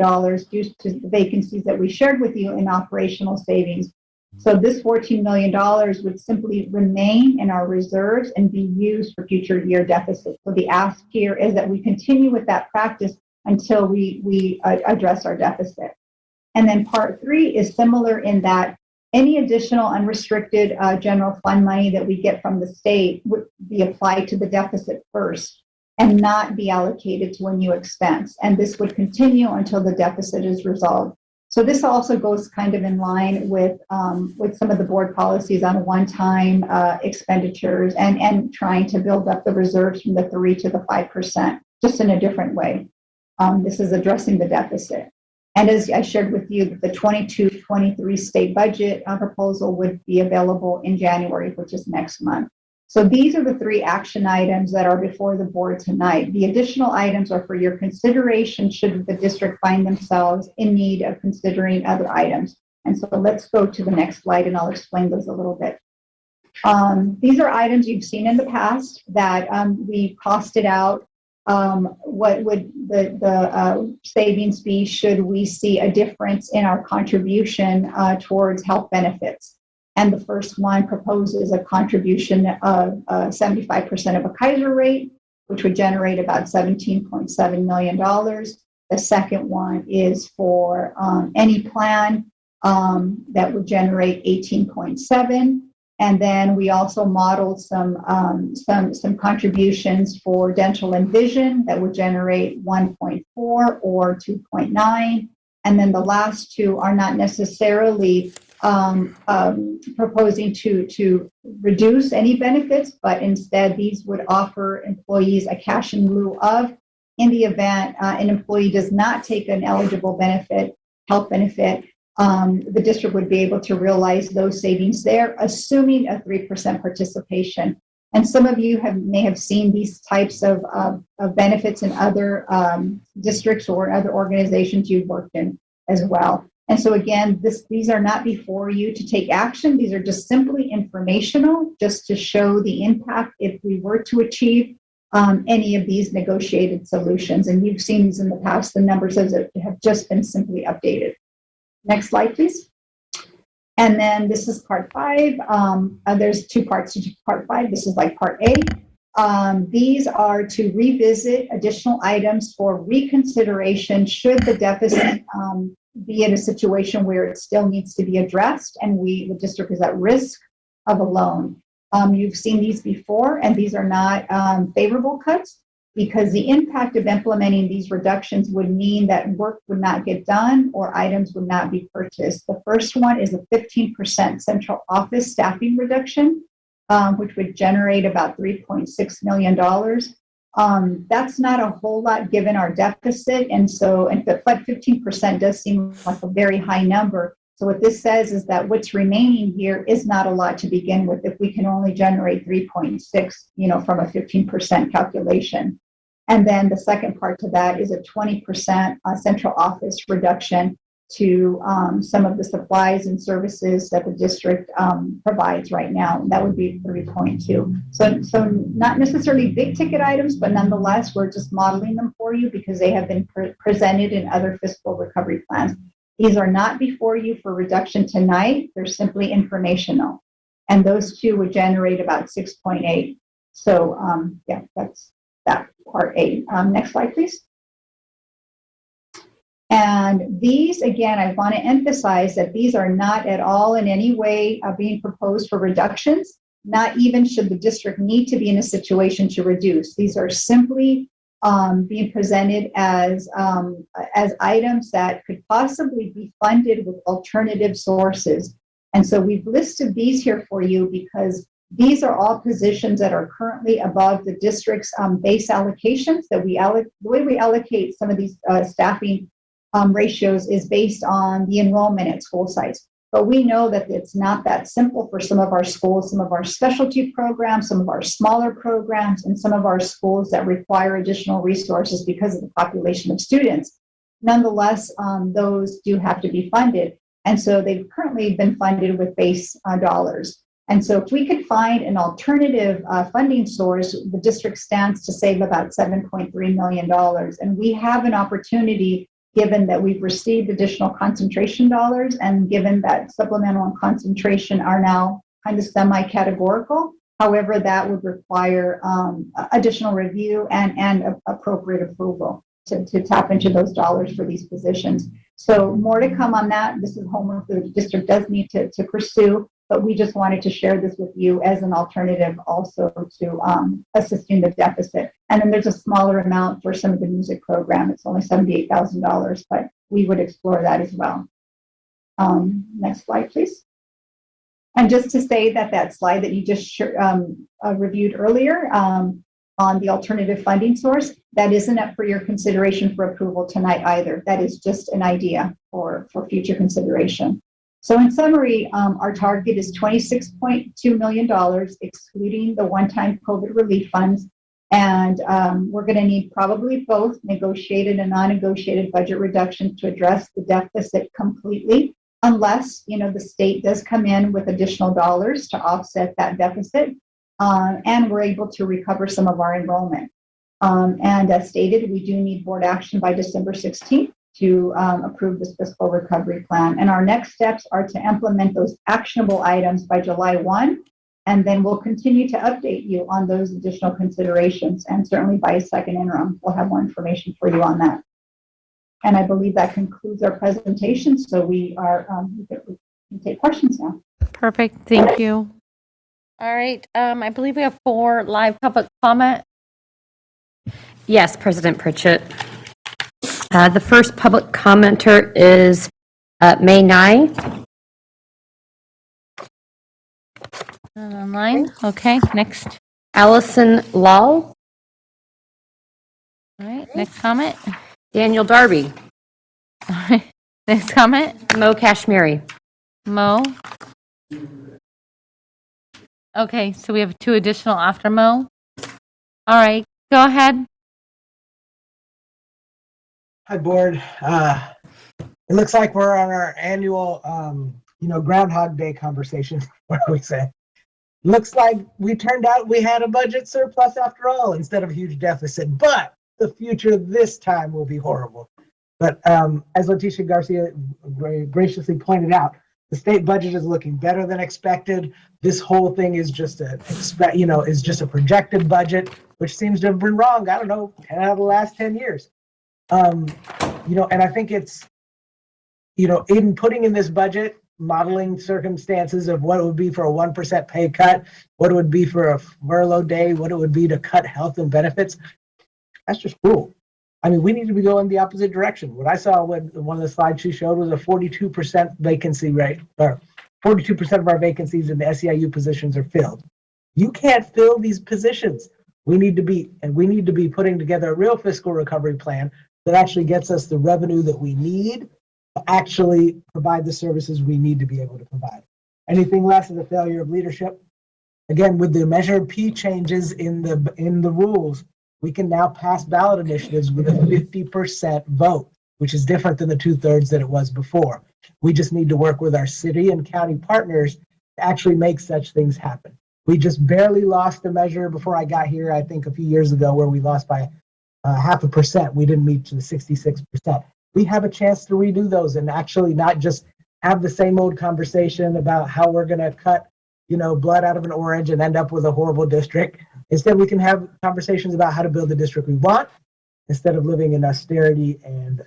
due to the vacancies that we shared with you in operational savings. So this $14 million would simply remain in our reserves and be used for future year deficits. So the ask here is that we continue with that practice until we address our deficit. And then part 3 is similar in that any additional unrestricted general fund money that we get from the state would be applied to the deficit first and not be allocated to a new expense. And this would continue until the deficit is resolved. So this also goes kind of in line with some of the board policies on one-time expenditures and trying to build up the reserves from the 3 to the 5%, just in a different way. This is addressing the deficit. And as I shared with you, the 22-23 state budget proposal would be available in January, which is next month. So these are the 3 action items that are before the board tonight. The additional items are for your consideration should the district find themselves in need of considering other items. And so let's go to the next slide and I'll explain those a little bit. These are items you've seen in the past that we costed out. What would the savings be should we see a difference in our contribution towards health benefits? And the first one proposes a contribution of 75% of a Kaiser rate, which would generate about $17.7 million. The second one is for any plan that would generate 18.7. And then we also modeled some contributions for dental and vision that would generate 1.4 or 2.9. And then the last two are not necessarily proposing to reduce any benefits, but instead these would offer employees a cash in lieu of in the event an employee does not take an eligible benefit, health benefit. The district would be able to realize those savings there, assuming a 3% participation. And some of you may have seen these types of benefits in other districts or other organizations you've worked in as well. And so again, these are not before you to take action. These are just simply informational, just to show the impact if we were to achieve any of these negotiated solutions. And you've seen these in the past. The numbers have just been simply updated. Next slide, please. And then this is part 5. There's 2 parts to part 5. This is like part A. These are to revisit additional items for reconsideration should the deficit be in a situation where it still needs to be addressed and the district is at risk of a loan. You've seen these before, and these are not favorable cuts, because the impact of implementing these reductions would mean that work would not get done or items would not be purchased. The first one is a 15% central office staffing reduction, which would generate about $3.6 million. That's not a whole lot given our deficit, but 15% does seem like a very high number. So what this says is that what's remaining here is not a lot to begin with if we can only generate 3.6, from a 15% calculation. And then the second part to that is a 20% central office reduction to some of the supplies and services that the district provides right now. That would be 3.2. So not necessarily big ticket items, but nonetheless, we're just modeling them for you because they have been presented in other fiscal recovery plans. These are not before you for reduction tonight. They're simply informational. And those two would generate about 6.8. So that's that part A. Next slide, please. And these, again, I want to emphasize that these are not at all in any way being proposed for reductions, not even should the district need to be in a situation to reduce. These are simply being presented as items that could possibly be funded with alternative sources. And so we've listed these here for you because these are all positions that are currently above the district's base allocations. The way we allocate some of these staffing ratios is based on the enrollment at school sites. But we know that it's not that simple for some of our schools, some of our specialty programs, some of our smaller programs, and some of our schools that require additional resources because of the population of students. Nonetheless, those do have to be funded. And so they've currently been funded with base dollars. And so if we could find an alternative funding source, the district stands to save about $7.3 million. And we have an opportunity, given that we've received additional concentration dollars and given that supplemental and concentration are now kind of semi-categorical. However, that would require additional review and appropriate approval to tap into those dollars for these positions. So more to come on that. This is homework that the district does need to pursue, but we just wanted to share this with you as an alternative also to assisting the deficit. And then there's a smaller amount for some of the music program. It's only $78,000, but we would explore that as well. Next slide, please. And just to say that slide that you just reviewed earlier on the alternative funding source, that isn't up for your consideration for approval tonight either. That is just an idea for future consideration. So in summary, our target is $26.2 million, excluding the one-time COVID relief funds. And we're going to need probably both negotiated and non-negotiated budget reductions to address the deficit completely, unless, the state does come in with additional dollars to offset that deficit, and we're able to recover some of our enrollment. And as stated, we do need board action by December 16th. To approve this fiscal recovery plan. And our next steps are to implement those actionable items by July 1, and then we'll continue to update you on those additional considerations. And certainly by a second interim, we'll have more information for you on that. And I believe that concludes our presentation. So we can take questions now. Perfect. Thank you. All right, I believe we have 4 live public comment. Yes, President Pritchett. The first public commenter is May 9. Online, okay, next. Allison Lal. All right, next comment. Daniel Darby. All right, next comment. Mo Kashmiri. Mo. Okay, so we have 2 additional after Mo. All right, go ahead. Hi, board. It looks like we're on our annual, Groundhog Day conversation, what do we say? Looks like we turned out we had a budget surplus after all, instead of a huge deficit, but the future this time will be horrible. But as Leticia Garcia graciously pointed out, the state budget is looking better than expected. This whole thing is just a projected budget, which seems to have been wrong. I don't know, 10 out of the last 10 years. And I think it's, in putting in this budget, modeling circumstances of what it would be for a 1% pay cut, what it would be for a furlough day, what it would be to cut health and benefits, that's just cruel. I mean, we need to be going the opposite direction. What I saw when one of the slides she showed was a 42% vacancy rate, or 42% of our vacancies in the SEIU positions are filled. You can't fill these positions. We need to be putting together a real fiscal recovery plan that actually gets us the revenue that we need to actually provide the services we need to be able to provide. Anything less is a failure of leadership. Again, with the Measure P changes in the rules, we can now pass ballot initiatives with a 50% vote, which is different than the 2/3 that it was before. We just need to work with our city and county partners to actually make such things happen. We just barely lost a measure before I got here, I think a few years ago, where we lost by 0.5%. We didn't meet to the 66%. We have a chance to redo those and actually not just have the same old conversation about how we're going to cut, blood out of an orange and end up with a horrible district. Instead, we can have conversations about how to build the district we want instead of living in austerity and,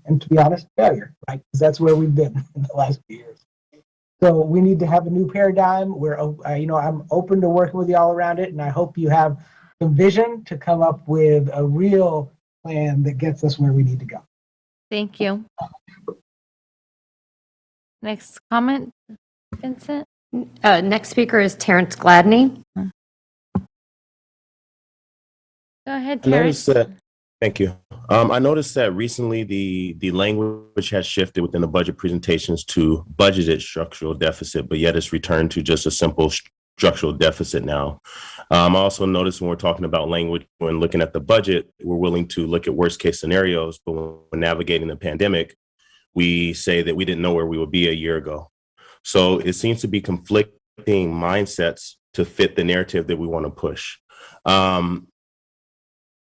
and to be honest, failure, right? Because that's where we've been in the last few years. So we need to have a new paradigm where, I'm open to working with you all around it, and I hope you have some vision to come up with a real plan that gets us where we need to go. Thank you. Next comment, Vincent? Next speaker is Terrence Gladney. Go ahead, I Terrence. noticed that. Thank you. I noticed that recently the language has shifted within the budget presentations to budgeted structural deficit, but yet it's returned to just a simple structural deficit now. I also noticed when we're talking about language, when looking at the budget, we're willing to look at worst case scenarios, but when we're navigating the pandemic, we say that we didn't know where we would be a year ago. So it seems to be conflicting mindsets to fit the narrative that we want to push.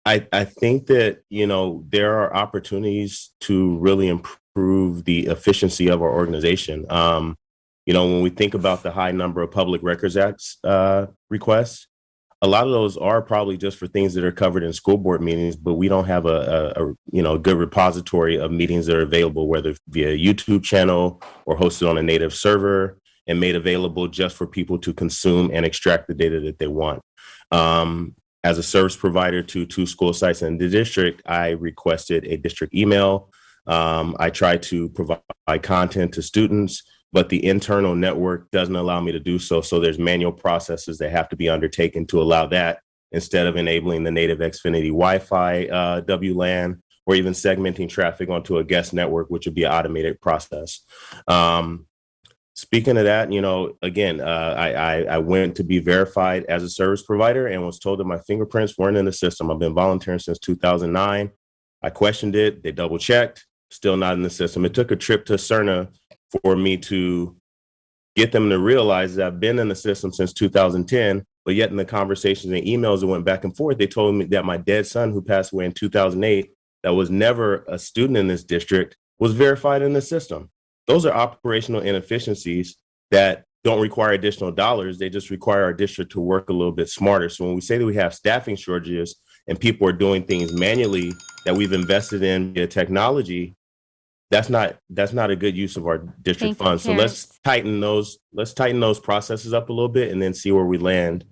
I think that, there are opportunities to really improve the efficiency of our organization. When we think about the high number of Public Records Act requests, a lot of those are probably just for things that are covered in school board meetings, but we don't have a good repository of meetings that are available, whether via YouTube channel or hosted on a native server and made available just for people to consume and extract the data that they want. As a service provider to 2 school sites in the district, I requested a district email. I try to provide content to students, but the internal network doesn't allow me to do so. So there's manual processes that have to be undertaken to allow that, instead of enabling the native Xfinity Wi-Fi WLAN, or even segmenting traffic onto a guest network, which would be an automated process. Speaking of that, again, I went to be verified as a service provider and was told that my fingerprints weren't in the system. I've been volunteering since 2009. I questioned it. They double checked, still not in the system. It took a trip to Cerna for me to get them to realize that I've been in the system since 2010, but yet in the conversations and emails that went back and forth, they told me that my dead son, who passed away in 2008, that was never a student in this district, was verified in the system. Those are operational inefficiencies that don't require additional dollars. They just require our district to work a little bit smarter. So when we say that we have staffing shortages and people are doing things manually that we've invested in via technology, that's not a good use of our district Thank you, funds. So let's tighten those processes up a little bit and then see where we land.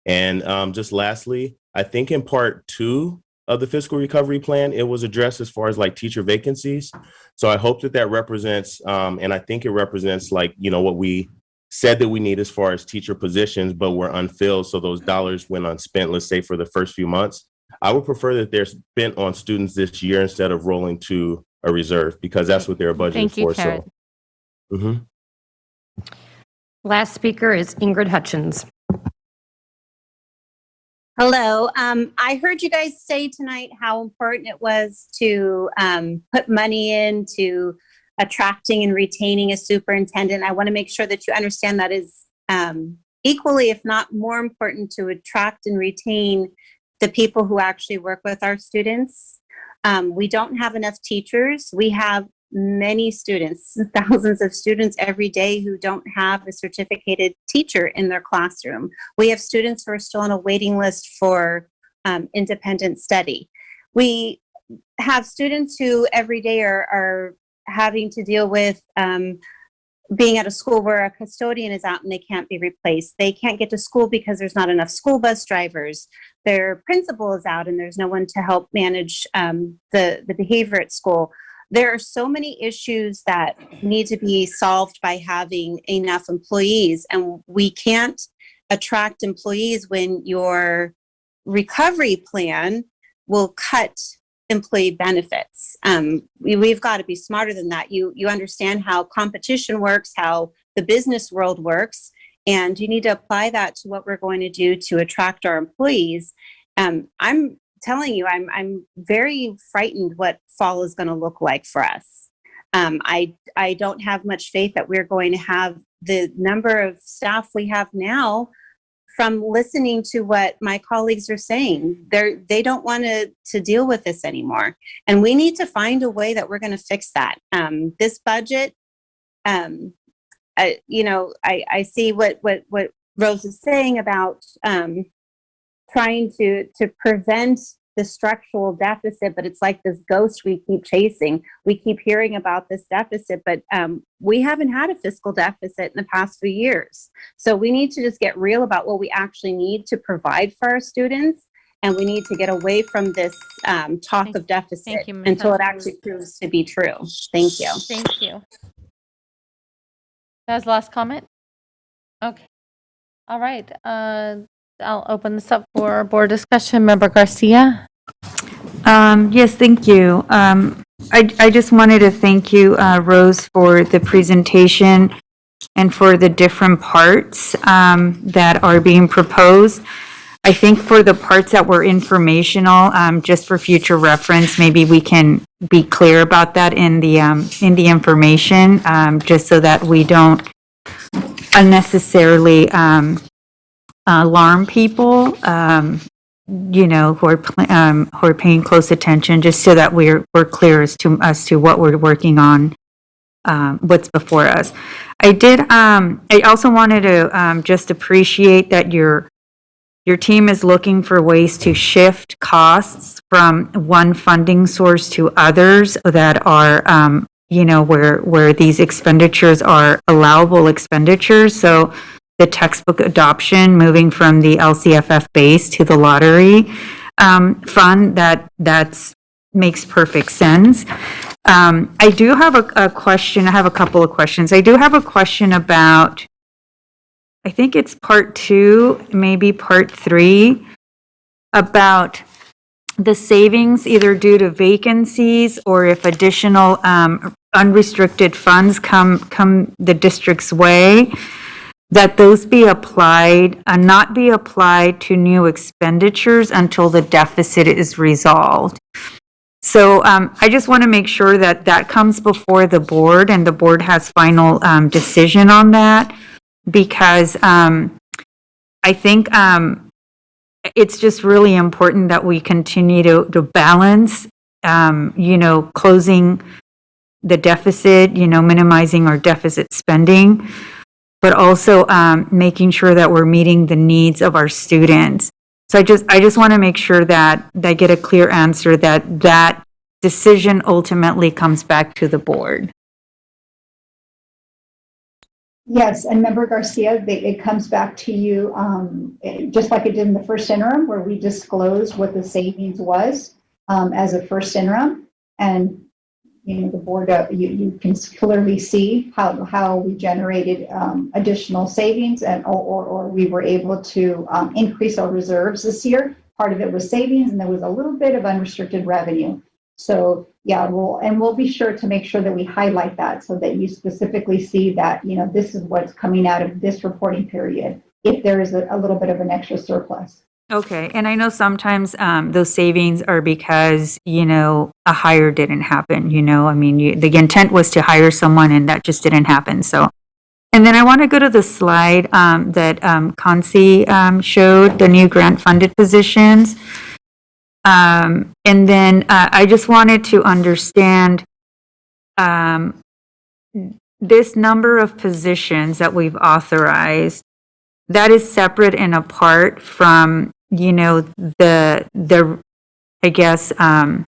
And just lastly, I think in part 2 of the fiscal recovery plan, it was addressed as far as like teacher vacancies. So I hope that represents, and I think it represents like, what we said that we need as far as teacher positions, but were unfilled. So those dollars went unspent, let's say for the first few months. I would prefer that they're spent on students this year instead of rolling to a reserve, because that's what they're budgeted Thank you, for. Karen. So, Last speaker is Ingrid Hutchins. Hello. I heard you guys say tonight how important it was to put money into attracting and retaining a superintendent. I want to make sure that you understand that is equally, if not more important, to attract and retain the people who actually work with our students. We don't have enough teachers. We have many students, thousands of students every day who don't have a certificated teacher in their classroom. We have students who are still on a waiting list for independent study. We have students who every day are having to deal with being at a school where a custodian is out and they can't be replaced. They can't get to school because there's not enough school bus drivers. Their principal is out and there's no one to help manage the behavior at school. There are so many issues that need to be solved by having enough employees, and we can't attract employees when your recovery plan will cut employee benefits. We've got to be smarter than that. You understand how competition works, how the business world works, and you need to apply that to what we're going to do to attract our employees. I'm telling you, I'm very frightened what fall is going to look like for us. I don't have much faith that we're going to have the number of staff we have now. From listening to what my colleagues are saying, they don't want to deal with this anymore, and we need to find a way that we're going to fix that. This budget, I see what Rose is saying about trying to prevent the structural deficit, but it's like this ghost we keep chasing. We keep hearing about this deficit, but we haven't had a fiscal deficit in the past few years. So we need to just get real about what we actually need to provide for our students, and we need to get away from this talk of deficit until it actually proves to be true. Thank you. Thank you. That was the last comment? Okay. All right. I'll open this up for board discussion. Member Garcia? Yes, thank you. I just wanted to thank you, Rose, for the presentation and for the different parts that are being proposed. I think for the parts that were informational, just for future reference, maybe we can be clear about that in the information, just so that we don't unnecessarily alarm people, who are paying close attention, just so that we're clear as to what we're working on, what's before us. I also wanted to just appreciate that your team is looking for ways to shift costs from one funding source to others that are, where these expenditures are allowable expenditures. So the textbook adoption, moving from the LCFF base to the lottery fund, that makes perfect sense. I do have a question. I have a couple of questions. I do have a question about, I think it's part 2, maybe part 3, about the savings either due to vacancies or if additional unrestricted funds come the district's way, that those be applied, not be applied to new expenditures until the deficit is resolved. So I just want to make sure that that comes before the board and the board has final decision on that, because I think it's just really important that we continue to balance, closing the deficit, minimizing our deficit spending, but also making sure that we're meeting the needs of our students. So I just want to make sure that I get a clear answer that decision ultimately comes back to the board. Yes, and Member Garcia, it comes back to you, just like it did in the first interim, where we disclosed what the savings was as a first interim. And, you know, the board, you can clearly see how we generated additional savings or we were able to increase our reserves this year. Part of it was savings, and there was a little bit of unrestricted revenue. So yeah, we'll be sure to make sure that we highlight that so that you specifically see that, you know, this is what's coming out of this reporting period, if there is a little bit of an extra surplus. Okay, and I know sometimes those savings are because, you know, a hire didn't happen, you know, I mean, the intent was to hire someone and that just didn't happen, so. And then I want to go to the slide that Kansi showed, the new grant-funded positions. And then I just wanted to understand this number of positions that we've authorized, that is separate and apart from, you know, the I guess, the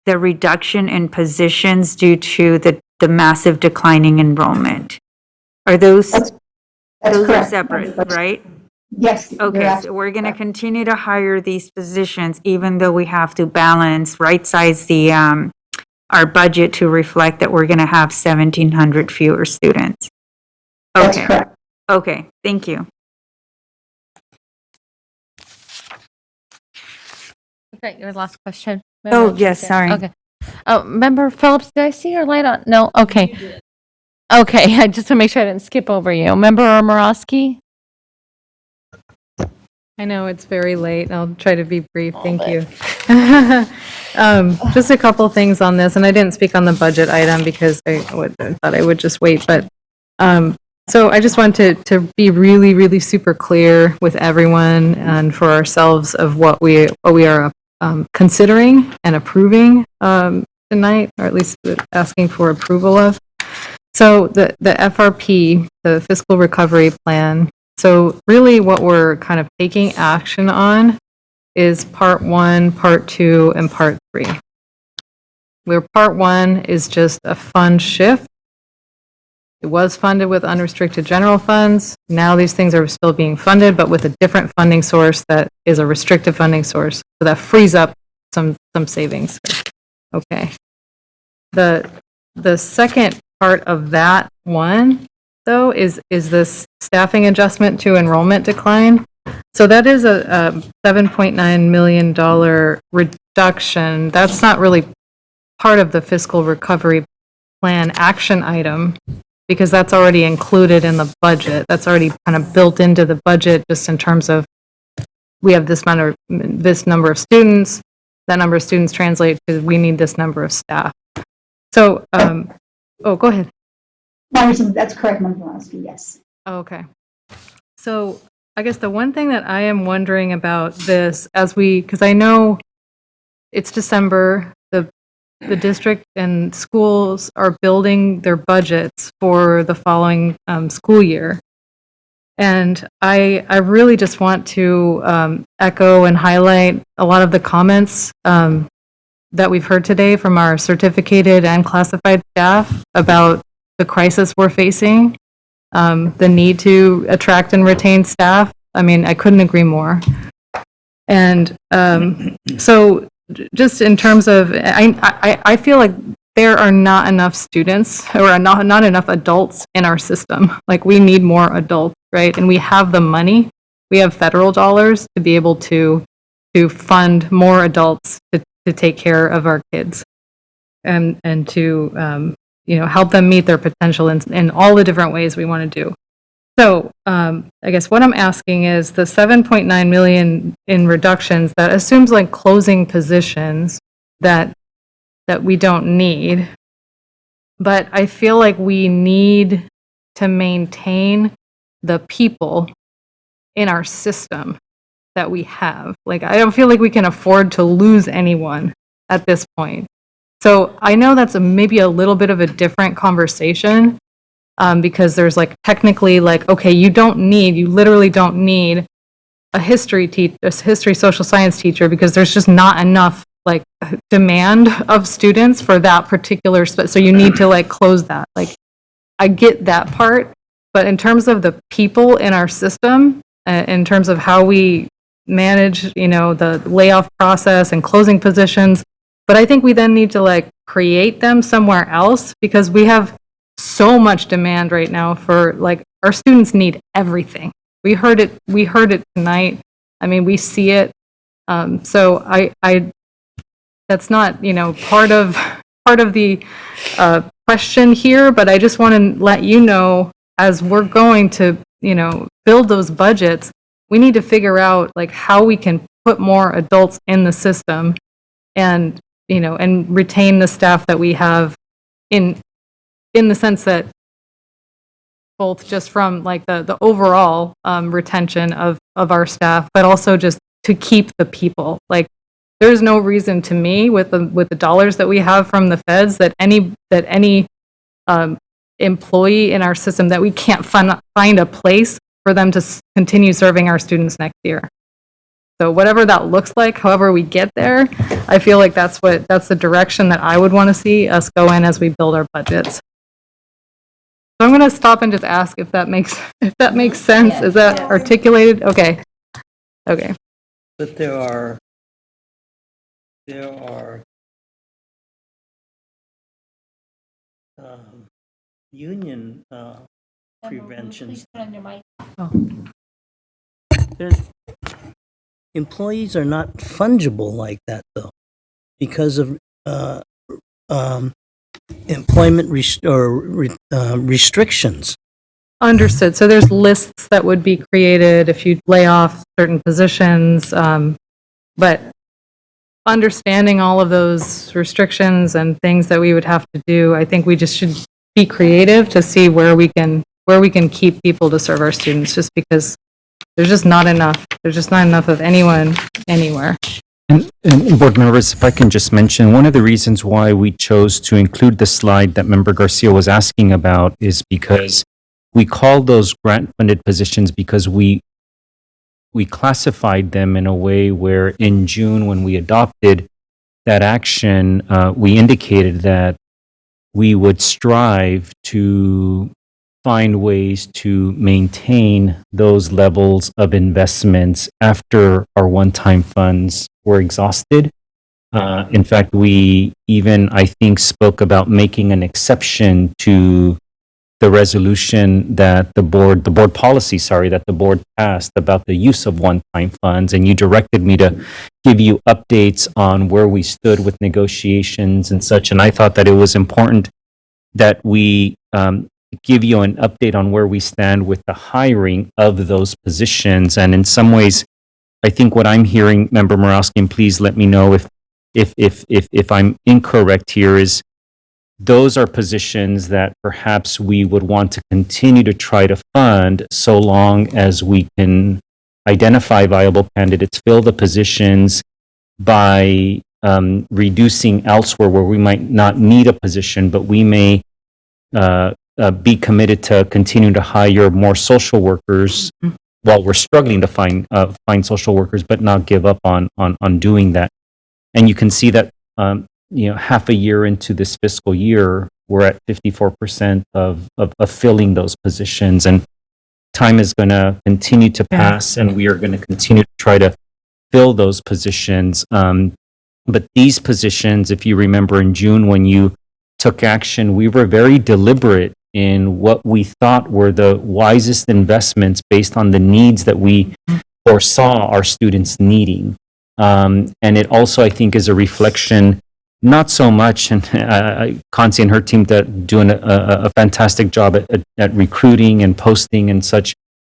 reduction in positions due to the massive declining enrollment. Are those That's those correct. are separate, right? Yes. you're Okay, so absolutely we're going to correct. continue to hire these positions, even though we have to balance, right-size the, our budget to reflect that we're going to have 1,700 fewer students. That's Okay. correct. Okay, thank you. Was that your last question? Oh, Member yes, Garcia? sorry. Okay. Oh, Member Phillips, did I see your light on? No? Okay. Okay, I just want to make sure I didn't skip over you. Member Morosky? I know it's very late. I'll try to be brief. Thank you. Just a couple things on this, and I didn't speak on the budget item because I thought I would just wait. But so I just wanted to be really, really super clear with everyone and for ourselves of what we are considering and approving tonight, or at least asking for approval of. So the FRP, the Fiscal Recovery Plan. So really what we're kind of taking action on is part 1, part 2, and part 3. Where part 1 is just a fund shift. It was funded with unrestricted general funds. Now these things are still being funded, but with a different funding source that is a restricted funding source. So that frees up some savings. Okay. The second part of that one, though, is this staffing adjustment to enrollment decline. So that is a $7.9 million reduction. That's not really part of the fiscal recovery plan action item because that's already included in the budget. That's already kind of built into the budget just in terms of we have this number of students. That number of students translate to we need this number of staff. So, go ahead. That's correct, Member Morosky, yes. Oh, okay. So I guess the one thing that I am wondering about this because I know it's December, the district and schools are building their budgets for the following school year. And I really just want to echo and highlight a lot of the comments that we've heard today from our certificated and classified staff about the crisis we're facing, the need to attract and retain staff. I mean, I couldn't agree more. And so just in terms of, I feel like there are not enough students or not enough adults in our system. Like we need more adults, right? And we have the money. We have federal dollars to be able to fund more adults to take care of our kids and to help them meet their potential in all the different ways we want to do. So I guess what I'm asking is the 7.9 million in reductions, that assumes like closing positions that we don't need. But I feel like we need to maintain the people in our system that we have. Like, I don't feel like we can afford to lose anyone at this point. So I know that's maybe a little bit of a different conversation because there's like technically like, okay, you literally don't need a history social science teacher because there's just not enough like demand of students for that particular, so you need to like close that. Like, I get that part, but in terms of the people in our system, in terms of how we manage, you know, the layoff process and closing positions, but I think we then need to like create them somewhere else because we have so much demand right now for like our students need everything. We heard it tonight. I mean, we see it. So I that's not, you know, part of the question here, but I just want to let you know, as we're going to, you know, build those budgets, we need to figure out like how we can put more adults in the system and, you know, and retain the staff that we have in the sense that both just from like the overall retention of our staff, but also just to keep the people. Like, there's no reason to me with the dollars that we have from the feds that any employee in our system that we can't find a place for them to continue serving our students next year. So whatever that looks like, however we get there, I feel like that's the direction that I would want to see us go in as we build our budgets. So I'm going to stop and just ask if that makes sense. Is that articulated? Okay. But there are union preventions. Employees are not fungible like that, though, because of employment restrictions. Understood. So there's lists that would be created if you lay off certain positions, but understanding all of those restrictions and things that we would have to do, I think we just should be creative to see where we can keep people to serve our students, just because there's just not enough. There's just not enough of anyone anywhere. And board members, if I can just mention, one of the reasons why we chose to include the slide that Member Garcia was asking about is because we called those grant-funded positions because we classified them in a way where in June, when we adopted that action, we indicated that we would strive to find ways to maintain those levels of investments after our one-time funds were exhausted. In fact, we even, I think, spoke about making an exception to the resolution that the board policy, that the board passed about the use of one-time funds, and you directed me to give you updates on where we stood with negotiations and such, and I thought that it was important that we give you an update on where we stand with the hiring of those positions. And in some ways, I think what I'm hearing, Member Morawski, and please let me know if I'm incorrect here, is those are positions that perhaps we would want to continue to try to fund so long as we can identify viable candidates, fill the positions by reducing elsewhere where we might not need a position, but we may be committed to continue to hire more social workers while we're struggling to find social workers, but not give up on doing that. And you can see that half a year into this fiscal year, we're at 54% of filling those positions, and time is going to continue to pass, and we are going to continue to try to fill those positions. But these positions, if you remember in June when you took action, we were very deliberate in what we thought were the wisest investments based on the needs that we foresaw our students needing. And it also, I think, is a reflection, not so much, and Concy and her team doing a fantastic job at recruiting and posting and such.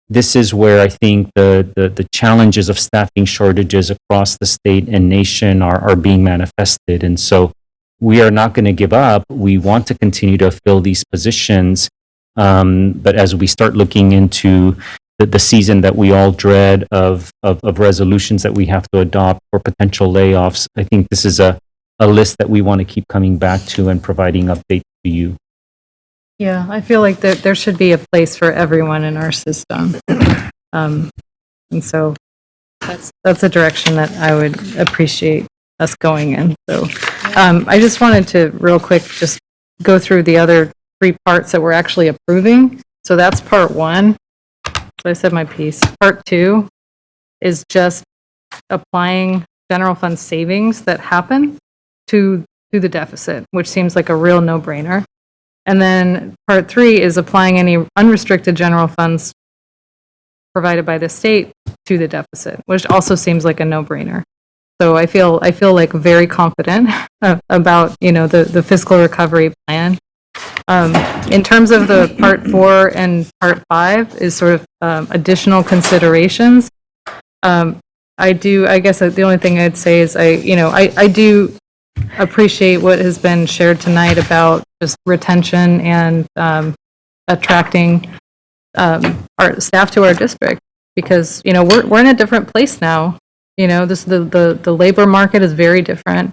This is where I think the challenges of staffing shortages across the state and nation are being manifested. And so we are not going to give up. We want to continue to fill these positions. But as we start looking into the season that we all dread of resolutions that we have to adopt for potential layoffs, I think this is a list that we want to keep coming back to and providing updates to you. Yeah, I feel like there should be a place for everyone in our system. And so that's a direction that I would appreciate us going in. So I just wanted to real quick just go through the other 3 parts that we're actually approving. So that's part 1. So I said my piece. Part 2 is just applying general fund savings that happen to the deficit, which seems like a real no-brainer. And then part 3 is applying any unrestricted general funds provided by the state to the deficit, which also seems like a no-brainer. So I feel like very confident about, the fiscal recovery plan. In terms of the part 4 and part 5 is sort of additional considerations. I guess the only thing I'd say is I do appreciate what has been shared tonight about just retention and attracting our staff to our district, because we're in a different place now. The labor market is very different.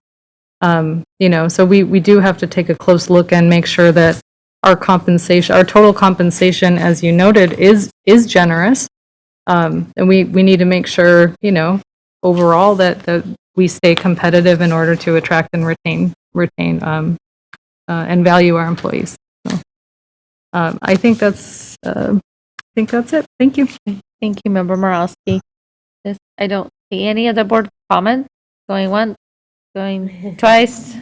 So we do have to take a close look and make sure that our total compensation, as you noted, is generous. And we need to make sure, overall that we stay competitive in order to attract and retain and value our employees. So, I think that's it. Thank you. Thank you, Member Morosky. I don't see any other board comments. Going once, going twice,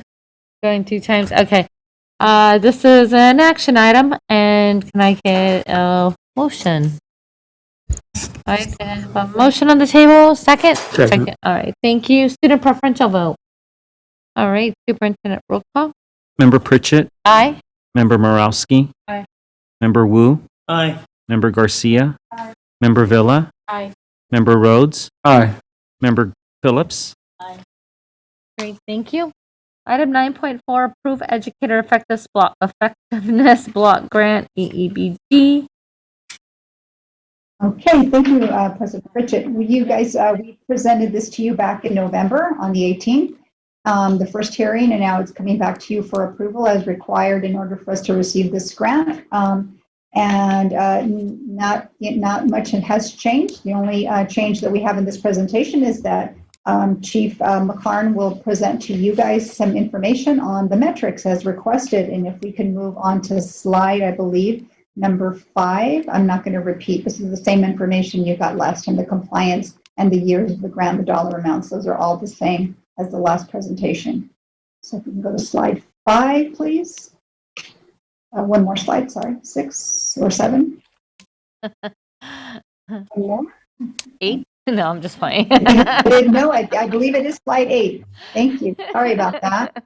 going 2 times. Okay. This is an action item, and can I get a motion? All right, can I have a motion on the table? Second? Second. All right, thank you. Student preferential vote. All right, Superintendent roll call. Member Pritchett, Aye. Member Morowski, Aye. Member Wu, Aye. Member Garcia, Member Villa, Aye. Member Rhodes, Aye. Member Phillips. Great, thank you. Item 9.4, approve educator effectiveness block grant, EEBG. Okay, thank you, President Pritchett. You guys, we presented this to you back in November on the 18th, the first hearing, and now it's coming back to you for approval as required in order for us to receive this grant. Not much has changed. The only change that we have in this presentation is that Chief McLaren will present to you guys some information on the metrics as requested. And if we can move on to slide, I believe, number 5. I'm not going to repeat. This is the same information you got last time, the compliance and the years of the grant, the dollar amounts. Those are all the same as the last presentation. So if we can go to slide 5, please. One more slide, sorry. 6 or 7. One more. 8? No, I'm just playing. No, I believe it is slide 8. Thank you. Sorry about that.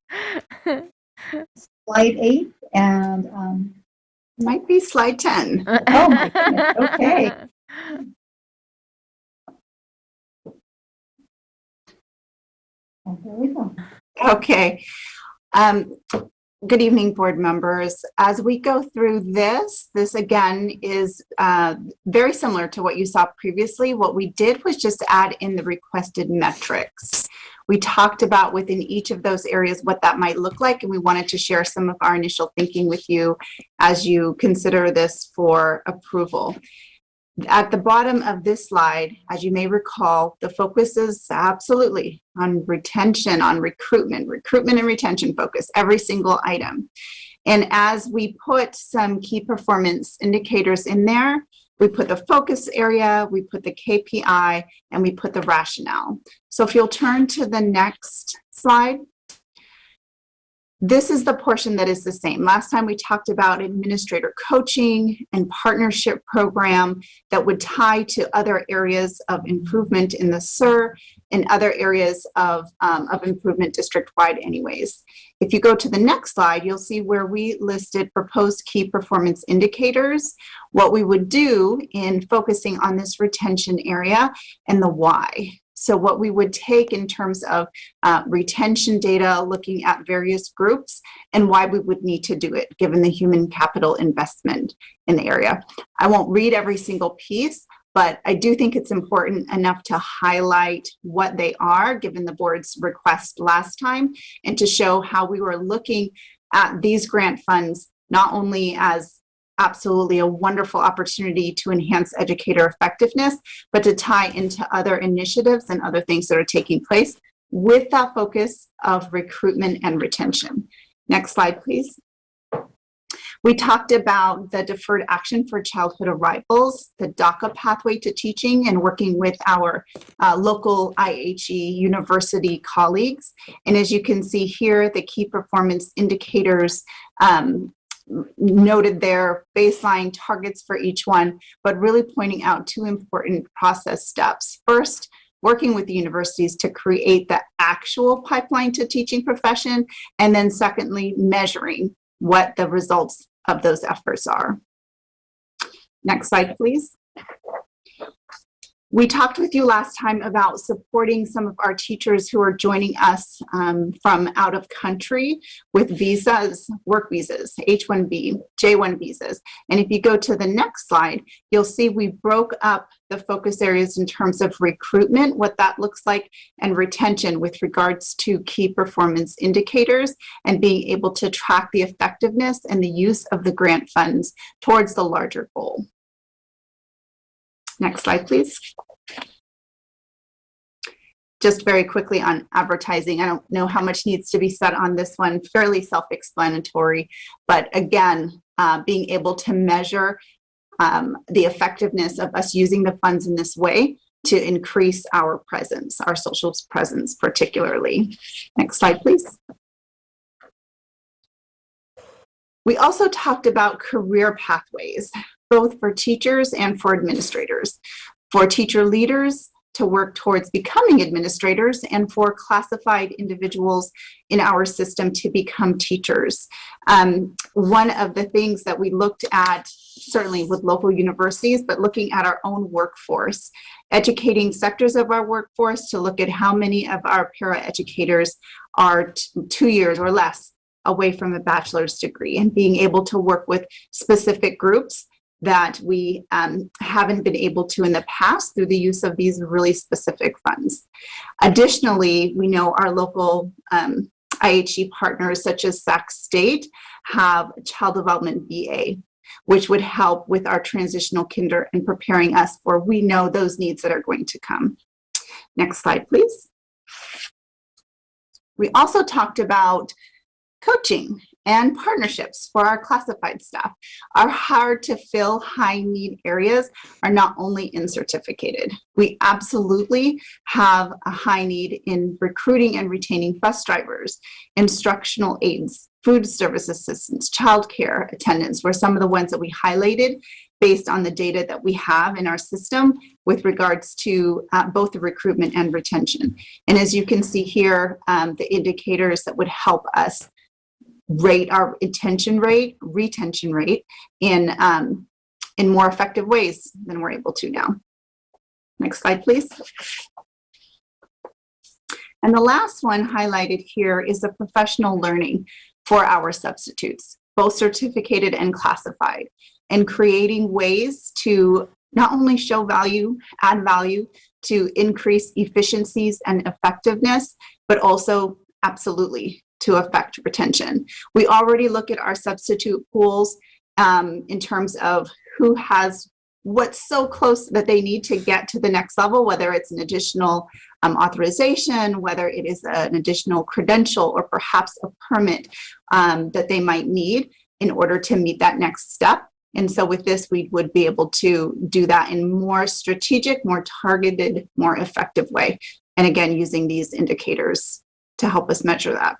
Slide 8 and Might be slide 10. oh my goodness. Okay. Oh, there we go. Okay. Good evening, board members. As we go through this again is very similar to what you saw previously. What we did was just add in the requested metrics. We talked about within each of those areas what that might look like, and we wanted to share some of our initial thinking with you as you consider this for approval. At the bottom of this slide, as you may recall, the focus is absolutely on retention, on recruitment and retention focus, every single item. And as we put some key performance indicators in there, we put the focus area, we put the KPI, and we put the rationale. So if you'll turn to the next slide. This is the portion that is the same. Last time we talked about administrator coaching and partnership program that would tie to other areas of improvement in the SIR and other areas of improvement district-wide anyways. If you go to the next slide, you'll see where we listed proposed key performance indicators, what we would do in focusing on this retention area and the why. So what we would take in terms of retention data, looking at various groups and why we would need to do it, given the human capital investment in the area. I won't read every single piece, but I do think it's important enough to highlight what they are, given the board's request last time, and to show how we were looking at these grant funds, not only as absolutely a wonderful opportunity to enhance educator effectiveness, but to tie into other initiatives and other things that are taking place with that focus of recruitment and retention. Next slide, please. We talked about the deferred action for childhood arrivals, the DACA pathway to teaching, and working with our local IHE university colleagues. And as you can see here, the key performance indicators noted their baseline targets for each one, but really pointing out two important process steps. First, working with the universities to create the actual pipeline to teaching profession, and then secondly, measuring what the results of those efforts are. Next slide, please. We talked with you last time about supporting some of our teachers who are joining us from out of country with visas, work visas, H-1B, J-1 visas. And if you go to the next slide, you'll see we broke up the focus areas in terms of recruitment, what that looks like, and retention with regards to key performance indicators and being able to track the effectiveness and the use of the grant funds towards the larger goal. Next slide, please. Just very quickly on advertising, I don't know how much needs to be said on this one, fairly self-explanatory, but again, being able to measure the effectiveness of us using the funds in this way to increase our presence, our social presence particularly. Next slide, please. We also talked about career pathways, both for teachers and for administrators. For teacher leaders to work towards becoming administrators, and for classified individuals in our system to become teachers. One of the things that we looked at, certainly with local universities, but looking at our own workforce, educating sectors of our workforce to look at how many of our paraeducators are 2 years or less away from a bachelor's degree, and being able to work with specific groups that we haven't been able to in the past through the use of these really specific funds. Additionally, we know our local IHE partners such as Sac State have Child Development BA, which would help with our transitional kinder and preparing us for, we know, those needs that are going to come. Next slide, please. We also talked about coaching and partnerships for our classified staff. Our hard to fill high need areas are not only in certificated. We absolutely have a high need in recruiting and retaining bus drivers, instructional aides, food service assistants, childcare attendants were some of the ones that we highlighted based on the data that we have in our system with regards to both the recruitment and retention. And as you can see here, the indicators that would help us rate our retention rate in more effective ways than we're able to now. Next slide, please. And the last one highlighted here is the professional learning for our substitutes, both certificated and classified, and creating ways to not only show value, add value to increase efficiencies and effectiveness, but also absolutely to affect retention. We already look at our substitute pools in terms of who has what's so close that they need to get to the next level, whether it's an additional authorization, whether it is an additional credential, or perhaps a permit that they might need in order to meet that next step. And so with this, we would be able to do that in more strategic, more targeted, more effective way. And again, using these indicators to help us measure that.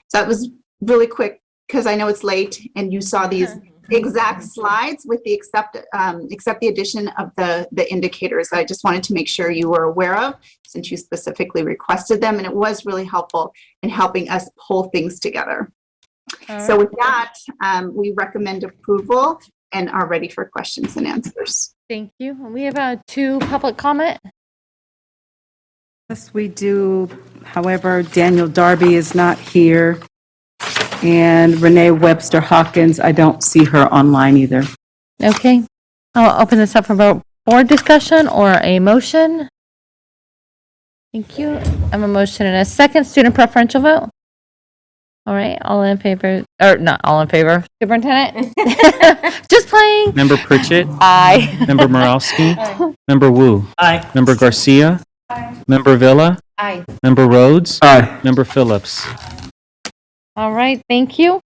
So that was really quick because I know it's late and you saw these exact slides with the except the addition of the indicators. I just wanted to make sure you were aware of, since you specifically requested them, and it was really helpful in helping us pull things together. So with that, we recommend approval and are ready for questions and answers. Thank you. We have 2 public comment. Yes, we do. However, Daniel Darby is not here. And Renee Webster Hawkins, I don't see her online either. Okay. I'll open this up for board discussion or a motion. Thank you. I have a motion and a second. Student preferential vote. All right. All in favor, or not all in favor. Superintendent? Just playing. Member Pritchett? Aye. Member Morowski? Member Wu? Aye. Member Garcia? Member Villa? Aye. Member Rhodes? Aye. Member Phillips? All right, thank you.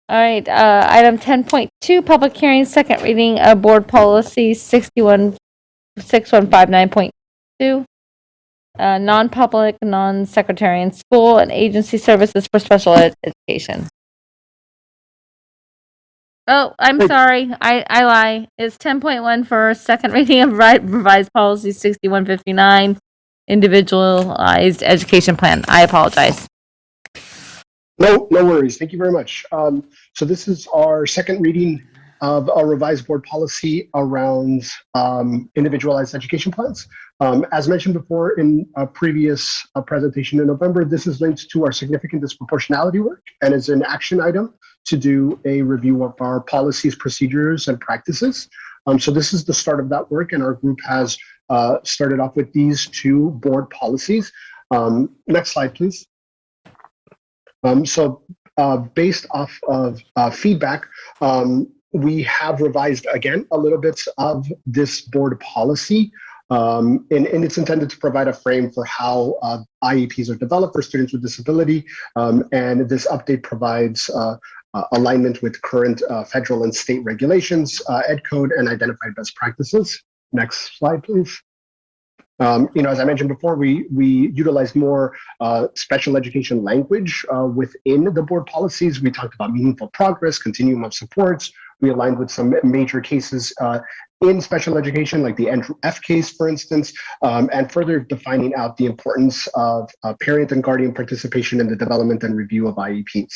All right, item 10.2, public hearing, second reading of board policy 6159.2, non-public, non-secretary in school and agency services for special education. Oh, I'm sorry, I lie. It's 10.1 for second reading of revised policy 6159, individualized education plan. I apologize. No worries. Thank you very much. So this is our second reading of our revised board policy around individualized education plans. As mentioned before in a previous presentation in November, this is linked to our significant disproportionality work and is an action item to do a review of our policies, procedures, and practices. So this is the start of that work, and our group has started off with these two board policies. Next slide, please. Based off of feedback, we have revised again a little bit of this board policy, and it's intended to provide a frame for how IEPs are developed for students with disability, and this update provides alignment with current federal and state regulations, ed code, and identified best practices. Next slide, please. As I mentioned before, we utilize more special education language within the board policies. We talked about meaningful progress, continuum of supports. We aligned with some major cases in special education, like the Andrew F. case, for instance, and further defining out the importance of parent and guardian participation in the development and review of IEPs.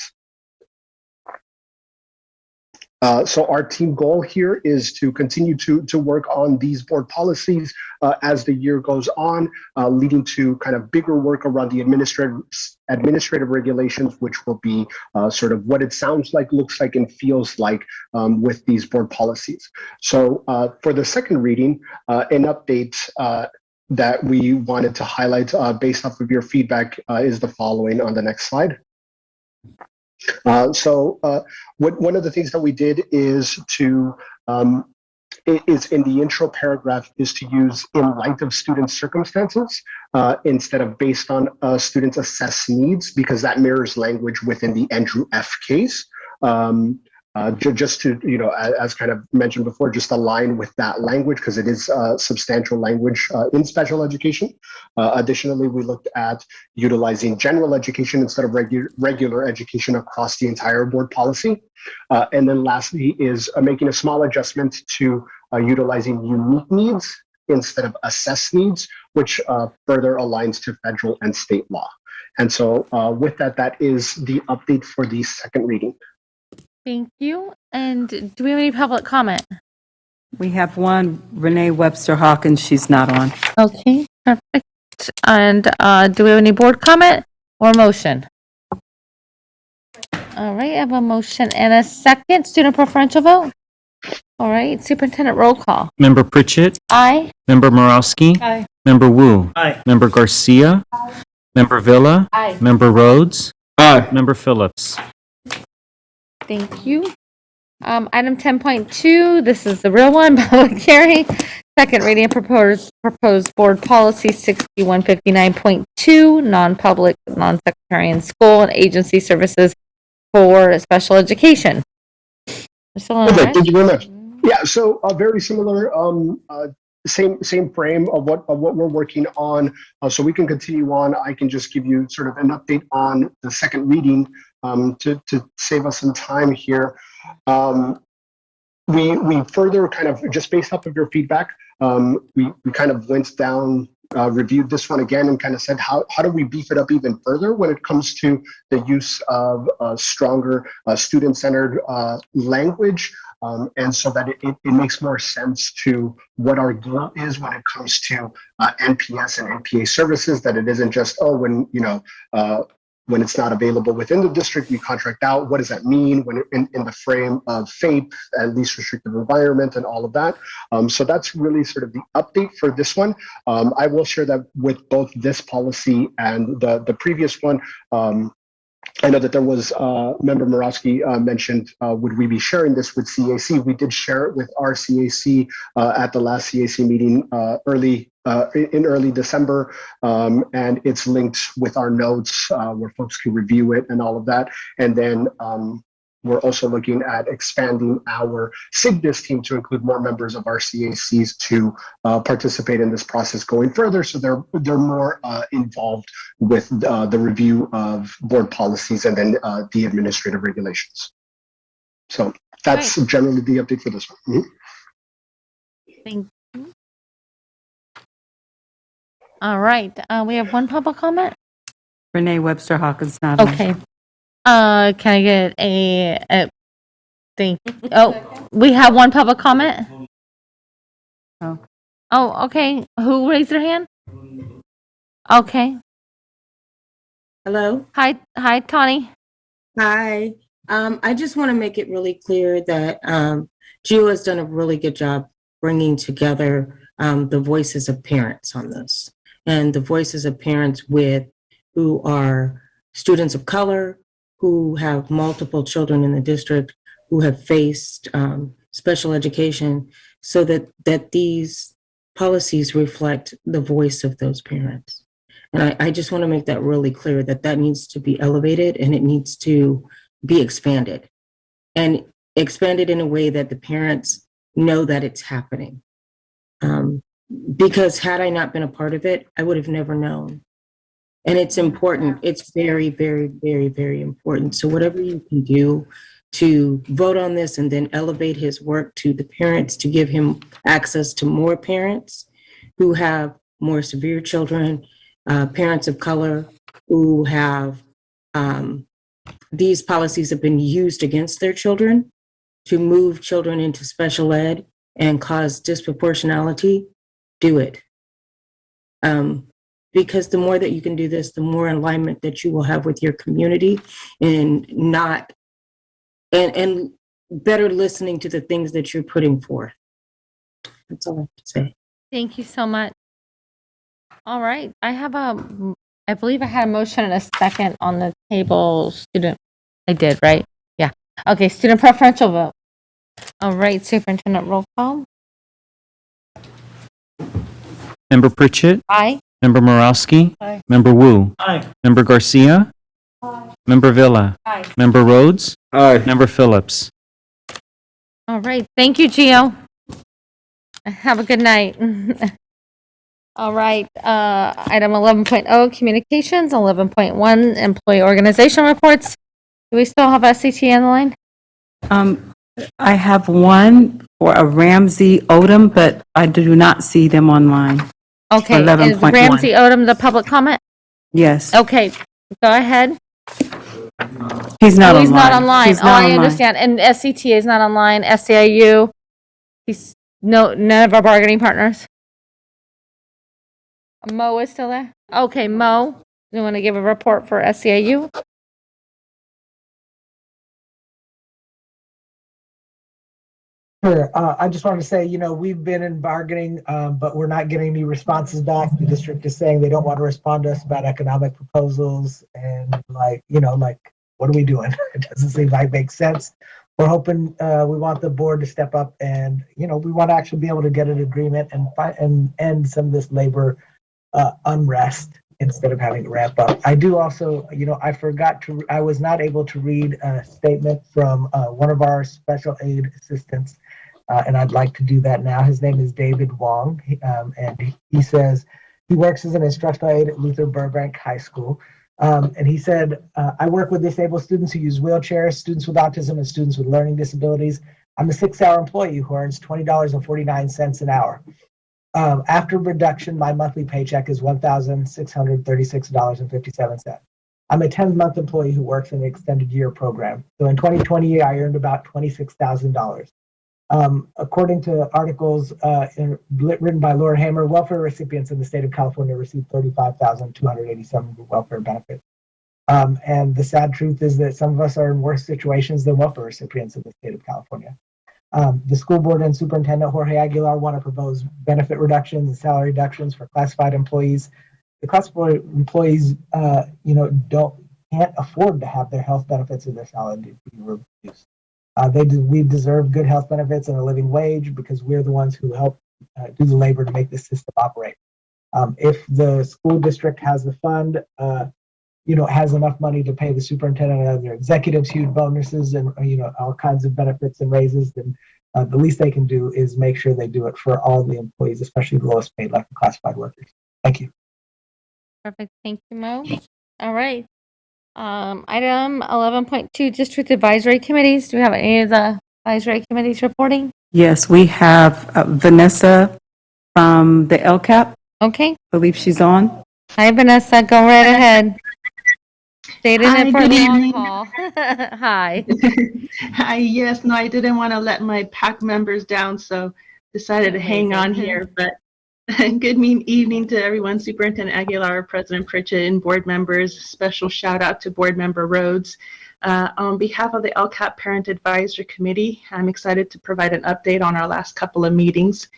So our team goal here is to continue to work on these board policies as the year goes on, leading to kind of bigger work around the administrative regulations, which will be sort of what it sounds like, looks like, and feels like with these board policies. So for the second reading, an update that we wanted to highlight based off of your feedback is the following on the next slide. One of the things that we did is to is in the intro paragraph is to use in light of student circumstances instead of based on students' assessed needs, because that mirrors language within the Andrew F. case. Just to, as kind of mentioned before, just align with that language because it is substantial language in special education. Additionally, we looked at utilizing general education instead of regular education across the entire board policy. And then lastly is making a small adjustment to utilizing unique needs instead of assessed needs, which further aligns to federal and state law. And so with that, that is the update for the second reading. Thank you. And do we have any public comment? We have one, Renee Webster Hawkins, she's not on. Okay, perfect. And do we have any board comment or motion? All right, I have a motion and a second. Student preferential vote? All right, superintendent roll call. Member Pritchett? Aye. Member Morowski? Aye. Member Wu? Aye. Member Garcia? Aye. Member Villa? Aye. Member Rhodes? Aye. Member Phillips? Thank you. Item 10.2, this is the real one, public hearing. Second reading of proposed board policy 6159.2, non-public, non-secretary in school and agency services for special education. Perfect. Thank you very much. Yeah, so very similar, same frame of what we're working on. So we can continue on. I can just give you sort of an update on the second reading to save us some time here. We further kind of, just based off of your feedback, we kind of went down, reviewed this one again and kind of said, how do we beef it up even further when it comes to the use of stronger student-centered language, and so that it makes more sense to what our goal is when it comes to NPS and NPA services, that it isn't just, when it's not available within the district, we contract out. What does that mean when in the frame of FAPE and least restrictive environment and all of that? So that's really sort of the update for this one. I will share that with both this policy and the previous one. I know that there was Member Morowski mentioned, would we be sharing this with CAC? We did share it with our CAC at the last CAC meeting early in early December, and it's linked with our notes where folks can review it and all of that. And then we're also looking at expanding our SIGDIS team to include more members of our CACs to participate in this process going further. So they're more involved with the review of board policies and then the administrative regulations. So that's generally the update for this one. Thank you. All right, we have one public comment. Renee Webster Hawkins, not on. Okay. Can I get a thank? Oh, we have one public comment. Oh. Oh, okay. Who raised their hand? Okay. Hello. Hi, Tawny. Hi. I just want to make it really clear that Gio has done a really good job bringing together the voices of parents on this, and the voices of parents who are students of color, who have multiple children in the district, who have faced special education, so that these policies reflect the voice of those parents. And I just want to make that really clear that needs to be elevated and it needs to be expanded, and expanded in a way that the parents know that it's happening. Because had I not been a part of it, I would have never known. And it's important. It's very, very, very, very important. So whatever you can do to vote on this and then elevate his work to the parents, to give him access to more parents who have more severe children, parents of color who have, these policies have been used against their children to move children into special ed and cause disproportionality, do it. Because the more that you can do this, the more alignment that you will have with your community and and better listening to the things that you're putting forth. That's all I have to say. Thank you so much. All right, I believe I had a motion and a second on the table. I did, right? Yeah. Okay, student preferential vote. All right, superintendent roll call. Member Pritchett? Aye. Member Morowski? Aye. Member Wu? Aye. Member Garcia? Aye. Member Villa? Aye. Member Rhodes? Aye. Member Phillips? All right, thank you, Gio. Have a good night. All right, item 11.0, communications, 11.1, employee organization reports. Do we still have SCT on the line? I have one for a Ramsey Odom, but I do not see them online. Okay, is 11.1. Ramsey Odom the public comment? Yes. Okay, go ahead. He's not online. He's not online. He's Oh, not I online. understand. And SCTA is not online. SCIU, none of our bargaining partners. Mo is still there? Okay, Mo, you want to give a report for SCIU? Sure. I just wanted to say, we've been in bargaining, but we're not getting any responses back. The district is saying they don't want to respond to us about economic proposals, and what are we doing? It doesn't seem like it makes sense. We're hoping, we want the board to step up and, we want to actually be able to get an agreement and end some of this labor unrest instead of having to ramp up. I do also, I was not able to read a statement from one of our special aid assistants, and I'd like to do that now. His name is David Wong, and he says he works as an instructional aide at Luther Burbank High School. And he said, I work with disabled students who use wheelchairs, students with autism, and students with learning disabilities. I'm a 6-hour employee who earns $20.49 an hour. After reduction, my monthly paycheck is $1,636.57. I'm a 10-month employee who works in an extended year program. So in 2020, I earned about $26,000. According to articles written by Laura Hammer, welfare recipients in the state of California receive 35,287 welfare benefits. And the sad truth is that some of us are in worse situations than welfare recipients in the state of California. The school board and superintendent Jorge Aguilar want to propose benefit reductions and salary reductions for classified employees. The classified employees, can't afford to have their health benefits and their salary be reduced. We deserve good health benefits and a living wage because we're the ones who help do the labor to make this system operate. If the school district has the fund, has enough money to pay the superintendent and other executives huge bonuses and, all kinds of benefits and raises, then the least they can do is make sure they do it for all the employees, especially the lowest paid, like the classified workers. Thank you. Perfect. Thank you, Mo. All right. Item 11.2, district advisory committees. Do we have any of the advisory committees reporting? Yes, we have Vanessa from the LCAP. Okay. I believe she's on. Hi, Vanessa. Go right ahead. Stayed in Hi, it for a good long evening. haul. Hi. Hi, yes, no, I didn't want to let my PAC members down, so decided to hang on Amazing. here. But good evening to everyone, Superintendent Aguilar, President Pritchett, and board members. Special shout out to Board Member Rhodes. On behalf of the LCAP Parent Advisory Committee, I'm excited to provide an update on our last couple of meetings.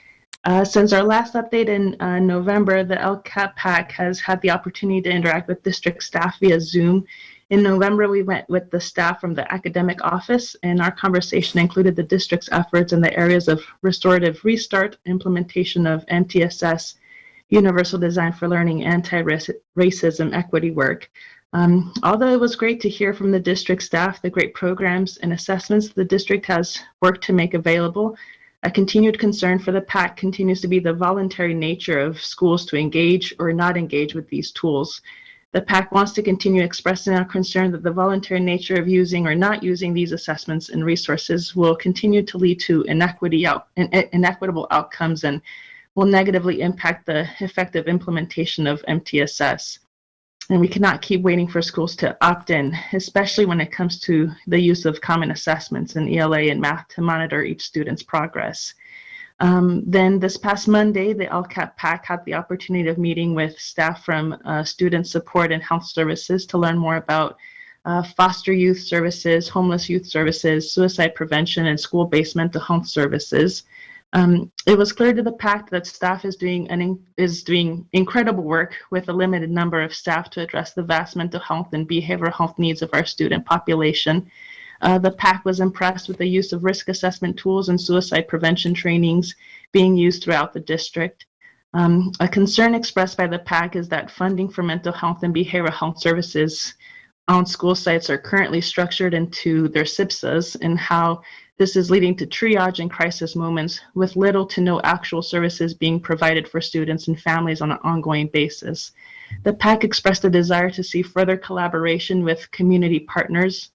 Since our last update in November, the LCAP PAC has had the opportunity to interact with district staff via Zoom. In November, we went with the staff from the academic office, and our conversation included the district's efforts in the areas of restorative restart, implementation of MTSS, universal design for learning, anti-racism, equity work. Although it was great to hear from the district staff the great programs and assessments the district has worked to make available, a continued concern for the PAC continues to be the voluntary nature of schools to engage or not engage with these tools. The PAC wants to continue expressing our concern that the voluntary nature of using or not using these assessments and resources will continue to lead to inequitable outcomes and will negatively impact the effective implementation of MTSS. And we cannot keep waiting for schools to opt in, especially when it comes to the use of common assessments in ELA and math to monitor each student's progress. Then this past Monday, the LCAP PAC had the opportunity of meeting with staff from Student Support and Health Services to learn more about foster youth services, homeless youth services, suicide prevention, and school-based mental health services. It was clear to the PAC that staff is doing incredible work with a limited number of staff to address the vast mental health and behavioral health needs of our student population. The PAC was impressed with the use of risk assessment tools and suicide prevention trainings being used throughout the district. A concern expressed by the PAC is that funding for mental health and behavioral health services on school sites are currently structured into their SIPSAs, and how this is leading to triage and crisis moments with little to no actual services being provided for students and families on an ongoing basis. The PAC expressed a desire to see further collaboration with community partners,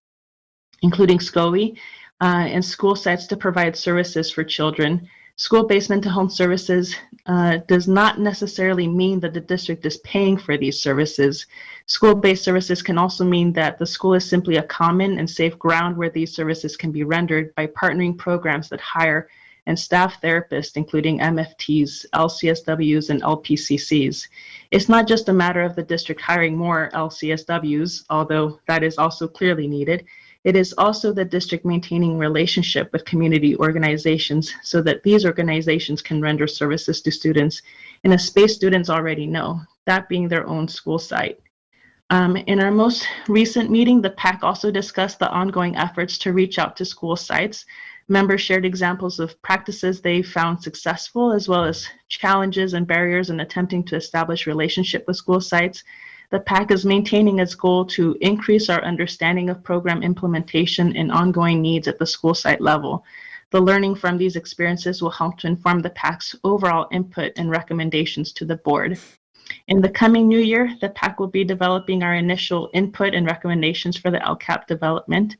including SCOE, and school sites to provide services for children. School-based mental health services does not necessarily mean that the district is paying for these services. School-based services can also mean that the school is simply a common and safe ground where these services can be rendered by partnering programs that hire and staff therapists, including MFTs, LCSWs, and LPCCs. It's not just a matter of the district hiring more LCSWs, although that is also clearly needed. It is also the district maintaining relationship with community organizations so that these organizations can render services to students in a space students already know, that being their own school site. In our most recent meeting, the PAC also discussed the ongoing efforts to reach out to school sites. Members shared examples of practices they found successful, as well as challenges and barriers in attempting to establish relationship with school sites. The PAC is maintaining its goal to increase our understanding of program implementation and ongoing needs at the school site level. The learning from these experiences will help to inform the PAC's overall input and recommendations to the board. In the coming new year, the PAC will be developing our initial input and recommendations for the LCAP development.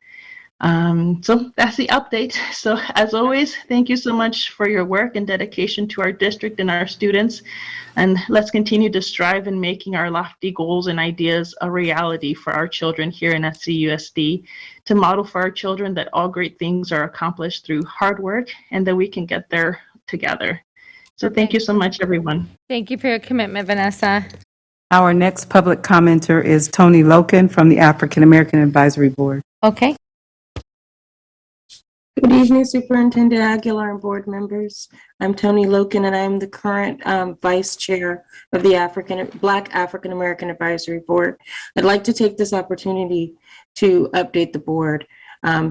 So that's the update. So as always, thank you so much for your work and dedication to our district and our students. And let's continue to strive in making our lofty goals and ideas a reality for our children here in SCUSD, to model for our children that all great things are accomplished through hard work and that we can get there together. So thank you so much, everyone. Thank you for your commitment, Vanessa. Our next public commenter is Tony Loken from the African American Advisory Board. Okay. Good evening, Superintendent Aguilar and board members. I'm Tony Loken, and I'm the current vice chair of the Black African American Advisory Board. I'd like to take this opportunity to update the board.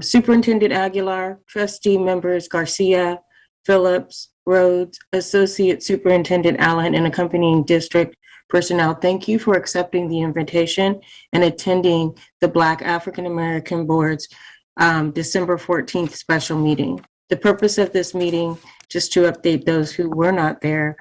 Superintendent Aguilar, trustee members Garcia, Phillips, Rhodes, Associate Superintendent Allen, and accompanying district personnel, thank you for accepting the invitation and attending the Black African American Board's December 14th special meeting. The purpose of this meeting, just to update those who were not there,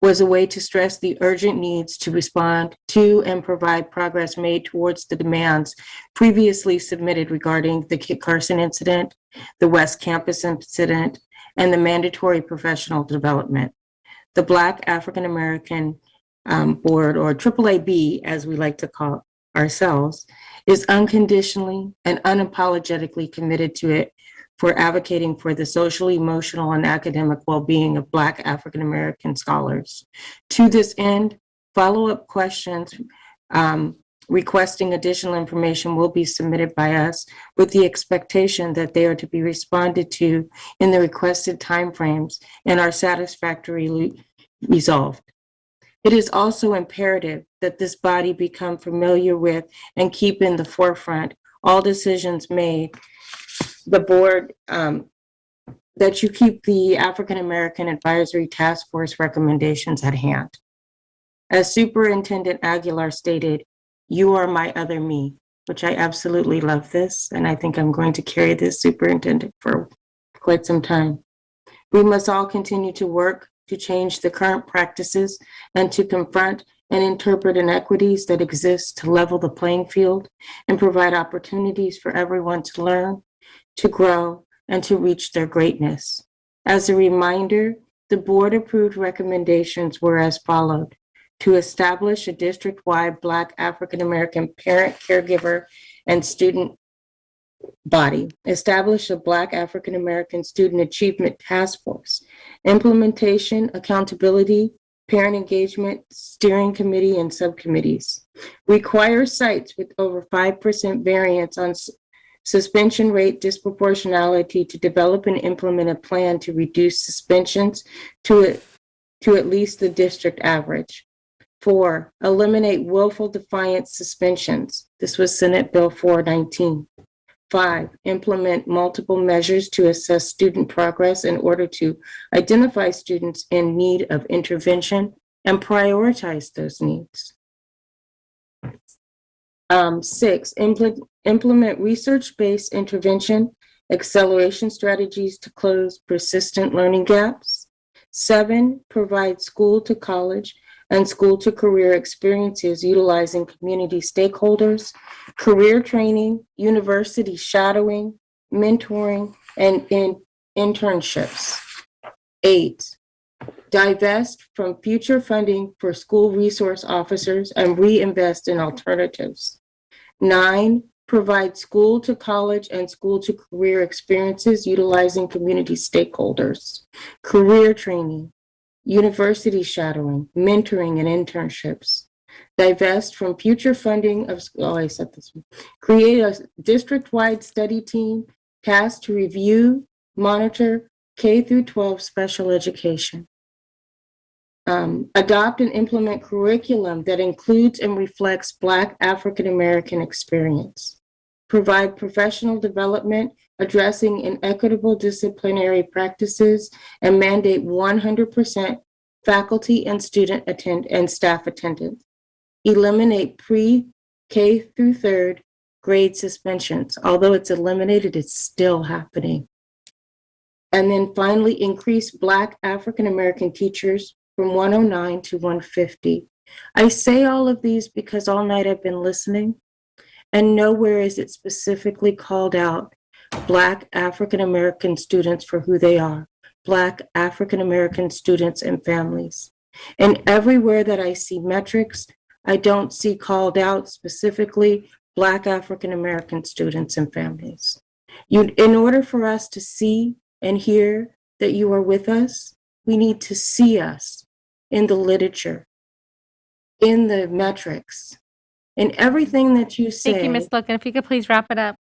was a way to stress the urgent needs to respond to and provide progress made towards the demands previously submitted regarding the Kit Carson incident, the West Campus incident, and the mandatory professional development. The Black African American Board, or AAAB, as we like to call ourselves, is unconditionally and unapologetically committed to it for advocating for the social, emotional, and academic well-being of Black African American scholars. To this end, follow-up questions requesting additional information will be submitted by us with the expectation that they are to be responded to in the requested timeframes and are satisfactorily resolved. It is also imperative that this body become familiar with and keep in the forefront all decisions made. The board, that you keep the African American Advisory Task Force recommendations at hand. As Superintendent Aguilar stated, you are my other me, which I absolutely love this, and I think I'm going to carry this superintendent for quite some time. We must all continue to work to change the current practices and to confront and interpret inequities that exist to level the playing field and provide opportunities for everyone to learn, to grow, and to reach their greatness. As a reminder, the board-approved recommendations were as followed: to establish a district-wide Black African American parent, caregiver, and student body, establish a Black African American Student Achievement Task Force, implementation, accountability, parent engagement, steering committee, and subcommittees, require sites with over 5% variance on suspension rate disproportionality to develop and implement a plan to reduce suspensions to at least the district average. 4, eliminate willful defiance suspensions. This was Senate Bill 419. 5, implement multiple measures to assess student progress in order to identify students in need of intervention and prioritize those needs. 6, implement research-based intervention acceleration strategies to close persistent learning gaps. 7, provide school to college and school to career experiences utilizing community stakeholders, career training, university shadowing, mentoring, and internships. 8, divest from future funding for school resource officers and reinvest in alternatives. 9, provide school to college and school to career experiences utilizing community stakeholders, career training, university shadowing, mentoring, and internships. Divest from future funding of, create a district-wide study team tasked to review, monitor K through 12 special education. Adopt and implement curriculum that includes and reflects Black African American experience. Provide professional development addressing inequitable disciplinary practices and mandate 100% faculty and student and staff attendance. Eliminate pre-K through 3rd grade suspensions. Although it's eliminated, it's still happening. And then finally, increase Black African American teachers from 109 to 150. I say all of these because all night I've been listening, and nowhere is it specifically called out Black African American students for who they are, Black African American students and families. And everywhere that I see metrics, I don't see called out specifically Black African American students and families. In order for us to see and hear that you are with us, we need to see us in the literature, in the metrics, in everything that you say. Thank you, Ms. Logan. If you could please wrap it up.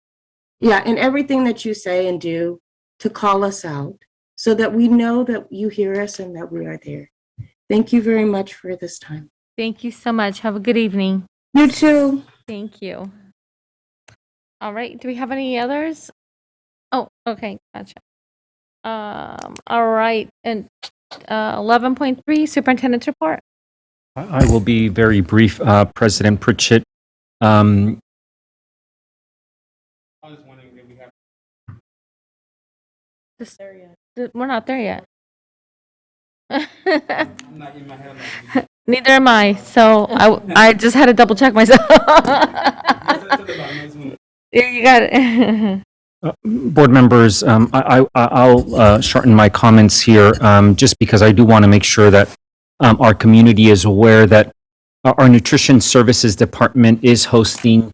Yeah, in everything that you say and do to call us out so that we know that you hear us and that we are there. Thank you very much for this time. Thank you so much. Have a good evening. You too. Thank you. All right. Do we have any others? Oh, okay. Gotcha. All right, and 11.3, superintendent's report. I will be very brief, President Pritchett. We're not there yet. Neither am I, so I just had to double check myself. Yeah, you got it. Board members, I'll shorten my comments here, just because I do want to make sure that our community is aware that our Nutrition Services Department is hosting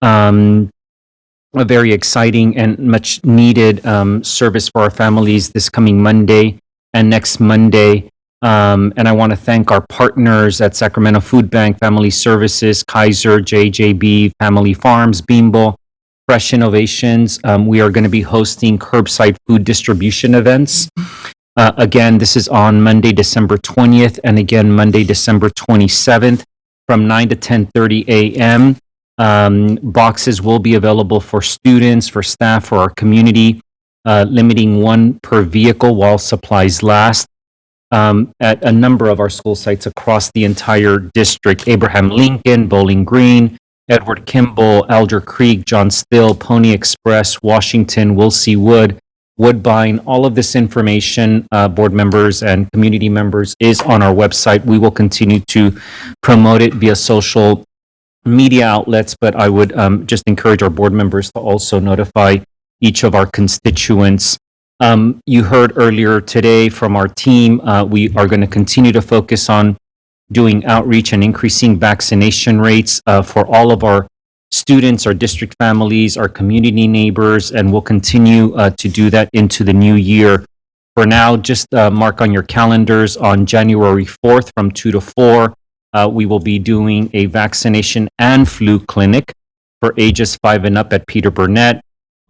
a very exciting and much needed service for our families this coming Monday and next Monday. And I want to thank our partners at Sacramento Food Bank, Family Services, Kaiser, JJB, Family Farms, Beamble, Fresh Innovations. We are going to be hosting curbside food distribution events. Again, this is on Monday, December 20th, and again, Monday, December 27th from 9 to 10:30 a.m. Boxes will be available for students, for staff, for our community, limiting one per vehicle while supplies last. At a number of our school sites across the entire district: Abraham Lincoln, Bowling Green, Edward Kimball, Alger Creek, John Still, Pony Express, Washington, Wilsey Wood, Woodbine. All of this information, board members and community members, is on our website. We will continue to promote it via social media outlets, but I would just encourage our board members to also notify each of our constituents. You heard earlier today from our team, we are going to continue to focus on doing outreach and increasing vaccination rates for all of our students, our district families, our community neighbors, and we'll continue to do that into the new year. For now, just mark on your calendars on January 4th from 2 to 4. We will be doing a vaccination and flu clinic for ages 5 and up at Peter Burnett.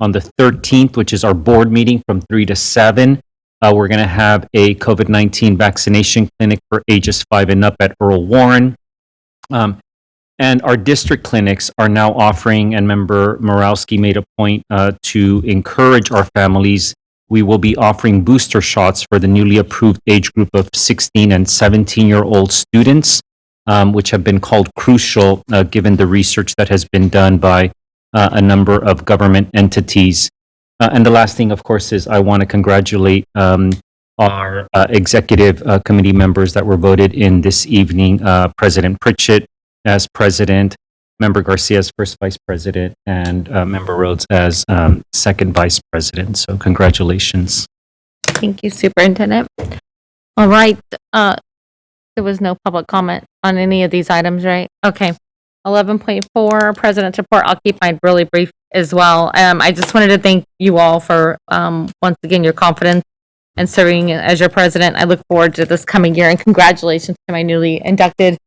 On the 13th, which is our board meeting, from 3 to 7, we're going to have a COVID-19 vaccination clinic for ages 5 and up at Earl Warren. And our district clinics are now offering, and Member Morowski made a point to encourage our families. We will be offering booster shots for the newly approved age group of 16 and 17-year-old students, which have been called crucial given the research that has been done by a number of government entities. And the last thing, of course, is I want to congratulate our executive committee members that were voted in this evening. President Pritchett as president, Member Garcia as first vice president, and Member Rhodes as second vice president. So congratulations. Thank you, Superintendent. All right. There was no public comment on any of these items, right? Okay. 11.4, President's report. I'll keep mine really brief as well. I just wanted to thank you all for, once again, your confidence in serving as your president. I look forward to this coming year, and congratulations to my newly inducted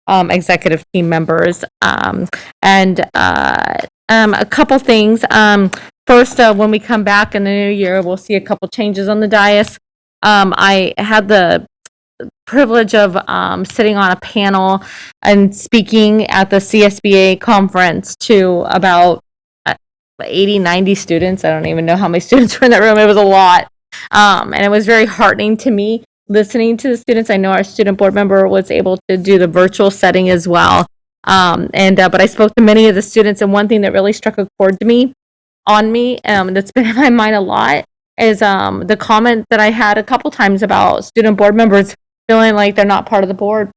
executive team members. And a couple things. First, when we come back in the new year, we'll see a couple changes on the dais. I had the privilege of sitting on a panel and speaking at the CSBA conference to about 80, 90 students. I don't even know how many students were in that room. It was a lot. And it was very heartening to me listening to the students. I know our student board member was able to do the virtual setting as well. But I spoke to many of the students, and one thing that really struck a chord on me, that's been in my mind a lot, is the comment that I had a couple times about student board members feeling like they're not part of the board.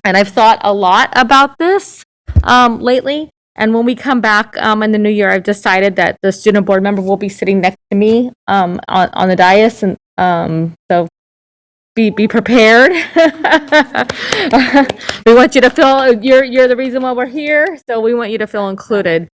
And I've thought a lot about this lately. And when we come back in the new year, I've decided that the student board member will be sitting next to me on the dais. And so be prepared. We want you to feel you're the reason why we're here. So we want you to feel included.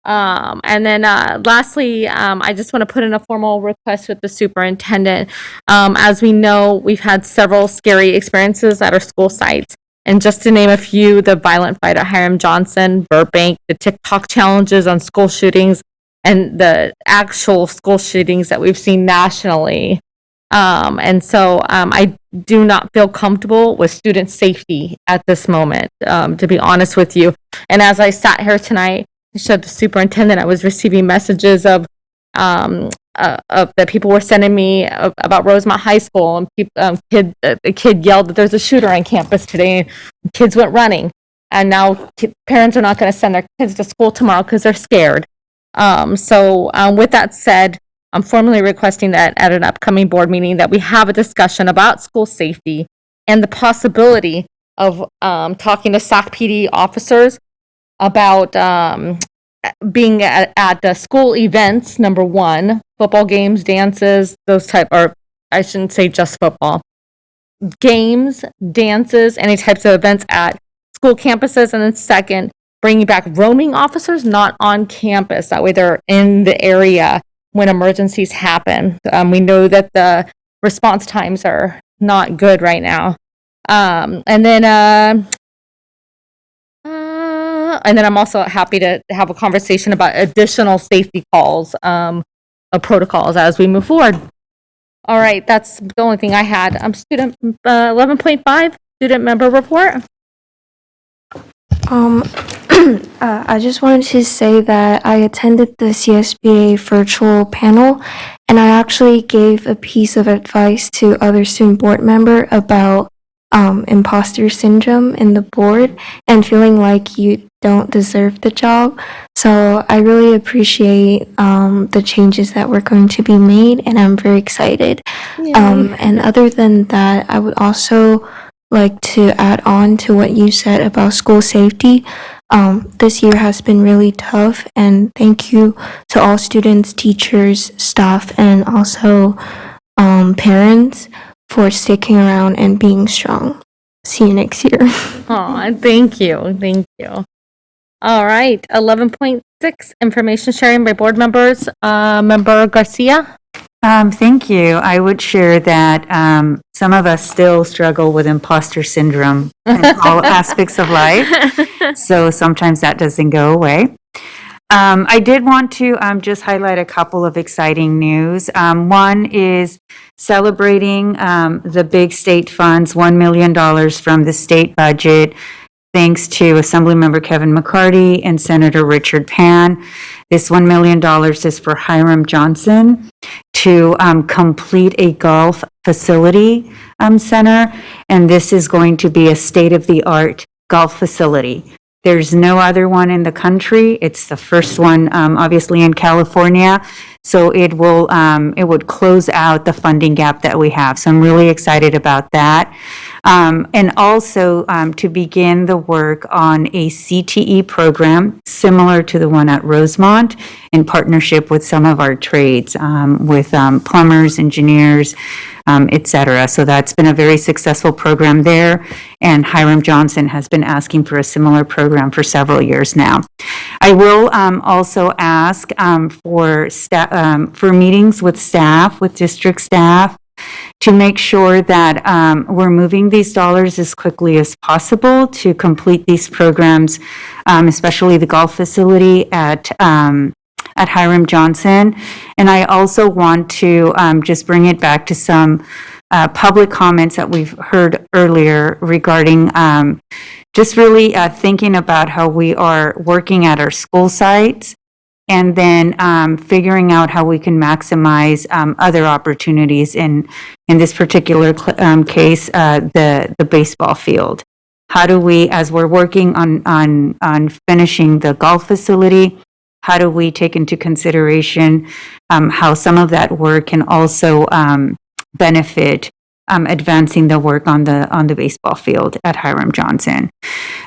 And then lastly, I just want to put in a formal request with the superintendent. As we know, we've had several scary experiences at our school sites. And just to name a few, the violent fight at Hiram Johnson, Burbank, the TikTok challenges on school shootings, and the actual school shootings that we've seen nationally. And so I do not feel comfortable with student safety at this moment, to be honest with you. And as I sat here tonight, I showed the superintendent, I was receiving messages of that people were sending me about Rosemont High School, and a kid yelled that there's a shooter on campus today. Kids went running, and now parents are not going to send their kids to school tomorrow because they're scared. With that said, I'm formally requesting that at an upcoming board meeting that we have a discussion about school safety and the possibility of talking to SAC PD officers about being at the school events, number one, football games, dances, those type, or I shouldn't say just football, games, dances, any types of events at school campuses. And then second, bringing back roaming officers, not on campus. That way they're in the area when emergencies happen. We know that the response times are not good right now. And then I'm also happy to have a conversation about additional safety calls, protocols as we move forward. All right, that's the only thing I had. Student 11.5, student member report. I just wanted to say that I attended the CSBA virtual panel, and I actually gave a piece of advice to other student board member about imposter syndrome in the board and feeling like you don't deserve the job. So I really appreciate the changes that were going to be made, and I'm very excited. And other than that, I would also like to add on to what you said about school safety. This year has been really tough, and thank you to all students, teachers, staff, and also parents for sticking around and being strong. See you next year. Aw, thank you. Thank you. All right, 11.6, information sharing by board members. Member Garcia? Thank you. I would share that some of us still struggle with imposter syndrome in all aspects of life. So sometimes that doesn't go away. I did want to just highlight a couple of exciting news. One is celebrating the big state funds, $1 million from the state budget, thanks to Assemblymember Kevin McCarty and Senator Richard Pan. This $1 million is for Hiram Johnson to complete a golf facility center, and this is going to be a state-of-the-art golf facility. There's no other one in the country. It's the first one, obviously, in California. So it would close out the funding gap that we have. So I'm really excited about that. And also to begin the work on a CTE program similar to the one at Rosemont in partnership with some of our trades, with plumbers, engineers, et cetera. So that's been a very successful program there. And Hiram Johnson has been asking for a similar program for several years now. I will also ask for meetings with staff, with district staff, to make sure that we're moving these dollars as quickly as possible to complete these programs, especially the golf facility at Hiram Johnson. And I also want to just bring it back to some public comments that we've heard earlier regarding just really thinking about how we are working at our school sites, and then figuring out how we can maximize other opportunities in this particular case, the baseball field. How do we, as we're working on finishing the golf facility, how do we take into consideration how some of that work can also benefit advancing the work on the baseball field at Hiram Johnson?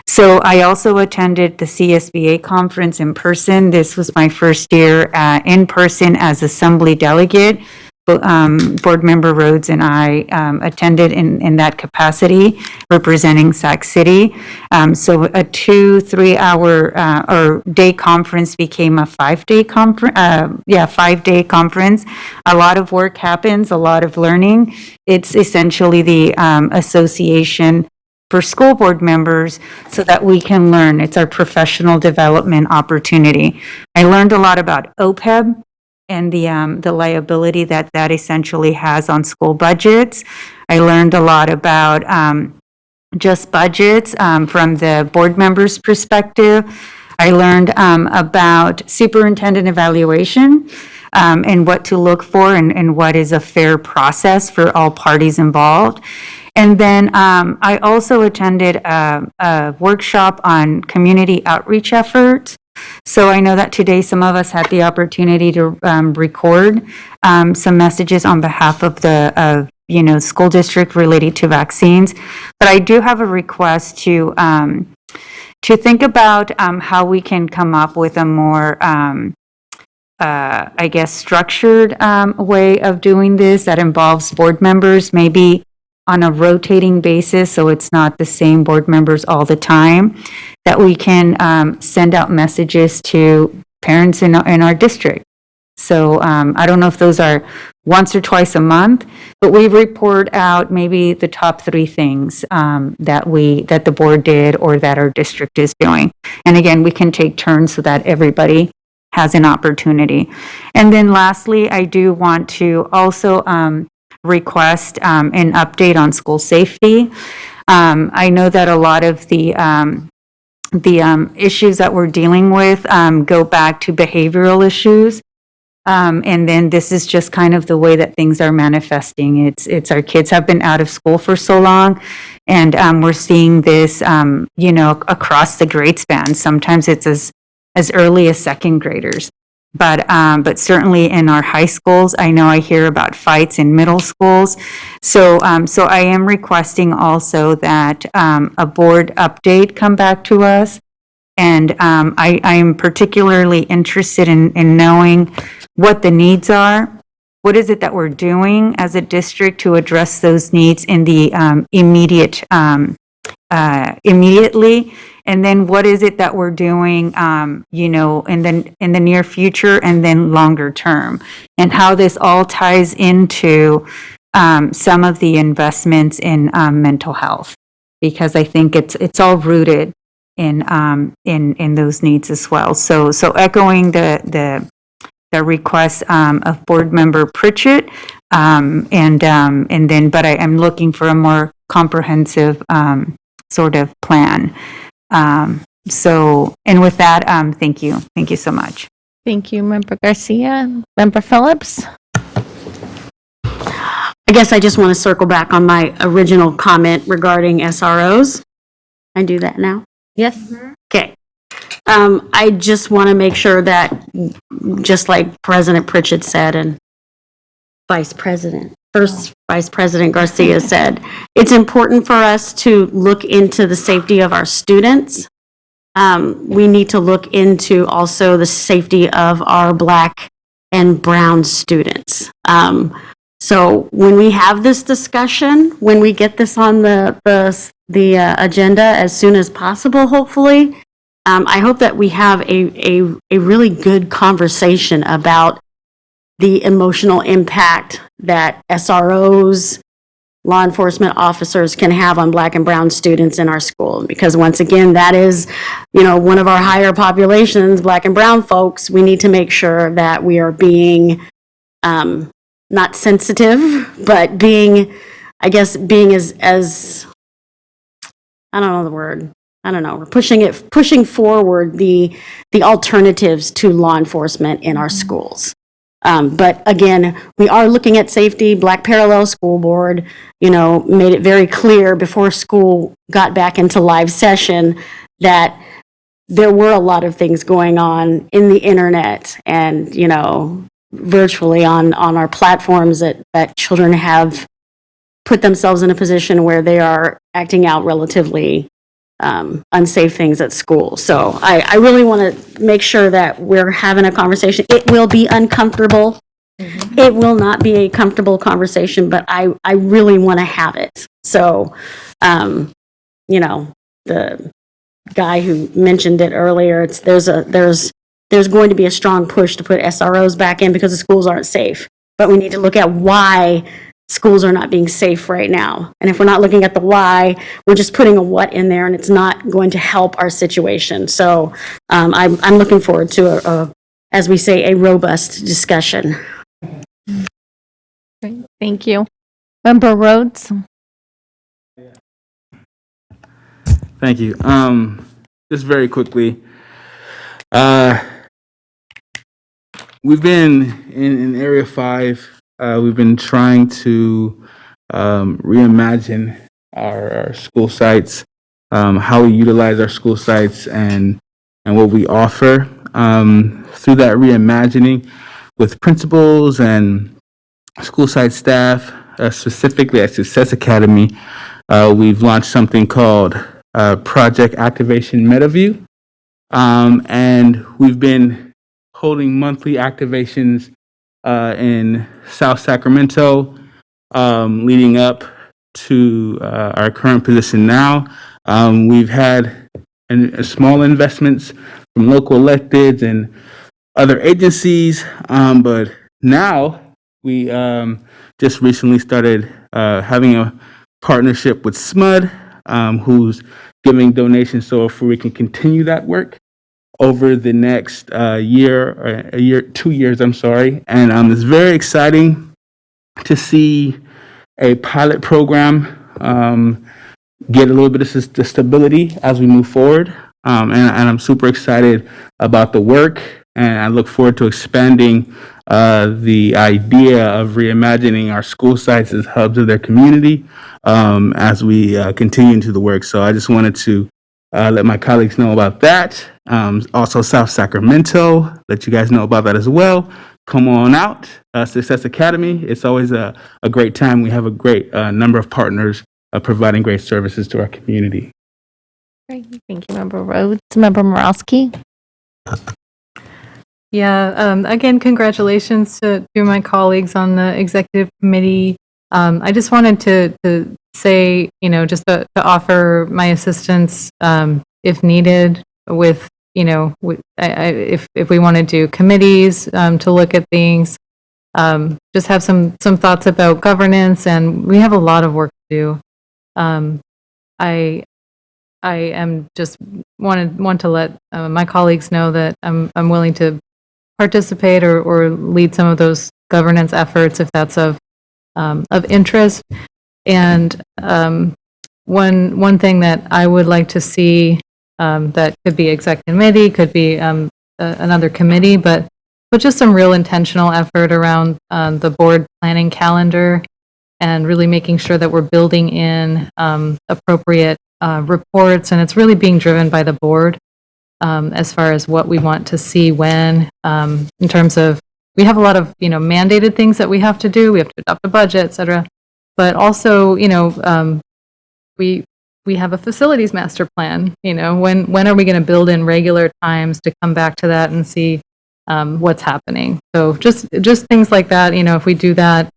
So I also attended the CSBA conference in person. This was my first year in person as assembly delegate. Board Member Rhodes and I attended in that capacity, representing Sac City. So a 2-3 hour or day conference became a 5-day conference. 5-day conference. A lot of work happens, a lot of learning. It's essentially the association for school board members so that we can learn. It's our professional development opportunity. I learned a lot about OPEB and the liability that essentially has on school budgets. I learned a lot about just budgets from the board members' perspective. I learned about superintendent evaluation. and what to look for and what is a fair process for all parties involved. And then I also attended a workshop on community outreach efforts. So I know that today some of us had the opportunity to record some messages on behalf of the school district related to vaccines. But I do have a request to think about how we can come up with a more I guess, structured way of doing this that involves board members, maybe on a rotating basis, so it's not the same board members all the time, that we can send out messages to parents in our district. So I don't know if those are once or twice a month, but we report out maybe the top 3 things that the board did or that our district is doing. And again, we can take turns so that everybody has an opportunity. And then lastly, I do want to also request an update on school safety. I know that a lot of the issues that we're dealing with go back to behavioral issues. And then this is just kind of the way that things are manifesting. It's our kids have been out of school for so long, and we're seeing this, across the grade span. Sometimes it's as early as second graders. But certainly in our high schools, I know I hear about fights in middle schools. So I am requesting also that a board update come back to us. And I am particularly interested in knowing what the needs are. What is it that we're doing as a district to address those needs in the immediately? And then what is it that we're doing, in the near future and then longer term? And how this all ties into some of the investments in mental health, because I think it's all rooted in those needs as well. So echoing the request of Board Member Pritchett, but I'm looking for a more comprehensive sort of plan. And with that, thank you. Thank you so much. Thank you, Member Garcia. Member Phillips? I guess I just want to circle back on my original comment regarding SROs. I do that now? Yes. Okay. I just want to make sure that, just like President Pritchett said and First Vice President Garcia said, it's important for us to look into the safety of our students. We need to look into also the safety of our Black and Brown students. So when we have this discussion, when we get this on the agenda as soon as possible, hopefully, I hope that we have a really good conversation about the emotional impact that SROs, law enforcement officers can have on Black and Brown students in our school. Because once again, that is, one of our higher populations, Black and Brown folks. We need to make sure that we are being not sensitive, but being as I don't know the word. I don't know. We're pushing forward the alternatives to law enforcement in our schools. But again, we are looking at safety. Black Parallel School Board, made it very clear before school got back into live session that there were a lot of things going on in the internet and, virtually on our platforms that children have put themselves in a position where they are acting out relatively unsafe things at school. So I really want to make sure that we're having a conversation. It will be uncomfortable. Mm-hmm. It will not be a comfortable conversation, but I really want to have it. So, the guy who mentioned it earlier, there's going to be a strong push to put SROs back in because the schools aren't safe. But we need to look at why schools are not being safe right now. And if we're not looking at the why, we're just putting a what in there and it's not going to help our situation. So I'm looking forward to, as we say, a robust discussion. Great. Thank you. Member Rhodes? Thank you. Just very quickly, we've been in Area 5, we've been trying to reimagine our school sites, how we utilize our school sites, and what we offer. Through that reimagining with principals and school site staff, specifically at Success Academy, we've launched something called Project Activation MetaView. And we've been holding monthly activations in South Sacramento, leading up to our current position now. We've had small investments from local electeds and other agencies, but now we just recently started having a partnership with SMUD, who's giving donations so if we can continue that work over the next year, or a year, 2 years, I'm sorry. And it's very exciting to see a pilot program get a little bit of stability as we move forward. And I'm super excited about the work, and I look forward to expanding the idea of reimagining our school sites as hubs of their community as we continue into the work. So I just wanted to let my colleagues know about that. Also, South Sacramento, let you guys know about that as well. Come on out, Success Academy. It's always a great time. We have a great number of partners providing great services to our community. Great. Thank you, Member Rhodes. Member Morosky? Yeah, again, congratulations to my colleagues on the executive committee. I just wanted to say, just to offer my assistance if needed with, if we want to do committees to look at things, just have some thoughts about governance, and we have a lot of work to do. I am just want to let my colleagues know that I'm willing to participate or lead some of those governance efforts if that's of interest. And one thing that I would like to see that could be exec committee, could be another committee, but just some real intentional effort around the board planning calendar and really making sure that we're building in appropriate reports, and it's really being driven by the board as far as what we want to see when, in terms of, we have a lot of, mandated things that we have to do. We have to adopt a budget, et cetera. But also, we have a facilities master plan. When are we going to build in regular times to come back to that and see what's happening? So just things like that. If we do that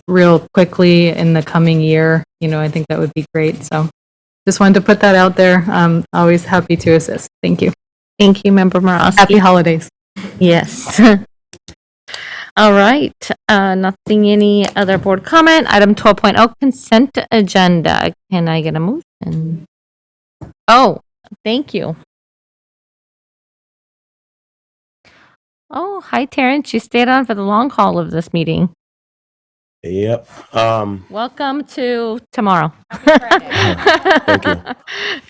real quickly in the coming year, I think that would be great. So just wanted to put that out there. Always happy to assist. Thank you. Thank you, Member Morosky. Happy holidays. Yes. All right. Nothing, any other board comment? Item 12.0, consent agenda. Can I get a motion? Oh, thank you. Oh, hi, Terrence. You stayed on for the long haul of this meeting. Yep. Welcome to tomorrow. Thank you.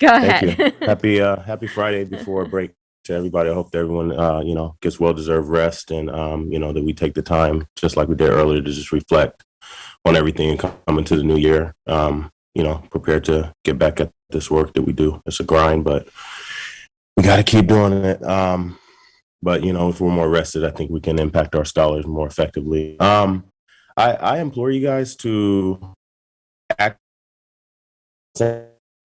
Go Thank ahead. you. Happy Friday before break to everybody. I hope that everyone, gets well-deserved rest and, that we take the time, just like we did earlier, to just reflect on everything and come into the new year, prepared to get back at this work that we do. It's a grind, but we got to keep doing it. But, if we're more rested, I think we can impact our scholars more effectively. I implore you guys to act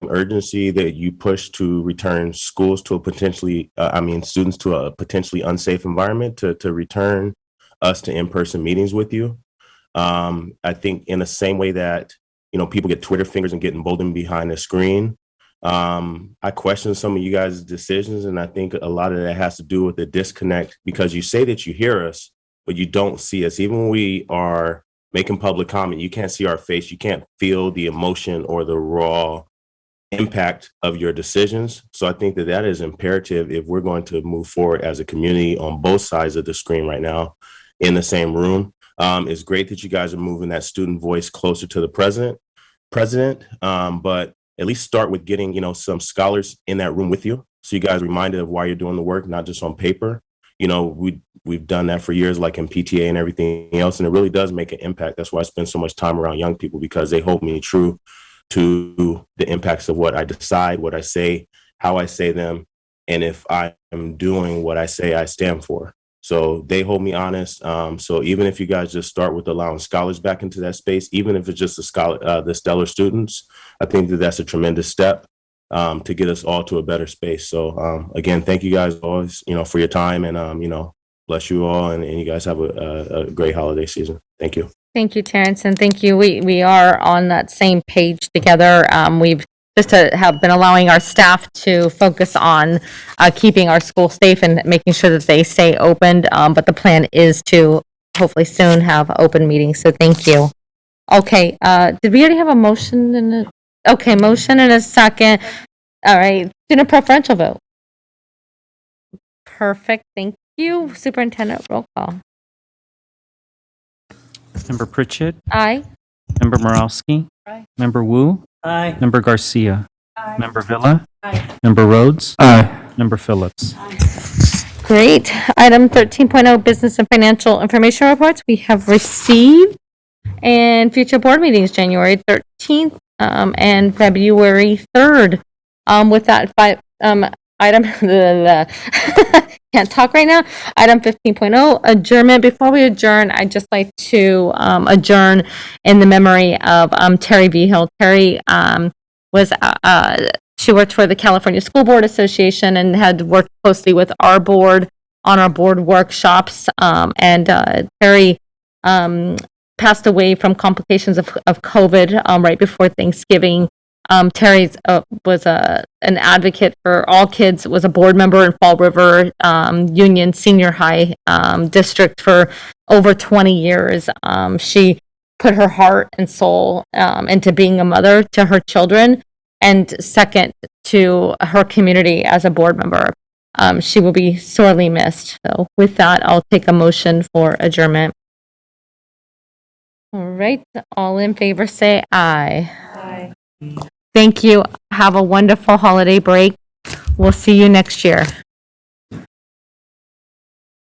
urgency that you push to return schools to students to a potentially unsafe environment, to return us to in-person meetings with you. I think in the same way that, people get Twitter fingers and get emboldened behind the screen. I question some of you guys' decisions, and I think a lot of that has to do with the disconnect, because you say that you hear us, but you don't see us. Even when we are making public comment, you can't see our face. You can't feel the emotion or the raw impact of your decisions. So I think that is imperative if we're going to move forward as a community on both sides of the screen right now in the same room. It's great that you guys are moving that student voice closer to the president, but at least start with getting, some scholars in that room with you, so you guys are reminded of why you're doing the work, not just on paper. we've done that for years, like in PTA and everything else, and it really does make an impact. That's why I spend so much time around young people, because they hold me true to the impacts of what I decide, what I say, how I say them, and if I am doing what I say I stand for. So they hold me honest. So even if you guys just start with allowing scholars back into that space, even if it's just the stellar students, I think that that's a tremendous step to get us all to a better space. So again, thank you guys always, for your time, and bless you all, and you guys have a great holiday season. Thank you. Thank you, Terrence, and thank you. We are on that same page together. We've just have been allowing our staff to focus on keeping our school safe and making sure that they stay opened. But the plan is to hopefully soon have open meetings. So thank you. Okay, did we already have a motion motion and a second. All right, student preferential vote. Perfect, thank you. Superintendent, roll call. Member Pritchett? Aye. Member Morowski? Aye. Member Wu? Aye. Member Garcia? Aye. Member Villa? Aye. Member Rhodes? Aye. Member Phillips? Great. Item 13.0, business and financial information reports we have received, and future board meetings, January 13th and February 3rd. With that, item, can't talk right now. Item 15.0, adjournment. Before we adjourn, I'd just like to adjourn in the memory of Terry Vigil. Terry was she worked for the California School Board Association and had worked closely with our board on our board workshops. And Terry passed away from complications of COVID right before Thanksgiving. Terry was an advocate for all kids, was a board member in Fall River Union Senior High District for over 20 years. She put her heart and soul into being a mother to her children, and second to her community as a board member. She will be sorely missed. So with that, I'll take a motion for adjournment. All right, all in favor say aye. Aye. Thank you. Have a wonderful holiday break. We'll see you next year.